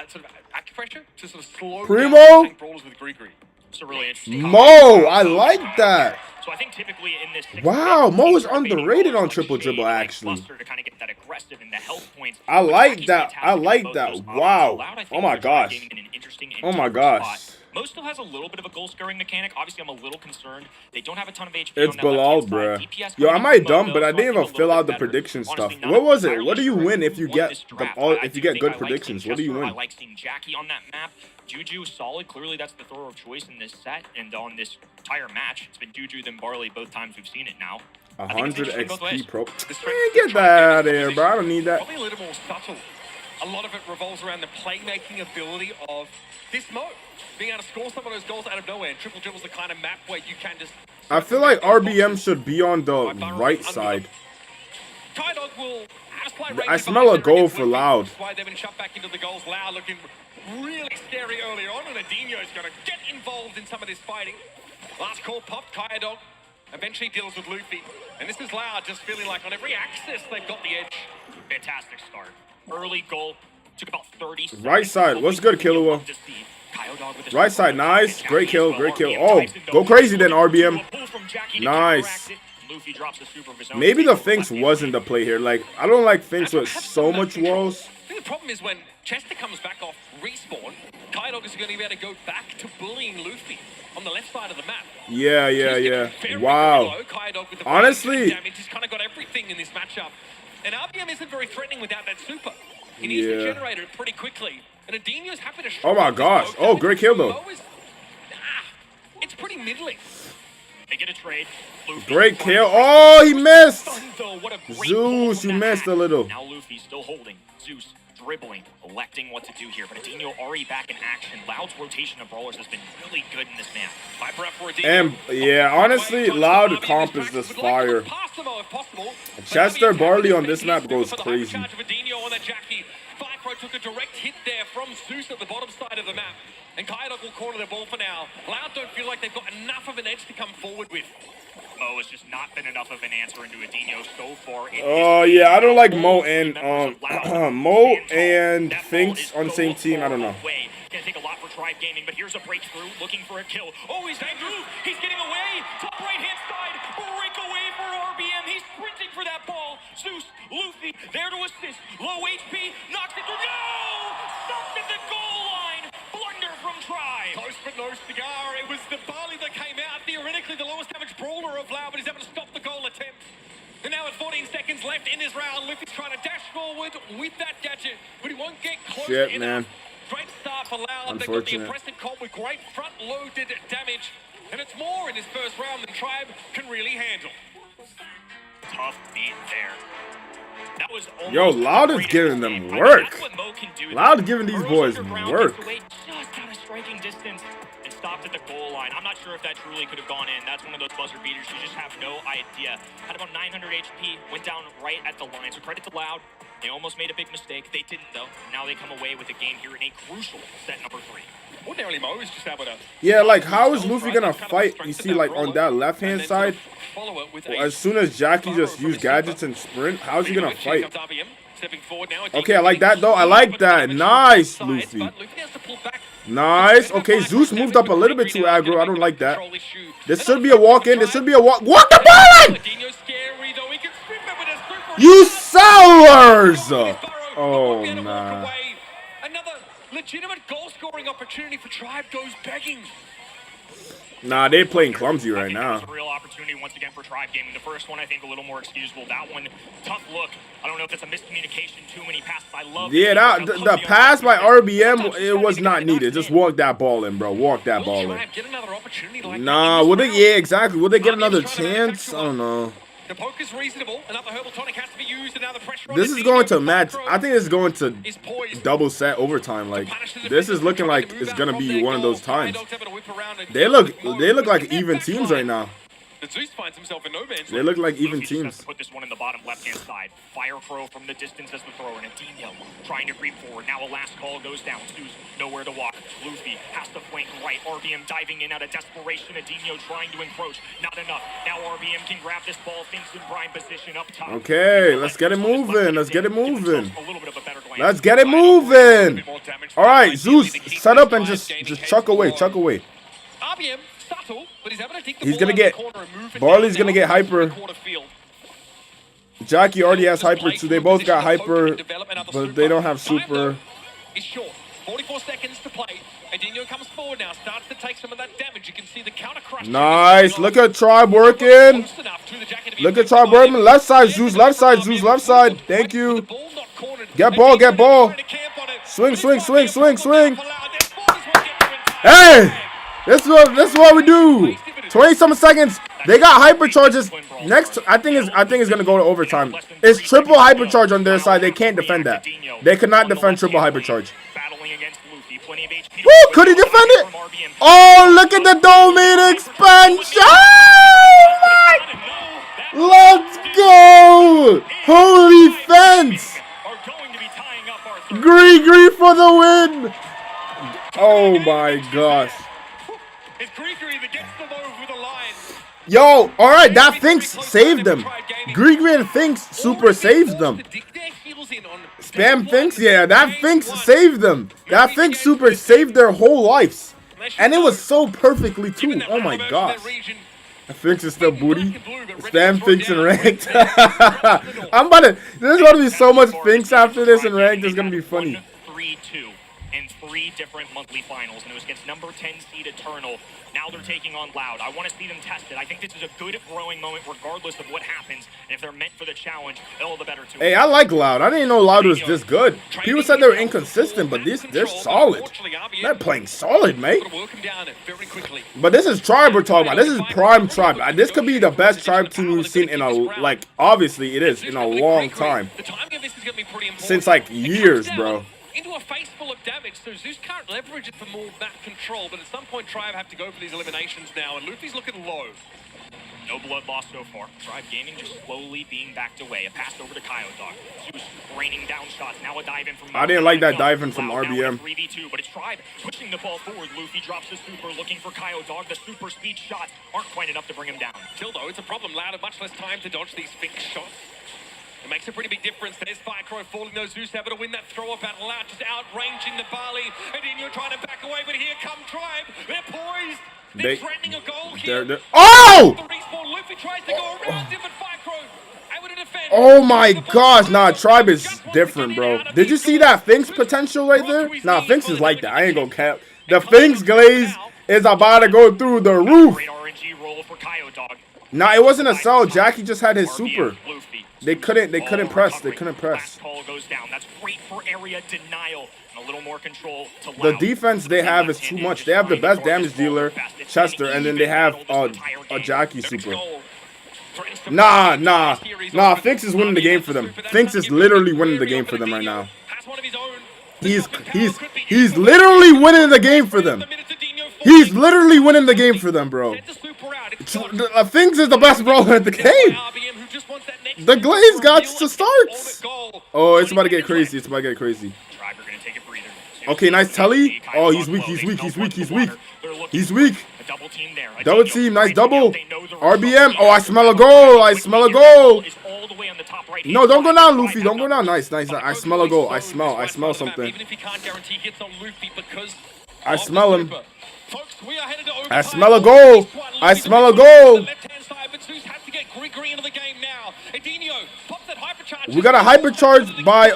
sort of acupressure to sort of slow Primo? down tank brawlers with Grigri. It's a really interesting Mo, I like that. So I think typically in this wow, Mo is underrated on Triple Dribble, actually. I like that. I like that. Wow. Oh my gosh. Oh my gosh. Mo still has a little bit of a goal scoring mechanic. Obviously, I'm a little concerned. They don't have a ton of HP. It's Bilal, bruh. Yo, I might dumb, but I didn't even fill out the prediction stuff. What was it? What do you win if you get good predictions? What do you win? I like seeing Jackie on that map. Juju is solid. Clearly, that's the thrower of choice in this set and on this entire match. It's been Juju then Barley both times we've seen it now. 100 XP pro. Man, get that out of there, bro. I don't need that. Probably a little more subtle. A lot of it revolves around the playmaking ability of this Mo. Being able to score some of those goals out of nowhere. And Triple Dribble's the kind of map where you can just... I feel like RBM should be on the right side. I smell a goal for Loud. That's why they've been shut back into the goals. Loud looking really scary earlier on, and Adino's going to get involved in some of this fighting. Last call popped, Kaya Dog eventually deals with Luffy. And this is Loud just feeling like on every axis they've got the edge. Fantastic start. Early goal. Took about 30 seconds. Right side. What's good, Killua? Right side. Nice. Great kill. Great kill. Oh, go crazy then, RBM. Nice. Maybe the Finks wasn't the play here. Like, I don't like Finks with so much walls. I think the problem is when Chester comes back off respawn, Kaidog is going to be able to go back to bullying Luffy on the left side of the map. Yeah. Wow. Honestly, he's kind of got everything in this matchup. And RBM isn't very threatening without that super. He needs to generate it pretty quickly. And Adino's happy to... Oh my gosh. Oh, great kill though. It's pretty middling. They get a trade. Luffy Great kill. Oh, he missed. Thunder, what a great pull Zeus, from you the missed hat. a little. Now Luffy still holding. Zeus dribbling, electing what to do here. But Adinho already back in action. Loud's rotation of brawlers has been really good in this match. And yeah, honestly, Loud comp is just fire. Chester Barley on this map goes crazy. Vicro took a direct hit there from Zeus at the bottom side of the map. And Kaidok will corner the ball for now. Loud don't feel like they've got enough of an edge to come forward with. Mo has just not been enough of an answer into Adinho so far. Oh yeah, I don't like Mo and Mo and Finks on the same team. I don't know. Gonna take a lot for Tribe Gaming, but here's a breakthrough, looking for a kill. Oh, he's dangerous. He's getting away. Top right hand side. Breakaway for RBM. He's sprinting for that ball. Zeus, Luffy, there to assist. Low HP, knocks it through. No! Stopped at the goal line. Blunder from Tribe. Close but no cigar. It was the Barley that came out. Theoretically, the lowest damage brawler of Loud, but he's able to stop the goal attempt. And now with 14 seconds left in this round, Luffy's trying to dash forward with that gadget, but he won't get close enough. Man. Great start for Loud. They've got the impressive comp with great front-loaded damage. And it's more in his first round than Tribe can really handle. Tough beat there. That was Yo, Loud is giving them work. Loud giving these boys work. Just out of striking distance and stopped at the goal line. I'm not sure if that truly could have gone in. That's one of those buzzer beaters you just have no idea. Had about 900 HP, went down right at the line. So credit to Loud. They almost made a big mistake. They didn't, though. Now they come away with a game here in a crucial set number 3. Ordinarily, Mo is just able to... Yeah, like, how is Luffy gonna fight? You see, like, on that left-hand side, as soon as Jackie just used gadgets and sprint, how's he gonna fight? Okay, I like that, though. I like that. Nice, Luffy. Nice. Okay, Zeus moved up a little bit too aggro. I don't like that. This should be a walk-in. This should be a walk... Walk the ball in! You sellers! Oh, nah. Another legitimate goal-scoring opportunity for Tribe goes begging. Nah, they're playing clumsy right now. That was a real opportunity once again for Tribe Gaming. The first one, I think, a little more excusable. That one, tough look. I don't know if it's a miscommunication, too many passes. I love the pass by RBM, it was not needed. Just walk that ball in, bro. Walk that ball in. Nah, will they? Yeah, exactly. Will they get another chance? I don't know. The poke is reasonable. Another herbal tonic has to be used, and now the pressure on this is going to match. I think it's going to double set overtime. Like, this is looking like it's gonna be one of those times. They look like even teams right now. Zeus finds himself in no man's They look like even teams. Put this one in the bottom left-hand side. Fire throw from the distance as the thrower. And Adinho trying to creep forward. Now a last call goes down. Zeus nowhere to walk. Luffy has to flank right. RBM diving in out of desperation. Adinho trying to encroach. Not enough. Now RBM can grab this ball. Thinks in prime position up top. Okay, let's get it moving. Let's get it moving. Let's get it moving. All right, Zeus, set up and just chuck away. Chuck away. RBM subtle, but he's able to take the He's gonna get Barley's gonna get hyper. Jackie already has hyper too. They both got hyper, but they don't have super. It's short. 44 seconds to play. Adinho comes forward now, starts to take some of that damage. You can see the counter crush. Nice. Look at Tribe working. Look at Tribe working. Left side, Zeus. Left side, Zeus. Left side. Thank you. Get ball. Get ball. Swing, swing, swing, swing, swing. Hey. This is what we do. 27 seconds. They got hypercharges. Next, I think it's gonna go to overtime. It's triple hypercharge on their side. They can't defend that. They cannot defend triple hypercharge. Woo! Could he defend it? Oh, look at the domain expansion! Oh my! Let's go! Holy fence! Gree for the win! Oh my gosh! Yo, alright, that Finks saved them. Gree and Finks super saved them. Spam Finks, yeah, that Finks saved them. That Finks super saved their whole lives. And it was so perfectly too. Oh my gosh. Finks is still booty. Spam Finks in ranked. there's gonna be so much Finks after this in ranked, it's gonna be funny. 3-2 in 3 different monthly finals, and it was against number 10 seed Eternal. Now they're taking on Loud. I want to see them tested. I think this is a good growing moment regardless of what happens, and if they're meant for the challenge, all the better too. Hey, I like Loud. I didn't know Loud was this good. People said they were inconsistent, but they're solid. They're playing solid, mate. But this is Tribe we're talking about. This is prime Tribe. This could be the best Tribe team we've seen in a, like, obviously it is, in a long time. Since, like, years, bro. Into a face full of damage, so Zeus can't leverage it for more map control, but at some point Tribe have to go for these eliminations now, and Luffy's looking low. No blood lost so far. Tribe Gaming just slowly being backed away. A pass over to Dog. Zeus raining down shots. Now a dive in from... I didn't like that dive in from RBM. 3v2, but it's Tribe pushing the ball forward. Luffy drops the super, looking for Dog. The super speed shots aren't quite enough to bring him down. Still though, it's a problem. Loud have much less time to dodge these fixed shots. It makes a pretty big difference. There's Firecrow falling though. Zeus able to win that throw-up battle out, just outranging the Barley. Adinho trying to back away, but here come Tribe. They're poised. They're threatening a goal here. Oh! The respawn. Luffy tries to go around him, but Firecrow able to defend. Oh my gosh, nah, Tribe is different, bro. Did you see that Finks potential right there? Nah, Finks is like that. I ain't gonna cap. The Finks glaze is about to go through the roof. Nah, it wasn't a sell. Jackie just had his super. They couldn't press. They couldn't press. That's great for area denial. A little more control to the defense they have is too much. They have the best damage dealer, Chester, and then they have a Jackie super. Nah. Finks is winning the game for them. Finks is literally winning the game for them right now. He's literally winning the game for them. He's literally winning the game for them, bro. Finks is the best brawler in the game. The glaze got to start. Oh, it's about to get crazy. It's about to get crazy. Okay, nice telly. Oh, he's weak. He's weak. Double team, nice double. RBM. Oh, I smell a goal. No, don't go down, Luffy. Don't go down. Nice. I smell a goal. I smell something. I smell him. I smell a goal. We got a hypercharge by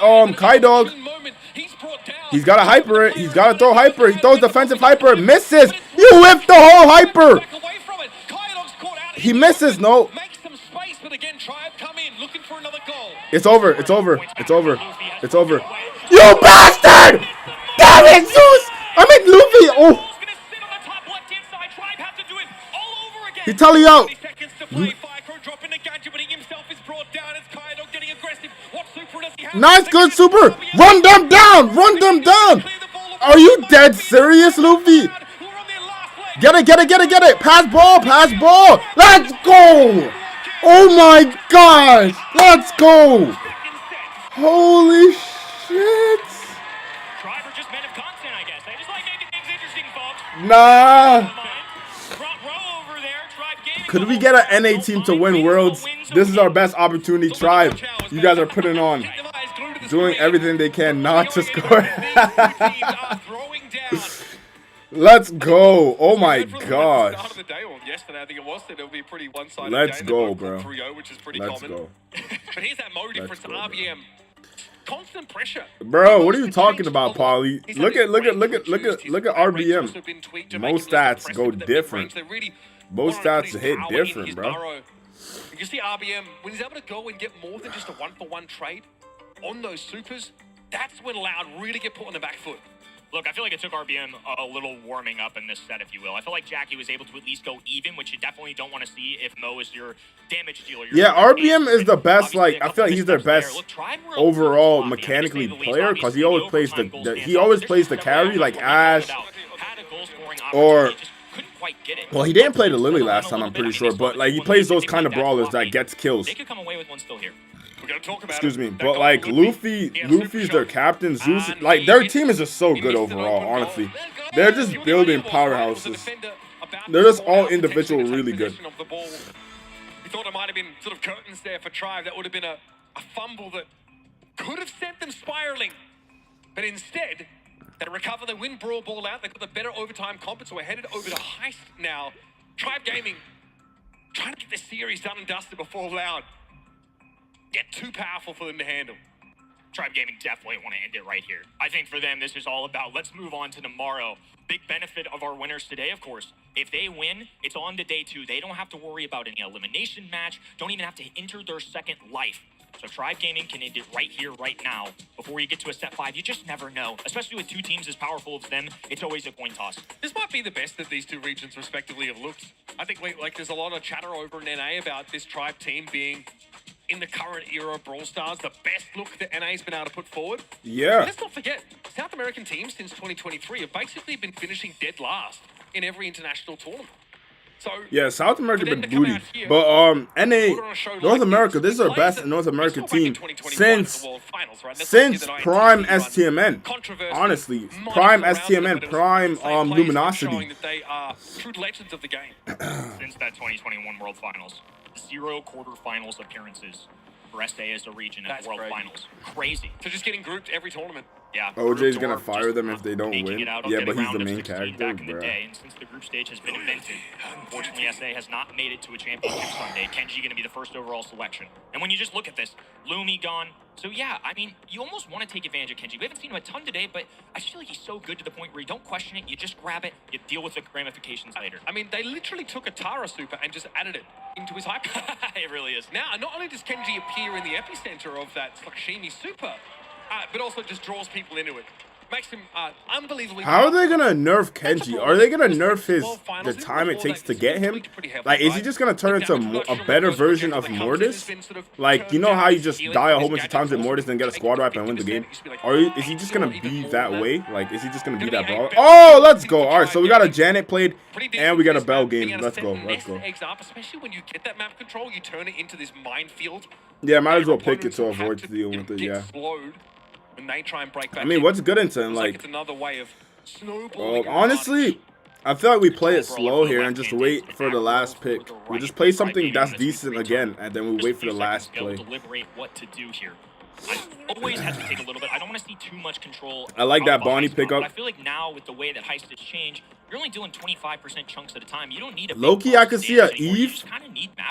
Dog. He's got to hyper it. He's got to throw hyper. He throws defensive hyper. Misses. You whipped the whole hyper. He misses. No. It's over. You bastard! Damn it, Zeus! I mean, Luffy. Oh. He tell you out. Nice, good super. Run them down. Are you dead serious, Luffy? Get it. Pass ball. Let's go. Oh my gosh. Let's go. Holy shit. Nah. Could we get an NA team to win Worlds? This is our best opportunity, Tribe. You guys are putting on. Doing everything they can not to score. Let's go. Oh my gosh. Let's go, bro. Let's go. But here's that mode difference to RBM. Constant pressure. Bro, what are you talking about, Paulie? Look at RBM. Most stats go different. Most stats hit different, bro. You see RBM, when he's able to go and get more than just a 1-for-1 trade on those supers, that's when Loud really get put on the back foot. Look, I feel like it took RBM a little warming up in this set, if you will. I feel like Jackie was able to at least go even, which you definitely don't want to see if Mo is your damage dealer. Yeah, RBM is the best, like, I feel like he's their best overall mechanically player, because he always plays the carry, like Ash, or... Well, he didn't play the Lily last time, I'm pretty sure, but like he plays those kind of brawlers that gets kills. They could come away with one still here. Excuse me, but like Luffy's their captain. Zeus, like their team is just so good overall. Honestly, they're just building powerhouses. They're just all individual really good. We thought it might have been sort of curtains there for Tribe. That would have been a fumble that could have sent them spiraling, but instead. They recover, they win Brawl ball out, they've got the better overtime comp, so we're headed over to Heist now. Tribe Gaming, trying to get this series done and dusted before Loud. Get too powerful for them to handle. Tribe Gaming definitely want to end it right here. I think for them, this is all about let's move on to tomorrow. Big benefit of our winners today, of course. If they win, it's on to day 2. They don't have to worry about any elimination match, don't even have to enter their second life. So Tribe Gaming can end it right here, right now. Before you get to a set 5, you just never know. Especially with 2 teams as powerful as them, it's always a coin toss. This might be the best that these 2 regions respectively have looked. I think like there's a lot of chatter over in NA about this Tribe team being, in the current era of Brawl Stars, the best look that NA's been able to put forward. Yeah. Let's not forget, South American teams since 2023 have basically been finishing dead last in every international tournament. So yeah, South America been booty, but NA, North America, this is our best North American team since Prime STMN. Honestly, Prime STMN, Prime Luminosity. That they are true legends of the game. Since that 2021 World Finals, 0 quarterfinals appearances for SA as a region at the World Finals. Crazy. So just getting grouped every tournament. Yeah. OJ's gonna fire them if they don't win. Yeah, but he's the main character, back in the bro. day, and since the group stage has been invented, unfortunately SA has not made it to a championship Sunday. Kenji gonna be the first overall selection. And when you just look at this, Lumi gone. So yeah, I mean, you almost want to take advantage of Kenji. We haven't seen him a ton today, but I feel like he's so good to the point where you don't question it, you just grab it, you deal with the ramifications later. I mean, they literally took a Tara super and just added it into his hyper. It really is. Now, not only does Kenji appear in the epicenter of that Slakshimi super, but also just draws people into it. Makes him unbelievably. How are they gonna nerf Kenji? Are they gonna nerf the time it takes to get him? Like, is he just gonna turn into a better version of Mortis? Like, you know how you just die a whole bunch of times with Mortis and get a squad wipe and win the game? Or is he just gonna be that way? Like, is he just gonna be that brawler? Oh, let's go! All right, so we got a Janet played and we got a Bell game. Let's go. Let's go. Especially when you get that map control, you turn it into this minefield. Yeah, might as well pick it to avoid dealing with it. Yeah. When they try and break back I mean, what's good into him? Like, it's another way of snowballing. Honestly, I feel like we play it slow here and just wait for the last pick. We just play something that's decent again, and then we wait for the last play. Deliberate what to do here. I always hesitate a little bit. I don't want to see too much control. I like that Bonnie pickup. I feel like now with the way that Heist has changed, you're only doing 25% chunks at a time. You don't need a Loki, I could see a Eve.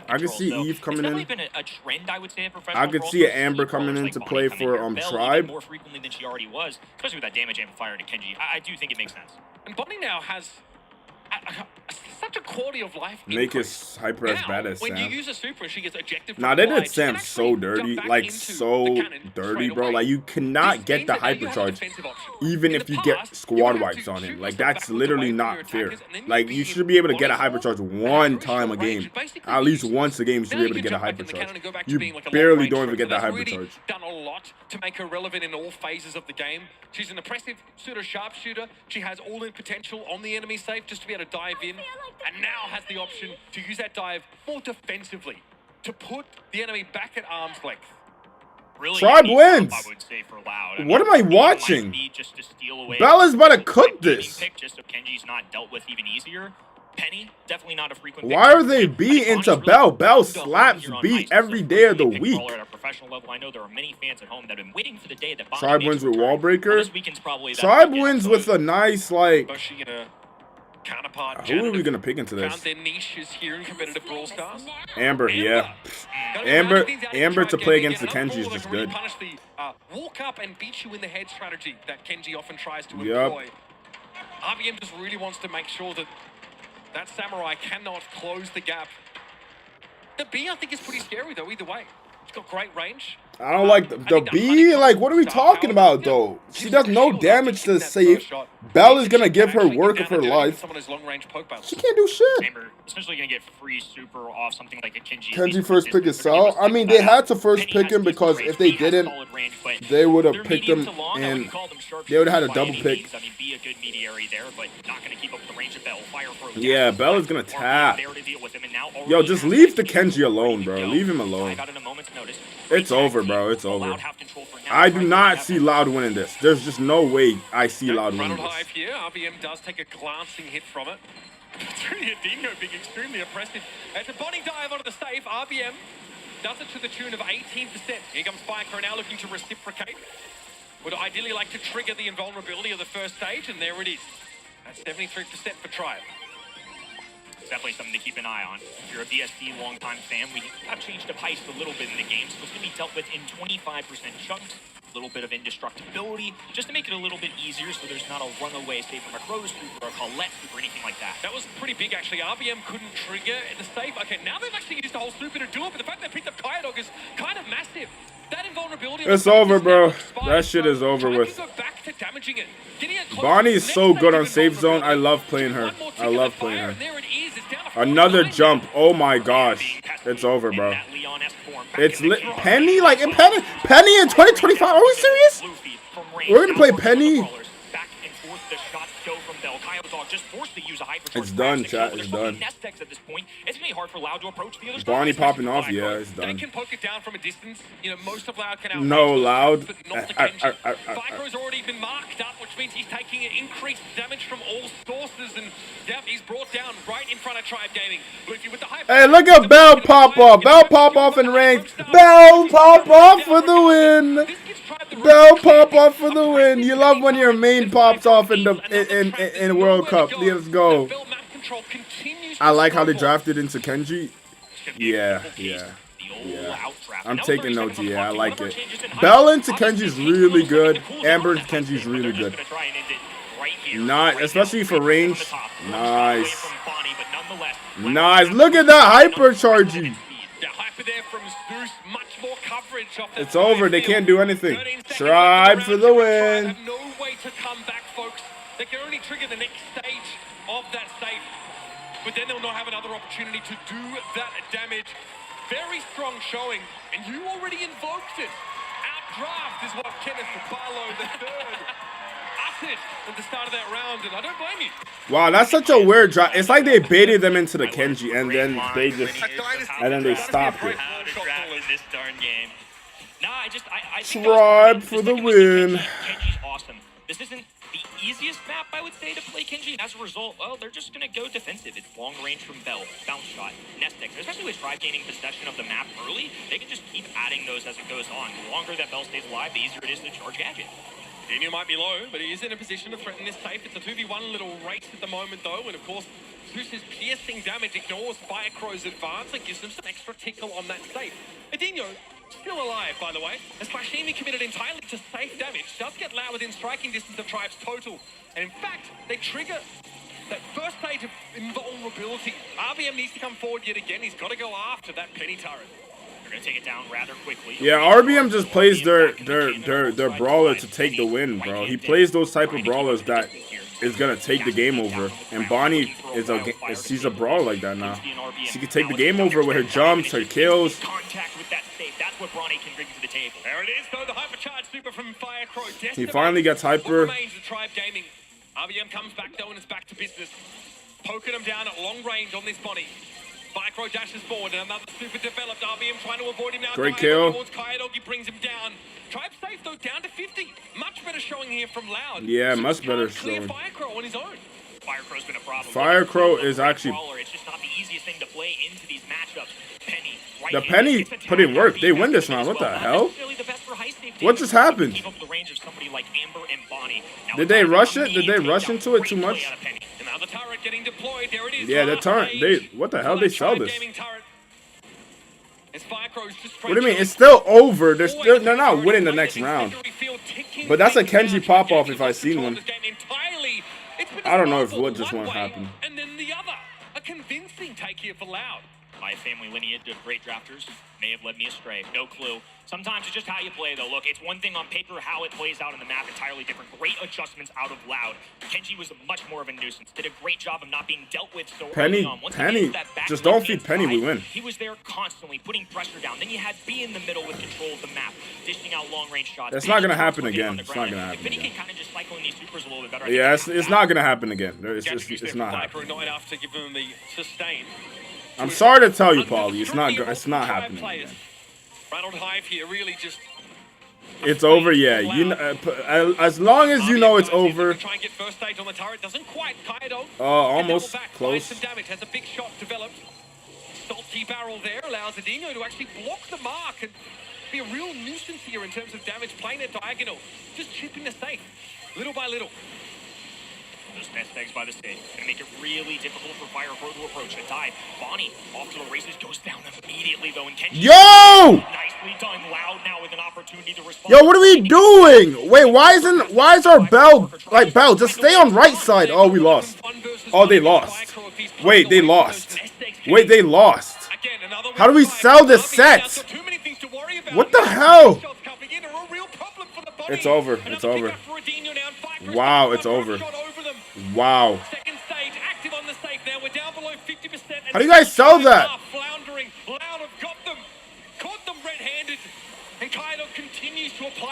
I could see Eve coming in. It's definitely been a trend, I would say, in professional. I could see an Amber coming in to play for Tribe. More frequently than she already was, especially with that damage amplifier to Kenji. I do think it makes sense. And Bonnie now has such a quality of life. Make his hyper as bad as when Sam. you use a super and she gets ejected. Nah, they did Sam so dirty, like so dirty, bro. Like, you cannot get the hyper charge even if you get squad wipes on him. Like, that's literally not fair. Like, you should be able to get a hyper charge one time a game. At least once a game you should be able to get a hyper charge. You barely don't even get that hyper charge. Done a lot to make her relevant in all phases of the game. She's an impressive pseudo sharpshooter. She has all-in potential on the enemy safe just to be able to dive in, and now has the option to use that dive more defensively to put the enemy back at arm's length. Really Tribe wins. I would say for Loud. What am I watching? Bella's about to cook this. Just so Kenji's not dealt with even easier. Penny, definitely not a frequent. Why are they B into Bell? Bell slaps B every day of the week. At a professional level, I know there are many fans at home that have been waiting for the day that Tribe wins with Wallbreaker. Tribe wins with a nice, like. Who are we gonna pick into this? Found their niches here in competitive Brawl Stars. Amber, yeah. Amber to play against the Kenji is just good. Punish the walk up and beat you in the head strategy that Kenji often tries to employ. RBM just really wants to make sure that that Samurai cannot close the gap. The B, I think, is pretty scary, though, either way. It's got great range. I don't like the B. Like, what are we talking about, though? She does no damage to safe. Bell is going to give her work of her life. She can't do shit. Essentially going to get free super off something like a Kenji. Kenji first pick is Sal. I mean, they had to first pick him because if they didn't, they would have picked him and they would have had a double pick. I mean, be a good mediary there, but not going to keep up with the range of Bell. Fire for yeah, Bell is going to tap. Yo, just leave the Kenji alone, bro. Leave him alone. It's over, bro. It's over. I do not see Loud winning this. There's just no way I see Loud winning this. Hive here. RBM does take a glancing hit from it. It's really a Dingo being extremely impressive. It's a body dive onto the safe. RBM does it to the tune of 18%. Here comes Firecrow now looking to reciprocate. Would ideally like to trigger the invulnerability of the first stage, and there it is. That's 73% for Tribe. Definitely something to keep an eye on. If you're a BSD longtime fan, we have changed up Heist a little bit in the game, so it's going to be dealt with in 25% chunks. little bit of indestructibility, just to make it a little bit easier so there's not a runaway, say, from a Crow's Super or a Colette Super or anything like that. That was pretty big, actually. RBM couldn't trigger the safe. Okay, now they've actually used the whole Super to do it, but the fact they picked up Kyodog is kind of massive. That invulnerability... It's over, bro. That shit is over with. Go back to damaging it. Bonnie is so good on safe zone. I love playing her. I love playing her. Another jump. Oh my gosh. It's over, bro. It's lit. Penny? Like, Penny in 2025? Are we serious? We're going to play Penny? It's done, chat. It's done. Bonnie popping off. Yeah, it's done. They can poke it down from a distance. You know, most of Loud can no, Loud. Viceroy's already been marked up, which means he's taking increased damage from all sources, and yeah, he's brought down right in front of Tribe Gaming. Hey, look at Bell pop off. Bell pop off in range. Bell pop off for the win. Bell pop off for the win. You love when your main pops off in the in World Cup. Let's go. I like how they drafted into Kenji. Yeah. I'm taking notes. Yeah, I like it. Bell into Kenji's really good. Amber into Kenji's really good. Nice, especially for range. Nice. Nice. Look at that hypercharging. It's over. They can't do anything. Tribe for the win. No way to come back, folks. They can only trigger the next stage of that safe, but then they'll not have another opportunity to do that damage. Very strong showing, and you already invoked it. Outdraft is what Kenneth Barlow III uttered at the start of that round, and I don't blame you. Wow, that's such a weird drop. It's like they baited them into the Kenji, and then they stopped it. This darn game. Nah, I think Tribe for the win. Kenji's awesome. This isn't the easiest map, I would say, to play Kenji, and as a result, well, they're just going to go defensive. It's long range from Bell, bounce shot, nest egg. Especially with Tribe gaining possession of the map early, they can just keep adding those as it goes on. The longer that Bell stays alive, the easier it is to charge Gadget. Daniel might be low, but he is in a position to threaten this safe. It's a 2v1 little race at the moment, though, and of course, Zeus's piercing damage ignores Firecrow's advance and gives them some extra tickle on that safe. Adinho, still alive, by the way, as Flashimi committed entirely to safe damage, does get Loud within striking distance of Tribe's total, and in fact, they trigger that first stage of invulnerability. RBM needs to come forward yet again. He's got to go after that Penny turret. They're going to take it down rather quickly. Yeah, RBM just plays their brawler to take the win, bro. He plays those type of brawlers that is going to take the game over. And Bonnie she's a brawler like that now. She can take the game over with her jumps, her kills. Contact with that safe. That's what Bronny can bring to the table. There it is, though, the hypercharged super from Firecrow. He finally gets hyper. Remains the Tribe Gaming. RBM comes back, though, and it's back to business. Poking him down at long range on this Bonnie. Firecrow dashes forward, and another super developed. RBM trying to avoid him now. Great kill. Kyodog, he brings him down. Tribe safe, though, down to 50. Much better showing here from Loud. Yeah, much better showing. Firecrow on his own. Firecrow's been a problem. Firecrow is actually... It's just not the easiest thing to play into these matchups. Penny, right, the Penny put in work. They win this round. What the hell? What just happened? Did they rush it? Did they rush into it too much? Yeah, the turret. What the hell? They sell this. What do you mean? It's still over. They're not winning the next round. But that's a Kenji pop off if I seen one. I don't know if what just won't happen. And then the other, a convincing take here for Loud. My family lineage of great drafters may have led me astray. No clue. Sometimes it's just how you play, though. Look, it's one thing on paper, how it plays out in the map, entirely different. Great adjustments out of Loud. Kenji was much more of a nuisance. Did a great job of not being dealt with so early on. Penny, just don't feed Penny, we win. He was there constantly, putting pressure down. Then you had B in the middle with control of the map, dishing out long-range shots. That's not going to happen again. It's not going to happen again. Penny can kind of just cycle in these supers a little bit better. Yeah, it's not going to happen again. It's not happening. Not enough to give him the sustain. I'm sorry to tell you, Paulie, it's not happening again. Ronald Hive here really just... It's over, yeah. You know, as long as you know it's over. Try and get first stage on the turret. Doesn't quite. Kyodog. Almost close. Some damage. Has a big shot developed. Salty barrel there allows Adinho to actually block the mark and be a real nuisance here in terms of damage. Playing it diagonal, just chipping the safe little by little. Those nest eggs by the stake. Gonna make it really difficult for Fire Pro to approach. A dive. Bonnie off to the races, goes down immediately though. And Kenji, Yo! nicely done. Loud now with an opportunity to respond. Yo, what are we doing? Wait, why is our Bell, like, Bell, just stay on right side. Oh, we lost. Oh, they lost. Wait, they lost. Wait, they lost. How do we sell this set? What the hell? It's over. It's over. Wow, it's over. Wow. How do you guys sell that?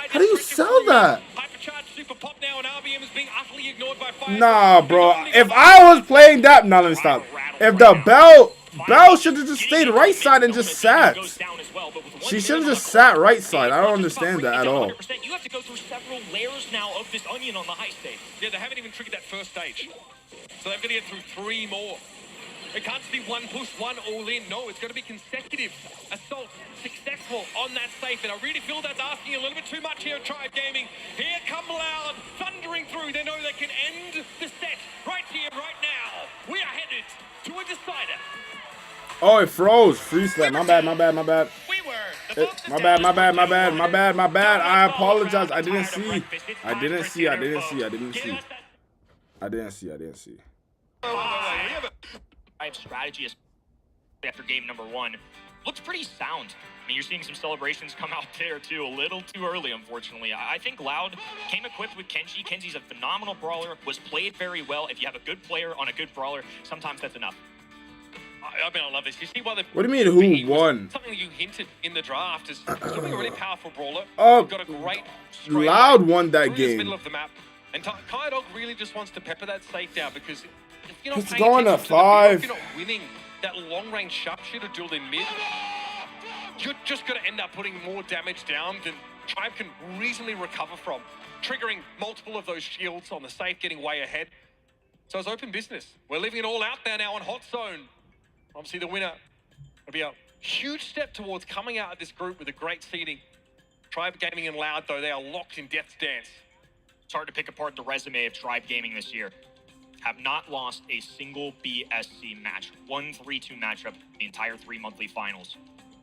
How do you sell that? Nah, bro. If I was playing that, nah, let me stop. If the Bell should have just stayed right side and just sat. She should have just sat right side. I don't understand that at all. You have to go through several layers now of this onion on the high stage. Yeah, they haven't even triggered that first stage. So they've got to get through 3 more. It can't just be one push, one all in. No, it's going to be consecutive assaults successful on that safe. And I really feel that's asking a little bit too much here at Tribe Gaming. Here come Loud, thundering through. They know they can end the set right here, right now. We are headed to a decider. Oh, it froze. Freeze that. My bad. My bad. I apologize. I didn't see. I have strategy after game number 1. Looks pretty sound. I mean, you're seeing some celebrations come out there, too. A little too early, unfortunately. I think Loud came equipped with Kenji. Kenji's a phenomenal brawler, was played very well. If you have a good player on a good brawler, sometimes that's enough. I mean, I love this. You see why the What do you mean, who won? Something you hinted in the draft is something a really powerful brawler. Oh, got a great Loud won that game. game. Middle of the map. And Kai Dog really just wants to pepper that safe down because if you're not It's paying going to attention 5. if you're not winning that long-range sharpshooter duel in mid, you're just going to end up putting more damage down than Tribe can reasonably recover from, triggering multiple of those shields on the safe, getting way ahead. So it's open business. We're leaving it all out there now on Hot Zone. Obviously, the winner will be a huge step towards coming out of this group with a great seeding. Tribe Gaming and Loud, though, they are locked in Death's Dance. It's hard to pick apart the resume of Tribe Gaming this year. Have not lost a single BSC match. 1-3-2 matchup the entire 3 monthly finals.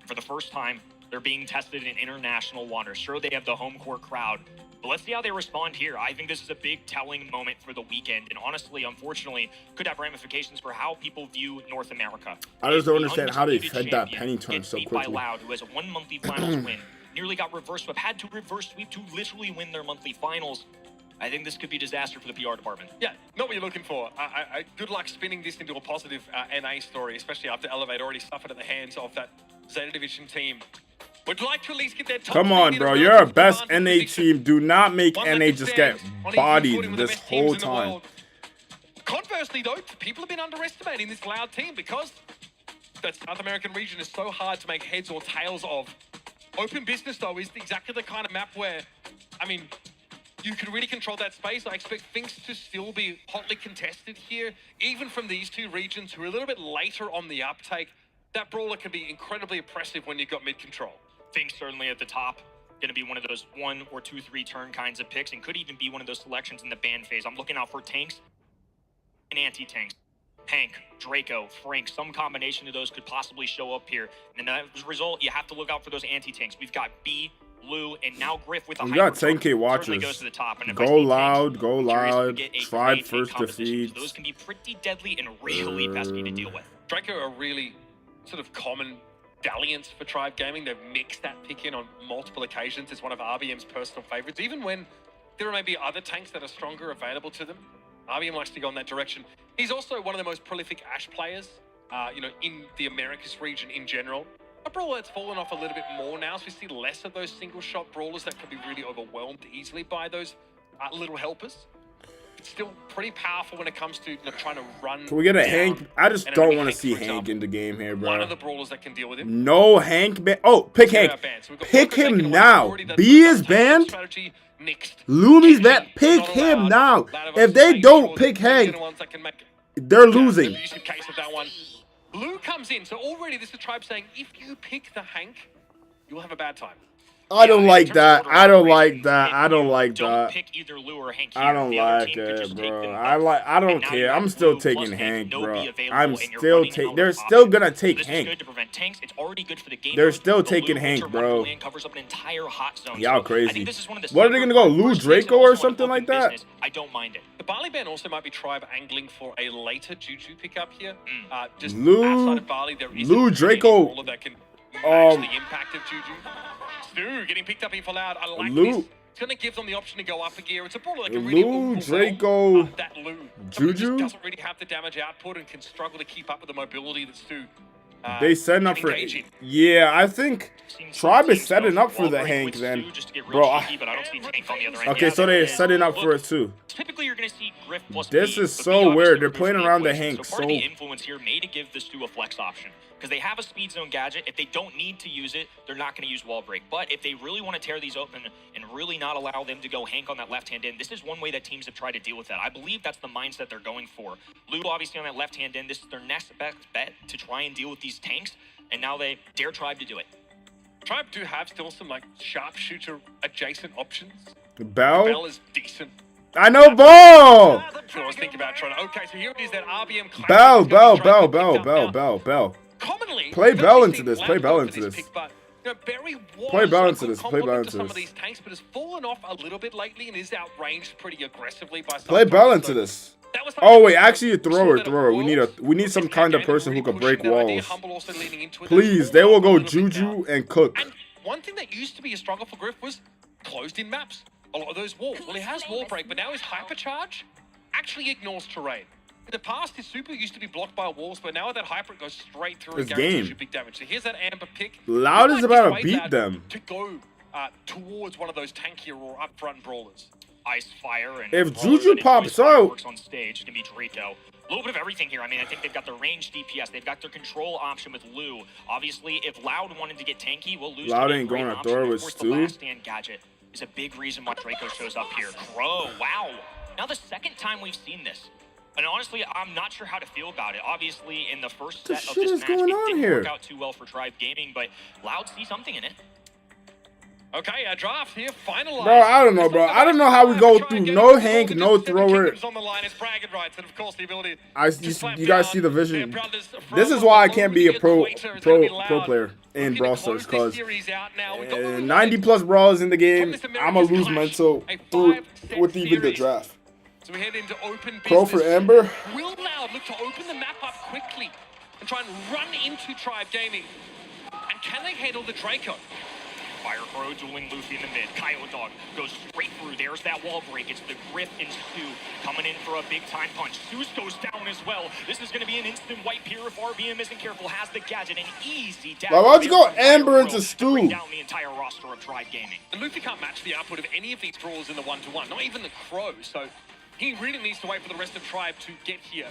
For the first time, they're being tested in international waters. Sure, they have the home court crowd, but let's see how they respond here. I think this is a big telling moment for the weekend, and honestly, unfortunately, could have ramifications for how people view North America. I just don't understand how they fed that penny turn so quickly. By Loud, who has a 1 monthly finals win, nearly got reverse sweep, had to reverse sweep to literally win their monthly finals. I think this could be disaster for the PR department. Yeah, not what you're looking for. Good luck spinning this into a positive NA story, especially after Elevate already suffered at the hands of that Zeta Division team. Would like to at least get their top. Come on, bro. You're our best NA team. Do not make NA just get bodied this whole time. Conversely, though, people have been underestimating this Loud team because that South American region is so hard to make heads or tails of. Open business, though, is exactly the kind of map where, I mean, you can really control that space. I expect things to still be hotly contested here, even from these 2 regions who are a little bit later on the uptake. That brawler can be incredibly oppressive when you've got mid control. Things certainly at the top. Going to be one of those 1 or 2, 3 turn kinds of picks, and could even be one of those selections in the ban phase. I'm looking out for tanks and anti-tanks. Hank, Draco, Frank, some combination of those could possibly show up here. And as a result, you have to look out for those anti-tanks. We've got B, Lou, and now Griff with a we got 10K watchers. Go Loud, go Loud. Tribe first defeat. Those can be pretty deadly and really pesky to deal with. Draco are really sort of common dalliance for Tribe Gaming. They've mixed that pick in on multiple occasions. It's one of RBM's personal favorites. Even when there may be other tanks that are stronger available to them, RBM likes to go in that direction. He's also one of the most prolific Ashe players, in the Americas region in general. A brawler that's fallen off a little bit more now, so we see less of those single-shot brawlers that can be really overwhelmed easily by those little helpers. It's still pretty powerful when it comes to trying to run. Can we get a Hank? I just don't want to see Hank in the game here, bro. One of the brawlers that can deal with him. No Hank. Oh, pick Hank. Pick him now. B is banned. Lumi's banned. Pick him now. If they don't pick Hank, they're losing. Lou comes in, so already this is Tribe saying, if you pick the Hank, you'll have a bad time. I don't like that. I don't like that. I don't like Don't that. pick either Lou or Hank I here. don't The other like team could just it, take bro. them I both. don't And now care. you I'm have still Lou taking plus Hank, no bro. be available, I'm and you're still running taking. out They're of still options. gonna take This is Hank. good to prevent tanks. It's already good for the game. They're mode. still The taking Lou Hank, Winter bro. Wonderland covers up an entire hot zone. Y'all So I crazy. think this is one of the What are they safer gonna go, Lou first plays Draco and or also an something like open that? business. I don't mind it. The Barley Band also might be Tribe angling for a later Juju pickup here. Just Lou- outside of Barley, there isn't Lou really Draco, any brawler that can match the impact of Juju. Stu getting picked up here for Loud. I like Lou- this. It's going to give them the option to go up a gear. It's a brawler that can really Lou overwhelm, Draco, that Lou. Somebody Juju. just doesn't really have the damage output and can struggle to keep up with the mobility that Stu. They setting up for. engaging. Yeah, I think Seems Tribe is teams setting go up for the wall break Hank with then, Stu just to get real bro. cheeky, but I don't see Tank on the other end. Okay, Yeah, so they're there setting up Look, for it too. Typically, you're going to see Griff plus This B, is but so B obviously weird. They're removes playing from around the equation. Hank So part of the so- influence here may to give the Stu a flex option because they have a speed zone gadget. If they don't need to use it, they're not going to use wall break. But if they really want to tear these open and really not allow them to go Hank on that left hand end, this is one way that teams have tried to deal with that. I believe that's the mindset they're going for. Lou obviously on that left hand end. This is their next best bet to try and deal with these tanks, and now they dare Tribe to do it. Tribe do have still some like sharpshooter adjacent options. Bell. Bell is decent. I know Ball. So I was thinking about trying to. Okay, so here it is. That RBM. classic Bell, is gonna be Bell, trying to Bell, pick up Bell, now. Bell, Bell. Commonly, Play we've Bell actually into seen this, play Lamb Bell go into for this. pick, but, Barry was Play Bell a into good this, play complement Bell to into some of this. these tanks, but has fallen off a little bit lately and is outranged pretty aggressively by some Play Bell players, into so this. that was Oh something wait, that actually a we saw thrower, that at thrower. We Worlds. need some kind of Again, person who really could break pushing that idea. walls. Humble also leaning into it. Please, They're they will go falling off a little bit now. Juju and Cook. And one thing that used to be a struggle for Griff was closed-in maps. A lot of those walls. Well, he has wall break, but now his hypercharge actually ignores terrain. In the past, his super used to be blocked by walls, but now with that hyper, it goes straight through It's and guarantees game. you big damage. So here's that Amber pick. Loud You is might about to just wait beat that them. to go towards one of those tankier or upfront brawlers. Ice Fire and If Brawlers Juju and pops Ice Fire out- works on stage, it can be Draco. A little bit of everything here. I mean, I think they've got the range DPS. They've got their control option with Lou. Obviously, if Loud wanted to get tanky, well, Lou's Loud gonna be a ain't great going to option. throw And with of course, Stu. the last stand gadget is a big reason why Draco shows up here. Crow, wow. Now the second time we've seen this. And honestly, I'm not sure how to feel about it. Obviously, in the first The set of shit this is match, going it on didn't here? work out too well for Tribe Gaming, but Loud sees something in it. Okay, a draft here, finalized. Bro, I don't know, bro. I don't know how we go through no Hank, no thrower. On the line is bragging rights, and of course the ability You guys see the vision. This is why I can't be a pro player in Brawl Stars, cause 90 plus brawlers in the game, I'ma lose mental with even the draft. So we head into open business. Pro for Amber. Will Loud look to open the map up quickly and try and run into Tribe Gaming? And can they handle the Draco? Fire Crow dueling Luffy in the mid. Coyote Dog goes straight through. There's that wall break. It's the Griff and Stu coming in for a big time punch. Zeus goes down as well. This is going to be an instant wipe here if RBM isn't careful. Has the gadget, an easy dash. Why don't you go Amber into Stu? Bring down the entire roster of Tribe Gaming. And Luffy can't match the output of any of these brawlers in the 1-to-1, not even the Crow, so he really needs to wait for the rest of Tribe to get here.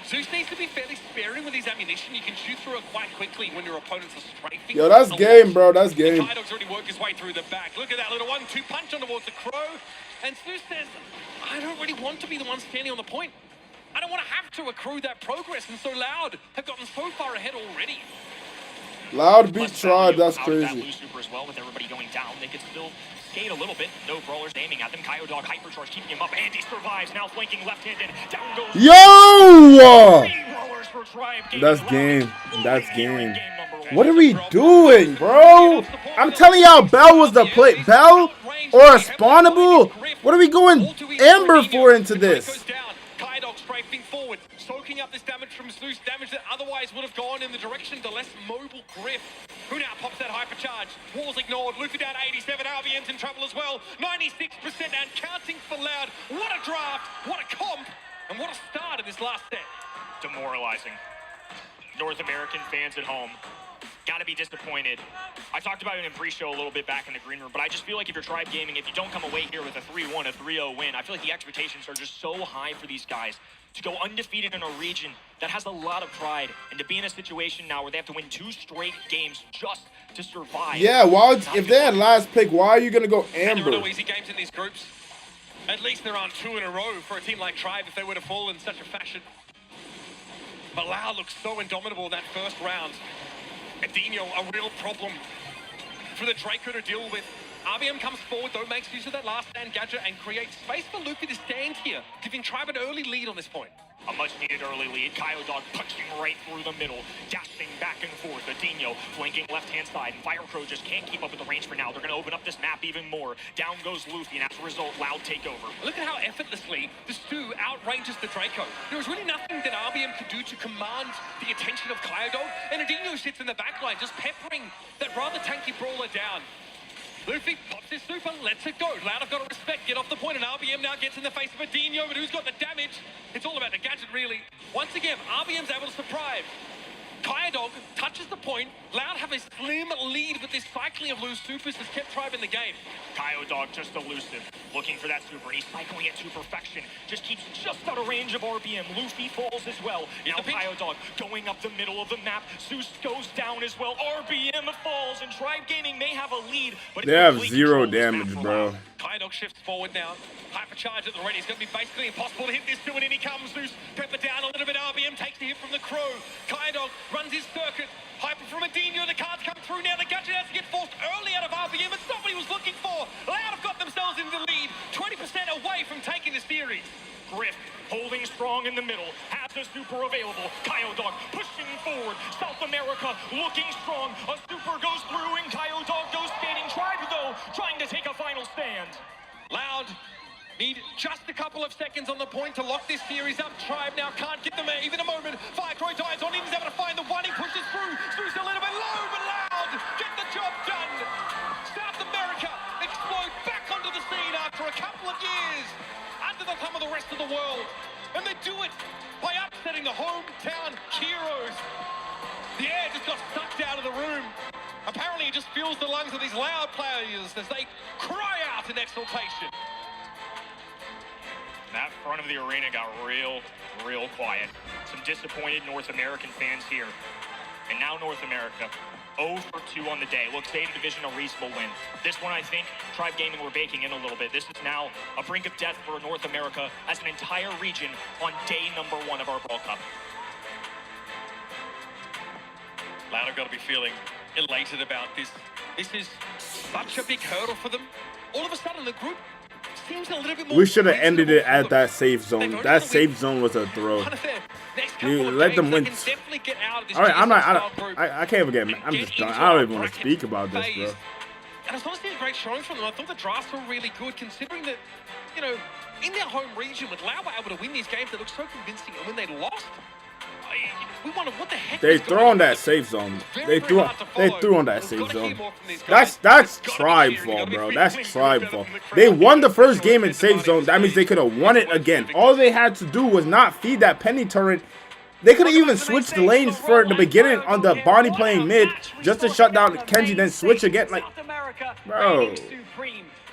Zeus needs to be fairly sparing with his ammunition. You can shoot through it quite quickly when your opponents are strafing. Yo, that's game, bro. That's game. Kydog's already worked his way through the back. Look at that little 1-2 punch on towards the Crow. And Zeus says, I don't really want to be the one standing on the point. I don't want to have to accrue that progress. And so Loud have gotten so far ahead already. Loud beat Tribe, that's Out of that crazy. Blue Super as well, with everybody going down. They could still skate a little bit. No brawlers aiming at them. Coyote Dog hypercharge keeping him up. Andy survives. Now flanking left-handed. Down goes. Yo! Three brawlers for Tribe Gaming. That's Loud game. That's here in game. number one. What are we doing, bro? I'm telling y'all, Bell was the play. Bell or a spawnable? What are we going Amber for into this? Kydog strafing forward, soaking up this damage from Zeus, damage that otherwise would have gone in the direction of the less mobile Griff, who now pops that hypercharge. Walls ignored, Luffy down 87, RBM's in trouble as well, 96% and counting for Loud. What a draft, what a comp, and what a start in this last set. Demoralizing. North American fans at home, gotta be disappointed. I talked about it in pre-show a little bit back in the green room, but I just feel like if you're Tribe Gaming, if you don't come away here with a 3-1, a 3-0 win, I feel like the expectations are just so high for these guys to go undefeated in a region that has a lot of pride, and to be in a situation now where they have to win 2 straight games just to survive. Yeah, if they had last pick, why are you gonna go And there Amber? are no easy games in these groups. At least there aren't 2 in a row for a team like Tribe if they were to fall in such a fashion. But Loud looks so indomitable in that first round. Adino, a real problem for the Draco to deal with. RBM comes forward, though, makes use of that last stand gadget and creates space for Luffy to stand here, giving Tribe an early lead on this point. A much-needed early lead. Dog punching right through the middle, dashing back and forth. Adinho flanking left-hand side. And Firecrow just can't keep up with the range for now. They're going to open up this map even more. Down goes Luffy, and as a result, Loud takeover. Look at how effortlessly the Stu outranges the Draco. There was really nothing that RBM could do to command the attention of Dog, and Adinho sits in the backline, just peppering that rather tanky brawler down. Luffy pops his super, lets it go. Loud have got to respect, get off the point, and RBM now gets in the face of Adinho, but who's got the damage? It's all about the gadget, really. Once again, RBM's able to surprise. Dog touches the point. Loud have a slim lead, but this cycling of loose supers has kept Tribe in the game. Dog just elusive, looking for that super, and he's cycling it to perfection. Just keeps just out of range of RBM. Luffy falls as well. Now Dog going up the middle of the map. Zeus goes down as well. RBM falls, and Tribe Gaming may have a lead, but they have 0 damage, bro. Dog shifts forward now. Hypercharge at the ready. It's going to be basically impossible to hit this two, and in he comes. Zeus pepper down a little bit. RBM takes the hit from the Crow. Dog runs his circuit. Hyper from Adinho. The cards come through now. The gadget has to get forced early out of RBM. It's not what he was looking for. Loud have got themselves in the lead. 20% away from taking the series. Griff holding strong in the middle, has a super available. Dog pushing forward. South America looking strong. A super goes through, and Dog goes skating. Tribe, though, trying to take a final stand. Loud need just a couple of seconds on the point to lock this series up. Tribe now can't get them even a moment. Firecrow dives on in. He's able to find the one. He pushes through. Zeus a little bit low, but Loud get the job done. South America explode back onto the scene after a couple of years under the thumb of the rest of the world. And they do it by upsetting the hometown heroes. The air just got sucked out of the room. Apparently it just fills the lungs of these Loud players as they cry out in exultation. That front of the arena got real quiet. Some disappointed North American fans here. And now North America, 0 for 2 on the day. Look, State of Division, a reasonable win. This one, I think, Tribe Gaming were baking in a little bit. This is now a brink of death for North America as an entire region on day number 1 of our Brawl Cup. Loud have got to be feeling elated about this. This is such a big hurdle for them. All of a sudden, the group seems a little bit more. We should have ended it at that safe zone. That safe zone was a throw. You let them win. All right, I can't even get. I'm just done. I don't even want to speak about this, bro. And it's honestly a great showing from them. I thought the drafts were really good, considering that, you know, in their home region, with Loud were able to win these games, they looked so convincing. And when they lost, we wondered what the heck. They threw on that safe zone. They threw on that safe zone. That's Tribe fault, bro. That's Tribe fault. They won the first game in safe zone. That means they could have won it again. All they had to do was not feed that penny turret. They could have even switched the lanes for the beginning on the Bonnie playing mid just to shut down Kenji, then switch again. Like, bro.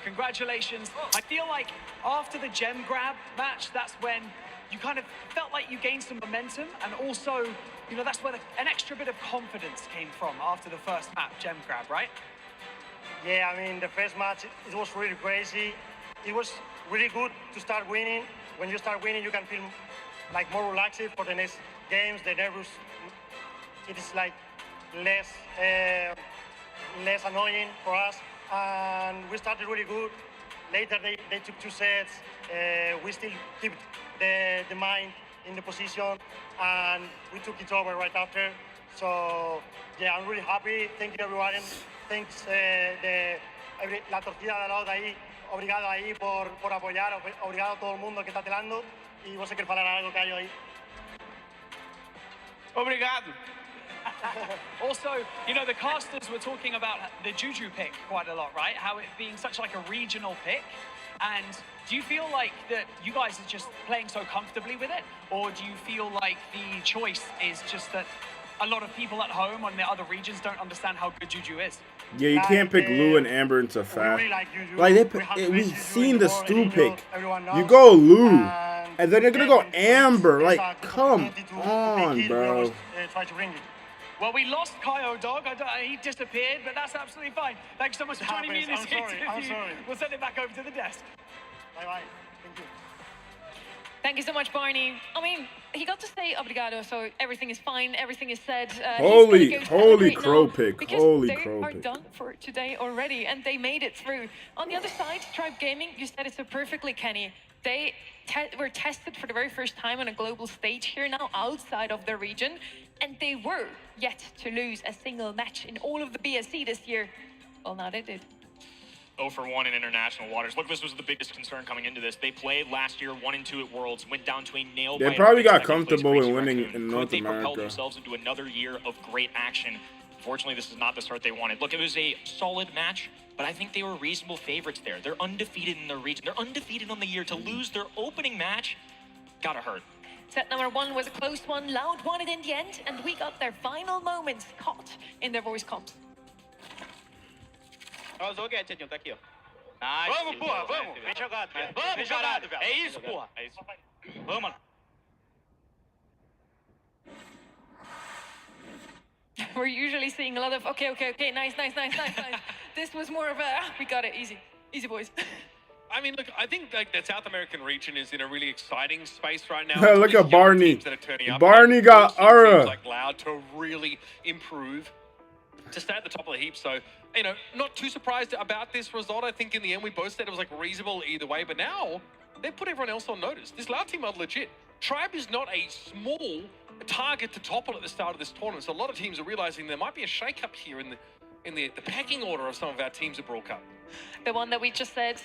Congratulations. I feel like after the gem grab match, that's when you kind of felt like you gained some momentum, and also, you know, that's where an extra bit of confidence came from after the first map, gem grab, right? Yeah, I mean, the first match, it was really crazy. It was really good to start winning. When you start winning, you can feel like more relaxed for the next games. The nervous, it is like less annoying for us. And we started really good. Later, they took 2 sets. We still keep the mind in the position, and we took it over right after. So, yeah, I'm really happy. Thank you, everyone. Thanks, la tortilla de lado ahí. Obrigado ahí por apoyar. Obrigado a todo el mundo que está telando. Y você quer falar algo, Caio, aí? Obrigado. Also, you know, the casters were talking about the Juju pick quite a lot, right? How it being such like a regional pick. And do you feel like that you guys are just playing so comfortably with it? Or do you feel like the choice is just that a lot of people at home on the other regions don't understand how good Juju is? Yeah, you can't pick Lou and Amber into fast. Like, we've seen the Stu pick. You go Lou, and then they're going to go Amber. Like, come on, bro. Well, we lost Dog. He disappeared, but that's absolutely fine. Thanks so much for joining me in this interview. I'm sorry. We'll send it back over to the desk. Bye-bye. Thank you. Thank you so much, Barney. I mean, he got to say obrigado, so everything is fine, everything is said. Holy Holy crow pick. Holy crow They are pick. done for today already, and they made it through. On the other side, Tribe Gaming, you said it so perfectly, Kenny. They were tested for the very first time on a global stage here now, outside of their region, and they were yet to lose a single match in all of the BSC this year. Well, now they did. 0 for 1 in international waters. Look, this was the biggest concern coming into this. They played last year 1-2 at Worlds, went down to a nail biter. They probably got second place comfortable in Racing winning Raccoon. in Could North they propel America. themselves into another year of great action? Fortunately, this is not the start they wanted. Look, it was a solid match, but I think they were reasonable favorites there. They're undefeated in their region. They're undefeated on the year. To lose their opening match, gotta hurt. Set number 1 was a close one. Loud won it in the end, and we got their final moments caught in their voice comps. Ó, o Zoguete, tá aqui, ó. Vamos, porra, vamos. Bem jogado, velho. Vamos, caralho. É isso, porra. É isso. Vamos, mano. We're usually seeing a lot of, okay, nice. This was more of a, we got it, easy boys. I mean, look, I think like the South American region is in a really exciting space right now. Look at Barney. Barney Barney got Aura. Like Loud to really improve, to stay at the top of the heap. So, you know, not too surprised about this result. I think in the end we both said it was like reasonable either way, but now they put everyone else on notice. This Loud team are legit. Tribe is not a small target to topple at the start of this tournament. So a lot of teams are realizing there might be a shake-up here in the pecking order of some of our teams at Brawl Cup. The one that we just said,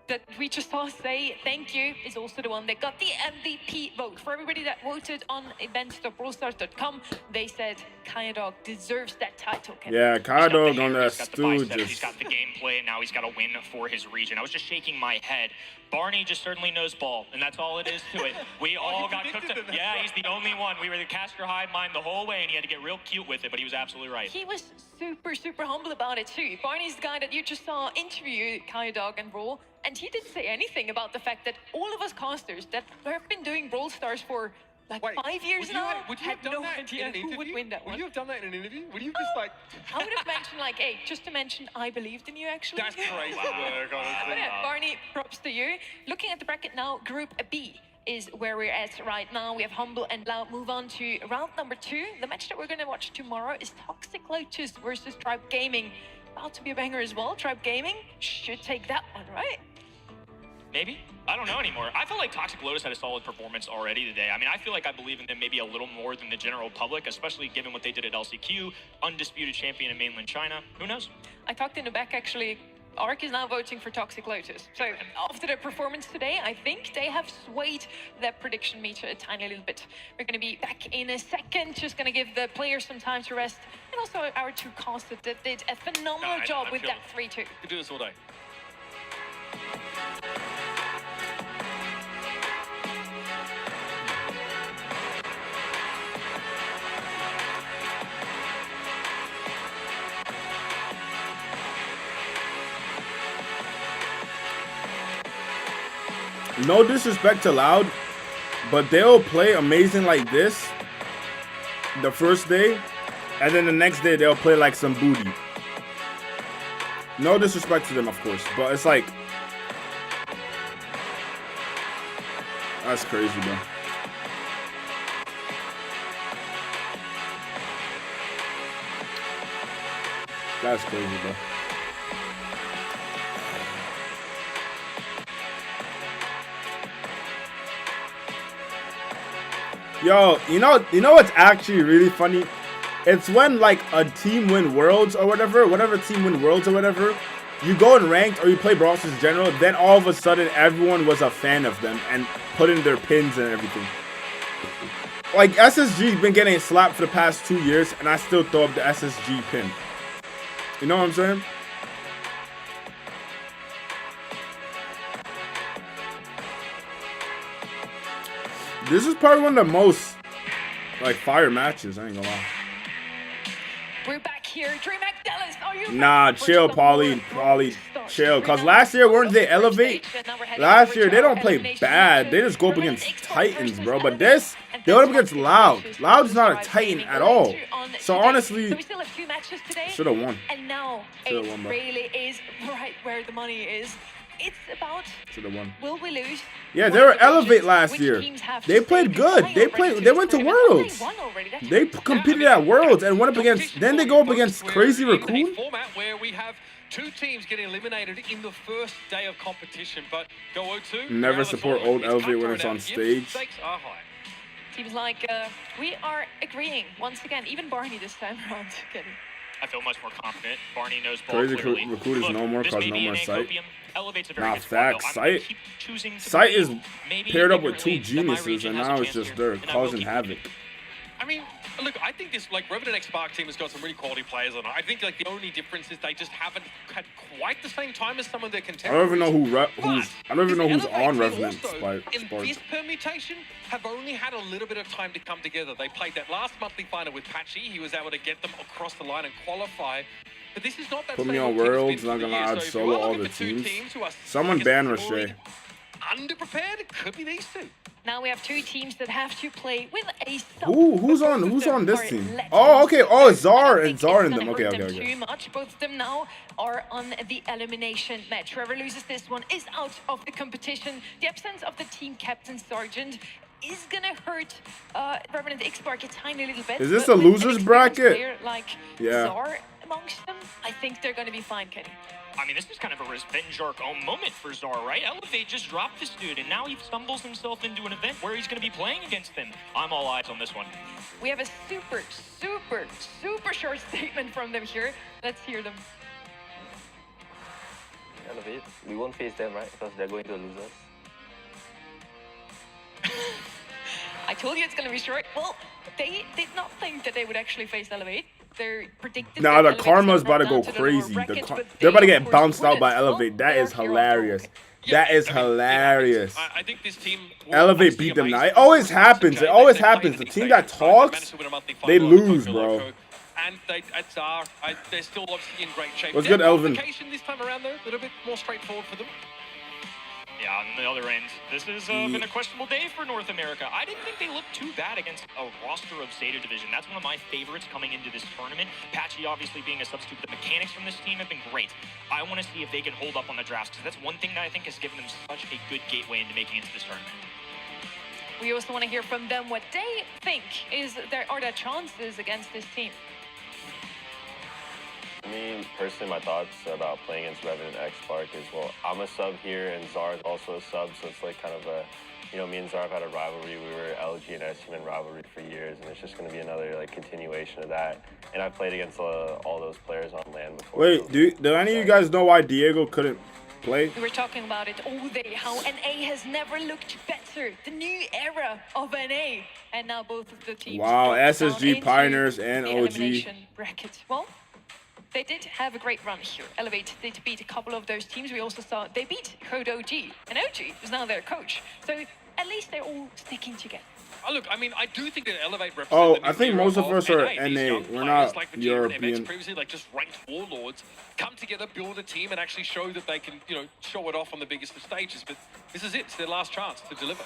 that we just saw say thank you, is also the one that got the MVP vote. For everybody that voted on events.brawlstars.com, they said Kayadog deserves that title. Yeah, Kayadog on that stew. He's got the gameplay, and now he's got to win for his region. I was just shaking my head. Barney just certainly knows ball, and that's all it is to it. We all got cooked up. Yeah, he's the only one. We were the cast your hive mind the whole way, and he had to get real cute with it, but he was absolutely right. He was super humble about it too. Barney's the guy that you just saw interview Kayadog and Brawl, and he didn't say anything about the fact that all of us casters that have been doing Brawl Stars for like 5 years now had no idea who would win that one. Would you have done that in an interview? Would you just like... I would have mentioned like, hey, just to mention I believed in you actually. That's crazy work, honestly. But yeah, Barney, props to you. Looking at the bracket now, Group B is where we're at right now. We have Humble and Loud move on to round number 2. The match that we're going to watch tomorrow is Toxic Lotus versus Tribe Gaming. About to be a banger as well. Tribe Gaming should take that one, right? Maybe? I don't know anymore. I feel like Toxic Lotus had a solid performance already today. I mean, I feel like I believe in them maybe a little more than the general public, especially given what they did at LCQ, undisputed champion in mainland China. Who knows? I talked in the back, actually. Ark is now voting for Toxic Lotus. So after their performance today, I think they have swayed that prediction meter a tiny little bit. We're going to be back in a second. Just going to give the players some time to rest. And also our 2 casters that did a phenomenal job with that 3-2. Could do this all day. No disrespect to Loud, but they'll play amazing like this the first day, and then the next day they'll play like some booty. No disrespect to them, of course, but it's like, that's crazy, bro. That's crazy, bro. Yo, you know what's actually really funny? It's when like a team win worlds or whatever team win worlds or whatever, you go in ranked or you play Brawl Stars in general, then all of a sudden everyone was a fan of them and put in their pins and everything. Like SSG's been getting slapped for the past 2 years and I still throw up the SSG pin. You know what I'm saying? This is probably one of the most like fire matches, I ain't gonna lie. We're back here. DreamHack Dallas, are you Nah, chill, Paulie, chill. Cause last year, weren't they elevate? Last year, they don't play bad. They just go up against Titans, bro. But this, they went up against Loud. Loud's not a Titan at all. So honestly, so we still have 2 matches today. should have won. And now it really is right where the money is. it's about will we lose? Yeah, they were Elevate last year. They played good. They went to Worlds. They competed at Worlds and went up against. Then they go up against Crazy Raccoon. Format where we have 2 teams getting eliminated in the first day of competition, but go O2. Never support old Elevate when it's on stage. Stakes are high. Seems like we are agreeing once again. Even Barney this time around. I feel much more confident. Barney knows ball Crazy clearly. Recruit is no more cause no more sight. Elevate's a very Nah, good squad, facts. though. Sight is maybe paired up with ignorantly 2 that my geniuses, region and has a now it's chance just here, they're and I will causing keep havoc. I mean, look, I think this, like, Revenant X Spark team has got some really quality players on it. I think, like, the only difference is they just haven't had quite the same time as some of their I contemporaries. don't even know who's on Revenant Also, Spark. in this permutation, have only had a little bit of time to come together. They played that last monthly final with Patchy. He was able to get them across the line and qualify. But this is not that Put same me on team it's been Worlds, for not the gonna year. lie, I'd So if you solo are all looking the for 2 teams. teams who are Someone ban Rashay. underprepared, it could be these 2. Now we have 2 teams that have to play with a Who's on this team? Oh, okay. Oh, it's Zar and Zar in them. Okay. Too much. Both of them now are on the elimination match. Whoever loses this one is out of the competition. The absence of the team captain Sergeant is gonna hurt Revenant X Spark a tiny little bit. Is this but a with losers an experienced bracket? player like Yeah. Zar amongst them, I think they're gonna be fine, Kenny. I mean, this is kind of a revenge arc moment for Zar, right? Elevate just dropped this dude, and now he stumbles himself into an event where he's going to be playing against them. I'm all eyes on this one. We have a super short statement from them here. Let's hear them. Elevate, we won't face them, right? Because they're going to lose us. I told you it's going to be short. Well, they did not think that they would actually face Elevate. They're predicted. Nah, the Karma's about to go crazy. They're about to get bounced out by Elevate. That is hilarious. That is hilarious. I think this team Elevate beat them now. It always happens. It always happens. The team that talks, they lose, bro. And they're still obviously in great shape. What's good, Elvin? This time around, though, a little bit more straightforward for them. Yeah, on the other end, this has been a questionable day for North America. I didn't think they looked too bad against a roster of Zeta Division. That's one of my favorites coming into this tournament. Patchy obviously being a substitute. The mechanics from this team have been great. I want to see if they can hold up on the drafts, because that's one thing that I think has given them such a good gateway into making it to this tournament. We also want to hear from them what they think are their chances against this team. For me, personally, my thoughts about playing against Revenant X Spark is, well, I'm a sub here, and Zar is also a sub, so it's like kind of a, you know, me and Zar have had a rivalry. We were LG and SUN rivalry for years, and it's just going to be another, like, continuation of that. And I've played against all those players on LAN before. Wait, do any of you guys know why Diego couldn't play? We were talking about it all day, how NA has never looked better. The new era of NA. And now both of the teams. Wow, dropped down SSG, into Pioneers, and the OG. elimination bracket. Well, they did have a great run here. Elevate did beat a couple of those teams. We also saw they beat Code OG, and OG is now their coach. So at least they're all sticking together. Oh, look, I mean, I do think that Elevate represents. Oh, I think most of us are NA. We're not like European. Previously, like just ranked warlords, come together, build a team, and actually show that they can, you know, show it off on the biggest of stages. But this is it. It's their last chance to deliver.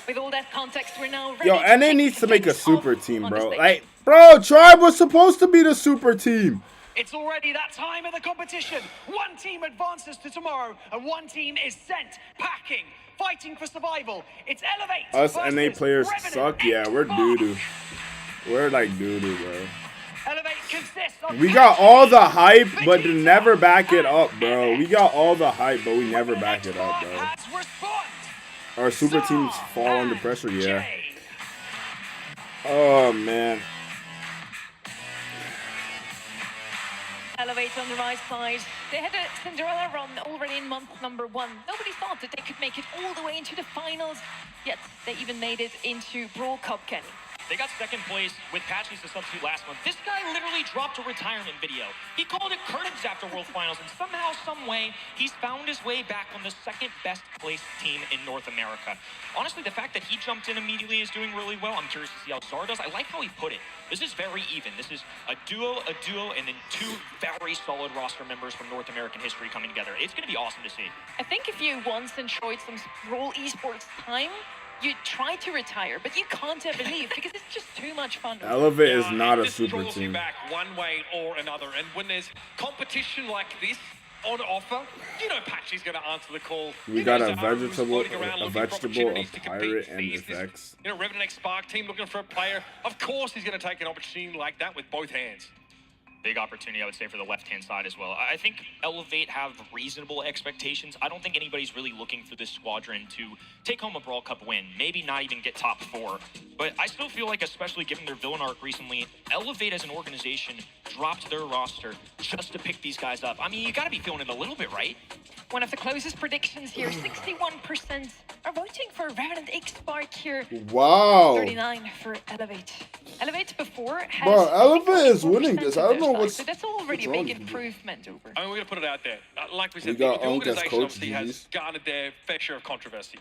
With all that context, we're now ready. Yo, NA needs to make a super team, bro. Like, bro, Tribe was supposed to be the super team. It's already that time of the competition. One team advances to tomorrow, and one team is sent packing, fighting for survival. It's Elevate. Us NA players suck. Yeah, we're doo-doo. We're like doo-doo, bro. Elevate consists of We got all the hype, but to never back it up, bro. We got all the hype, but we never back it up, bro. Our super teams fall under pressure, yeah. Oh, man. Elevate on the right side. They had a Cinderella run already in month number 1. Nobody thought that they could make it all the way into the finals, yet they even made it into Brawl Cup, Kenny. They got second place with Patchy as the substitute last month. This guy literally dropped a retirement video. He called it curtains after World Finals, and somehow, some way, he's found his way back on the second best placed team in North America. Honestly, the fact that he jumped in immediately is doing really well. I'm curious to see how Zar does. I like how he put it. This is very even. This is a duo, and then 2 very solid roster members from North American history coming together. It's going to be awesome to see. I think if you once enjoyed some Brawl esports time, you try to retire, but you can't ever leave because it's just too much fun. Elevate is not a super You team. back one way or another, and when there's competition like this, on offer. You know Patchy's going to answer the call. We got a vegetable, a pirate, and FX. You know, Revenant X Spark team looking for a player. Of course he's going to take an opportunity like that with both hands. Big opportunity, I would say, for the left-hand side as well. I think Elevate have reasonable expectations. I don't think anybody's really looking for this squadron to take home a Brawl Cup win, maybe not even get top 4. But I still feel like, especially given their villain arc recently, Elevate as an organization dropped their roster just to pick these guys up. I mean, you gotta be feeling it a little bit, right? One of the closest predictions here, 61% are voting for Revenant X Spark here. Wow. 39 for Elevate. Elevate before has... Bro, Elevate is winning this. I don't know what's... So that's already a big improvement over. I mean, we're going to put it out there. Like we said, We got the Unk as organization coach, obviously has garnered their fair share of controversy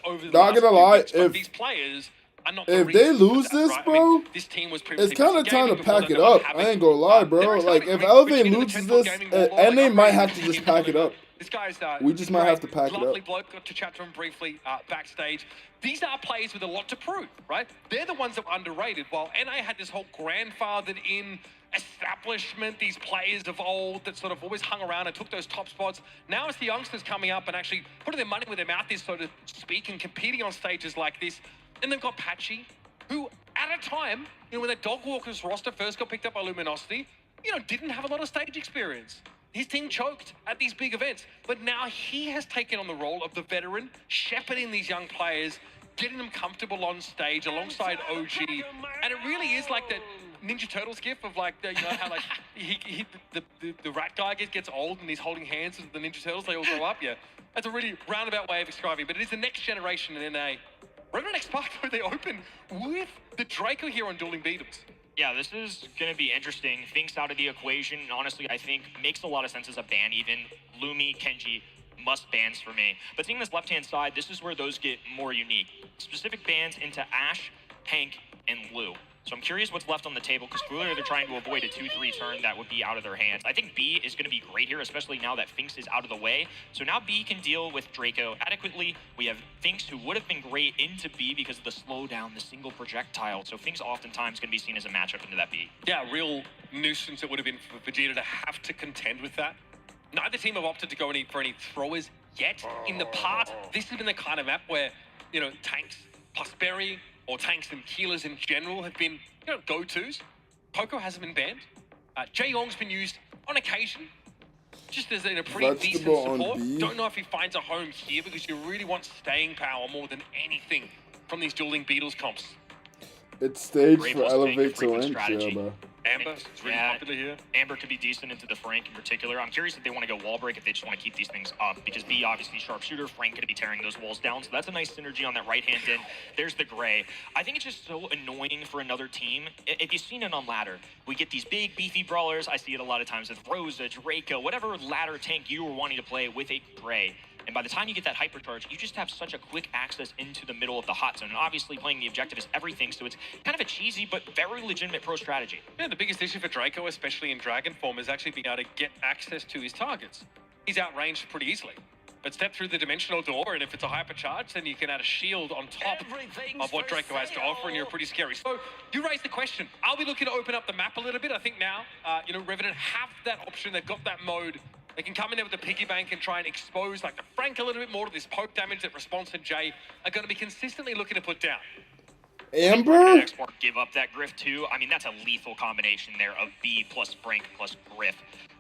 over the Not last gonna few lie, weeks, but if- these players are not If the they reason lose for that, this, right? bro, I mean, this team was it's kind of time to pack it up. I ain't gonna lie, bro. They're Like, exciting. if I mean, Elevate Virginia, the loses 10th this, gaming warlord, NA like, might I'm have really to just keen to pack it deliver. up. This guy's We just might have to pack it lovely up. bloke. Got to chat to him briefly backstage. These are players with a lot to prove, right? They're the ones that were underrated. While NA had this whole grandfathered in establishment, these players of old that sort of always hung around and took those top spots. Now it's the youngsters coming up and actually putting their money where their mouth is, so to speak, and competing on stages like this. And they've got Patchy, who at a time, you know, when the Dog Walkers roster first got picked up by Luminosity, you know, didn't have a lot of stage experience. His team choked at these big events, but now he has taken on the role of the veteran, shepherding these young players, getting them comfortable on stage alongside OG. And it really is like that Ninja Turtles gif of like, you know, how like the rat guy gets old and he's holding hands with the Ninja Turtles, they all grow up. Yeah, that's a really roundabout way of describing it, but it is the next generation in NA. Revenant X Spark, though, they open with the Draco here on Dueling Beetles. Yeah, this is going to be interesting. Finks out of the equation, honestly, I think makes a lot of sense as a ban even. Lumi, Kenji, must bans for me. But seeing this left-hand side, this is where those get more unique. Specific bans into Ashe, Hank, and Lou. So I'm curious what's left on the table, because clearly they're trying to avoid a 2-3 turn that would be out of their hands. I think B is going to be great here, especially now that Finks is out of the way. So now B can deal with Draco adequately. We have Finks, who would have been great into B because of the slowdown, the single projectile. So Finks oftentimes going to be seen as a matchup into that B. Yeah, real nuisance it would have been for Vegeta to have to contend with that. Neither team have opted to go for any throwers yet. In the past, this has been the kind of map where, you know, tanks plus Berry, or tanks and healers in general have been, you know, go-tos. Poco hasn't been banned. Jae Yong's been used on occasion, just as in a pretty decent support. Don't know if he finds a home here, because you really want staying power more than anything from these Dueling Beetles comps. It's staged for Elevate to win, yeah, bro. Amber, it's really popular here. Amber could be decent into the Frank in particular. I'm curious if they want to go wall break, if they just want to keep these things up, because B obviously sharpshooter, Frank going to be tearing those walls down, so that's a nice synergy on that right hand end. There's the gray. I think it's just so annoying for another team. If you've seen it on ladder, we get these big beefy brawlers. I see it a lot of times with Rosa, Draco, whatever ladder tank you were wanting to play with a gray. And by the time you get that hypercharge, you just have such a quick access into the middle of the hot zone. And obviously playing the objective is everything, so it's kind of a cheesy but very legitimate pro strategy. Yeah, the biggest issue for Draco, especially in Dragon form, is actually being able to get access to his targets. He's outranged pretty easily. But step through the dimensional door, and if it's a hypercharge, then you can add a shield on top of what Draco has to offer, and you're pretty scary. So you raise the question, are we looking to open up the map a little bit? I think now, you know, Revenant have that option. They've got that mode. They can come in there with the piggy bank and try and expose like the Frank a little bit more to this poke damage that Response and Jay are going to be consistently looking to put down. Amber? Export give up that Griff too. I mean, that's a lethal combination there of B plus Frank plus Griff.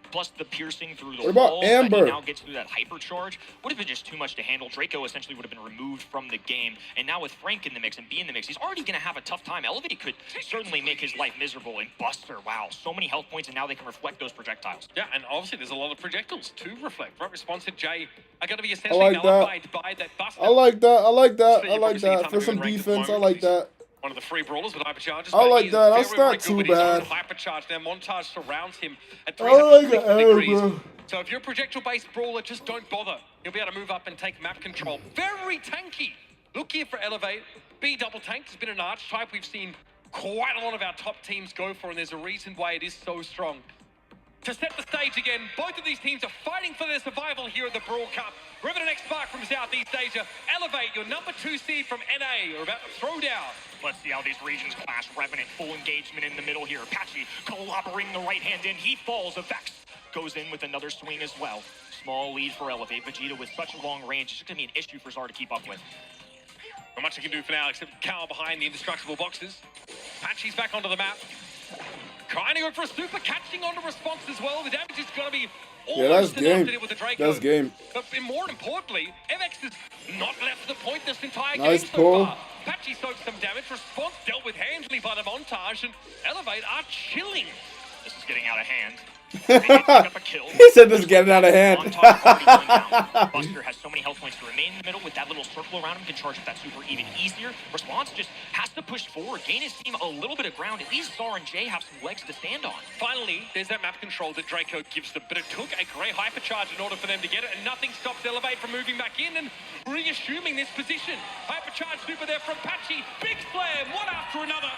Plus the piercing through the What about wall Amber? that he now gets through that hypercharge would have been just too much to handle. Draco essentially would have been removed from the game. And now with Frank in the mix and B in the mix, he's already going to have a tough time. Elevate could certainly make his life miserable. And Buster, wow, so many health points, and now they can reflect those projectiles. Yeah, and obviously there's a lot of projectiles to reflect. Right, Response and Jay are going to be essentially nullified by that Buster. I like that. I like that. I like that. For some defense, I like that. One of the free brawlers with hypercharges. I like that. That's not too bad. Hypercharge. Now Montage surrounds him at I like 360 that, degrees. bro. So if you're a projectile-based brawler, just don't bother. You'll be able to move up and take map control. Very tanky. Look here for Elevate. B double tank has been an archetype we've seen quite a lot of our top teams go for, and there's a reason why it is so strong. To set the stage again, both of these teams are fighting for their survival here at the Brawl Cup. Revenant X Spark from Southeast Asia. Elevate, your number 2 seed from NA, are about to throw down. Let's see how these regions clash. Revenant, full engagement in the middle here. Patchy clobbering the right hand in. He falls. Effects goes in with another swing as well. Small lead for Elevate. Vegeta with such a long range, it's going to be an issue for Zar to keep up with. Not much he can do for now except cower behind the indestructible boxes. Patchy's back onto the map. Trying to go for a super, catching onto response as well. The damage is going to be that's game. with the Draco. That's game. But more importantly, MX has not left the point this entire Nice game pull. so far. Patchy soaked some damage. Response dealt with handily by the montage, and Elevate are chilling. This is getting out of hand. Up a kill. He said this is getting out of hand. Buster has so many health points to remain in the middle with that little circle around him, can charge up that super even easier. Response just has to push forward, gain his team a little bit of ground. At least Zar and Jay have some legs to stand on. Finally, there's that map control that Draco gives them, but it took a grey hypercharge in order for them to get it, and nothing stops Elevate from moving back in and reassuming this position. Hypercharge super there from Patchy. Big slam, one after another.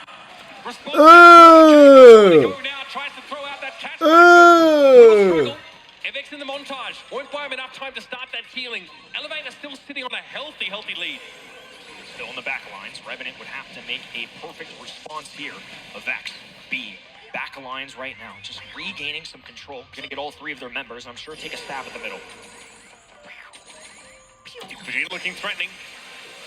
Response go now, tries to throw out that catch. MX in the montage. Won't buy him enough time to start that healing. Elevator still sitting on a healthy lead. Still in the back lines. Revenant would have to make a perfect response here. Vex, B, back lines right now. Just regaining some control. Gonna get all three of their members. I'm sure take a stab at the middle. Vegeta looking threatening.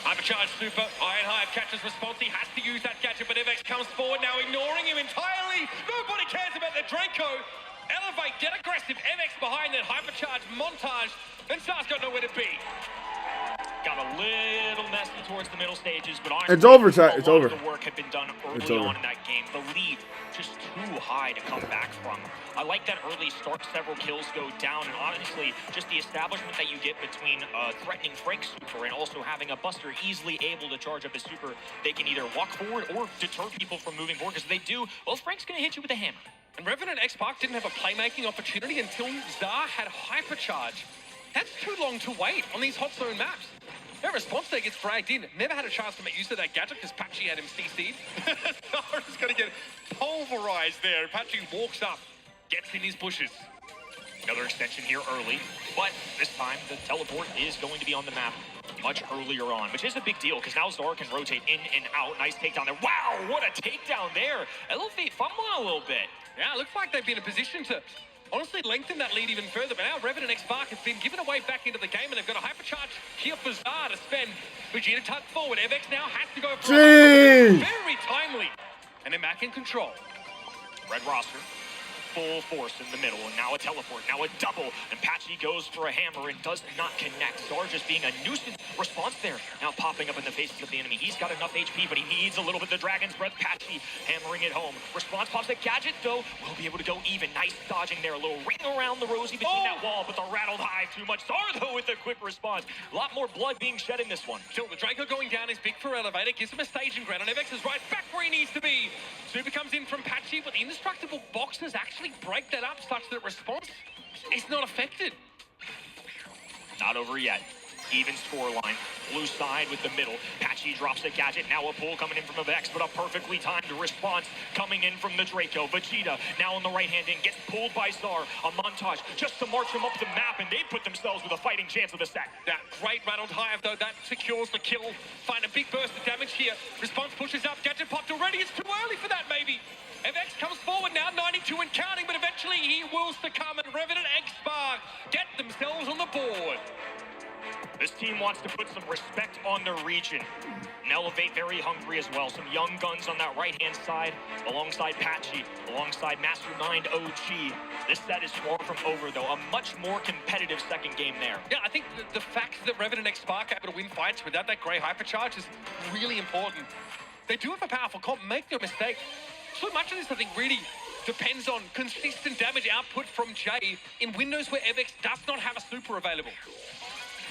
Hypercharge super, Iron Hive catches response, he has to use that gadget, but MX comes forward now, ignoring him entirely. Nobody cares about the Draco. Elevate, get aggressive, MX behind that Hypercharge montage, and Zar's got nowhere to be. Got a little messy towards the middle stages, but it's over, Ty. It's over. The work had been done early on in that game. The lead just too high to come back from. I like that early start, several kills go down, and honestly, just the establishment that you get between threatening Frank's super and also having a Buster easily able to charge up his super, they can either walk forward or deter people from moving forward, because if they do, well, Frank's going to hit you with a hammer. And Revenant X Park didn't have a playmaking opportunity until Zar had Hypercharge. That's too long to wait on these hot zone maps. Their response there gets dragged in. Never had a chance to make use of that gadget because Patchy had him CC'd. Zara's going to get pulverized there. Patchy walks up, gets in his bushes. Another extension here early, but this time the teleport is going to be on the map much earlier on, which is a big deal because now Zar can rotate in and out. Nice takedown there. Wow, what a takedown there. Elevate fumble a little bit. Yeah, it looks like they've been in a position to honestly lengthen that lead even further, but now Revenant X Spark has been given away back into the game, and they've got a hypercharge here for Zar to spend. Vegeta tucked forward. MX now has to go for a very timely. And they're back in control. Red roster. Full force in the middle, and now a teleport, now a double, and Patchy goes for a hammer and does not connect. Zar just being a nuisance response there, now popping up in the faces of the enemy. He's got enough HP, but he needs a little bit of the Dragon's Breath. Patchy hammering it home. Response pops a gadget, though. Will be able to go even. Nice dodging there, a little ring around the Rosie between that wall, but the rattled hive too much. Zar, though, with a quick response. A lot more blood being shed in this one. Still, the Draco going down is big for Elevator, gives him a staging ground, and MX is right back where he needs to be. Super comes in from Patchy, but the indestructible boxes actually break that up such that response is not affected. Not over yet. Even scoreline. Blue side with the middle. Patchy drops the gadget. Now a pull coming in from a Vex, but a perfectly timed response coming in from the Draco. Vegeta now on the right hand end gets pulled by Zar. A montage just to march him up the map, and they put themselves with a fighting chance of the set. That great rattled hive, though, that secures the kill. Find a big burst of damage here. Response pushes up. Gadget popped already. It's too early for that, maybe. MX comes forward now, 92 and counting, but eventually he will succumb, and Revenant X Spark get themselves on the board. This team wants to put some respect on their region. And Elevate very hungry as well. Some young guns on that right-hand side, alongside Patchy, alongside Mastermind OG. This set is far from over, though. A much more competitive second game there. Yeah, I think the fact that Revenant X Spark are able to win fights without that grey hypercharge is really important. They do have a powerful comp, make no mistake. So much of this, I think, really depends on consistent damage output from Jay in windows where MX does not have a super available.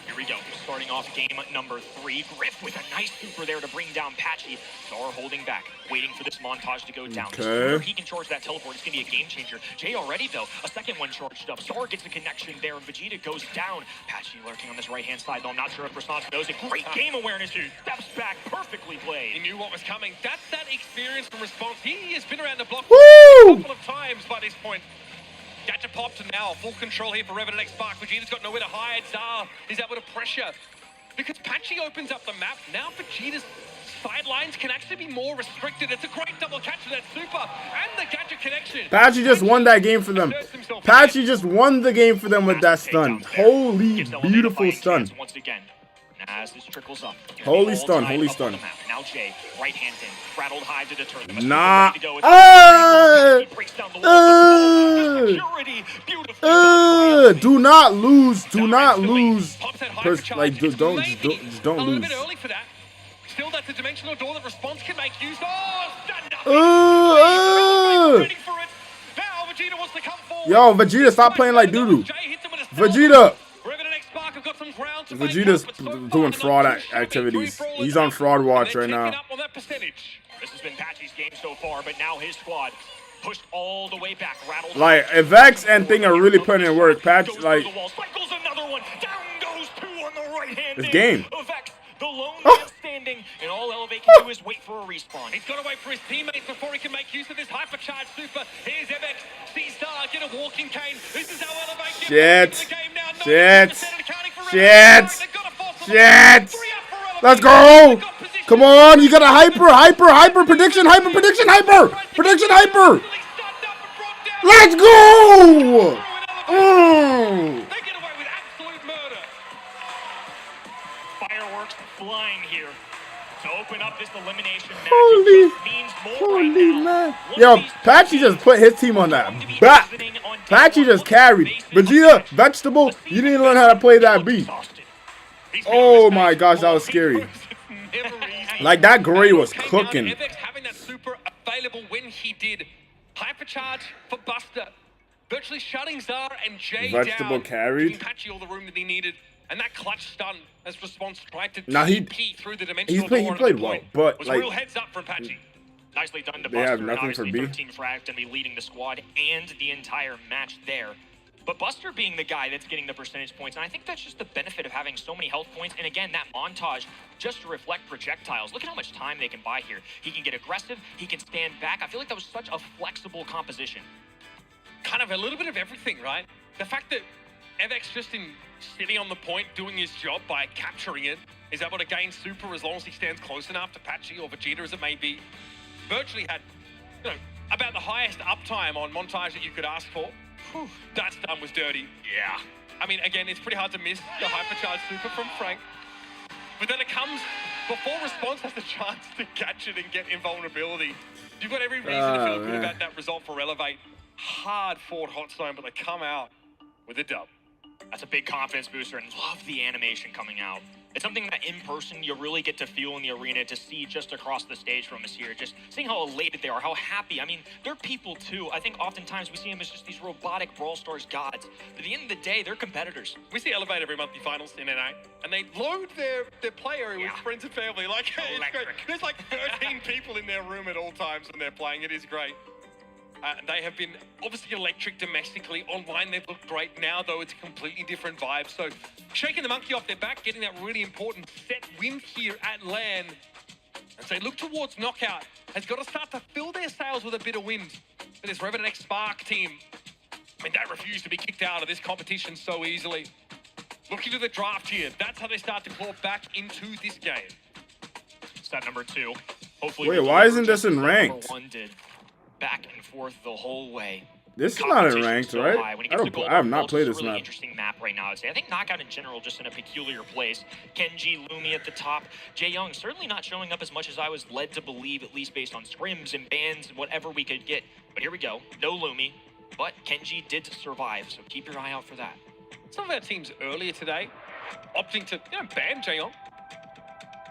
Here we go, starting off game number 3. Griff with a nice super there to bring down Patchy. Zar holding back, waiting for this montage to go down. The sooner he can charge that teleport, it's going to be a game changer. Jay already, though, a second one charged up. Zar gets a connection there, and Vegeta goes down. Patchy lurking on this right-hand side, though I'm not sure if Response knows it. Great game awareness. He steps back, perfectly played. He knew what was coming. That's that experience from Response. He has been around the block a couple of times by this point. Gadget popped, and now full control here for Revenant X Spark. Vegeta's got nowhere to hide. Zar is able to pressure because Patchy opens up the map. Now Vegeta's sidelines can actually be more restricted. It's a great double catch for that super and the gadget connection. Patchy just won that game for them. Patchy just won the game for them with that stun. Holy beautiful stun. Once again, as this trickles up. Holy stun, holy stun. Now Jay, right hand in, rattled high to deter them. Nah. Do not lose. Do not lose. Like, just don't lose. Still, that's a dimensional door that response can make use of. Yo, Vegeta, stop playing like doo-doo. Vegeta. Vegeta's doing fraud activities. He's on fraud watch right now. This has been Patchy's game so far, but now his squad pushed all the way back. Like, if Vex and Thing are really putting in work, Patch, like, it's game. The lone man standing, and all Elevate can do is wait for a respawn. He's got to wait for his teammates before he can make use of this hypercharged super. Here's Evex, C-Star, get a walking cane. This is how Elevate get the game now. Shit. Let's go. Come on, you got a hyper prediction, hyper. Let's go. Fireworks flying here to open up this elimination match. Holy man. Yo, Patchy just put his team on that back. Patchy just carried. Vegeta, Vegetable, you didn't learn how to play that beat. Oh my gosh, that was scary. Like, that Gray was cooking. Having that super available when he did. Hypercharge for Buster. Virtually shutting Zar and Jay Vegetable down. carried. Giving Patchy all the room that he needed. And that clutch stun as response tried to TP through the he played well, but was like, real heads up from Patchy. Nicely done to they have Buster. nothing for B. 13 frags to be leading the squad and the entire match there. But Buster being the guy that's getting the percentage points, and I think that's just the benefit of having so many health points. And again, that montage just to reflect projectiles. Look at how much time they can buy here. He can get aggressive, he can stand back. I feel like that was such a flexible composition. Kind of a little bit of everything, right? The fact that Evex just sitting on the point doing his job by capturing it is able to gain super as long as he stands close enough to Patchy or Vegeta as it may be. Virtually had, about the highest uptime on montage that you could ask for. Whew, that stun was dirty. Yeah. I mean, again, it's pretty hard to miss the hypercharged super from Frank. But then it comes before response has the chance to catch it and get invulnerability. You've got every reason to feel good about that result for Elevate. Hard fought hot zone, but they come out with a dub. That's a big confidence booster, and love the animation coming out. It's something that in person you really get to feel in the arena, to see just across the stage from us here. Just seeing how elated they are, how happy. I mean, they're people too. I think oftentimes we see them as just these robotic Brawl Stars gods. But at the end of the day, they're competitors. We see Elevate every monthly finals in NA, and they load their play area with friends and family. Like, it's great. There's like 13 people in their room at all times when they're playing. It is great. They have been obviously electric domestically. Online, they've looked great. Now, though, it's a completely different vibe. So, shaking the monkey off their back, getting that really important set win here at LAN. As they look towards knockout, has got to start to fill their sails with a bit of wind. For this Revenant X Spark team. I mean, they refuse to be kicked out of this competition so easily. Looking to the draft here. That's how they start to claw back into this game. Set number 2. Hopefully, wait, why isn't this in ranked? Number 1 did. Back and forth the whole way. This is not in ranked, right? I have not played this really map. Interesting map right now, I'd say. I think Knockout in general just in a peculiar place. Kenji, Lumi at the top. Jae Young certainly not showing up as much as I was led to believe, at least based on scrims and bans and whatever we could get. But here we go. No Lumi, but Kenji did survive, so keep your eye out for that. Some of our teams earlier today opting to ban Jae Young.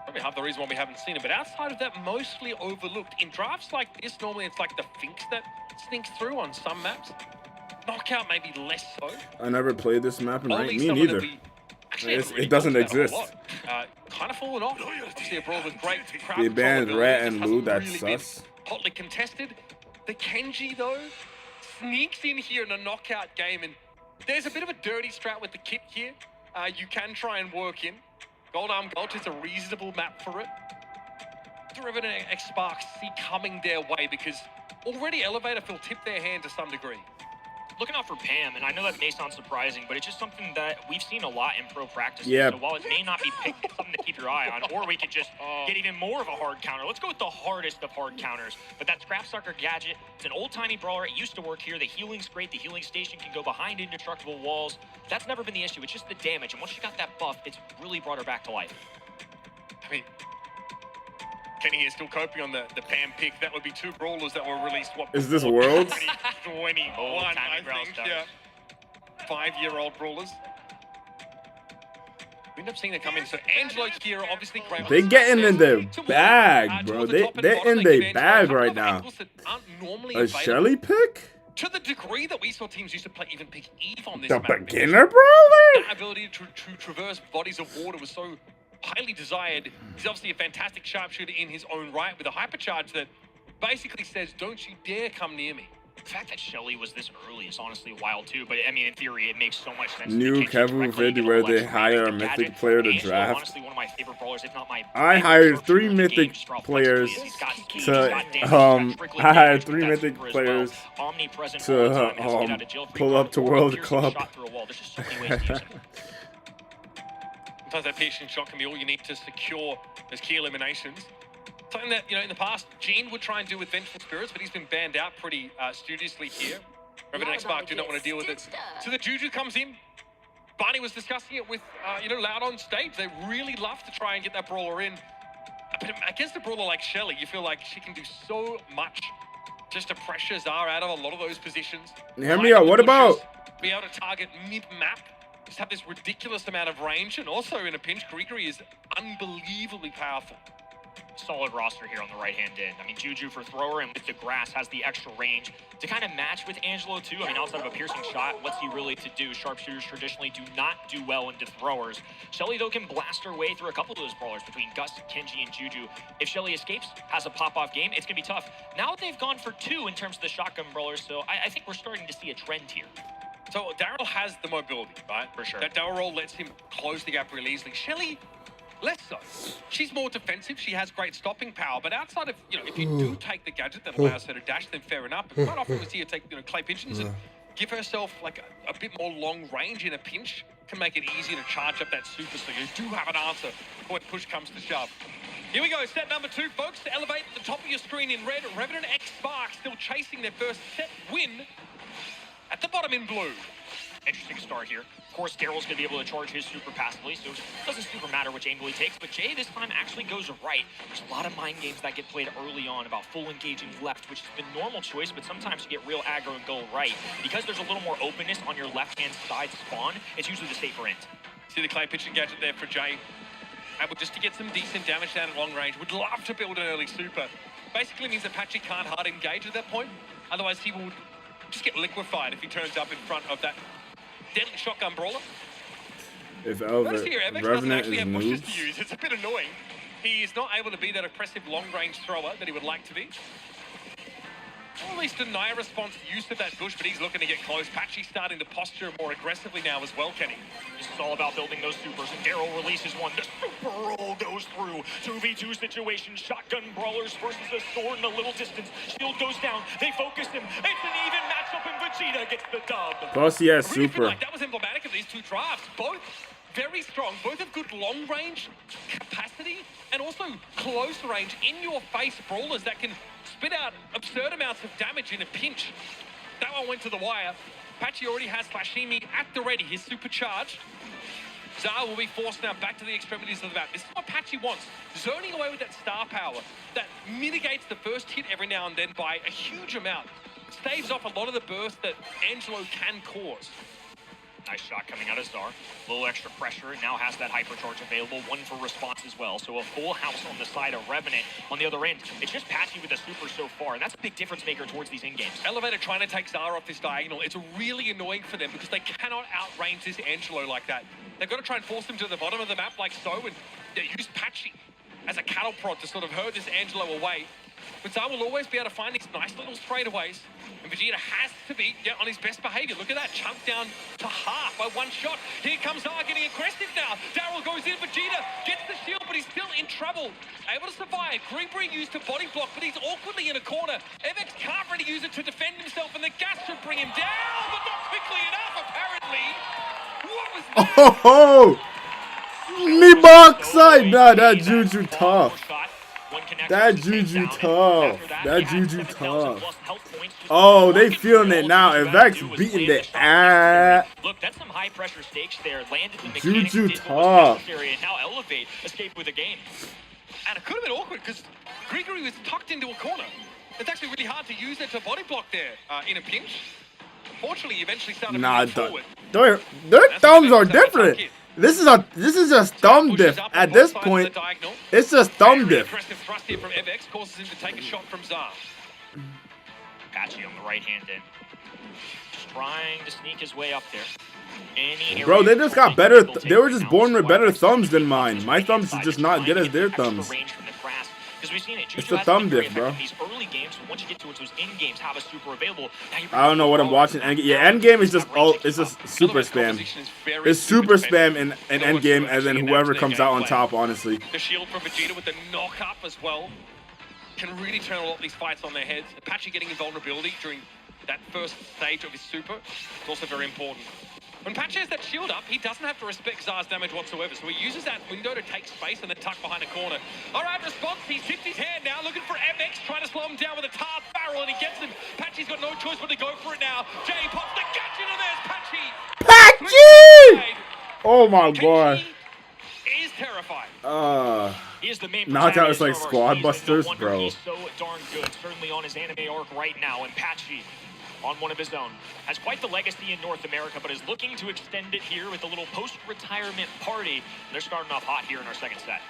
Probably half the reason why we haven't seen it, but outside of that, mostly overlooked. In drafts like this, normally it's like the Finks that sneaks through on some maps. Knockout maybe less so. I never played this map in ranked. Me neither. It doesn't exist. Kind of fallen off. See a Brawl with great crowd. They banned Rat and Lou, that's sus. Hotly contested. The Kenji, though, sneaks in here in a knockout game, and there's a bit of a dirty strat with the kit here. You can try and work in. Gold Arm Gulch is a reasonable map for it. Revenant X Sparks see coming their way because already Elevator will tip their hand to some degree. looking out for Pam, and I know that may sound surprising, but it's just something that we've seen a lot in pro practice. Yeah. So while it may not be picked, it's something to keep your eye on, or we could just get even more of a hard counter. Let's go with the hardest of hard counters. But that Scrap Sucker gadget, it's an old-timey brawler. It used to work here. The healing's great. The healing station can go behind indestructible walls. That's never been the issue. It's just the damage. And once she got that buff, it's really brought her back to life. I mean, Kenny here still coping on the Pam pick. That would be 2 brawlers that were released. What, Is this Worlds? 21, I think. Yeah. 5-year-old brawlers. We end up seeing them come in. So Angelo here, obviously great. They getting in their bag, bro. They're in their bag right now. A Shelly pick? To the degree that we saw teams used to play even pick Eve on this The map. beginner brawler? That ability to traverse bodies of water was so highly desired. He's obviously a fantastic sharpshooter in his own right with a hypercharge that basically says, don't you dare come near me. The fact that Shelly was this early is honestly wild too, but I mean, in theory, it makes so much sense. New Kevu vid where they hire a mythic player to draft. Honestly, one of my favorite brawlers, if not my I hired 3 mythic players to pull up to World Club. Sometimes that piercing shot can be all you need to secure those key eliminations. Something that, in the past, Gene would try and do with Vengeful Spirits, but he's been banned out pretty studiously here. Revenant X-Spark did not want to deal with it. So the Juju comes in. Barney was discussing it with, Loud on stage. They really love to try and get that brawler in. But against a brawler like Shelly, you feel like she can do so much just to pressure Zara out of a lot of those positions. Hear me out. What about? Be able to target mid-map. Just have this ridiculous amount of range. And also in a pinch, Gregory is unbelievably powerful. Solid roster here on the right-hand end. I mean, Juju for thrower, and with the grass has the extra range to kind of match with Angelo too. I mean, outside of a piercing shot, what's he really to do? Sharpshooters traditionally do not do well into throwers. Shelly, though, can blast her way through a couple of those brawlers between Gus, Kenji, and Juju. If Shelly escapes, has a pop-off game, it's going to be tough. Now they've gone for 2 in terms of the shotgun brawlers, so I think we're starting to see a trend here. So Daryl has the mobility, right? For sure. That Daryl roll lets him close the gap really easily. Shelly, less so. She's more defensive. She has great stopping power. But outside of, if you do take the gadget that allows her to dash, then fair enough. But quite often we see her take, clay pigeons and give herself like a bit more long range in a pinch. Can make it easier to charge up that super. So you do have an answer when push comes to shove. Here we go, set number 2, folks. To elevate at the top of your screen in red, Revenant X-Spark still chasing their first set win. At the bottom in blue. Interesting start here. Of course, Daryl's going to be able to charge his super passively, so it doesn't super matter which angle he takes, but Jay this time actually goes right. There's a lot of mind games that get played early on about full engaging left, which has been normal choice, but sometimes you get real aggro and go right. Because there's a little more openness on your left-hand side spawn, it's usually the safer end. See the clay pitching gadget there for Jay. Able just to get some decent damage down at long range. Would love to build an early super. Basically means that Patchy can't hard engage at that point. Otherwise, he would just get liquefied if he turns up in front of that deadly shotgun brawler. If Notice here, MX doesn't Revenant actually is have pushes noobs. to use. It's a bit annoying. He is not able to be that aggressive long-range thrower that he would like to be. Or at least deny a response use of that bush, but he's looking to get close. Patchy's starting to posture more aggressively now as well, Kenny. This is all about building those supers, and Daryl releases one. The super roll goes through. 2v2 situation. Shotgun brawlers versus a sword in a little distance. Shield goes down. They focus him. It's an even matchup, and Vegeta gets the dub. Plus, he has I really feel super. like that was emblematic of these 2 drafts. Both very strong. Both have good long-range capacity and also close range, in-your-face brawlers that can spit out absurd amounts of damage in a pinch. That one went to the wire. Patchy already has Flashimi at the ready. He's supercharged. Zara will be forced now back to the extremities of the map. This is what Patchy wants. Zoning away with that star power that mitigates the first hit every now and then by a huge amount. Staves off a lot of the burst that Angelo can cause. Nice shot coming out of Zar. A little extra pressure. Now has that hypercharge available. One for response as well. So a full house on the side of Revenant. On the other end, it's just Patchy with a super so far. And that's a big difference maker towards these in-games. Elevator trying to take Zara off this diagonal. It's really annoying for them because they cannot outrange this Angelo like that. They've got to try and force him to the bottom of the map like so and use Patchy as a cattle prod to sort of herd this Angelo away. But Zara will always be able to find these nice little straightaways. And Vegeta has to be on his best behavior. Look at that, chunked down to half by one shot. Here comes Zara getting aggressive now. Daryl goes in, Vegeta gets the shield, but he's still in trouble. Able to survive. Greenberry used to body block, but he's awkwardly in a corner. MX can't really use it to defend himself, and the gas should bring him down, but not Oh, me backside. Nah, that Juju tough. That Juju tough. That Juju tough. Oh, they feeling it now. If Vex beating the ass. Look, that's some high pressure stakes there. Landed the mechanics, Juju did what tough. was necessary, and now Elevate escape with the game. And it could have been awkward because Grigory was tucked into a corner. It's actually really hard to use it to body block there in a pinch. Fortunately, he eventually started moving forward. Their thumbs are different. This is just thumb diff at this point. It's just thumb diff. Aggressive thrust here from Evex causes him to take a shot from Zar. Patchy on the right hand end. Just trying to sneak his way up there. Bro, they just got better. They were just born with better thumbs than mine. My thumbs are just not good as their thumbs. It's the thumb diff, bro. These early games, once you get towards those end games, have a super available. I don't know what I'm watching. Yeah, Endgame is just it's just super spam. It's super spam in Endgame, and then whoever comes out on top, honestly. The shield from Vegeta with the knock up as well can really turn a lot of these fights on their heads. Apache getting invulnerability during that first stage of his super is also very important. When Patch has that shield up, he doesn't have to respect Zar's damage whatsoever, so he uses that window to take space and then tuck behind a corner. All right, response, he's tipped his hand now, looking for FX, trying to slow him down with a tar barrel, and he gets him. Patchy's got no choice but to go for it now. Jay pops the gadget, and there's Patchy! Patchy! Oh my god. Is terrified. Knockout is like squad busters, bro. He's so darn good, certainly on his anime arc right now, and Patchy on one of his own. Has quite the legacy in North America, but is looking to extend it here with a little post-retirement party. They're starting off hot here in our second set.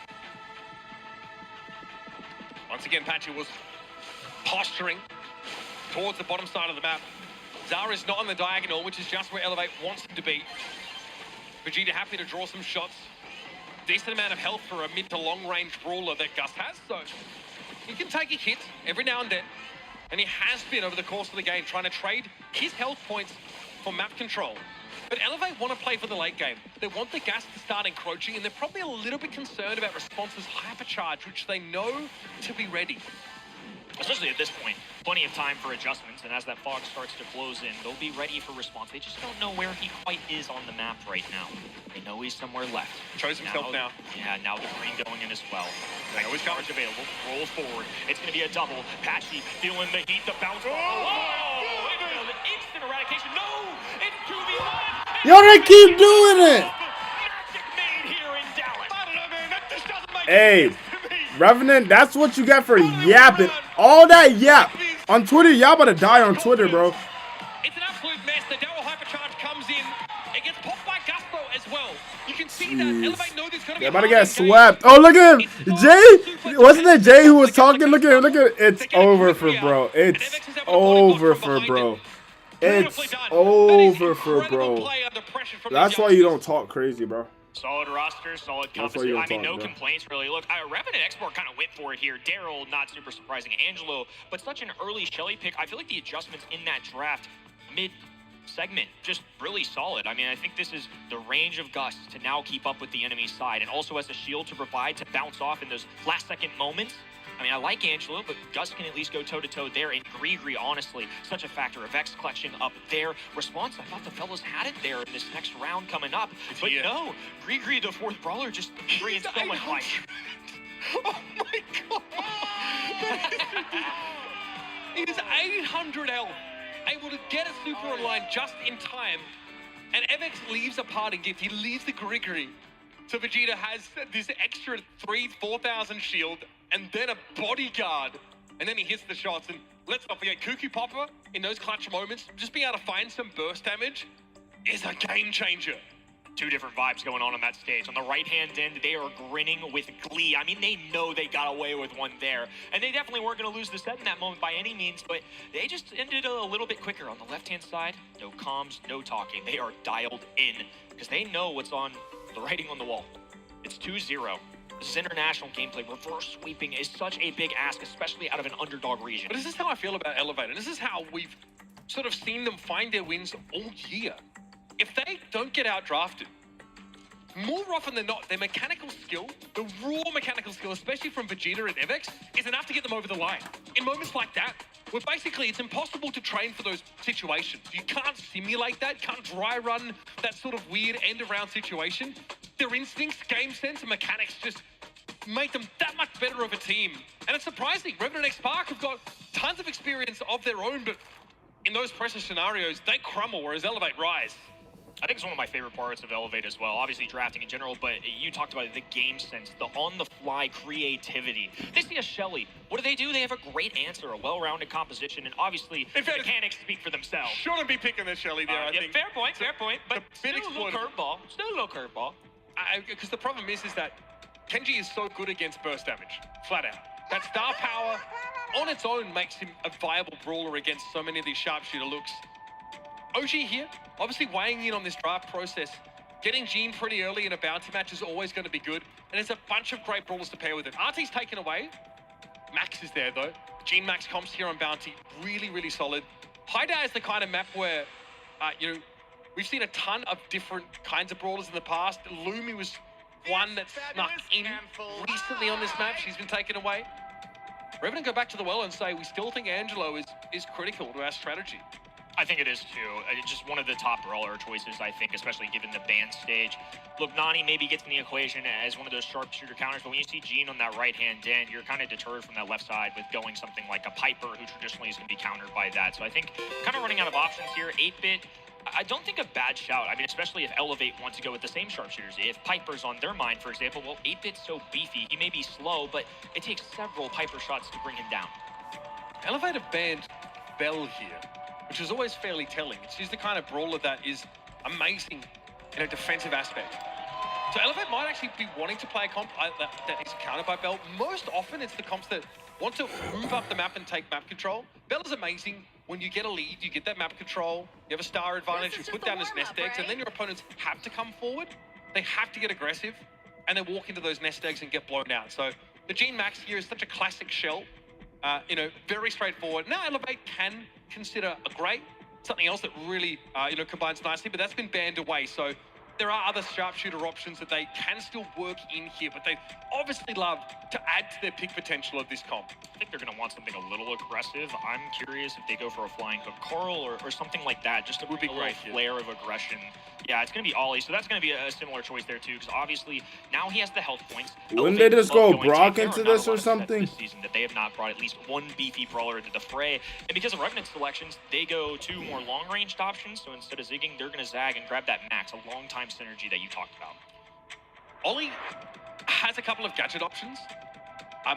Once again, Patchy was posturing towards the bottom side of the map. Zara is not on the diagonal, which is just where Elevate wants him to be. Vegeta happy to draw some shots. Decent amount of health for a mid to long range brawler that Gus has, so he can take a hit every now and then. And he has been over the course of the game trying to trade his health points for map control. But Elevate want to play for the late game. They want the gas to start encroaching, and they're probably a little bit concerned about Response's hypercharge, which they know to be ready. Especially at this point, plenty of time for adjustments, and as that fog starts to close in, they'll be ready for Response. They just don't know where he quite is on the map right now. They know he's somewhere left. Shows himself now. Yeah, now the green going in as well. They know his coverage available. Rolls forward. It's going to be a double. Patchy feeling the heat, the bounce. Oh! Instant eradication. No! It's 2v1! Yo, they keep doing it! Hey, Revenant, that's what you get for yapping. All that yap. On Twitter, y'all about to die on Twitter, bro. It's an absolute mess. The Daryl hypercharge comes in. It gets popped by Gusto as well. You can see that Elevate know there's going to be they're about to get swept. Oh, look at him. Jay? Wasn't it Jay who was talking? Look at him. Look at it. It's over for bro. It's over for bro. It's over for bro. That's why you don't talk crazy, bro. Solid roster, solid composition. I mean, no complaints really. Look, Revenant Export kind of went for it here. Daryl, not super surprising. Angelo, but such an early Shelly pick. I feel like the adjustments in that draft mid-segment just really solid. I mean, I think this is the range of Gus to now keep up with the enemy side, and also as a shield to provide to bounce off in those last-second moments. I mean, I like Angelo, but Gus can at least go toe-to-toe there. And Grigri, honestly, such a factor of X collection up there. Response, I thought the fellas had it there in this next round coming up. But no, Grigri, the fourth brawler, just bringing so much life. Oh my god! He is 800 health, able to get a super online just in time. And Evex leaves a parting gift. He leaves the Grigri. So Vegeta has this extra 4,000 shield, and then a bodyguard, and then he hits the shots. And let's not forget, Cuckoo Popper, in those clutch moments, just being able to find some burst damage is a game changer. Two different vibes going on that stage. On the right-hand end, they are grinning with glee. I mean, they know they got away with one there. And they definitely weren't going to lose the set in that moment by any means, but they just ended a little bit quicker. On the left-hand side, no comms, no talking. They are dialed in because they know what's on the writing on the wall. It's 2-0. This is international gameplay. Reverse sweeping is such a big ask, especially out of an underdog region. But this is how I feel about Elevator. This is how we've sort of seen them find their wins all year. If they don't get out-drafted, more often than not, their mechanical skill, the raw mechanical skill potential, especially from Vegeta and Evex, is enough to get them over the line. In moments like that, where basically it's impossible to train for those situations. You can't simulate that, can't dry run that sort of weird end-around situation. Their instincts, game sense, and mechanics just make them that much better of a team. And it's surprising, Revenant X Spark have got tons of experience of their own, but in those pressure scenarios, they crumble, whereas Elevate rise. I think it's one of my favorite parts of Elevate as well. Obviously drafting in general, but you talked about the game sense, the on-the-fly creativity. They see a Shelly. What do? They have a great answer, a well-rounded composition, and obviously the mechanics speak for themselves. Shouldn't be picking the Shelly there, I think. Fair point. But still a little curveball. Because the problem is that Kenji is so good against burst damage, flat out. That star power on its own makes him a viable brawler against so many of these sharpshooter looks. OG here, obviously weighing in on this draft process. Getting Gene pretty early in a bounty match is always going to be good. And there's a bunch of great brawlers to pair with it. RT's taken away. Max is there though. Gene Max comps here on bounty. Really, really solid. Haida is the kind of map where, we've seen a ton of different kinds of brawlers in the past. Lumi was one that snuck in recently on this map. She's been taken away. Revenant go back to the well and say, we still think Angelo is critical to our strategy. I think it is too. It's just one of the top brawler choices, I think, especially given the ban stage. Look, Nani maybe gets in the equation as one of those sharpshooter counters, but when you see Gene on that right-hand den, you're kind of deterred from that left side with going something like a Piper, who traditionally is going to be countered by that. So I think kind of running out of options here. 8-bit, I don't think a bad shout. I mean, especially if Elevate wants to go with the same sharpshooters. If Piper's on their mind, for example, well, 8-bit's so beefy. He may be slow, but it takes several Piper shots to bring him down. Elevate have banned Bell here, which is always fairly telling. She's the kind of brawler that is amazing in a defensive aspect. So Elevate might actually be wanting to play a comp that is countered by Bell. Most often it's the comps that want to move up the map and take map control. Bell is amazing. When you get a lead, you get that map control, you have a star advantage, you put down his nest eggs, and then your opponents have to come forward. They have to get aggressive, and then walk into those nest eggs and get blown out. So the Gene Max here is such a classic shell. Very straightforward. Now Elevate can consider a Grey, something else that really, combines nicely, but that's been banned away. So there are other sharpshooter options that they can still work in here, but they obviously love to add to their pick potential of this comp. I think they're going to want something a little aggressive. I'm curious if they go for a flying hook Coral or something like that, just to bring a little flare of aggression. Yeah, it's going to be Ollie, so that's going to be a similar choice there too, because obviously now he has the health points. Wouldn't they just go Brock into this or something? This season that they have not brought at least one beefy brawler into the fray, and because of Revenant selections, they go two more long-ranged options. So instead of zigging, they're going to zag and grab that Max, a long-time synergy that you talked about. Ollie has a couple of gadget options.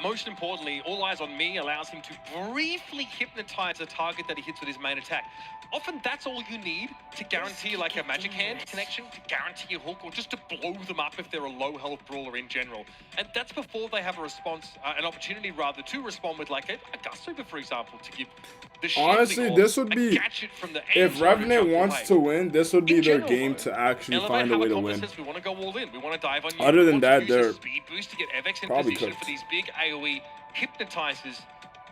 Most importantly, All Eyes on Me allows him to briefly hypnotize a target that he hits with his main attack. Often that's all you need to guarantee like a magic hand connection, to guarantee a hook, or just to blow them up if they're a low health brawler in general. And that's before they have a response, an opportunity rather to respond with like a Gust Super, for example, to give the honestly, this would be, if Revenant wants to win, this would be their game to actually find a way to win. We want to go all in. We want to dive on you. Other than that, they're speed boost to get Evex in probably position cooked. for these big AoE hypnotizers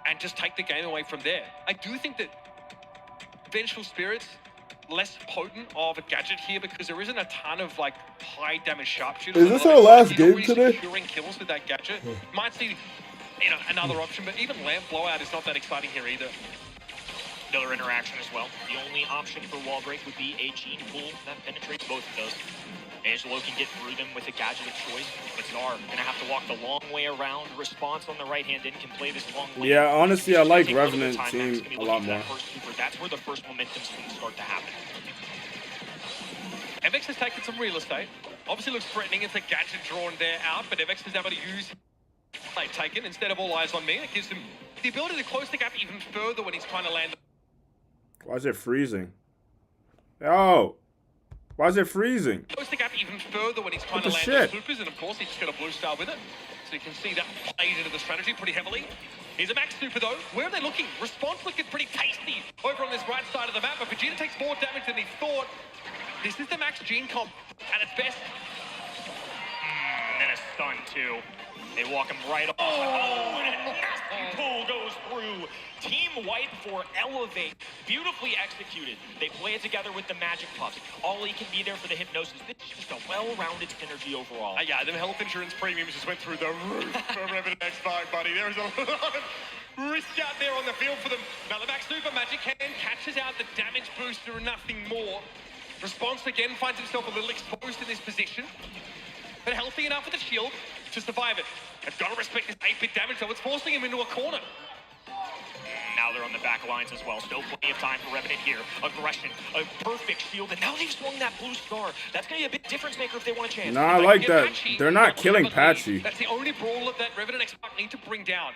and just take the game away from there. I do think that Vengeful Spirit's less potent of a gadget here because there isn't a ton of like high damage sharpshooters. Is this our last game today? Securing kills with that gadget. Might see, another option, but even Lamp Blowout is not that exciting here either. Another interaction as well. The only option for wall break would be a Gene Pool that penetrates both of those. Angelo can get through them with a gadget of choice, but Zar gonna have to walk the long way around. Response on the right hand end can play this long lane. Yeah, honestly, I like Revenant team a lot more. That's where the first momentum swings start to happen. Evex has taken some real estate. Obviously looks threatening. It's a gadget drawn there out, but Evex is able to use they've taken instead of All Eyes on Me. It gives him the ability to close the gap even further when he's trying to land. Why is it freezing? Yo! Why is it freezing? Close the gap even further when he's trying to land those supers, and of course he's just got a blue star with it. So you can see that plays into the strategy pretty heavily. Here's a Max super though. Where are they looking? Response looking pretty tasty over on this right side of the map, but Vegeta takes more damage than he thought. This is the Max Gene comp at its best. And then a stun too. They walk him right off. Oh, and a nasty pull goes through. Team White for Elevate. Beautifully executed. They play it together with the Magic Puffs. Ollie can be there for the Hypnosis. This is just a well-rounded synergy overall. Yeah, the health insurance premiums just went through the roof for Revenant X5, buddy. There is a lot of risk out there on the field for them. Now the back super Magic Hand catches out the damage booster and nothing more. Response again finds himself a little exposed in this position, but healthy enough with the shield to survive it. I've got to respect this 8-bit damage, though. It's forcing him into a corner. Now they're on the back lines as well. Still plenty of time for Revenant here. Aggression, a perfect shield, and now they've swung that blue star. That's going to be a big difference maker if they want a chance. Nah, I like that. They're not killing Patchy. That's the only brawler that Revenant X-Pac need to bring down.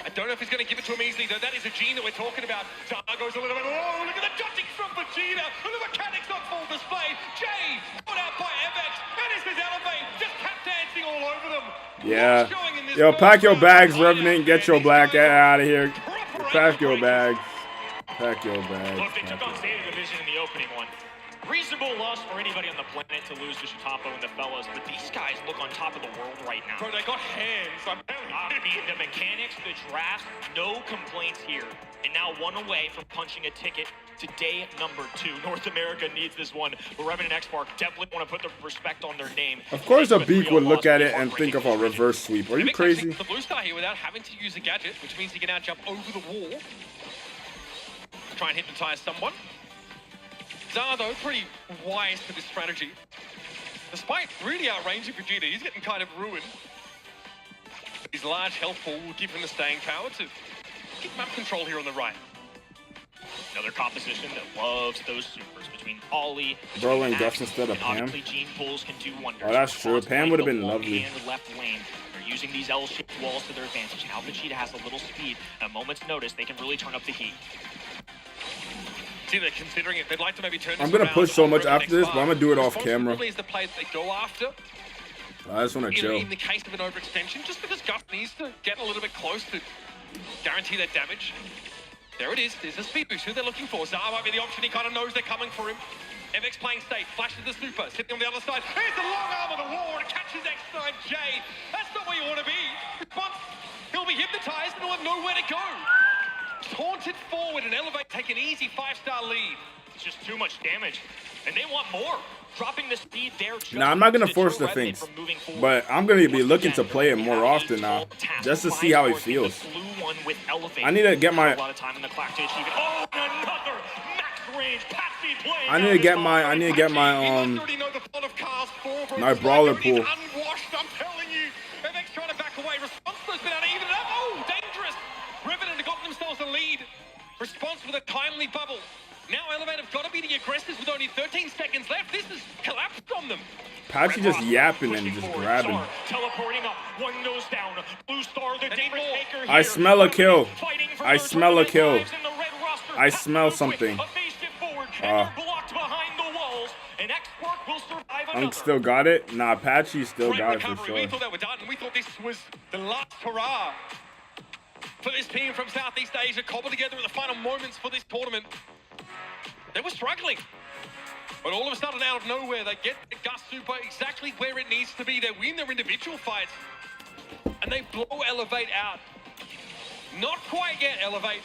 I don't know if he's going to give it to him easily, though. That is a Gene that we're talking about. Zara goes a little bit. Oh, look at the dodging from Vegeta. And the mechanics on full display. Jay, put out by MX. And this is Elevate. Just tap dancing all over them. Yeah. Yo, pack your bags, Revenant. Get your black out of here. Pack your bags. Pack your bags. Look, they took on State Division in the opening one. Reasonable loss for anybody on the planet to lose to Shitapo and the fellas, but these guys look on top of the world right now. Bro, they got hands. I'm telling you. I mean, the mechanics, the draft, no complaints here. And now one away from punching a ticket to day number 2. North America needs this one. But Revenant X-Pac definitely want to put the respect on their name. Of course, a Beak would look at it and think of a reverse sweep. Are you crazy? The blue star here without having to use a gadget, which means he can now jump over the wall. Try and hypnotize someone. Zara, though, pretty wise for this strategy. Despite really outranging Vegeta, he's getting kind of ruined. His large health pool will give him the staying power to keep map control here on the right. Another composition that loves those supers between Ollie, Brawling Dust instead of Pam. Gene pulls can do wonders. Oh, that's true. Pam would have been lovely. And left lane. They're using these L-shaped walls to their advantage. Now Vegeta has a little speed. At a moment's notice, they can really turn up the heat. See, they're considering it. They'd like to maybe turn I'm going to push so much after this, but I'm going to do it off camera. Is the play that they go after. I just want to chill. In the case of an overextension, just because Gus needs to get a little bit close to guarantee that damage. There it is. There's a speed boost. Who they're looking for. Zara might be the option. He kind of knows they're coming for him. MX playing safe. Flashes the super. Sitting on the other side. Here's the long arm of the war. And it catches X9J. That's not where you want to be. Once he'll be hypnotized and he'll have nowhere to go. Taunted forward and Elevate take an easy 5-star lead. It's just too much damage. And they want more. Dropping the speed there. Now, I'm not going to force the things, but I'm going to be looking to play it more often now, just to see how he feels. I need to get my... I need to get my, my brawler pool. Response with a timely bubble. Now Elevate have got to be the aggressors with only 13 seconds left. This has collapsed on them. Patchy just yapping and just grabbing. Teleporting up, one goes down. Blue star, the difference maker here. I smell a kill. I smell a kill. I smell something. Unk still got it? Nah, Patchy still got it for sure. We thought that were done. We thought this was the last hurrah for this team from Southeast Asia, cobbled together in the final moments for this tournament. They were struggling. But all of a sudden, out of nowhere, they get the Gus Super exactly where it needs to be. They win their individual fights, and they blow Elevate out. Not quite yet, Elevate.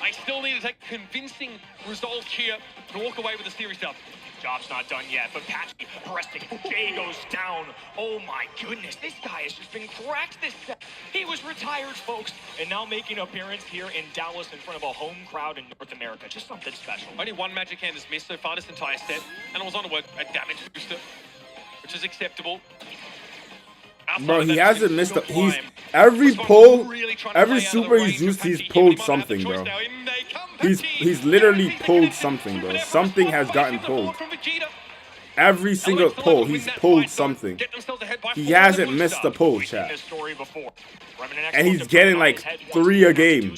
I still need to take convincing results here to walk away with the series dub. Job's not done yet, but Patchy pressing. Jay goes down. Oh my goodness, this guy has just been cracked this set. He was retired, folks, and now making an appearance here in Dallas in front of a home crowd in North America. Just something special. Only one Magic Hand has missed so far this entire set, and it was on a damage booster, which is acceptable. Bro, he hasn't missed a... He's... Every pull, every super he's used, he's pulled something, bro. He's literally pulled something, bro. Something has gotten pulled. Every single pull, he's pulled something. He hasn't missed a pull, chat. And he's getting like 3 a game.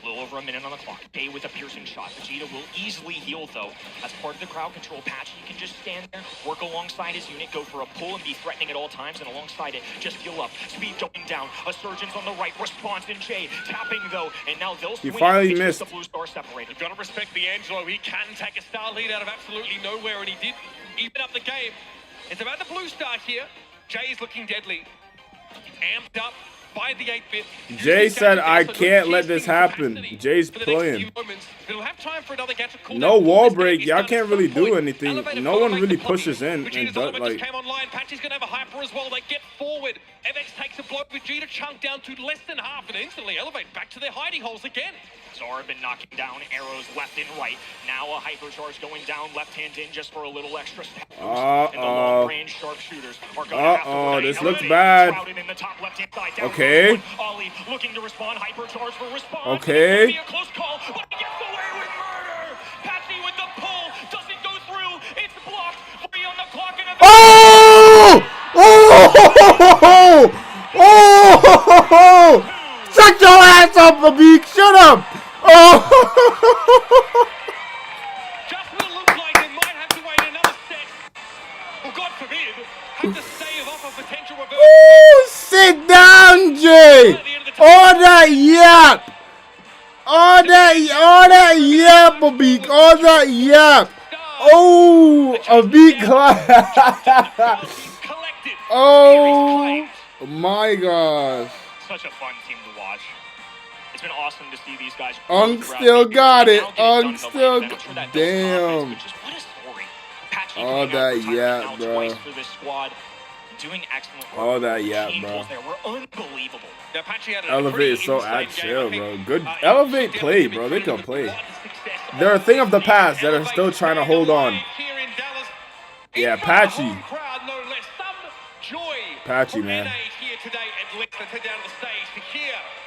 A little over a minute on the clock. Day with a piercing shot. Vegeta will easily heal, though. As part of the crowd control patch, he can just stand there, work alongside his unit, go for a pull, and be threatening at all times, and alongside it, just heal up. Speed going down. A Surgeon's on the right. Response in Jay. Tapping, though, and now they'll swing. He finally missed. The blue star separated. You've got to respect the Angelo. He can take a star lead out of absolutely nowhere, and he did even up the game. It's about the blue star here. Jay's looking deadly. Amped up. by the 8-bit. Jay said I can't let this happen. Jay's playing. It'll have time for another get to cool No down. wall This game break. is Y'all done can't at really some do point. anything. Elevated No will one make really the plugin. pushes in Vegeta's and does element like. just came online. Patchy's gonna have a hyper as well. They get forward. MX takes a blow. Vegeta chunk down to less than half and instantly Elevate back to their hiding holes again. Zara been knocking down arrows left and right. Now a hypercharge going down left hand in just for a little extra step. And the long range sharpshooters are going to have to play. This looks Elevate bad. crowded in the top left-hand side. Down Okay. goes one. Ollie looking to respond. Hypercharge for response. Okay. It's gonna be a close call, but he gets away with murder. Patchy with the pull doesn't go through. It's blocked. 3 on the clock and a Oh! Oh! Oh! Shut your ass up, Abik! Shut up! Oh! Just will look like they might have to wait another set. Well, God forbid, have to stave off a potential reverse. Ooh, sit down, Jay! All that yap! All that yap, Abik! All that yap! Oh! Abik! Oh! My gosh! Such a fun team to watch. It's been awesome to see these guys. Unk still got it. Unk still. Damn. All that yap, bro. For this squad, doing excellent work. All that yap, bro. There were unbelievable. Elevate is so at chill, bro. Good. Elevate play, bro. They can play. They're a thing of the past that are still trying to hold on. Yeah, Patchy. Patchy, man.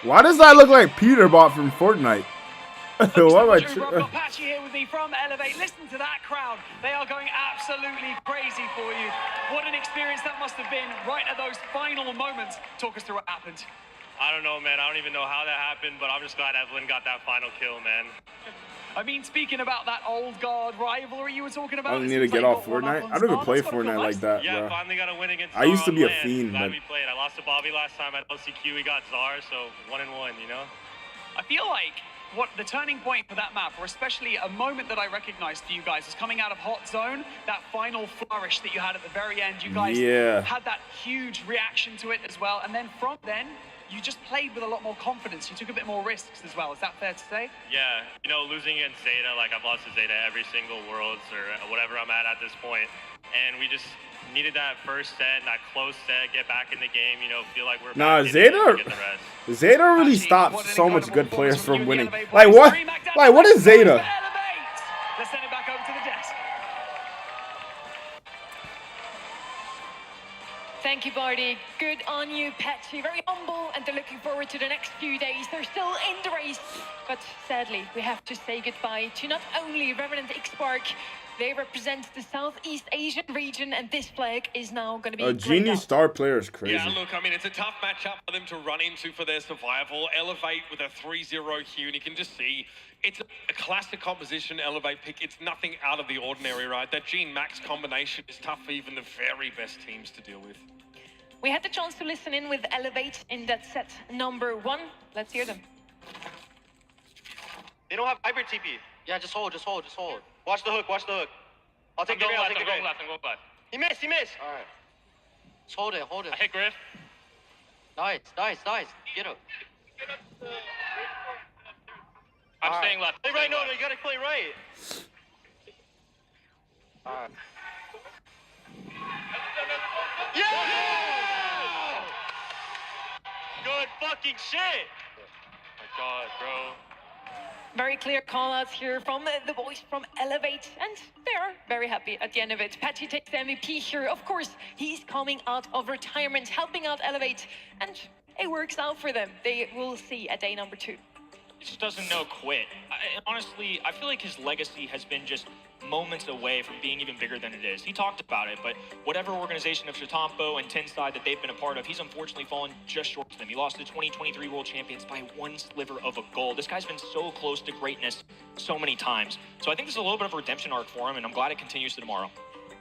Why does that look like Peterbot from Fortnite? What am I? We've got Patchy here with me from Elevate. Listen to that crowd. They are going absolutely crazy for you. What an experience that must have been right at those final moments. Talk us through what happened. I don't know, man. I don't even know how that happened, but I'm just glad Evelyn got that final kill, man. I mean, speaking about that old guard rivalry you were talking about. I don't need to get off Fortnite. I don't even play Fortnite like that, Yeah, bro. finally got a win against I used to be a Zara on fiend, land. Glad but we played. I lost to Bobby last time at LCQ. We got Zara, so 1-1, you know? I feel like what the turning point for that map, or especially a moment that I recognized for you guys, is coming out of Hot Zone, that final flourish that you had at the very end. You guys had that huge reaction to it as well. And then from then, you just played with a lot more confidence. You took a bit more risks as well. Is that fair to say? Yeah, you know, losing against Zeta, like I've lost to Zeta every single Worlds or whatever I'm at this point. And we just needed that first set, that close set, get back in the game, you know, feel like we're nah, back in it and get the rest. Zeta really stops so much good players from winning. Like what? Like what is Zeta? Let's send it back over to the desk. Thank you, Barty. Good on you, Patchy. Very humble, and they're looking forward to the next few days. They're still in the race, but sadly, we have to say goodbye to not only Revenant X-Spark. They represent the Southeast Asian region, and this flag is now going to be a Genie star player is crazy. Yeah, look, I mean, it's a tough matchup for them to run into for their survival. Elevate with a 3-0 here, and you can just see it's a classic composition Elevate pick. It's nothing out of the ordinary, right? That Gene Max combination is tough for even the very best teams to deal with. We had the chance to listen in with Elevate in that set number 1. Let's hear them. They don't have hybrid TP. Yeah, just hold. Watch the hook, watch the hook. I'll take the grave, I'll take the grave. I'm going left. He missed. All right. Just hold it. I hit Griff. Nice. Get up. I'm staying left. Play right, no, you gotta play right. All right. Yeah! Good fucking shit. Oh my God, bro. Very clear call-outs here from the boys from Elevate, and they're very happy at the end of it. Patchy takes the MVP here. Of course, he's coming out of retirement, helping out Elevate, and it works out for them. They will see at day number 2. He just doesn't know quit. Honestly, I feel like his legacy has been just moments away from being even bigger than it is. He talked about it, but whatever organization of Chatampo and Tenside that they've been a part of, he's unfortunately fallen just short of them. He lost to the 2023 World Champions by 1 sliver of a goal. This guy's been so close to greatness so many times. So I think this is a little bit of a redemption arc for him, and I'm glad it continues to tomorrow.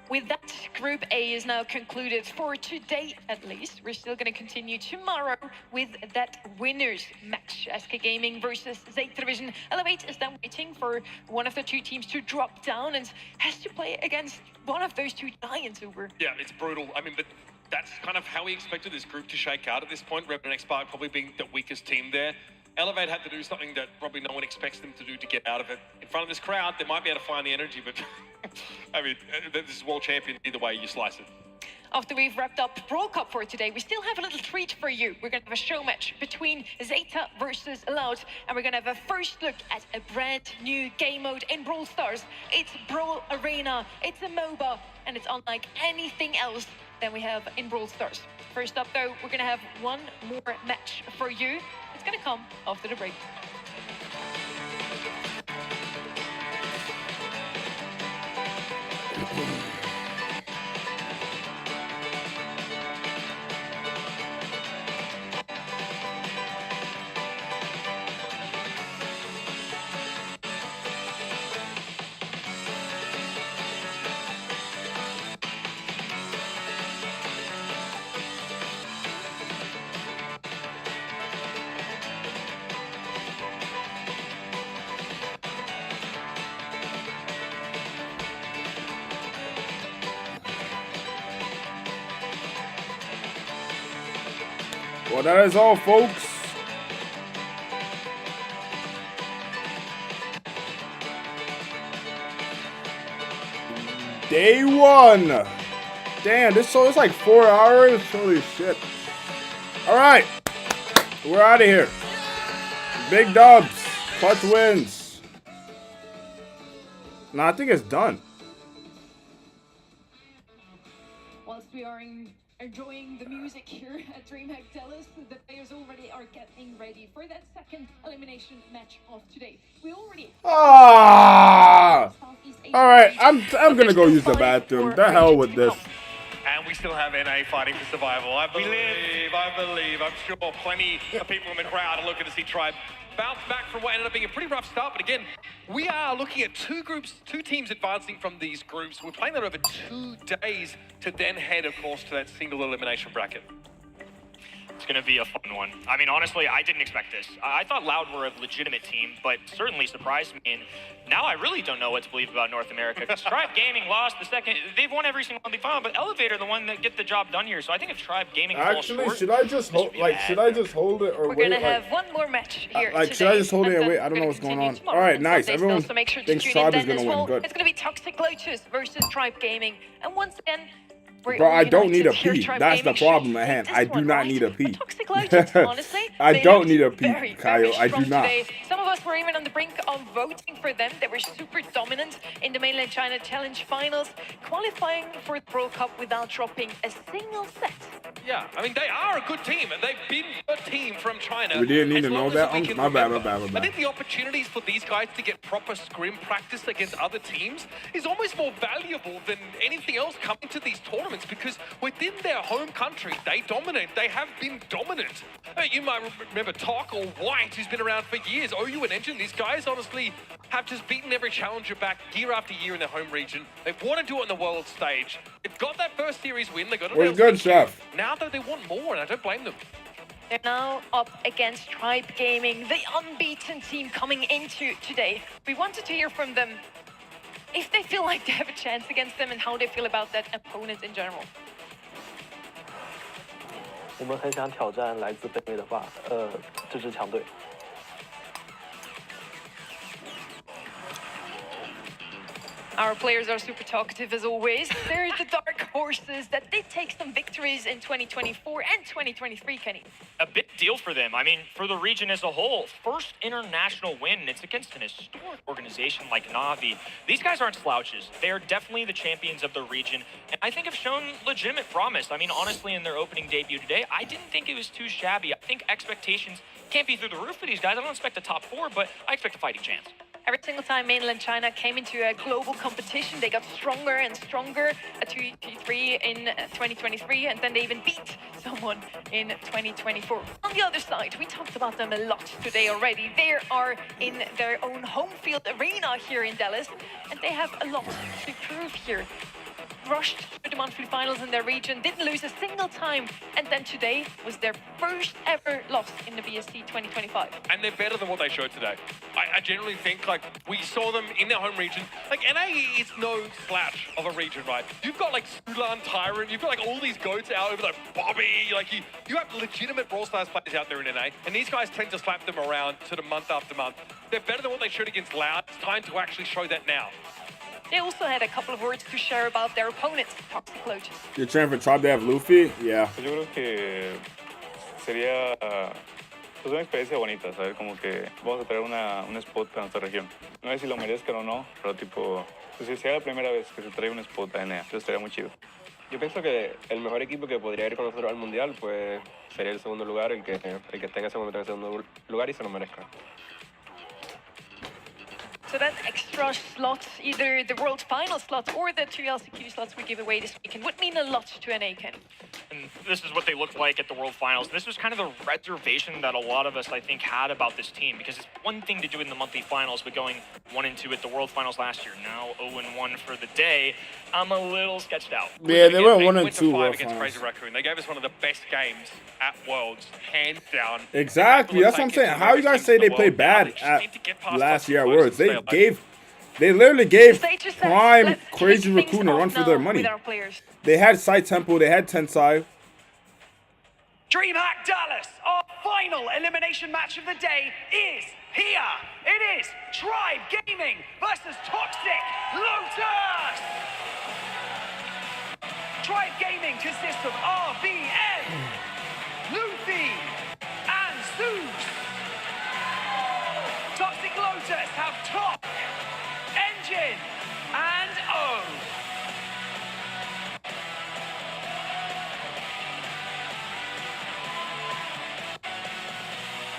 With that, Group A is now concluded for today, at least. We're still going to continue tomorrow with that winners match. SK Gaming versus Zeta Division. Elevate is then waiting for one of the 2 teams to drop down and has to play against one of those 2 giants over. Yeah, it's brutal. I mean, that's kind of how we expected this group to shake out at this point. Revenant X Spark probably being the weakest team there. Elevate had to do something that probably no one expects them to do to get out of it. In front of this crowd, they might be able to find the energy, but I mean, this is world champion either way you slice it. After we've wrapped up Brawl Cup for today, we still have a little treat for you. We're going to have a show match between Zeta versus Loud, and we're going to have a first look at a brand new game mode in Brawl Stars. It's Brawl Arena, it's a MOBA, and it's unlike anything else than we have in Brawl Stars. First up though, we're going to have one more match for you. It's going to come after the break. Well, that is all, folks. Day one. Damn, this show is like 4 hours. Holy shit. All right, we're out of here. Big dubs, clutch wins. Nah, I think it's done. Whilst we are enjoying the music here at DreamHack Dallas, the players already are getting ready for that second elimination match of today. We already All right, I'm gonna go use the bathroom. The hell with this. And we still have NA fighting for survival. I believe. I'm sure plenty of people in the crowd are looking to see Tribe bounce back from what ended up being a pretty rough start. But again, we are looking at two teams advancing from these groups. We're playing that over 2 days to then head, of course, to that single elimination bracket. It's going to be a fun one. I mean, honestly, I didn't expect this. I thought Loud were a legitimate team, but certainly surprised me. And now I really don't know what to believe about North America. Tribe Gaming lost the second. They've won every single one they found, but Elevator the one that get the job done here. So I think if Tribe Gaming falls short, should I just hold? Should I just hold it or We're wait? gonna have one more match here today. Should I just hold it and wait? I don't know what's going on. All right, nice. Everyone So make sure to thinks tune Tribe in is then gonna as well. win. Good. It's gonna be Toxic Lotus versus Tribe Gaming, and once again. Bro, I don't need a pee. That's the problem at hand. I do not need a pee. Toxic Lotus, honestly, I don't need a very, pee, Kyle. I do not. Today. Some of us were even on the brink of voting for them. They were super dominant in the Mainland China Challenge Finals, qualifying for the World Cup without dropping a single set. Yeah, I mean, they are a good team, and they've been a team from China. We didn't need as to know long as that. we can My bad. remember. I think the opportunities for these guys to get proper scrim practice against other teams is almost more valuable than anything else coming to these tournaments, because within their home country, they dominate. They have been dominant. You might remember Talk or White, who's been around for years. OU and Engine, these guys honestly have just beaten every challenger back year after year in their home region. They want to do it on the world stage. They've got that first series win. They got it. What's good, Chef? Now, though, they want more, and I don't blame them. They're now up against Tribe Gaming, the unbeaten team coming into today. We wanted to hear from them if they feel like they have a chance against them and how they feel about that opponent in general. 我们很想挑战来自北美的这支强队。 Our players are super talkative as always. They're the dark horses that did take some victories in 2024 and 2023, Kenny. a big deal for them. I mean, for the region as a whole, first international win. It's against an historic organization like Na'Vi. These guys aren't slouches. They're definitely the champions of the region, and I think have shown legitimate promise. I mean, honestly, in their opening debut today, I didn't think it was too shabby. I think expectations can't be through the roof for these guys. I don't expect a top four, but I expect a fighting chance. Every single time mainland China came into a global competition, they got stronger and stronger. A 2-3 in 2023, and then they even beat someone in 2024. On the other side, we talked about them a lot today already. They are in their own home field arena here in Dallas, and they have a lot to prove here. rushed through the monthly finals in their region, didn't lose a single time, and then today was their first ever loss in the BSC 2025. And they're better than what they showed today. I generally think, like, we saw them in their home region. Like, NA is no slouch of a region, right? You've got, like, Sulan, Tyrant, you've got, like, all these goats out over, like, Bobby, like, you have legitimate Brawl Stars players out there in NA, and these guys tend to slap them around sort of month after month. They're better than what they showed against Loud. It's time to actually show that now. They also had a couple of words to share about their opponents, Toxic Lotus. You're training for Tribe, they have Luffy? Yeah. Yo creo que sería pues una experiencia bonita, saber como que vamos a traer un spot a nuestra región. No sé si lo merezcan o no, pero tipo, pues si sea la primera vez que se trae un spot a NA, entonces estaría muy chido. Yo pienso que el mejor equipo que podría ir con nosotros al mundial pues sería el segundo lugar, el que tenga segundo lugar y se lo merezca. So that extra slot, either the World Final slot or the 2 LCQ slots we give away this weekend, would mean a lot to NA, Ken. And this is what they looked like at the World Finals. This was kind of the reservation that a lot of us, I think, had about this team, because it's one thing to do in the monthly finals, but going 1-2 at the World Finals last year, now 0-1 for the day, I'm a little sketched out. Yeah, they went 1-2 World against Crazy Raccoon. They gave us one of the best games at Worlds, hands down. Exactly, that's what I'm saying. How you guys say they played bad at last year at Worlds? They literally gave Prime Crazy Raccoon a run for their money. They had Side Tempo, they had Tensai. DreamHack Dallas, our final elimination match of the day is here. It is Tribe Gaming versus Toxic Lotus. Tribe Gaming consists of RVN, Luffy, and Zeus. Toxic Lotus have Top, Engine, and O.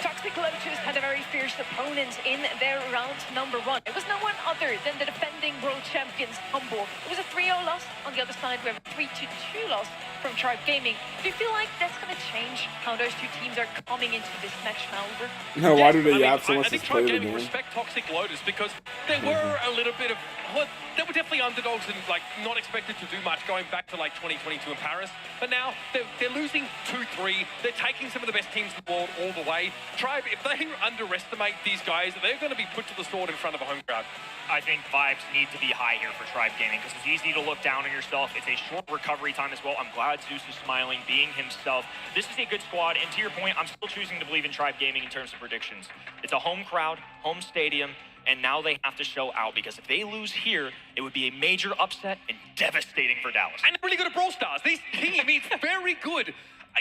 Toxic Lotus had a very fierce opponent in their round number 1. It was no one other than the defending world champions, Humble. It was a 3-0 loss. On the other side, we have a 3-2 loss from Tribe Gaming. Do you feel like that's going to change how those two teams are coming into this match now, Uber? No, why do they have so much to I think play Tribe the Gaming game? respect Toxic Lotus because there were a little bit of... Well, they were definitely underdogs and like not expected to do much going back to like 2022 in Paris. But now they're losing 2-3. They're taking some of the best teams in the world all the way. Tribe, if they underestimate these guys, they're going to be put to the sword in front of a home crowd. I think vibes need to be high here for Tribe Gaming because it's easy to look down on yourself. It's a short recovery time as well. I'm glad Zeus is smiling, being himself. This is a good squad, and to your point, I'm still choosing to believe in Tribe Gaming in terms of predictions. It's a home crowd, home stadium, and now they have to show out because if they lose here, it would be a major upset and devastating for Dallas. And they're really good at Brawl Stars. This team is very good.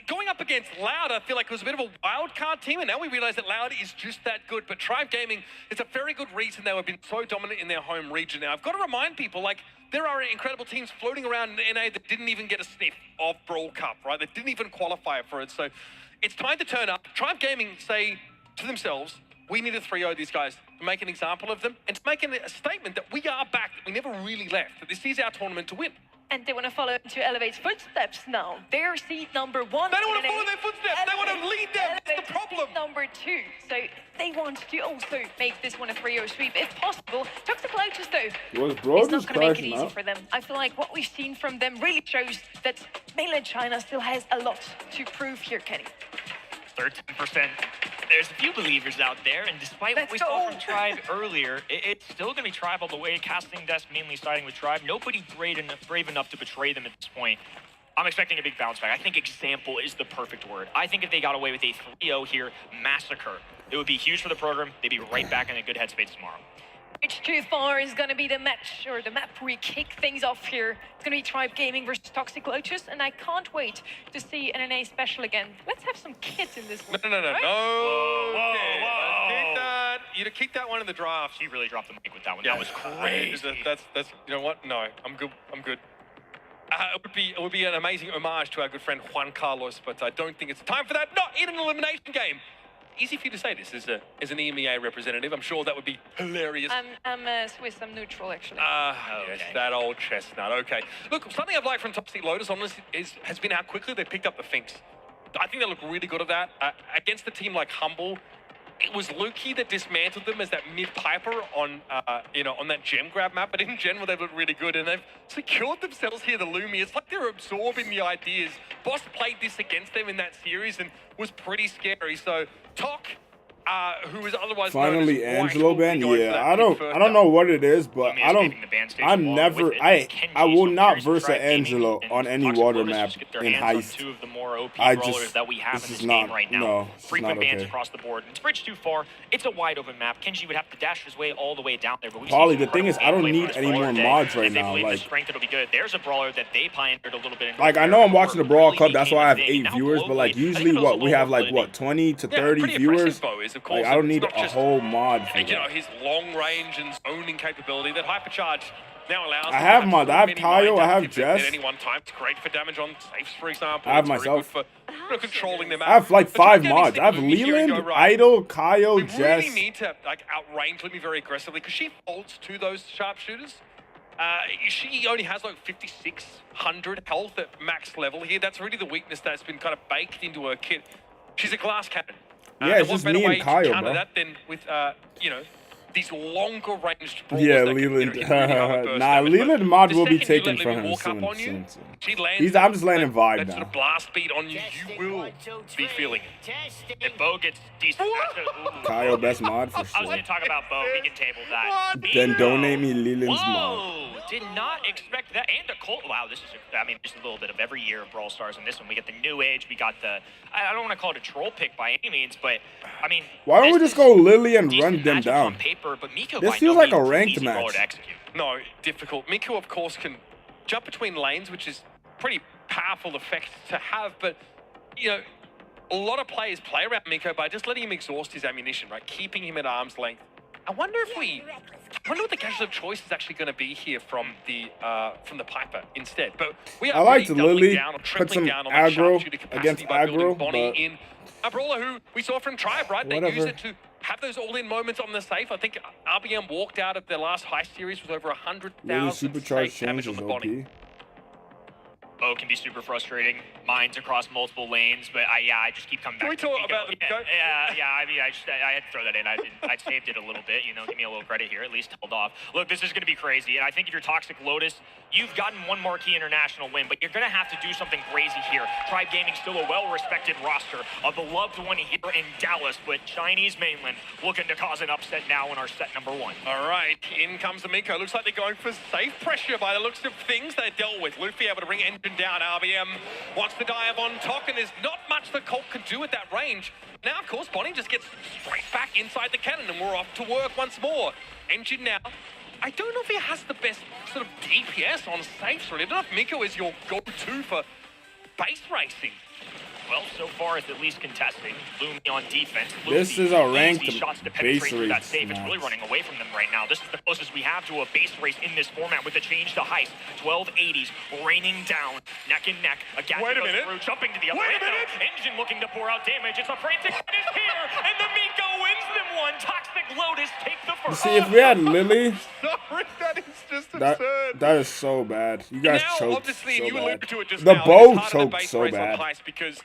Going up against Loud, I feel like it was a bit of a wild card team, and now we realize that Loud is just that good. But Tribe Gaming is a very good reason they have been so dominant in their home region. Now, I've got to remind people, like, there are incredible teams floating around in NA that didn't even get a sniff of Brawl Cup, right? They didn't even qualify for it. So it's time to turn up. Tribe Gaming say to themselves, we need to 3-0 these guys to make an example of them and to make a statement that we are back, that we never really left, that this is our tournament to win. And they want to follow to Elevate's footsteps now. They're seed number 1. They don't want to follow their footsteps. They want to lead them. That's the problem. Number 2. So they want to also make this one a 3-0 sweep if possible. Toxic Lotus, though, it's not going to make it easy for them. I feel like what we've seen from them really shows that mainland China still has a lot to prove here, Kenny. 13%. There's a few believers out there, and despite what we saw from Tribe earlier, it's still going to be Tribe all the way. Casting Desk mainly siding with Tribe. Nobody brave enough to betray them at this point. I'm expecting a big bounce back. I think example is the perfect word. I think if they got away with a 3-0 here, massacre, it would be huge for the program. They'd be right back in a good headspace tomorrow. Bridge too far is going to be the match, or the map we kick things off here. It's going to be Tribe Gaming versus Toxic Lotus, and I can't wait to see an NA special again. Let's have some kids in this one. No. Right? Whoa. You'd keep that one in the draft. She really dropped the mic with that one. Yeah. That was crazy. That's you know what? No, I'm good. It would be an amazing homage to our good friend Juan Carlos, but I don't think it's time for that. Not in an elimination game. Easy for you to say this as an EMEA representative. I'm sure that would be hilarious. I'm Swiss. I'm neutral, actually. Yes, that old chestnut. Okay. Look, something I've liked from Toxic Lotus, honestly, has been how quickly they picked up the Finks. I think they look really good at that. Against a team like Humble, it was Lukey that dismantled them as that mid Piper on, on that gem grab map. But in general, they've looked really good, and they've secured themselves here, the Lumi. It's like they're absorbing the ideas. Boss played this against them in that series and was pretty scary. So, Tok, who is otherwise Finally, known as Angelo ban. Yeah, I don't know what it is, but I will not verse an Angelo on any water map in Heist. Two of the more OP I brawlers just, that we have in this this is game not, right now. no, it's Frequent not bans okay. across the board. It's bridge too far. It's a wide open map. Kenji would have to dash his way all the way down there. But we've Polly, seen the thing is, I don't need any more mods right if they now. believe the Like, strength, it'll be good. There's a brawler that they pioneered a little bit. In I know I'm watching the Brawl Cup, that's why I have 8 viewers, but like usually we have like 20 to 30 viewers. Like I don't need a whole mod for that. You know, his long range and zoning capability that Hypercharge now allows. I have mods. I have Tayo, I have Jess. At any one time, it's great for damage on safes, for example. I have It's very myself. good for controlling them out. I have like But 5 you mods. I have Lumi here and go, Leland, right, Idol, Kaio, we Jess. really need to like outrange Lumi very aggressively because she faults to those sharpshooters. She only has like 5,600 health at max level here. That's really the weakness that's been kind of baked into her kit. She's a glass cannon. Yeah, it's what just better me and way to Kaio, counter bro. that than with these longer ranged brawlers Yeah, that Leland. can, really outburst Nah, damage. Leland But mod the will be second you taken let from Lumi him walk up soon. on you, soon. she lands I'm just landing that vibe sort now. of blast beat on you. You will be feeling it. If Bo gets decent, Kaio best mod for I was sure. going to talk about Bo. We can table that. Then donate me Leland's mod. Whoa! Did not expect that. And a Colt. Wow, this is, just a little bit of every year of Brawl Stars in this one. We get the new age. We got the, I don't want to call it a troll pick by any means, but, I mean. Why don't we just go Lily and run them down? On paper, but Miko This by feels no like a means ranked easy brawler match. to execute. No, difficult. Miko, of course, can jump between lanes, which is pretty powerful effect to have, but, a lot of players play around Miko by just letting him exhaust his ammunition, right? Keeping him at arm's length. I wonder what the casual choice is actually going to be here from the Piper instead. But we I are liked really doubling Lily, down or put tripling some down on that aggro sharpshooter capacity against by building aggro, Bonnie but in. A brawler who we saw from Tribe, right? They use whatever. it to have those all-in moments on the safe. I think RBM walked out of their last heist series with over 100,000 Lily supercharged safe damage change on is the Bonnie. OP. Bo can be super frustrating. Mines across multiple lanes, but I just keep coming back. Can we to talk Miko. about the Yeah. I mean, I had to throw that in. I saved it a little bit. Give me a little credit here. At least held off. Look, this is going to be crazy, and I think if you're Toxic Lotus, you've gotten one marquee international win, but you're going to have to do something crazy here. Tribe Gaming still a well-respected roster, a beloved one here in Dallas, but Chinese mainland looking to cause an upset now in our set number 1. All right, in comes the Miko. Looks like they're going for safe pressure by the looks of things they dealt with. Luffy able to bring Engine down. RBM wants to dive on Tok, and there's not much the Colt can do at that range. Now, of course, Bonnie just gets straight back inside the cannon, and we're off to work once more. Engine now. I don't know if he has the best sort of DPS on safes, really. I don't know if Miko is your go-to for base racing. Well, so far it's at least contesting. Lumi on defense. This Lucy, is a ranked easy shots to base penetrate through that race safe. It's really match. running away from them right now. This is the closest we have to a base race in this format with the change to heist. 1280s raining down, neck and neck. A gap Wait a goes minute. through, jumping to the other Wait a end. minute. Engine looking to pour out damage. It's a frantic finish here, and the Miko wins them one. Toxic Lotus take the You first. see, if we had Lily, Sorry, that is just that is so bad. You guys now, choked obviously, so and you bad. alluded to it just The now, bow it's harder to choked base so race on bad. heist because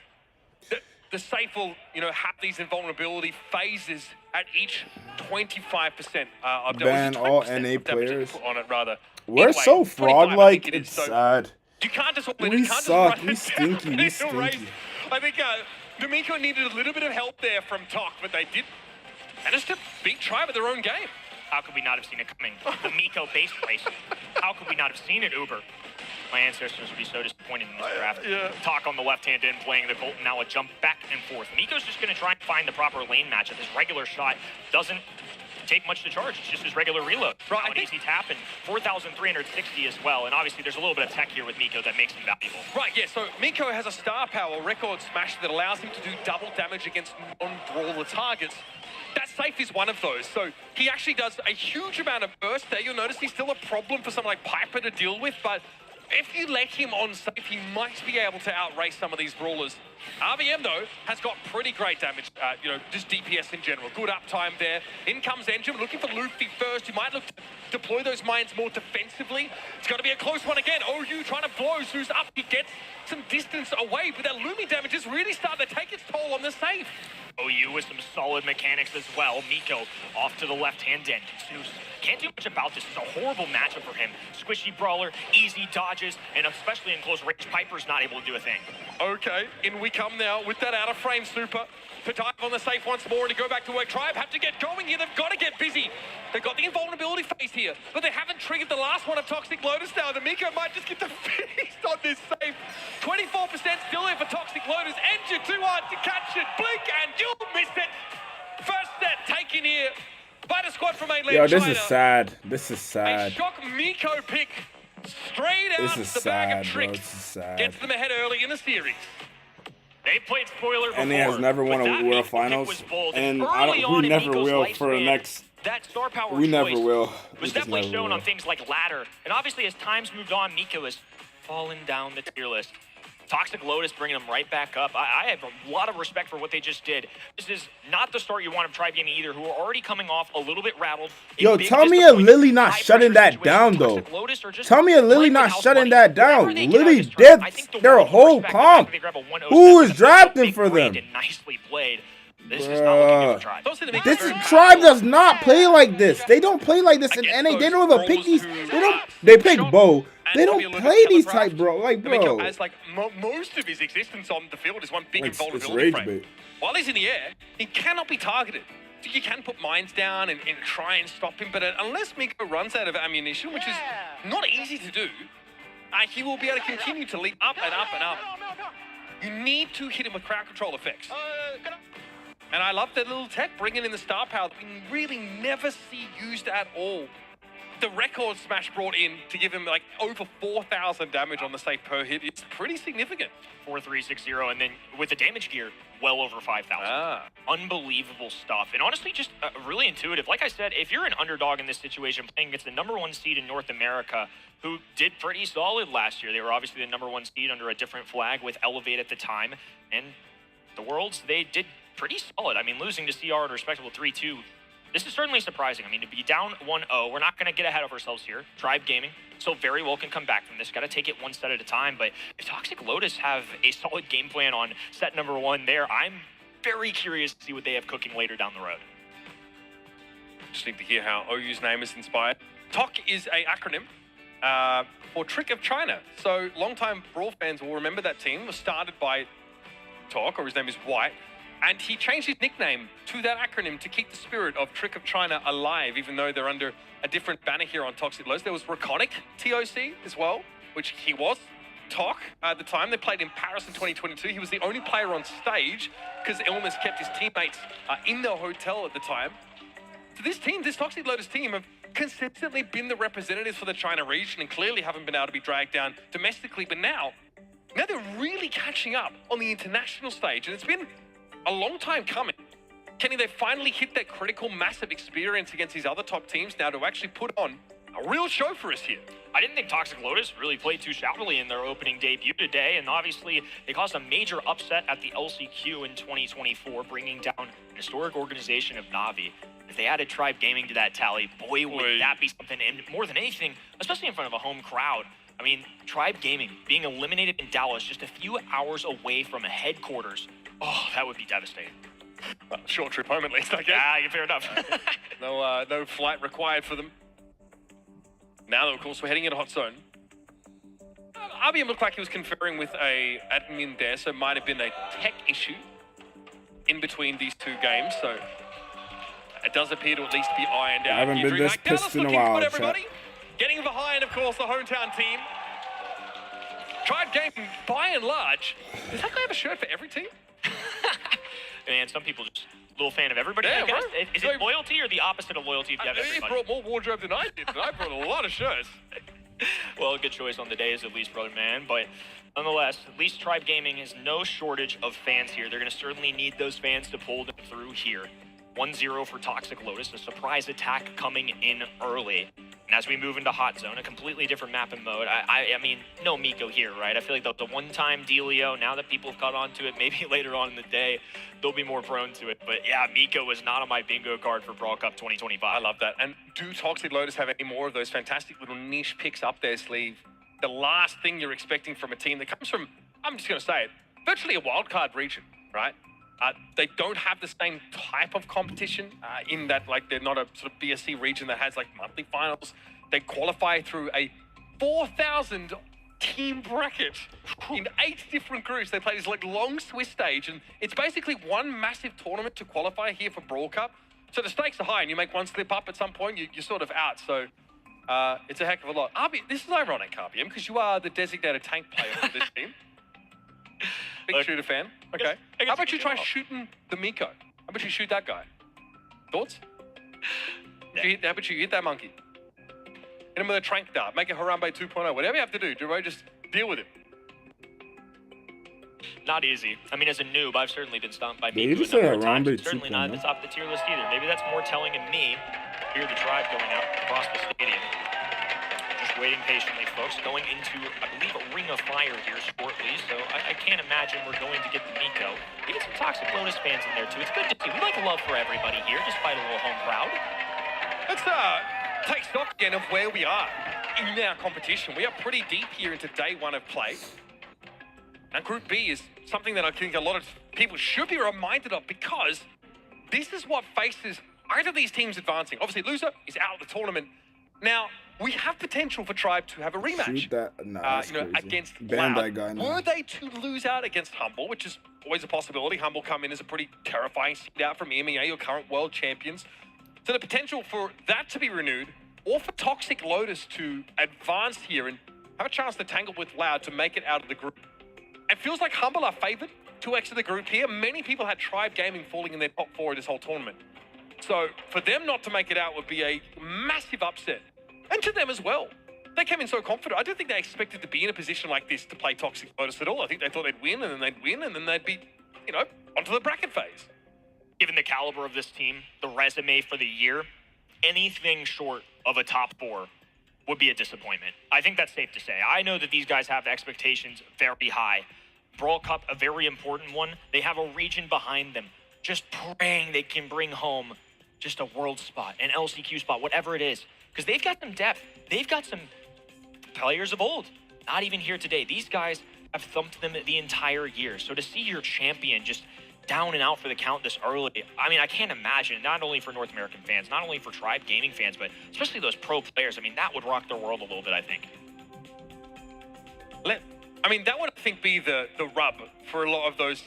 the safe will, have these invulnerability phases at each 25% of Ban 20% all of NA damage they players. put on it, rather. We're Anyway, so 25, fraud-like, I think it is. it's So sad. you can't just all in, We you can't suck, just we run stinky, down we in a race. stinky. I think D'Amico needed a little bit of help there from Tok, but they did manage to beat Tribe at their own game. How could we not have seen it coming? The Miko base race. How could we not have seen it, Uber? My ancestors would be so disappointed in this draft. Talk on the left-hand end, playing the Colt, and now a jump back and forth. Miko's just going to try and find the proper lane matchup. His regular shot doesn't take much to charge. It's just his regular reload. Right, an easy tap, and 4,360 as well. And obviously, there's a little bit of tech here with Miko that makes him valuable. Right, yeah, so Miko has a star power record smash that allows him to do double damage against non-brawler targets. That safe is one of those, so he actually does a huge amount of burst there. You'll notice he's still a problem for someone like Piper to deal with, but if you let him on safe, he might be able to outrace some of these brawlers. RBM, though, has got pretty great damage, just DPS in general. Good uptime there. In comes Engine, looking for Luffy first. He might look to deploy those mines more defensively. It's going to be a close one again. OU trying to blow Zeus up. He gets some distance away, but that Lumi damage is really starting to take its toll on the safe. OU with some solid mechanics as well. Miko off to the left-hand end. Zeus can't do much about this. It's a horrible matchup for him. Squishy brawler, easy dodges, and especially in close range, Piper's not able to do a thing. Okay, in we come now with that out-of-frame super. To dive on the safe once more and to go back to work. Tribe have to get going here. They've got to get busy. They've got the invulnerability phase here, but they haven't triggered the last one of Toxic Lotus now. The Miko might just get the feast on this safe. 24% still here for Toxic Lotus. Engine too hard to catch it. Blink and you'll miss it. First set taken here by the squad from mainland Yo, this China. is sad. This is A sad. shock Miko pick straight out This is the bag sad, of bro. tricks. This is sad. Gets them ahead early in the series. They played spoiler before. And he has never won a World Finals, and we never will for the next. That star power We never choice will. was definitely shown on things like ladder. And obviously, as time's moved on, Miko has fallen down the tier list. Toxic Lotus bringing them right back up. I have a lot of respect for what they just did. This is not the start you want of Tribe Gaming either, who are already coming off a little bit rattled. Yo, tell me a Lily not shutting that down, though. Tell me a Lily not shutting that down. Lily dipped their whole comp. Who is drafting for them? Nicely played. This is not looking good for Tribe. This is Tribe does not play like this. They don't play like this in NA. They don't even pick these. They pick Bo. They don't play these type, bro. Like, bro. As like most of his existence on the field is one big It's invulnerability rage frame. bait. While he's in the air, he cannot be targeted. So you can put mines down and try and stop him, but unless Miko runs out of ammunition, which is not easy to do, he will be able to continue to leap up and up and up. You need to hit him with crowd control effects. And I love that little tech, bringing in the star power that we really never see used at all. The record Smash brought in to give him like over 4,000 damage on the safe per hit. It's pretty significant. 4,360, and then with the damage gear, well over 5,000. Unbelievable stuff. And honestly, just really intuitive. Like I said, if you're an underdog in this situation, playing against the #1 seed in North America, who did pretty solid last year. They were obviously the #1 seed under a different flag with Elevate at the time. And the Worlds, they did pretty solid. I mean, losing to CR at a respectable 3-2. This is certainly surprising. I mean, to be down 1-0, we're not going to get ahead of ourselves here. Tribe Gaming so very well can come back from this. Got to take it one set at a time. But if Toxic Lotus have a solid game plan on set #1 there, I'm very curious to see what they have cooking later down the road. Interesting to hear how OU's name is inspired. TOC is a acronym for Trick of China. So longtime Brawl fans will remember that team was started by TOC, or his name is White. And he changed his nickname to that acronym to keep the spirit of Trick of China alive, even though they're under a different banner here on Toxic Lotus. There was Raconic TOC as well, which he was. TOC at the time, they played in Paris in 2022. He was the only player on stage because Illness kept his teammates in the hotel at the time. So this team, this Toxic Lotus team, have consistently been the representatives for the China region and clearly haven't been able to be dragged down domestically. But now they're really catching up on the international stage, and it's been a long time coming. Kenny, they finally hit that critical, massive experience against these other top teams now to actually put on a real show for us here. I didn't think Toxic Lotus really played too shoutily in their opening debut today, and obviously they caused a major upset at the LCQ in 2024, bringing down an historic organization of Na'Vi. If they added Tribe Gaming to that tally, boy, would that be something. And more than anything, especially in front of a home crowd, I mean, Tribe Gaming being eliminated in Dallas just a few hours away from a headquarters, oh, that would be devastating. Well, short trip home at least, I guess. Yeah, fair enough. No flight required for them. Now, of course, we're heading into Hot Zone. RBM looked like he was conferring with a admin there, so it might have been a tech issue in between these two games, so it does appear to at least be ironed out. I haven't been this pissed in a while, chat. Getting behind, of course, the hometown team. Tribe Gaming, by and large, does that guy have a shirt for every team? And some people just a little fan of everybody. Yeah, I guess. right. Is it loyalty or the opposite of loyalty if you have He everybody? brought more wardrobe than I did, and I brought a lot of shirts. Well, a good choice on the day is at least, brother man. But nonetheless, at least Tribe Gaming has no shortage of fans here. They're going to certainly need those fans to pull them through here. 1-0 for Toxic Lotus, a surprise attack coming in early. And as we move into Hot Zone, a completely different map and mode. I mean, no Miko here, right? I feel like that was a one-time dealio. Now that people have caught on to it, maybe later on in the day, they'll be more prone to it. But yeah, Miko was not on my bingo card for Brawl Cup 2025. I love that. And do Toxic Lotus have any more of those fantastic little niche picks up their sleeve? The last thing you're expecting from a team that comes from, I'm just going to say it, virtually a wildcard region, right? They don't have the same type of competition in that, like, they're not a sort of BSC region that has like monthly finals. They qualify through a 4,000 team bracket in 8 different groups. They play this like long Swiss stage, and it's basically one massive tournament to qualify here for Brawl Cup. So the stakes are high, and you make one slip up at some point, you're sort of out. So it's a heck of a lot. This is ironic, RBM, because you are the designated tank player for this team. Big shooter fan. Okay. How about you try shooting the Miko? How about you shoot that guy? Thoughts? How about you hit that monkey? Hit him with a trank dart. Make a Harambe 2.0. Whatever you have to do, Duro, just deal with him. Not easy. I mean, as a noob, I've certainly been stomped by Did you Miku just a say number of times. Harambe Certainly not at the 2.0? top of the tier list either. Maybe that's more telling in me. Hear the tribe going out across the stadium. Just waiting patiently, folks. Going into, I believe, a Ring of Fire here shortly. So I can't imagine we're going to get the Miko. Even some Toxic Lotus fans in there, too. It's good to see. We like love for everybody here, despite a little home crowd. Let's take stock again of where we are in our competition. We are pretty deep here into day 1 of play. And Group B is something that I think a lot of people should be reminded of, because this is what faces either of these teams advancing. Obviously, loser is out of the tournament. Now, we have potential for Tribe to have a rematch. Shoot that. No, that's crazy. Against Ban Loud. that guy now. Were they to lose out against Humble, which is always a possibility. Humble come in as a pretty terrifying seed out from EMEA, your current world champions. So the potential for that to be renewed, or for Toxic Lotus to advance here and have a chance to tangle with Loud to make it out of the group. It feels like Humble are favored to exit the group here. Many people had Tribe Gaming falling in their top 4 of this whole tournament. So for them not to make it out would be a massive upset. And to them as well. They came in so confident. I don't think they expected to be in a position like this to play Toxic Lotus at all. I think they thought they'd win, and then they'd win, and then they'd be, onto the bracket phase. Given the caliber of this team, the resume for the year, anything short of a top 4 would be a disappointment. I think that's safe to say. I know that these guys have expectations very high. Brawl Cup, a very important one. They have a region behind them, just praying they can bring home just a world spot, an LCQ spot, whatever it is. Because they've got some depth. They've got some players of old. Not even here today. These guys have thumped them the entire year. So to see your champion just down and out for the count this early, I mean, I can't imagine, not only for North American fans, not only for Tribe Gaming fans, but especially those pro players. I mean, that would rock their world a little bit, I think. That would, I think, be the rub for a lot of those,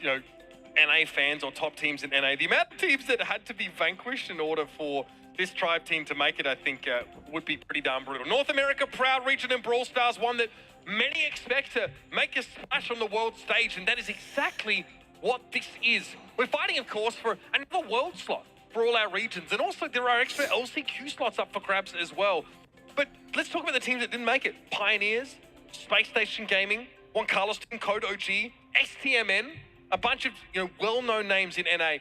NA fans or top teams in NA. The amount of teams that had to be vanquished in order for this Tribe team to make it, I think, would be pretty darn brutal. North America, proud region in Brawl Stars, one that many expect to make a splash on the world stage, and that is exactly what this is. We're fighting, of course, for another world slot for all our regions, and also there are extra LCQ slots up for grabs as well. But let's talk about the teams that didn't make it. Pioneers, Space Station Gaming, Juan Carlos Team, Code OG, STMN, a bunch of well-known names in NA.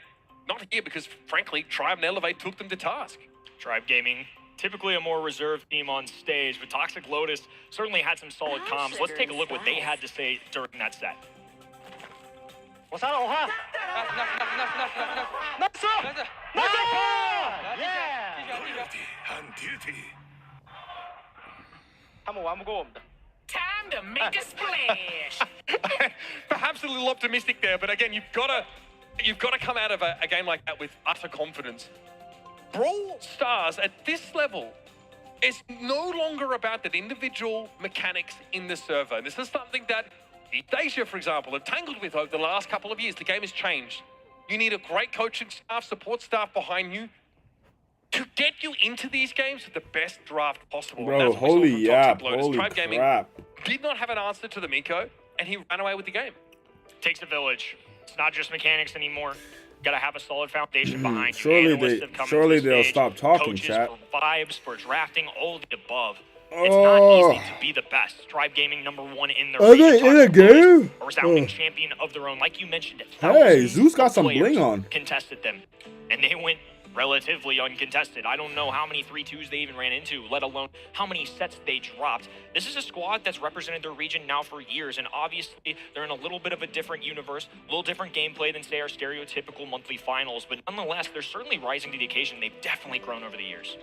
Not here because, frankly, Tribe and Elevate took them to task. Tribe Gaming, typically a more reserved team on stage, but Toxic Lotus certainly had some solid comms. Let's take a look what they had to say during that set. What's that all, huh? I'm going. Time to make a splash. Perhaps a little optimistic there, but again, you've got to come out of a game like that with utter confidence. Brawl Stars at this level is no longer about the individual mechanics in the server. This is something that East Asia, for example, have tangled with over the last couple of years. The game has changed. You need a great coaching staff, support staff behind you to get you into these games with the best draft possible. Bro, holy yap, holy Tribe Gaming crap. did not have an answer to the Miko, and he ran away with the game. Takes a village. It's not just mechanics anymore. Got to have a solid foundation behind you. Surely they'll stop talking, coaches chat. for vibes, for drafting, all the above. It's not easy to be the best. Tribe Gaming #1 in their Are they in a game? A resounding champion of their own. Like you mentioned, Hey, Zeus got some bling on. Contested them, and they went relatively uncontested. I don't know how many 3-2s they even ran into, let alone how many sets they dropped. This is a squad that's represented their region now for years, and obviously they're in a little bit of a different universe, a little different gameplay than, say, our stereotypical monthly finals, but nonetheless, they're certainly rising to the occasion. They've definitely grown over the years.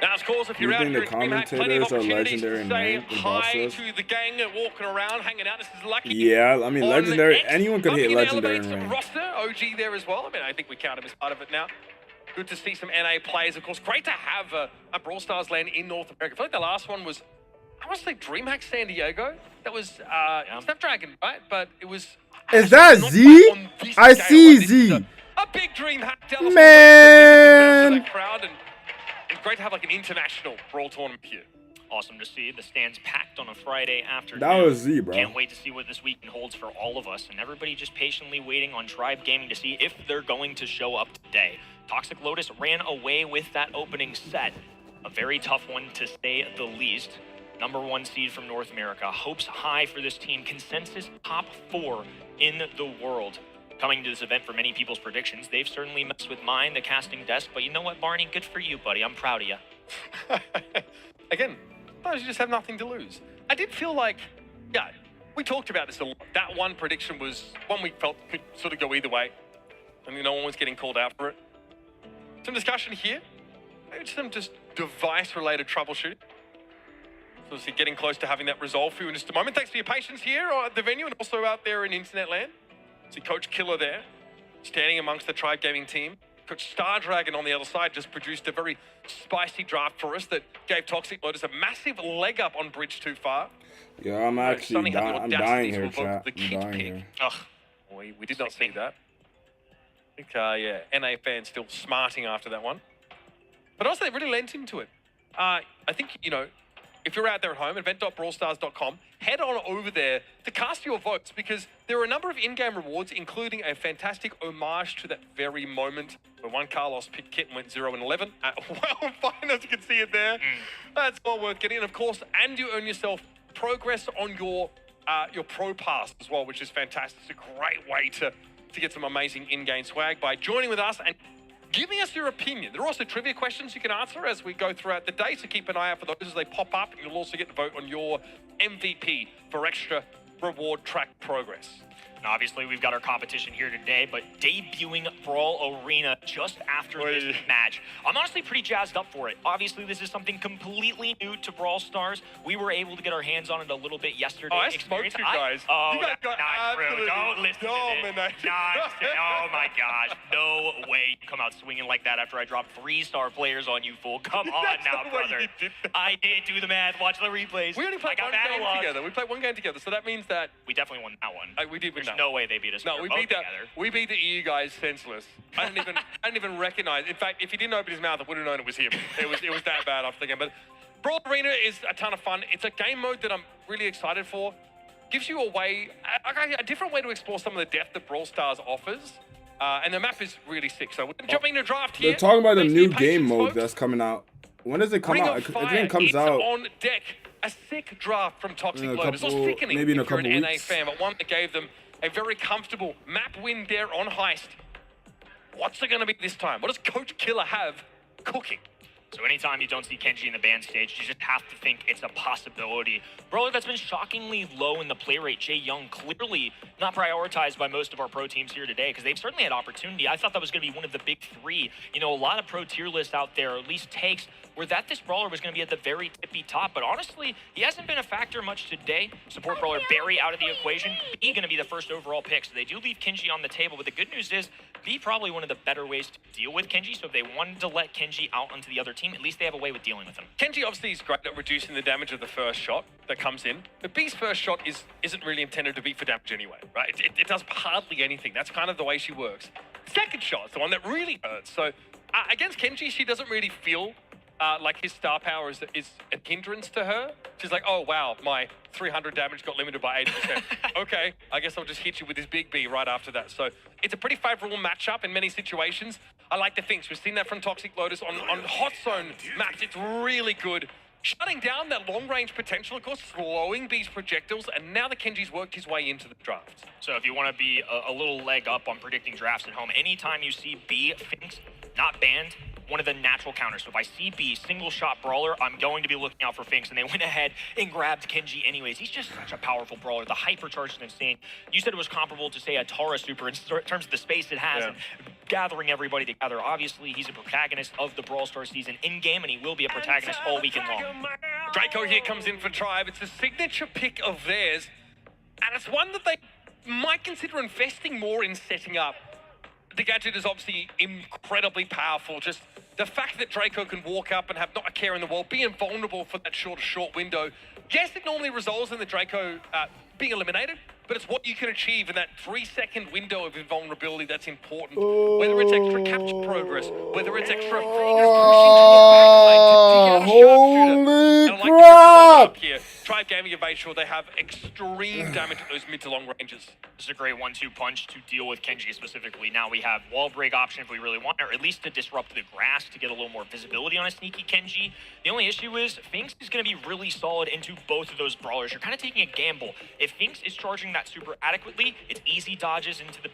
Now, of course, if You you're out think here the at DreamHack, plenty of commentators are opportunities legendary to in say rank, the hi bosses? to the gang walking around, hanging out. This is lucky. Yeah, I mean, on legendary. X, Anyone could hit in the legendary in Elevate rank. roster, OG there as well. I mean, I think we count him as part of it now. Good to see some NA players, of course. Great to have a Brawl Stars LAN in North America. I feel like the last one was, I want to say DreamHack San Diego. That was Snapdragon, right? But it was. Is that Z? I see Z. A big DreamHack Dallas. Man. Crowd and great to have like an international Brawl tournament here. Awesome to see. The stands packed on a Friday afternoon. That was Z, bro. Can't wait to see what this weekend holds for all of us, and everybody just patiently waiting on Tribe Gaming to see if they're going to show up today. Toxic Lotus ran away with that opening set. A very tough one to say the least. #1 seed from North America. Hopes high for this team. Consensus top 4 in the world. Coming to this event for many people's predictions. They've certainly messed with mine, the casting desk, but you know what, Barney? Good for you, buddy. I'm proud of you. Again, sometimes you just have nothing to lose. I did feel like, yeah, we talked about this a lot. That one prediction was one we felt could sort of go either way. I mean, no one was getting called out for it. Some discussion here. Maybe some just device-related troubleshooting. So obviously getting close to having that resolved for you in just a moment. Thanks for your patience here at the venue and also out there in Internet Land. See Coach Killer there, standing amongst the Tribe Gaming team. Coach Star Dragon on the other side just produced a very spicy draft for us that gave Toxic Lotus a massive leg up on Bridge Too Far. Yeah, I'm actually I'm dying here, chat. I'm dying here. Ugh, we did not see that. I think, yeah, NA fans still smarting after that one. But also, they really lent into it. I think, you know, if you're out there at home, event.brawlstars.com, head on over there to cast your votes because there are a number of in-game rewards, including a fantastic homage to that very moment where one Carlos picked Kit and went 0-11. Well, fine, as you can see it there. That's well worth getting. And of course, and you earn yourself progress on your pro pass as well, which is fantastic. It's a great way to get some amazing in-game swag by joining with us and giving us your opinion. There are also trivia questions you can answer as we go throughout the day, so keep an eye out for those as they pop up. You'll also get to vote on your MVP for extra reward track progress. And obviously, we've got our competition here today, but debuting Brawl Arena just after this match. I'm honestly pretty jazzed up for it. Obviously, this is something completely new to Brawl Stars. We were able to get our hands on it a little bit yesterday. Oh, I smoked you guys. Oh, you guys that's not true. Don't listen to this. Oh, my gosh. No way you come out swinging like that after I dropped 3-star players on you, fool. Come on now, brother. I did do the math. Watch the replays. We only played one game together. We played one game together, so that means that we definitely won that one. We did win. There's no way they beat us. No, we beat that. We beat the EU guys senseless. I didn't even recognize. In fact, if he didn't open his mouth, I would have known it was him. It was that bad after the game. But Brawl Arena is a ton of fun. It's a game mode that I'm really excited for. Gives you a different way to explore some of the depth that Brawl Stars offers. And the map is really sick. So we're jumping into draft here. They're talking about the new game mode that's coming out. When does it come out? I think it comes out on deck. A sick draft from Toxic Lotus. It's sickening maybe in a if you're couple an NA weeks. fan, but one that gave them a very comfortable map win there on Heist. What's it going to be this time? What does Coach Killer have cooking? So anytime you don't see Kenji in the band stage, you just have to think it's a possibility. Brawler that's been shockingly low in the play rate, Jay Young, clearly not prioritized by most of our pro teams here today because they've certainly had opportunity. I thought that was going to be one of the big 3. You know, a lot of pro tier lists out there, or at least takes, where that this brawler was going to be at the very tippy top. But honestly, he hasn't been a factor much today. Support brawler Barry out of the equation. B going to be the first overall pick. So they do leave Kenji on the table. But the good news is, B probably one of the better ways to deal with Kenji. So if they wanted to let Kenji out onto the other team, at least they have a way with dealing with him. Kenji obviously is great at reducing the damage of the first shot that comes in. But B's first shot isn't really intended to be for damage anyway, right? It does hardly anything. That's kind of the way she works. Second shot is the one that really hurts. So against Kenji, she doesn't really feel like his star power is a hindrance to her. She's like, oh, wow, my 300 damage got limited by 80%. Okay, I guess I'll just hit you with this big B right after that. So it's a pretty favorable matchup in many situations. I like the things. We've seen that from Toxic Lotus on hot zone maps. It's really good. Shutting down that long-range potential, of course, slowing B's projectiles, and now that Kenji's worked his way into the draft. So if you want to be a little leg up on predicting drafts at home, anytime you see B, Finks, not banned, one of the natural counters. So if I see B, single shot brawler, I'm going to be looking out for Finks, and they went ahead and grabbed Kenji anyways. He's just such a powerful brawler. The hypercharge is insane. You said it was comparable to, say, a Tara super in terms of the space it has. Yeah. And gathering everybody together. Obviously, he's a protagonist of the Brawl Stars season in-game, and he will be a protagonist all weekend long. Draco here comes in for Tribe. It's a signature pick of theirs, and it's one that they might consider investing more in setting up. The gadget is obviously incredibly powerful. Just the fact that Draco can walk up and have not a care in the world, be invulnerable for that short window. Yes, it normally results in the Draco being eliminated, but it's what you can achieve in that 3-second window of invulnerability that's important. Whether it's extra capture progress, whether it's extra fingers pushing to your backline to get a sharpshooter. Holy crap! Here, Tribe Gaming have made sure they have extreme damage at those mid to long ranges. This is a great 1-2 punch to deal with Kenji specifically. Now we have wall break option if we really want, or at least to disrupt the grass to get a little more visibility on a sneaky Kenji. The only issue is Finks is going to be really solid into both of those brawlers. You're kind of taking a gamble. If Finks is charging that super adequately, it's easy dodges into the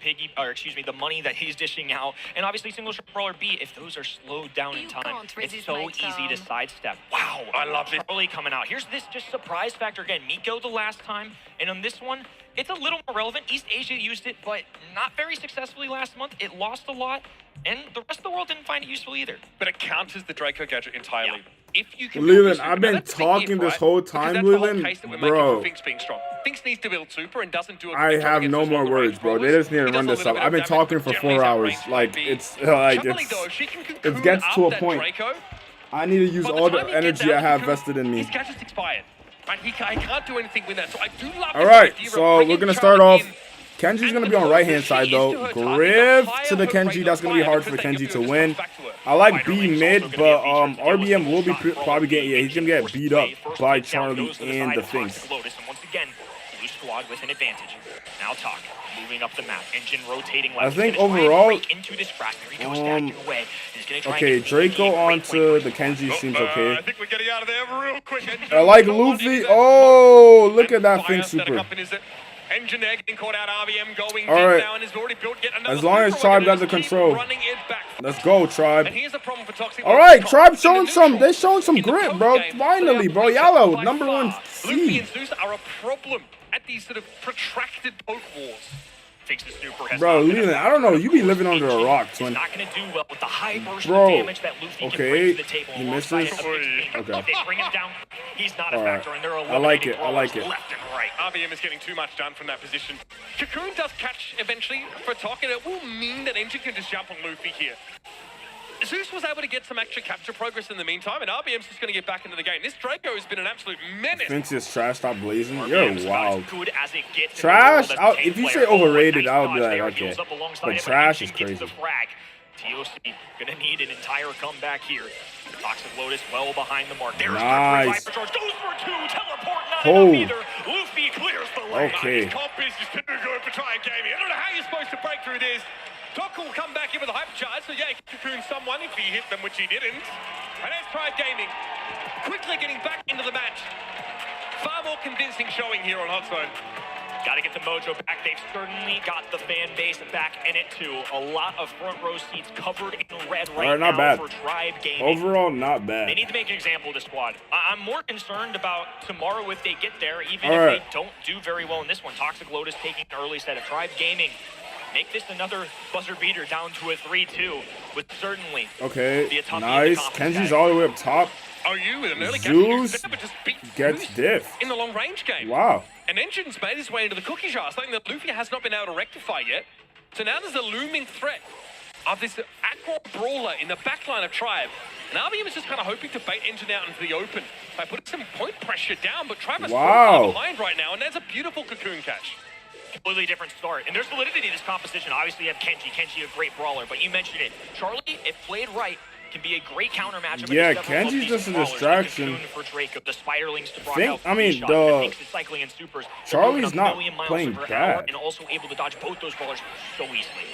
the money that he's dishing out. And obviously single shot brawler B, if those are slowed down in time, it's so easy to sidestep. Wow, I love this. Charlie coming out. Here's this just surprise factor again. Miko the last time, and on this one, it's a little more relevant. East Asia used it, but not very successfully last month. It lost a lot, and the rest of the world didn't find it useful either. But it counters the Draco gadget entirely. Yeah. If you can Leland, I've been talking this whole time, Leland. Bro, Finks being strong. Finks needs to build super and doesn't do it. I have no more words, bro. They just need to run this up. I've been talking for 4 hours. Like, it gets to a point. I need to use all the energy I have vested in me. His gadget's expired. Right? He can't do anything with that. So I do love all right, so we're gonna start off. Kenji's gonna be on right hand side though. Griff to the Kenji. That's gonna be hard for Kenji to win. I like B mid, but RBM will be probably getting. Yeah, he's gonna get beat up by Charlie and the Finks. Once again, blue squad with an advantage. Now Talk moving up the map. Engine rotating left. I think overall, into this crack. There he goes, stacking away. Okay, Draco onto the Kenji seems okay. I think we're getting out of there real quick. I like Luffy. Oh, look at that Fink super. Engine there getting caught out. RBM going all right. now and has already built yet another. As long as Tribe got the control. Let's go, Tribe. And here's a problem for Toxic. All right, Tribe showing some. They showing some grit, bro. Finally, bro. Y'all are #1 seed. Luffy and Zeus are a problem at these sort of protracted poke wars. Bro, Leland, I don't know. You be living under a rock, twin. Not gonna do well with the high burst bro, of damage that Luffy can bring to the table. He misses. Okay. They bring him down. He's not a factor, and they're I like it. I like it. Left and right. RBM is getting too much done from that position. Cocoon does catch eventually for Talk, and it will mean that Engine can just jump on Luffy here. Zeus was able to get some extra capture progress in the meantime, and RBM's just going to get back into the game. This Draco has been an absolute menace. Finks is trash. Stop blazing. You're wild. Trash? If you say overrated, I'll be like, okay. But trash is crazy. TOC gonna need an entire comeback here. Toxic Lotus well behind the mark. There's nice. Goes for 2. Teleport not enough either. Luffy clears the lane. Okay. Comp is just too good for Tribe Gaming. I don't know how you're supposed to break through this. Doc will come back in with a hypercharge, so yeah, he can cocoon someone if he hit them, which he didn't. And that's Tribe Gaming quickly getting back into the match. Far more convincing showing here on Hot Zone. Got to get the mojo back. They've certainly got the fan base back in it too. A lot of front row seats covered in red right not now bad. for Tribe Gaming. Overall, not bad. They need to make an example of the squad. I'm more concerned about tomorrow if they get there, even if they don't do very well in this one. Toxic Lotus taking an early set of Tribe Gaming. Make this another buzzer beater down to a 3-2 with certainly nice. Kenji's all the way up top. Oh, you with an early Zeus gets diff in the long range game. Wow. And Engine's made his way into the cookie jar, something that Luffy has not been able to rectify yet. So now there's a looming threat of this Aqua Brawler in the backline of Tribe. And RBM is just kind of hoping to bait Engine out into the open by putting some point pressure down, but Tribe is behind right now, and there's a beautiful cocoon catch. Completely different start. And there's validity to this composition. Obviously, you have Kenji. Kenji, a great brawler, but you mentioned it. Charlie, if played right, can be a great counter matchup. Yeah, Kenji's just a distraction. For Draco, the Spiderlings to Brock Charlie's not playing bad. And also able to dodge both those brawlers so easily.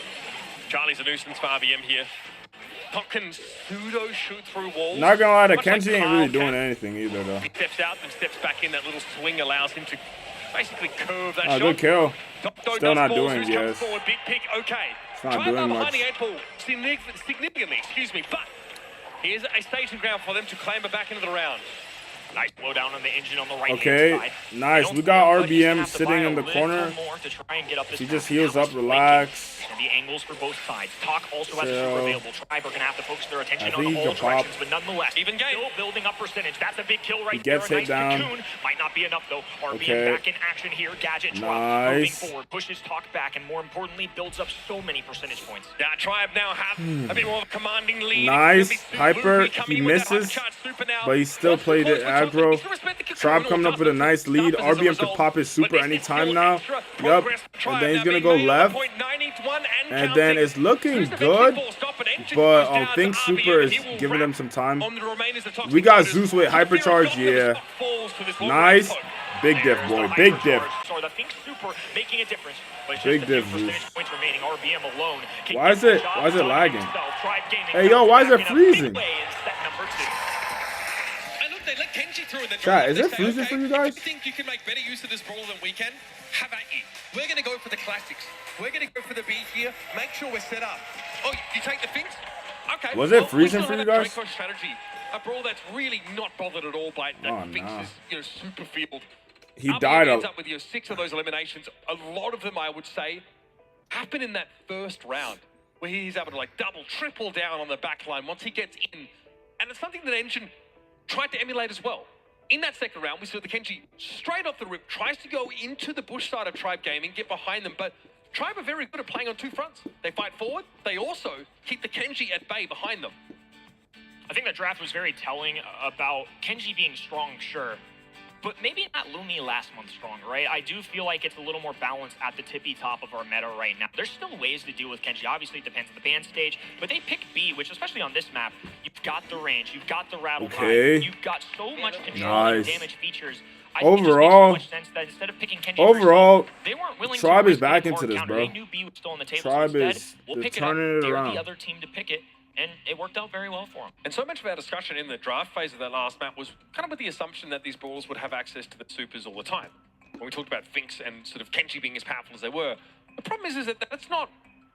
Charlie's a nuisance for RBM here. Pop can pseudo shoot through walls. Not gonna lie, the Kenji ain't really doing anything either, though. He steps out and steps back in. That little swing allows him to basically curve that shot. Good kill. Still not doing it, yes. Big pick, okay. It's not doing much. Significantly, excuse me, but here's a staging ground for them to clamber back into the round. Nice blow down on the engine on the right Okay, side. nice. We got RBM sitting in the corner. He just heals up, relax. And the angles for both sides. Talk also has a Chill. super available. Tribe are going to have to focus their attention I on think he all can pop. directions, but nonetheless, even still building up percentage. That's a big kill right He gets there. hit A nice down. cocoon. Might not be enough though. RBM Okay. back in action here. Gadget drop. Moving Nice. forward. Pushes Talk back and more importantly builds up so many percentage points. Yeah, Tribe now have a bit more of a commanding lead. Nice. Hyper, he misses, but he still played it aggro. Tribe coming up with a nice lead. RBM could pop his super anytime now. Yup. And then he's going to go left. And then it's looking good. But Think Super is giving them some time. We got Zeus with Hypercharge. Yeah. Nice. Big diff, boy. Big diff. So the Think Super making a difference. But Big just a few diff, percentage Zeus. points remaining. RBM alone. can Why is get the it job done lagging? himself. Tribe Gaming Hey, yo, why is it back in a big freezing? way in set number 2. And look, they let Kenji through in the Chat, draw. is They it say, freezing okay, for you guys? If you think you can make better use of this brawler than we can, have at you. We're going to go for the classics. We're going to go for the B here. Make sure we're set up. Oh, you take the Finks? Okay. Was it well, freezing we still for have you a guys? Draco strategy. A brawl that's really not bothered at all by Finks' super field. He RBM died ends of. up with 6 of those eliminations. A lot of them, I would say, happen in that first round where he's able to like double, triple down on the back line once he gets in. And it's something that Engine tried to emulate as well. In that second round, we saw the Kenji straight off the rip, tries to go into the bush side of Tribe Gaming, get behind them, but Tribe are very good at playing on 2 fronts. They fight forward, they also keep the Kenji at bay behind them. I think the draft was very telling about Kenji being strong, sure, but maybe not Lumi last month strong, right? I do feel like it's a little more balanced at the tippy top of our meta right now. There's still ways to deal with Kenji. Obviously, it depends on the band stage, but they pick B, which, especially on this map, you've got the range, you've got the rattle Okay. time, you've got so much control and Nice. damage features. I think it just Overall, makes so much sense that instead of picking Kenji overall, first, they weren't willing Tribe to is back risk into any this, more bro. counter. They knew B was still on the table, Tribe so instead, is we'll they're pick it up, turning it dare around. the other team to pick it, and it worked out very well for them. And so much of our discussion in the draft phase of that last map was kind of with the assumption that these brawlers would have access to the supers all the time. When we talked about Finks and sort of Kenji being as powerful as they were, the problem is that that's not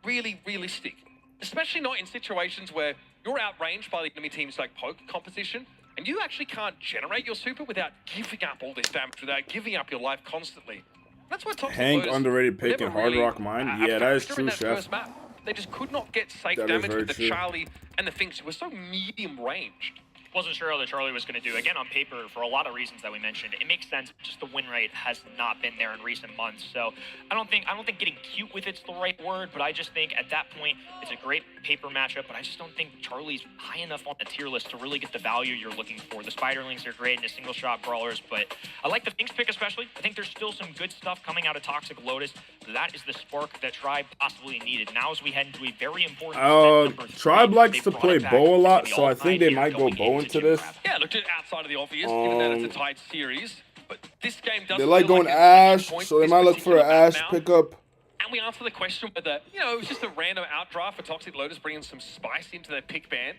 really realistic. Especially not in situations where you're outranged by the enemy team's like poke composition, and you actually can't generate your super without giving up all this damage, without giving up your life constantly. That's what Toxic Hank Lotus underrated pick never in Hard really Rock Mine. a Yeah, that is factor true, in that Chef. first map. They just could not get safe That is damage very with the true. Charlie and the Finks, who were so medium ranged. Wasn't sure how the Charlie was going to do. Again, on paper, for a lot of reasons that we mentioned, it makes sense. Just the win rate has not been there in recent months. So I don't think getting cute with it's the right word, but I just think at that point it's a great paper matchup. But I just don't think Charlie's high enough on the tier list to really get the value you're looking for. The Spiderlings are great in the single shot brawlers, but I like the Finks pick especially. I think there's still some good stuff coming out of Toxic Lotus. That is the spark that Tribe possibly needed. Now as we head into a very important set number 3, Tribe likes they to brought play it back bow a lot, to the so I think they all-time might go here bow going into Gym this. Crab. Yeah, looked at outside of the obvious, given that it's a tight series. But this game does They like feel going it's Ash, point so they this might look for particular an map Ash now. pickup. And we answer the question whether, it was just a random outdraft for Toxic Lotus, bringing some spice into their pick band.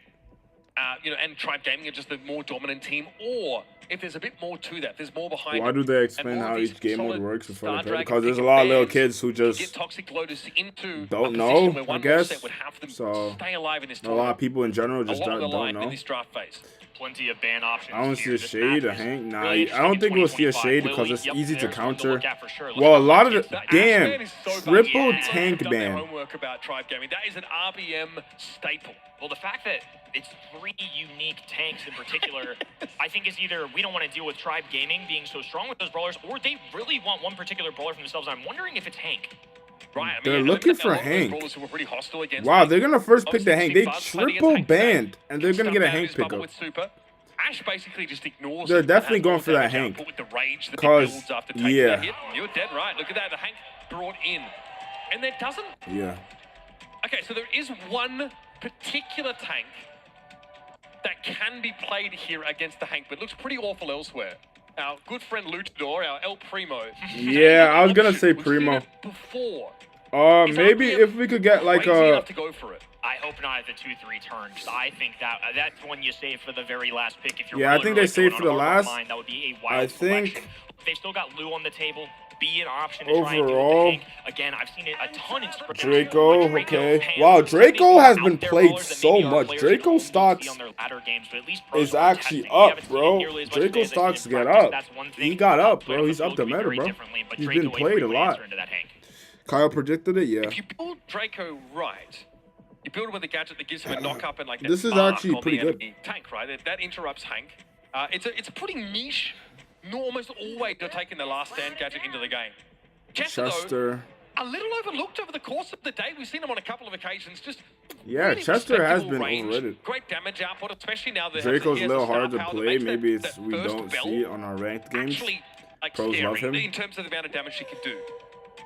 And Tribe Gaming are just the more dominant team, or if there's a bit more to that, there's more behind Why it, do they and explain more how of these each game mode solid works before Star they play? Dragon Because there's a pick lot of little bands kids who to get just Toxic Lotus into don't a know, position where I one more guess. set would have them So stay alive in this a lot of people in general just along the don't line know. in this draft phase. Plenty of ban options. I don't see here. a This shade, map a is Hank. Nah, really I don't think we'll see a 2025. shade because Lily, it's yep, easy to there's one to counter. look at for sure. Look Well, a at lot of Ash the ban damn is so bad. triple Yeah, tank they've done their ban. homework about Tribe Gaming. That is an RBM staple. Well, the fact that it's 3 unique tanks in particular, I think is either we don't want to deal with Tribe Gaming being so strong with those brawlers, or they really want one particular brawler for themselves. I'm wondering if it's Hank. Right, They're looking for Hank. Wow, they're gonna first pick the Hank. They triple banned, and they're gonna get a Hank pickup. Ash basically just ignores They're it, definitely has going more for that damage Hank. output with the rage that he Because, builds after taking yeah. that hit. You're dead right. Look at that. The Hank brought in. And there doesn't... Yeah. Okay, so there is one particular tank that can be played here against the Hank, but looks pretty awful elsewhere. Our good friend Luchador, our El Primo. Yeah, I was gonna say We've seen Primo. it before. Maybe if we could get like Crazy a. enough to go for it. I hope not at the 2-3 turn, 'cause I think that's one you save for the very last pick. If you're Yeah, I really, think really they save going for the on a hard last. line, that would be a wild I think. selection. They've still got Lou on the table. be an option to try and do Overall, with the tank. Again, I've seen it a ton in Spring. Draco, okay. Wow, Draco has been played so much. Draco stocks is actually up, bro. Draco stocks get up. He got up, bro. He's up the meta, bro. He's been played a lot. Kyle predicted it, yeah. If you build Draco right, you build with a gadget that gives him a knock up and like that This is spark actually on pretty the good. enemy tank, right? That interrupts Hank. It's a pretty niche. Almost always you're taking the last stand gadget into the game. Chester, Chester. though, a little overlooked over the course of the day. We've seen him on a couple of occasions. Just Yeah, really Chester has respectable been range, overrated. great damage output, especially now that Draco's he a has little star hard to power that play. makes Maybe that it's we first don't bell see it on our ranked games. actually, like, Pros love scary him. in terms of the amount of damage she can do.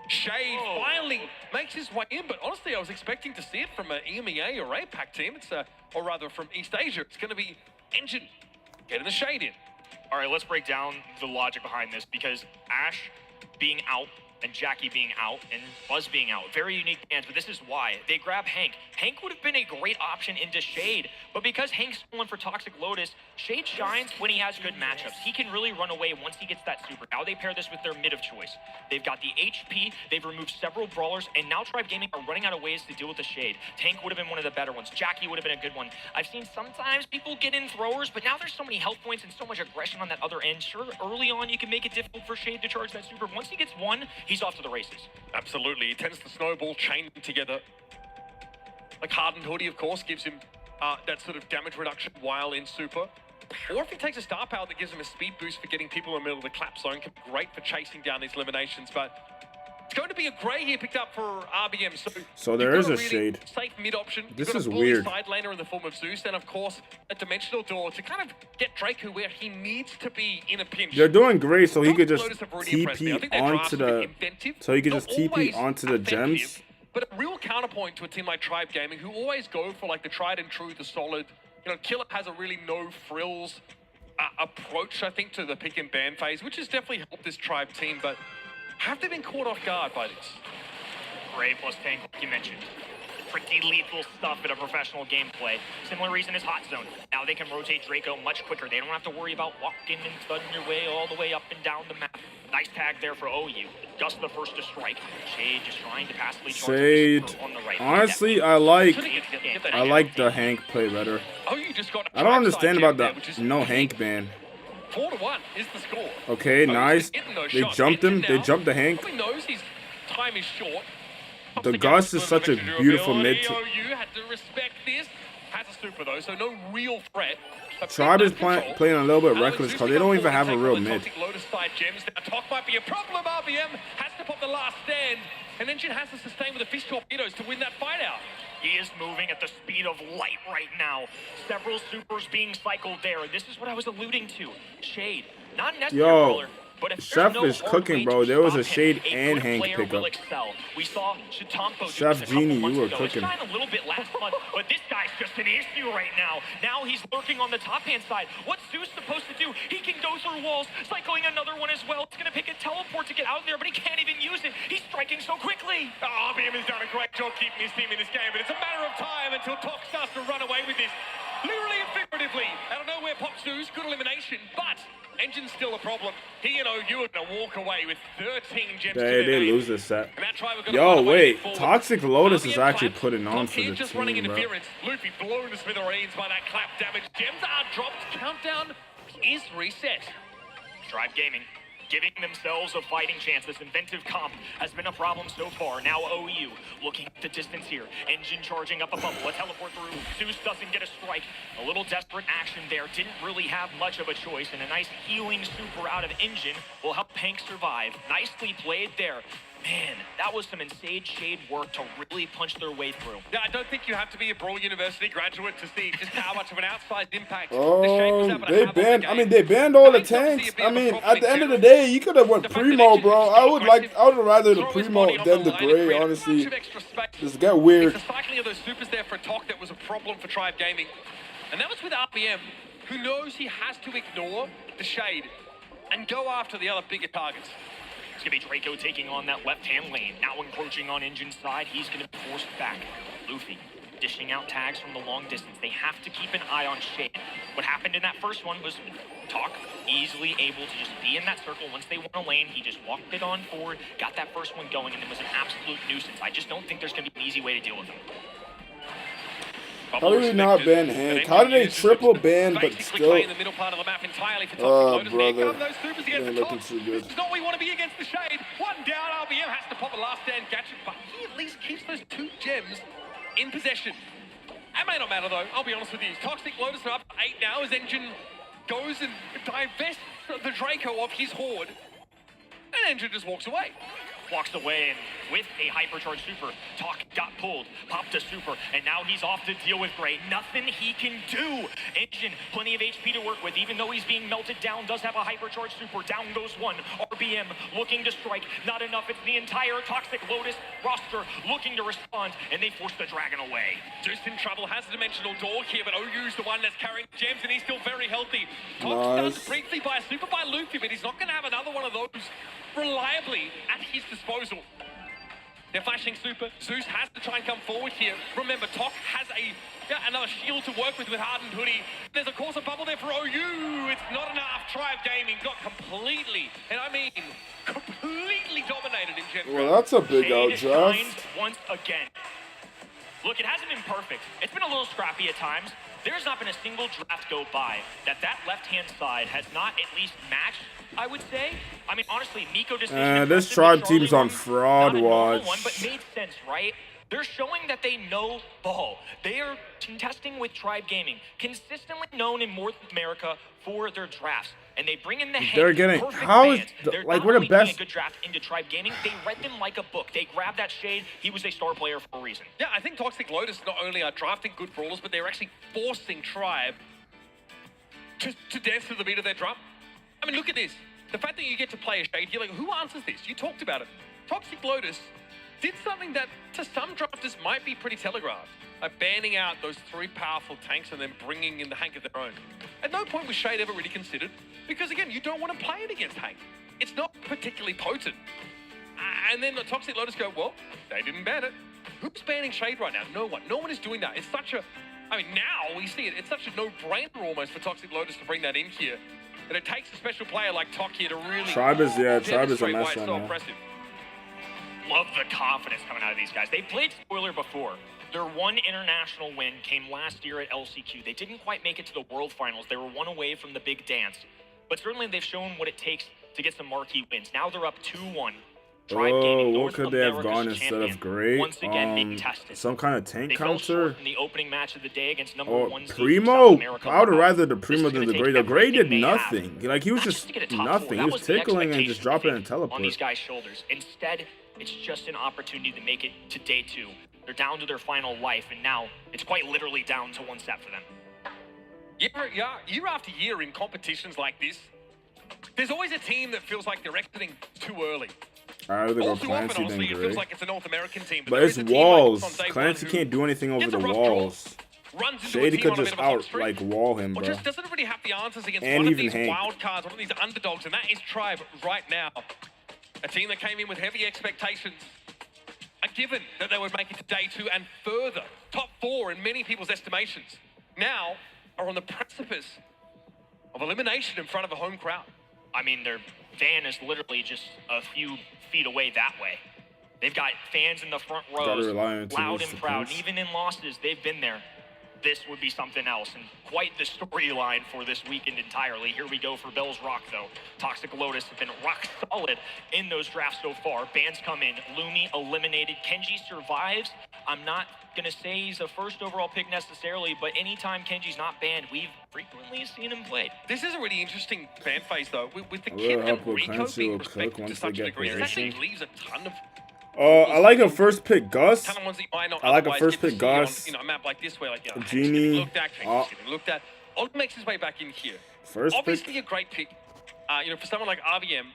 Shade finally makes his way in, but honestly, I was expecting to see it from an EMEA or APAC team. It's or rather from East Asia. It's going to be Engine getting the Shade in. All right, let's break down the logic behind this, because Ash being out and Jackie being out and Buzz being out, very unique bands, but this is why. They grab Hank. Hank would have been a great option into Shade, but because Hank's stolen for Toxic Lotus, Shade shines when he has good matchups. He can really run away once he gets that super. Now they pair this with their mid of choice. They've got the HP, they've removed several brawlers, and now Tribe Gaming are running out of ways to deal with the Shade. Tank would have been one of the better ones. Jackie would have been a good one. I've seen sometimes people get in throwers, but now there's so many health points and so much aggression on that other end. Sure, early on you can make it difficult for Shade to charge that super. Once he gets one, he's off to the races. Absolutely. He tends to snowball, chain them together. Like Hardened Hoodie, of course, gives him that sort of damage reduction while in super. Or if he takes a star power that gives him a speed boost for getting people in the middle of the clap zone, can be great for chasing down these eliminations. But it's going to be a Grey here picked up for RBM. So there is a really Shade. Safe mid option. This You've got is a bully weird. side laner in the form of Zeus, and of course a dimensional door to kind of get Draco where he needs to be in a pinch. They're doing great, so he could just Lotus have already impressed me. I TP think their onto drafts have been the. inventive, So he could not just TP always onto the gems. effective, but a real counterpoint to a team like Tribe Gaming, who always go for like the tried and true, the solid. You know, Killer has a really no frills approach, I think, to the pick and ban phase, which has definitely helped this Tribe team. But have they been caught off guard by this? Gray plus Tank, like you mentioned. Pretty lethal stuff in a professional gameplay. Similar reason as Hot Zone. Now they can rotate Draco much quicker. They don't have to worry about walking and thudding your way all the way up and down the map. Nice tag there for OU. Just the first to strike. Shade just trying to passively charge Shade. on the right. Honestly, I like the Hank play better. OU just got I don't understand about the no Hank ban. 4-1 is the score. Okay, nice. Getting those They shots. jumped him. Engine They now jumped the Hank. probably knows his time is short. The Gus is such a beautiful mid. OU had to respect this. Has a super though, so no real threat. But Tribe is control. playing a little bit reckless because they don't even have a real mid. Toxic Lotus side gems. Now Talk might be a problem. RBM has to pop the last stand, and Engine has to sustain with the fish torpedoes to win that fight out. He is moving at the speed of light right now. Several supers being cycled there. This is what I was alluding to. Shade, not necessarily Yo, brawler, but if Chef there's no is hard cooking, way bro. to There was a stop Shade him, and good Hank player pickup. will excel. We saw Chitampo do Chef this a couple Genie, months you were ago. cooking. It's kind of a little bit last month, but this guy's just an issue right now. Now he's lurking on the top-hand side. What's Zeus supposed to do? He can go through walls, cycling another one as well. It's going to pick a teleport to get out there, but he can't even use it. He's striking so quickly. RBM has done a great job keeping his team in this game, but it's a matter of time until Talk starts to run away with this. Literally and figuratively. Out of nowhere pops Zeus, good elimination, but Engine's still a problem. He and OU are going to walk away with 13 gems to They their name. lose this set. And that Tribe are gonna Yo, run away wait. forward. Toxic Lotus is RBM actually clap. putting on Talk for here the just running team, bro. interference. Luffy blown to smithereens by that clap damage. Gems are dropped. Countdown is reset. Tribe Gaming giving themselves a fighting chance. This inventive comp has been a problem so far. Now OU looking at the distance here. Engine charging up a bubble. A teleport through. Zeus doesn't get a strike. A little desperate action there. Didn't really have much of a choice. And a nice healing super out of Engine will help Hank survive. Nicely played there. Man, that was some insane Shade work to really punch their way through. Yeah, I don't think you have to be a Brawl University graduate to see just how much of an outsized impact the Shade was able to They have on the banned. game. I mean, they banned all the tanks. I mean, at the end of the day, you could have went primo, bro. I would rather the primo than the gray. Honestly, this get weird. It's the cycling of those supers there for Talk that was a problem for Tribe Gaming. And that was with RBM, who knows he has to ignore the Shade and go after the other bigger targets. It's going to be Draco taking on that left-hand lane. Now encroaching on Engine's side. He's going to be forced back. Luffy dishing out tags from the long distance. They have to keep an eye on Shade. What happened in that first one was Talk easily able to just be in that circle. Once they won a lane, he just walked it on forward, got that first one going, and it was an absolute nuisance. I just don't think there's going to be an easy way to deal with him. How did they not ban Hank? How did they triple ban but still? Oh, brother. They ain't looking too good. This is not what we want to be against the shade. One down, RBM has to pop a last stand gadget, but he at least keeps those 2 gems in possession. That may not matter though, I'll be honest with you. Toxic Lotus are up 8 now as Engine goes and divests the Draco of his horde. And Engine just walks away. Walks away, and with a hypercharged super, Talk got pulled, popped a super, and now he's off to deal with Gray. Nothing he can do. Engine, plenty of HP to work with, even though he's being melted down, does have a hypercharged super. Down goes one. RBM looking to strike. Not enough. It's the entire Toxic Lotus roster looking to respond, and they force the dragon away. Deuce in trouble, has a dimensional door here, but OU's the one that's carrying gems, and he's still very healthy. Talk Nice. starts briefly by a super by Luffy, but he's not going to have another one of those reliably at his disposal. They're flashing super. Zeus has to try and come forward here. Remember, Tok has another shield to work with Hardened Hoodie. There's of course a bubble there for OU. It's not enough. Tribe Gaming got completely, and I mean completely dominated in Gen. Well, that's a big outdraft. Once again. Look, it hasn't been perfect. It's been a little scrappy at times. There's not been a single draft go by that left-hand side has not at least matched, I would say. I mean, honestly, Miko just this tribe team's on fraud watch. But made sense, right? They're showing that they know ball. They are contesting with Tribe Gaming, consistently known in North America for their drafts. And they bring in the They're getting how is like we're the best. A good draft into Tribe Gaming. They read them like a book. They grabbed that shade. He was a star player for a reason. Yeah, I think Toxic Lotus not only are drafting good brawlers, but they're actually forcing Tribe to dance to the beat of their drum. I mean, look at this. The fact that you get to play a shade, you're like, who answers this? You talked about it. Toxic Lotus did something that to some drafters might be pretty telegraphed. Like banning out those 3 powerful tanks and then bringing in the Hank of their own. At no point was Shade ever really considered, because again, you don't want to play it against Hank. It's not particularly potent. And then the Toxic Lotus go, well, they didn't ban it. Who's banning Shade right now? No one. No one is doing that. It's such a, I mean, now we see it. It's such a no-brainer almost for Toxic Lotus to bring that in here. And it takes a special player like Tok here to really Tribe is a mess right right now. now. Love the confidence coming out of these guys. They played spoiler before. Their one international win came last year at LCQ. They didn't quite make it to the World Finals. They were one away from the big dance. But certainly they've shown what it takes to get some marquee wins. Now they're up 2-1. Oh, what could they have gone instead of great? Some kind of tank counter? In the opening match of the day against number one Primo? I would rather the Primo than the Great. The Great did nothing. Like, he was just nothing. He was tickling and just dropping a teleport. On these guys' shoulders. Instead, it's just an opportunity to make it to day 2. They're down to their final life, and now it's quite literally down to 1 set for them. Year after year in competitions like this, there's always a team that feels like they're exiting too early. I'd rather go All too often, Clancy honestly, than it feels Gray. like it's a North American team. But it's walls. Clancy can't do anything over the walls. Shady could just like wall him, Or bro. just doesn't really have the answers against And one of even these Hank. wild cards, one of these underdogs, and that is Tribe right now. A team that came in with heavy expectations, are given that they would make it to day 2 and further, top 4 in many people's estimations, now are on the precipice of elimination in front of a home crowd. I mean, their van is literally just a few feet away that way. They've got fans in the front rows, loud and proud. And even in losses, they've been there. This would be something else, and quite the storyline for this weekend entirely. Here we go for Bell's Rock, though. Toxic Lotus have been rock solid in those drafts so far. Bans come in. Lumi eliminated. Kenji survives. I'm not going to say he's a first overall pick necessarily, but anytime Kenji's not banned, we've frequently seen him play. This is a really interesting fan phase, though. With the kid and Rico being respected to such a degree, it actually leaves a ton of... I like a first pick Gus. Kind of ones that you might not I like a otherwise first get to pick see on, Gus. you know, a map like this where, like, you know, Hank's Genie. getting looked at, Hank's getting looked at. Oliver makes his way back in here. First Obviously pick. a great pick. You know, for someone like RBM,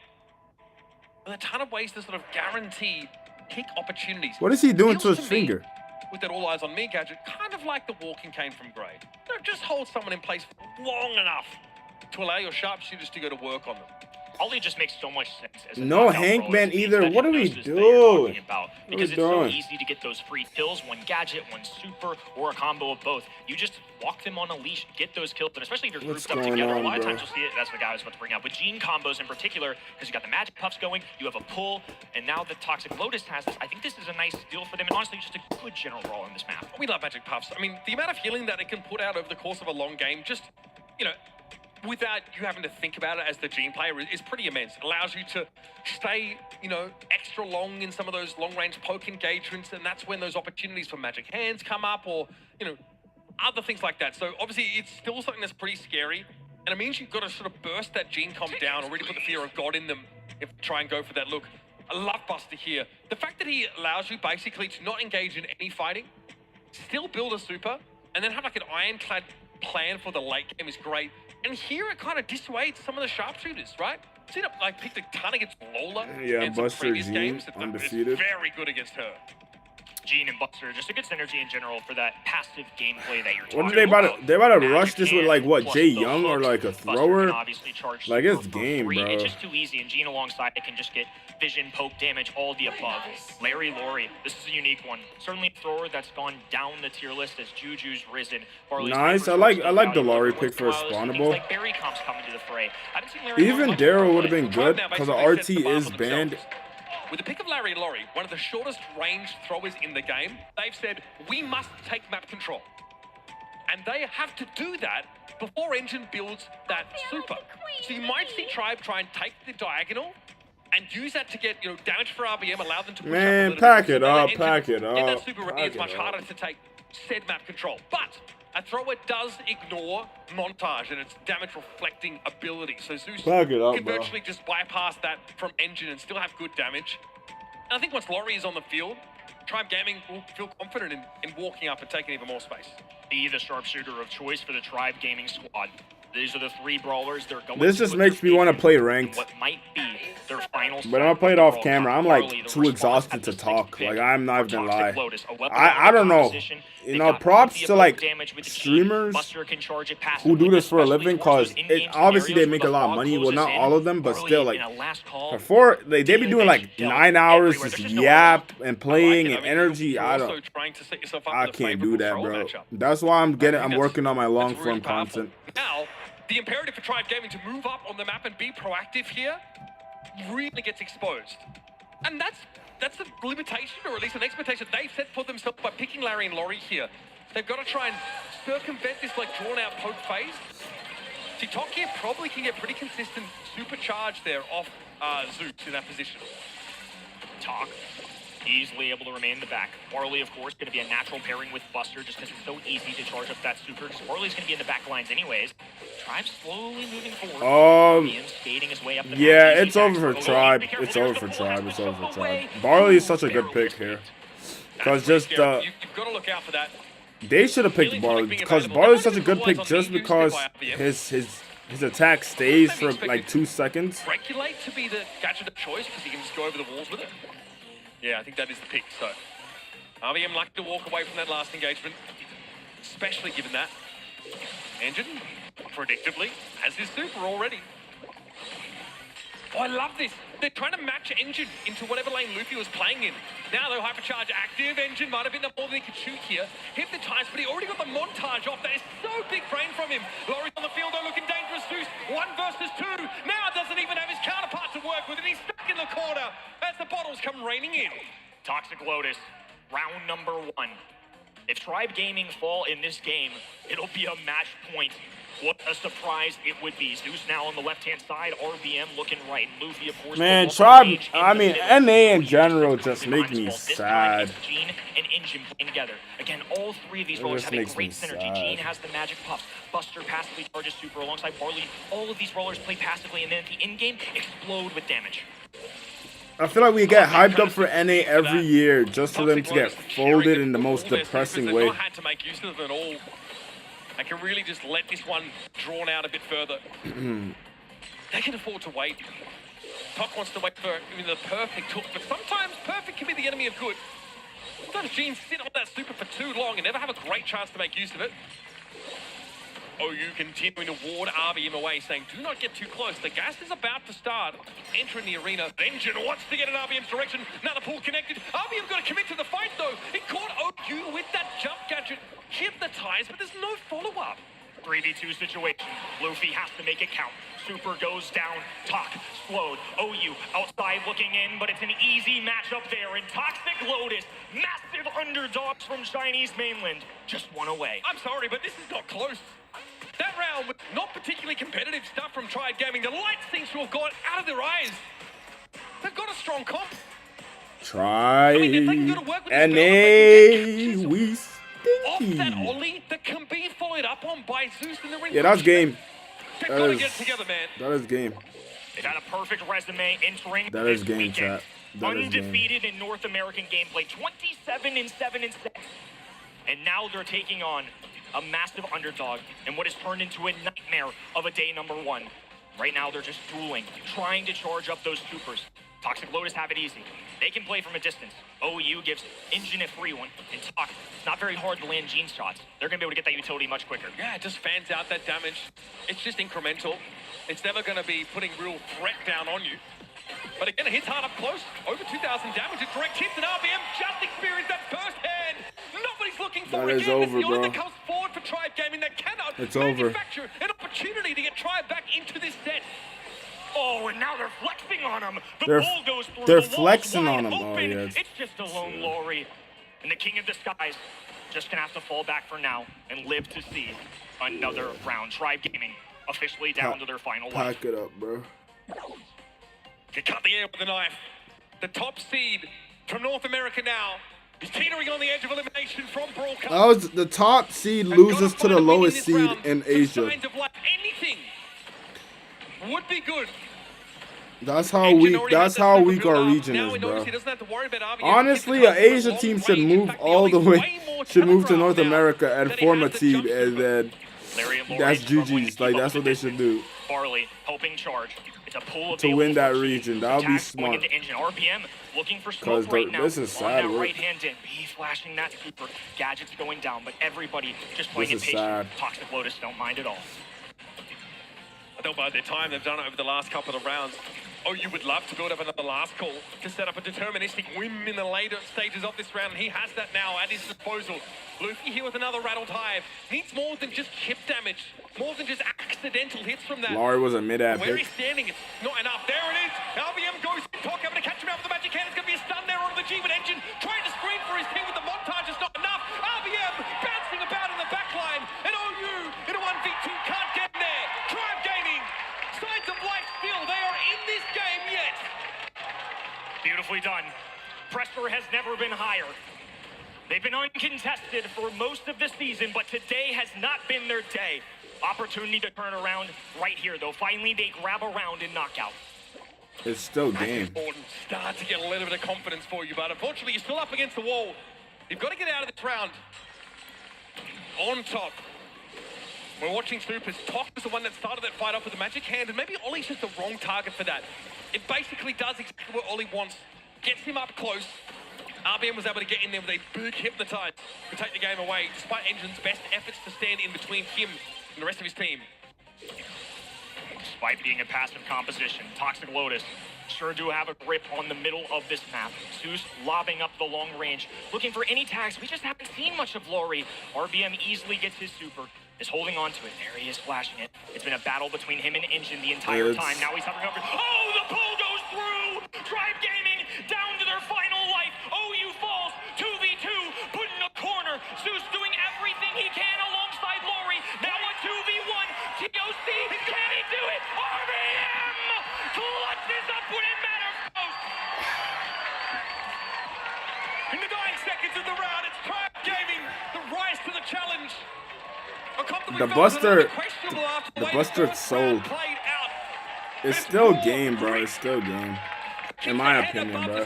with a ton of ways to sort of guarantee pick opportunities. What is he doing to Feels his me, finger? With that all eyes on me gadget, kind of like the walking cane from Gray. You know, just hold someone in place for long enough to allow your sharpshooters to go to work on them. Ollie just makes so much sense as a No knockout Hank pro. Man It's either. that What are we hypnosis that you're doing? talking about. What are Because we it's so doing? easy to get those free kills, one gadget, one super, or a combo of both. You just walk them on a leash, get those kills, and especially if you're What's grouped up going together, on, a lot of bro? times you'll see it. That's the guy I was about to bring up. With Gene combos in particular, because you got the magic puffs going, you have a pull, and now the Toxic Lotus has this. I think this is a nice deal for them, and honestly, just a good general brawl in this map. We love magic puffs. I mean, the amount of healing that it can put out over the course of a long game, just, you know, without you having to think about it as the Gene player, is pretty immense. It allows you to stay, you know, extra long in some of those long-range poke engagements, and that's when those opportunities for magic hands come up, or, you know, other things like that. So obviously, it's still something that's pretty scary, and it means you've got to sort of burst that Gene comp down, or really put the fear of God in them if try and go for that look. I love Buster here. The fact that he allows you basically to not engage in any fighting, still build a super, and then have like an ironclad plan for the late game is great. And here it kind of dissuades some of the sharpshooters, right? Seen it like picked a ton against Lola Yeah, in some Buster previous Gene, games. It's undefeated. very good against her. Gene and Buster, just a good synergy in general for that passive gameplay that you're talking What are they about to? They about to rush this with like what? plus Jay the Young or hooks. like a Buster can thrower? obviously charge Like super it's for game, free. bro. It's just too easy, and Gene alongside it can just get vision, poke damage, all the above. Larry Laurie, this is a unique one. Certainly a thrower that's gone down the tier list as Juju's risen. Barley's Nice. hyper I short like still the Laurie valuable. pick for a Once in while, things spawnable. like Barry comps coming to the fray. I haven't seen Larry Laurie Even much Daryl in would have play. been good because the RT is banned. With the pick of Larry and Laurie, one of the shortest range throwers in the game, they've said, we must take map control. And they have to do that before Engine builds that super. So you might see Tribe try and take the diagonal and use that to get, you know, damage for RBM, allow them to push up a Man, little pack bit. it So up, Engine pack it in up, that super pack is it much up. harder to take said map control. But a thrower does ignore montage and its damage reflecting ability. So Zeus Pack it up, can bro. virtually just bypass that from Engine and still have good damage. And I think once Laurie is on the field, Tribe Gaming will feel confident in walking up and taking even more space. Be the sharpshooter of choice for the Tribe Gaming squad. These are the three brawlers. They're going This to just put makes their me want to faith play in ranked. what might be their final But I'm gonna play it stop off in the camera. I'm Brawl. like Barley, the too response exhausted at the to sixth talk. pick Like I'm not for even Toxic lie. Lotus, a weapon I don't know. composition. You They know, got props the to like damage with the key. streamers Buster can charge it who passively, do this for a especially living, towards cause those in-game obviously they scenarios make where a the lot of fog money. Well, closes not in. all of them, but Barley, still, in like a last call, before they be doing like 9 hours everywhere. just There's just no yap and playing I and mean, energy. you're I also don't. trying to set yourself up I with a can't do favorable that, throw bro. matchup. That's why I'm that's- working on my long that's really form powerful. content. Now, the imperative for Tribe Gaming to move up on the map and be proactive here really gets exposed. And that's a limitation, or at least an expectation they've set for themselves by picking Larry and Laurie here. They've got to try and circumvent this like drawn-out poke phase. TikTok here probably can get pretty consistent supercharge there off Zeus in that position. Talk. Easily able to remain in the back. Barley, of course, going to be a natural pairing with Buster just because it's so easy to charge up that super. Because Barley's going to be in the back lines anyways. Tribe slowly moving forward. Ian skating his way up the Yeah, map. it's over for Tribe. It's over for Tribe. It's over for Tribe. Barley is such a good pick here. Cause just You've got to look out for that. they should have picked Barley because Barley's such a good pick just because his attack stays for like 2 seconds. Regulate to be the gadget of choice because he can just go over the walls with it. Yeah, I think that is the pick. So, RVM lucky to walk away from that last engagement, especially given that Engine, predictably, has his super already. Oh, I love this. They're trying to match Engine into whatever lane Luffy was playing in. Now, though, Hypercharge active. Engine might have been more than he could shoot here. Hypnotized, but he already got the montage off. That is so big brain from him. Laurie's on the field, though, looking dangerous. Zeus, 1 versus 2. Now doesn't even have his counterpart to work with, and he's stuck in the corner as the bottles come raining in. Toxic Lotus, round number 1. If Tribe Gaming fall in this game, it'll be a match point. What a surprise it would be. Zeus now on the left-hand side, RBM looking right, and Luffy, of course. Man, Tribe, I mean, NA in general just make me sad. Gene and Engine playing together. Again, all three of these It rollers just have a makes great me synergy. sad. Gene has the magic puff. Buster passively charges super alongside Barley. All of these rollers play passively, and then at the in-game, explode with damage. I feel like we get hyped up for NA every year just for them to get folded in the most depressing way. They've not had to make use of it at all. They can really just let this one drawn out a bit further. They can afford to wait. Tok wants to wait for even the perfect hook, but sometimes perfect can be the enemy of good. Sometimes Gene sit on that super for too long and never have a great chance to make use of it. OU continuing to ward RBM away, saying, do not get too close. The gas is about to start. Entering the arena. Engine wants to get in RBM's direction. Now the pool connected. RBM got to commit to the fight, though. He caught OU with that jump gadget. Hypnotized, but there's no follow-up. 3v2 situation. Luffy has to make it count. Super goes down. Talk slowed. OU outside looking in, but it's an easy matchup there. And Toxic Lotus, massive underdogs from Chinese mainland, just one away. I'm sorry, but this is not close. That round was not particularly competitive stuff from Tribe Gaming. The light seems to have gone out of their eyes. They've got a strong comp. Try if they can go to work with and this we off that stinky. ollie that can be followed up on by Zeus in the ring. Yeah, that's game. They've That got to is, get it together, man. that is game. They've had a perfect resume entering That is this game, weekend. chat. That is game. Undefeated in North American gameplay, 27-7-6. And now they're taking on a massive underdog in what has turned into a nightmare of a day number one. Right now, they're just dueling, trying to charge up those supers. Toxic Lotus have it easy. They can play from a distance. OU gives Engine a free one. And Talk, it's not very hard to land Gene shots. They're going to be able to get that utility much quicker. Yeah, it just fans out that damage. It's just incremental. It's never going to be putting real threat down on you. But again, it hits hard up close. Over 2,000 damage. A direct hit, and RBM just experienced that firsthand. Nobody's looking for That it is again. over, It's the only bro. that comes forward for Tribe Gaming that cannot It's over. manufacture an opportunity to get Tribe back into this set. Oh, and now they're flexing on him. The They're- ball goes through. they're The wall's flexing wide on him. Oh, open. yeah, It's just a lone Lori. And the King of the Skies just gonna have to fall back for now and live to see another round. Tribe Gaming officially down to their final life. Pack it up, bro. They cut the air with a knife. The top seed from North America now is teetering on the edge of elimination from Brawl. That was the top seed loses to the lowest seed in Asia. Signs of life. Anything would be good. That's how weak. That's how weak our region is, bro. Honestly, an Asia team should move all the way. Should move to North America and form a team, and then that's GG's. Like that's what they should do Barley helping charge. It's a pool of to win that region. That would be attacks going smart. into Engine. RPM looking for 'Cause smoke right now. this is sad on that work. right hand in. He's flashing that super. Gadgets going down, but everybody just playing This it is patient. sad. Toxic Lotus don't mind at all. I don't bide their time. They've done it over the last couple of rounds. Oh, you would love to build up another last call to set up a deterministic win in the later stages of this round, and he has that now at his disposal. Luffy here with another rattled hive. Needs more than just chip damage, more than just accidental hits from that. Laurie was a mid-app Where pick. he's standing, it's not enough. There it is. RBM goes in. Talk having to catch him out with the magic hand. It's going to be a stun there on the G, but Engine trying to screen for his team with the montage is not enough. RBM bouncing about in the backline, and OU in a 1v2 can't get in there. Tribe Gaming, signs of life still. They are in this game yet. Beautifully done. Pressure has never been higher. They've been uncontested for most of the season, but today has not been their day. Opportunity to turn around right here, though. Finally, they grab a round in knockout. It's still game. Important start to get a little bit of confidence for you, but unfortunately, you're still up against the wall. You've got to get out of this round. On top. We're watching Supers. Tok was the one that started that fight off with the magic hand, and maybe Ollie's just the wrong target for that. It basically does exactly what Ollie wants. Gets him up close. RBM was able to get in there with a big hypnotize to take the game away, despite Engine's best efforts to stand in between him and the rest of his team. Despite being a passive composition, Toxic Lotus sure do have a grip on the middle of this map. Zeus lobbing up the long range, looking for any tags. We just haven't seen much of Lori. RBM easily gets his super, is holding on to it. There he is flashing it. It's been a battle between him and Engine the entire time. Now he's hovering over. Oh, the pull goes through! Tribe Gaming down to their final life. OU falls 2v2, put in a corner. Zeus doing everything he can alongside Lori. Now a 2v1. TOC, can he do it? RBM clutches up when it matters most. In the dying seconds of the round, it's Tribe Gaming, the rise to the challenge. The Buster sold. It's still game, bro. It's still game. In my opinion, bro.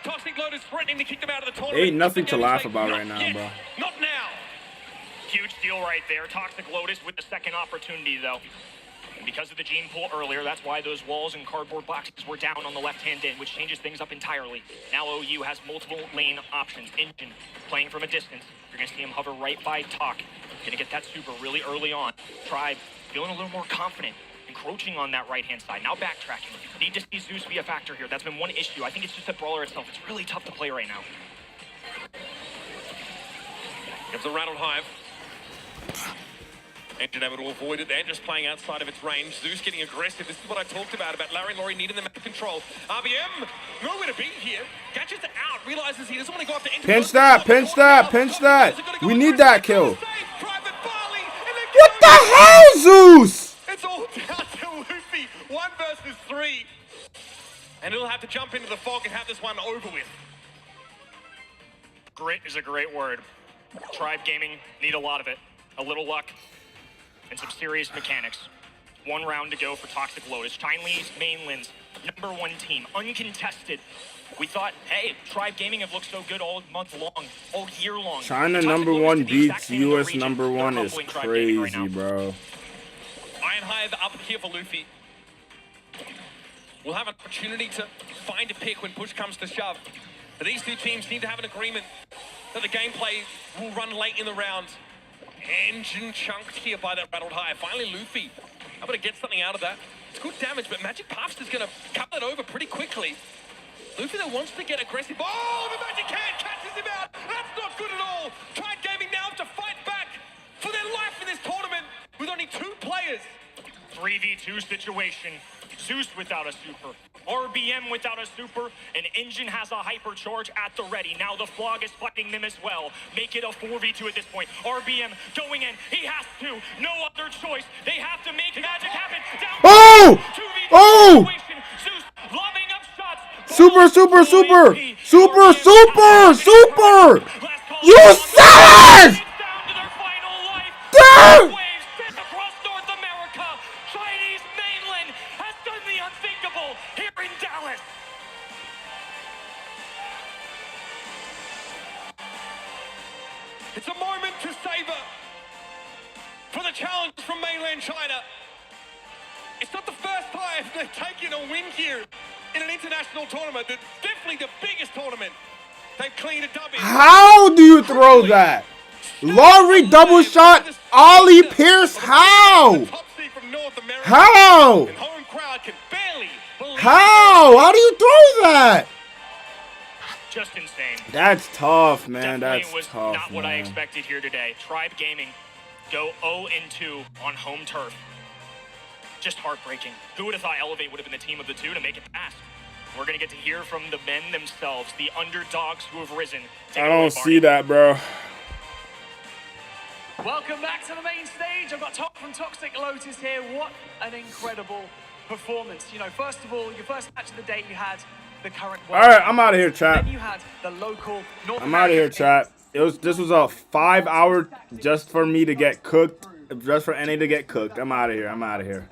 Toxic Lotus threatening to kick them out of the tournament. Ain't nothing to laugh about right now, bro. Not now. Huge deal right there. Toxic Lotus with the second opportunity, though. And because of the gene pull earlier, that's why those walls and cardboard boxes were down on the left-hand end, which changes things up entirely. Now OU has multiple lane options. Engine playing from a distance. You're going to see him hover right by Talk. Going to get that super really early on. Tribe feeling a little more confident, encroaching on that right-hand side. Now backtracking. Need to see Zeus be a factor here. That's been one issue. I think it's just the brawler itself. It's really tough to play right now. Gives a rattled hive. Engine able to avoid it there, just playing outside of its range. Zeus getting aggressive. This is what I talked about Larry Laurie needing them under control. RBM, nowhere to be here. Gadget's out, realizes he doesn't want to go after Engine. Pinch that, pinch that, pinch that. We need that kill. What the hell, Zeus? It's all down to Luffy. 1 versus 3. And he'll have to jump into the fog and have this one over with. Grit is a great word. Tribe Gaming need a lot of it. A little luck and some serious mechanics. 1 round to go for Toxic Lotus. Chinese mainland's #1 team, uncontested. We thought, hey, Tribe Gaming have looked so good all month long, all year long. China #1 beats US #1 is crazy, bro. Iron Hive up here for Luffy. We'll have an opportunity to find a pick when push comes to shove. But these two teams need to have an agreement that the gameplay will run late in the round. Engine chunked here by that rattled hive. Finally, Luffy able to get something out of that. It's good damage, but Magic Puffs is going to cut that over pretty quickly. Luffy though wants to get aggressive. Oh, the Magic Hand catches him out. That's not good at all. Tribe Gaming now have to fight back for their life in this tournament with only 2 players. 3v2 situation. Zeus without a super. RBM without a super. And Engine has a hypercharge at the ready. Now the Flog is fighting them as well. Make it a 4v2 at this point. RBM going in. He has to. No other choice. They have to make magic happen. Down Oh! 2v2 Oh! situation. Zeus lobbing up shots. Super, super, super! Super, super, super! You savage! Dude! Across North America, Chinese mainland has done the unthinkable here in Dallas. It's a moment to savor for the challenge from mainland China. It's not the first time they've taken a win here in an international tournament. That's definitely the biggest tournament they've cleaned a dub in. How do you throw that? Laurie double shot, Ollie Pierce, how? How? How do you throw that? Just insane. That's tough, man. Definitely That's was tough, not what I man. expected here today. Tribe Gaming go 0-2 on home turf. Just heartbreaking. Who would have thought Elevate would have been the team of the 2 to make it past? We're going to get to hear from the men themselves, the underdogs who have risen. Take I it away, don't see that, bro. Welcome back to the main stage. I've got Top from Toxic Lotus here. What an incredible performance. You know, first of all, your first match of the day, you had the current All right, I'm out of here, chat. Then you had the local North I'm out of here, chat. This was a 5-hour just for me to get cooked, just for NA to get cooked. I'm out of here.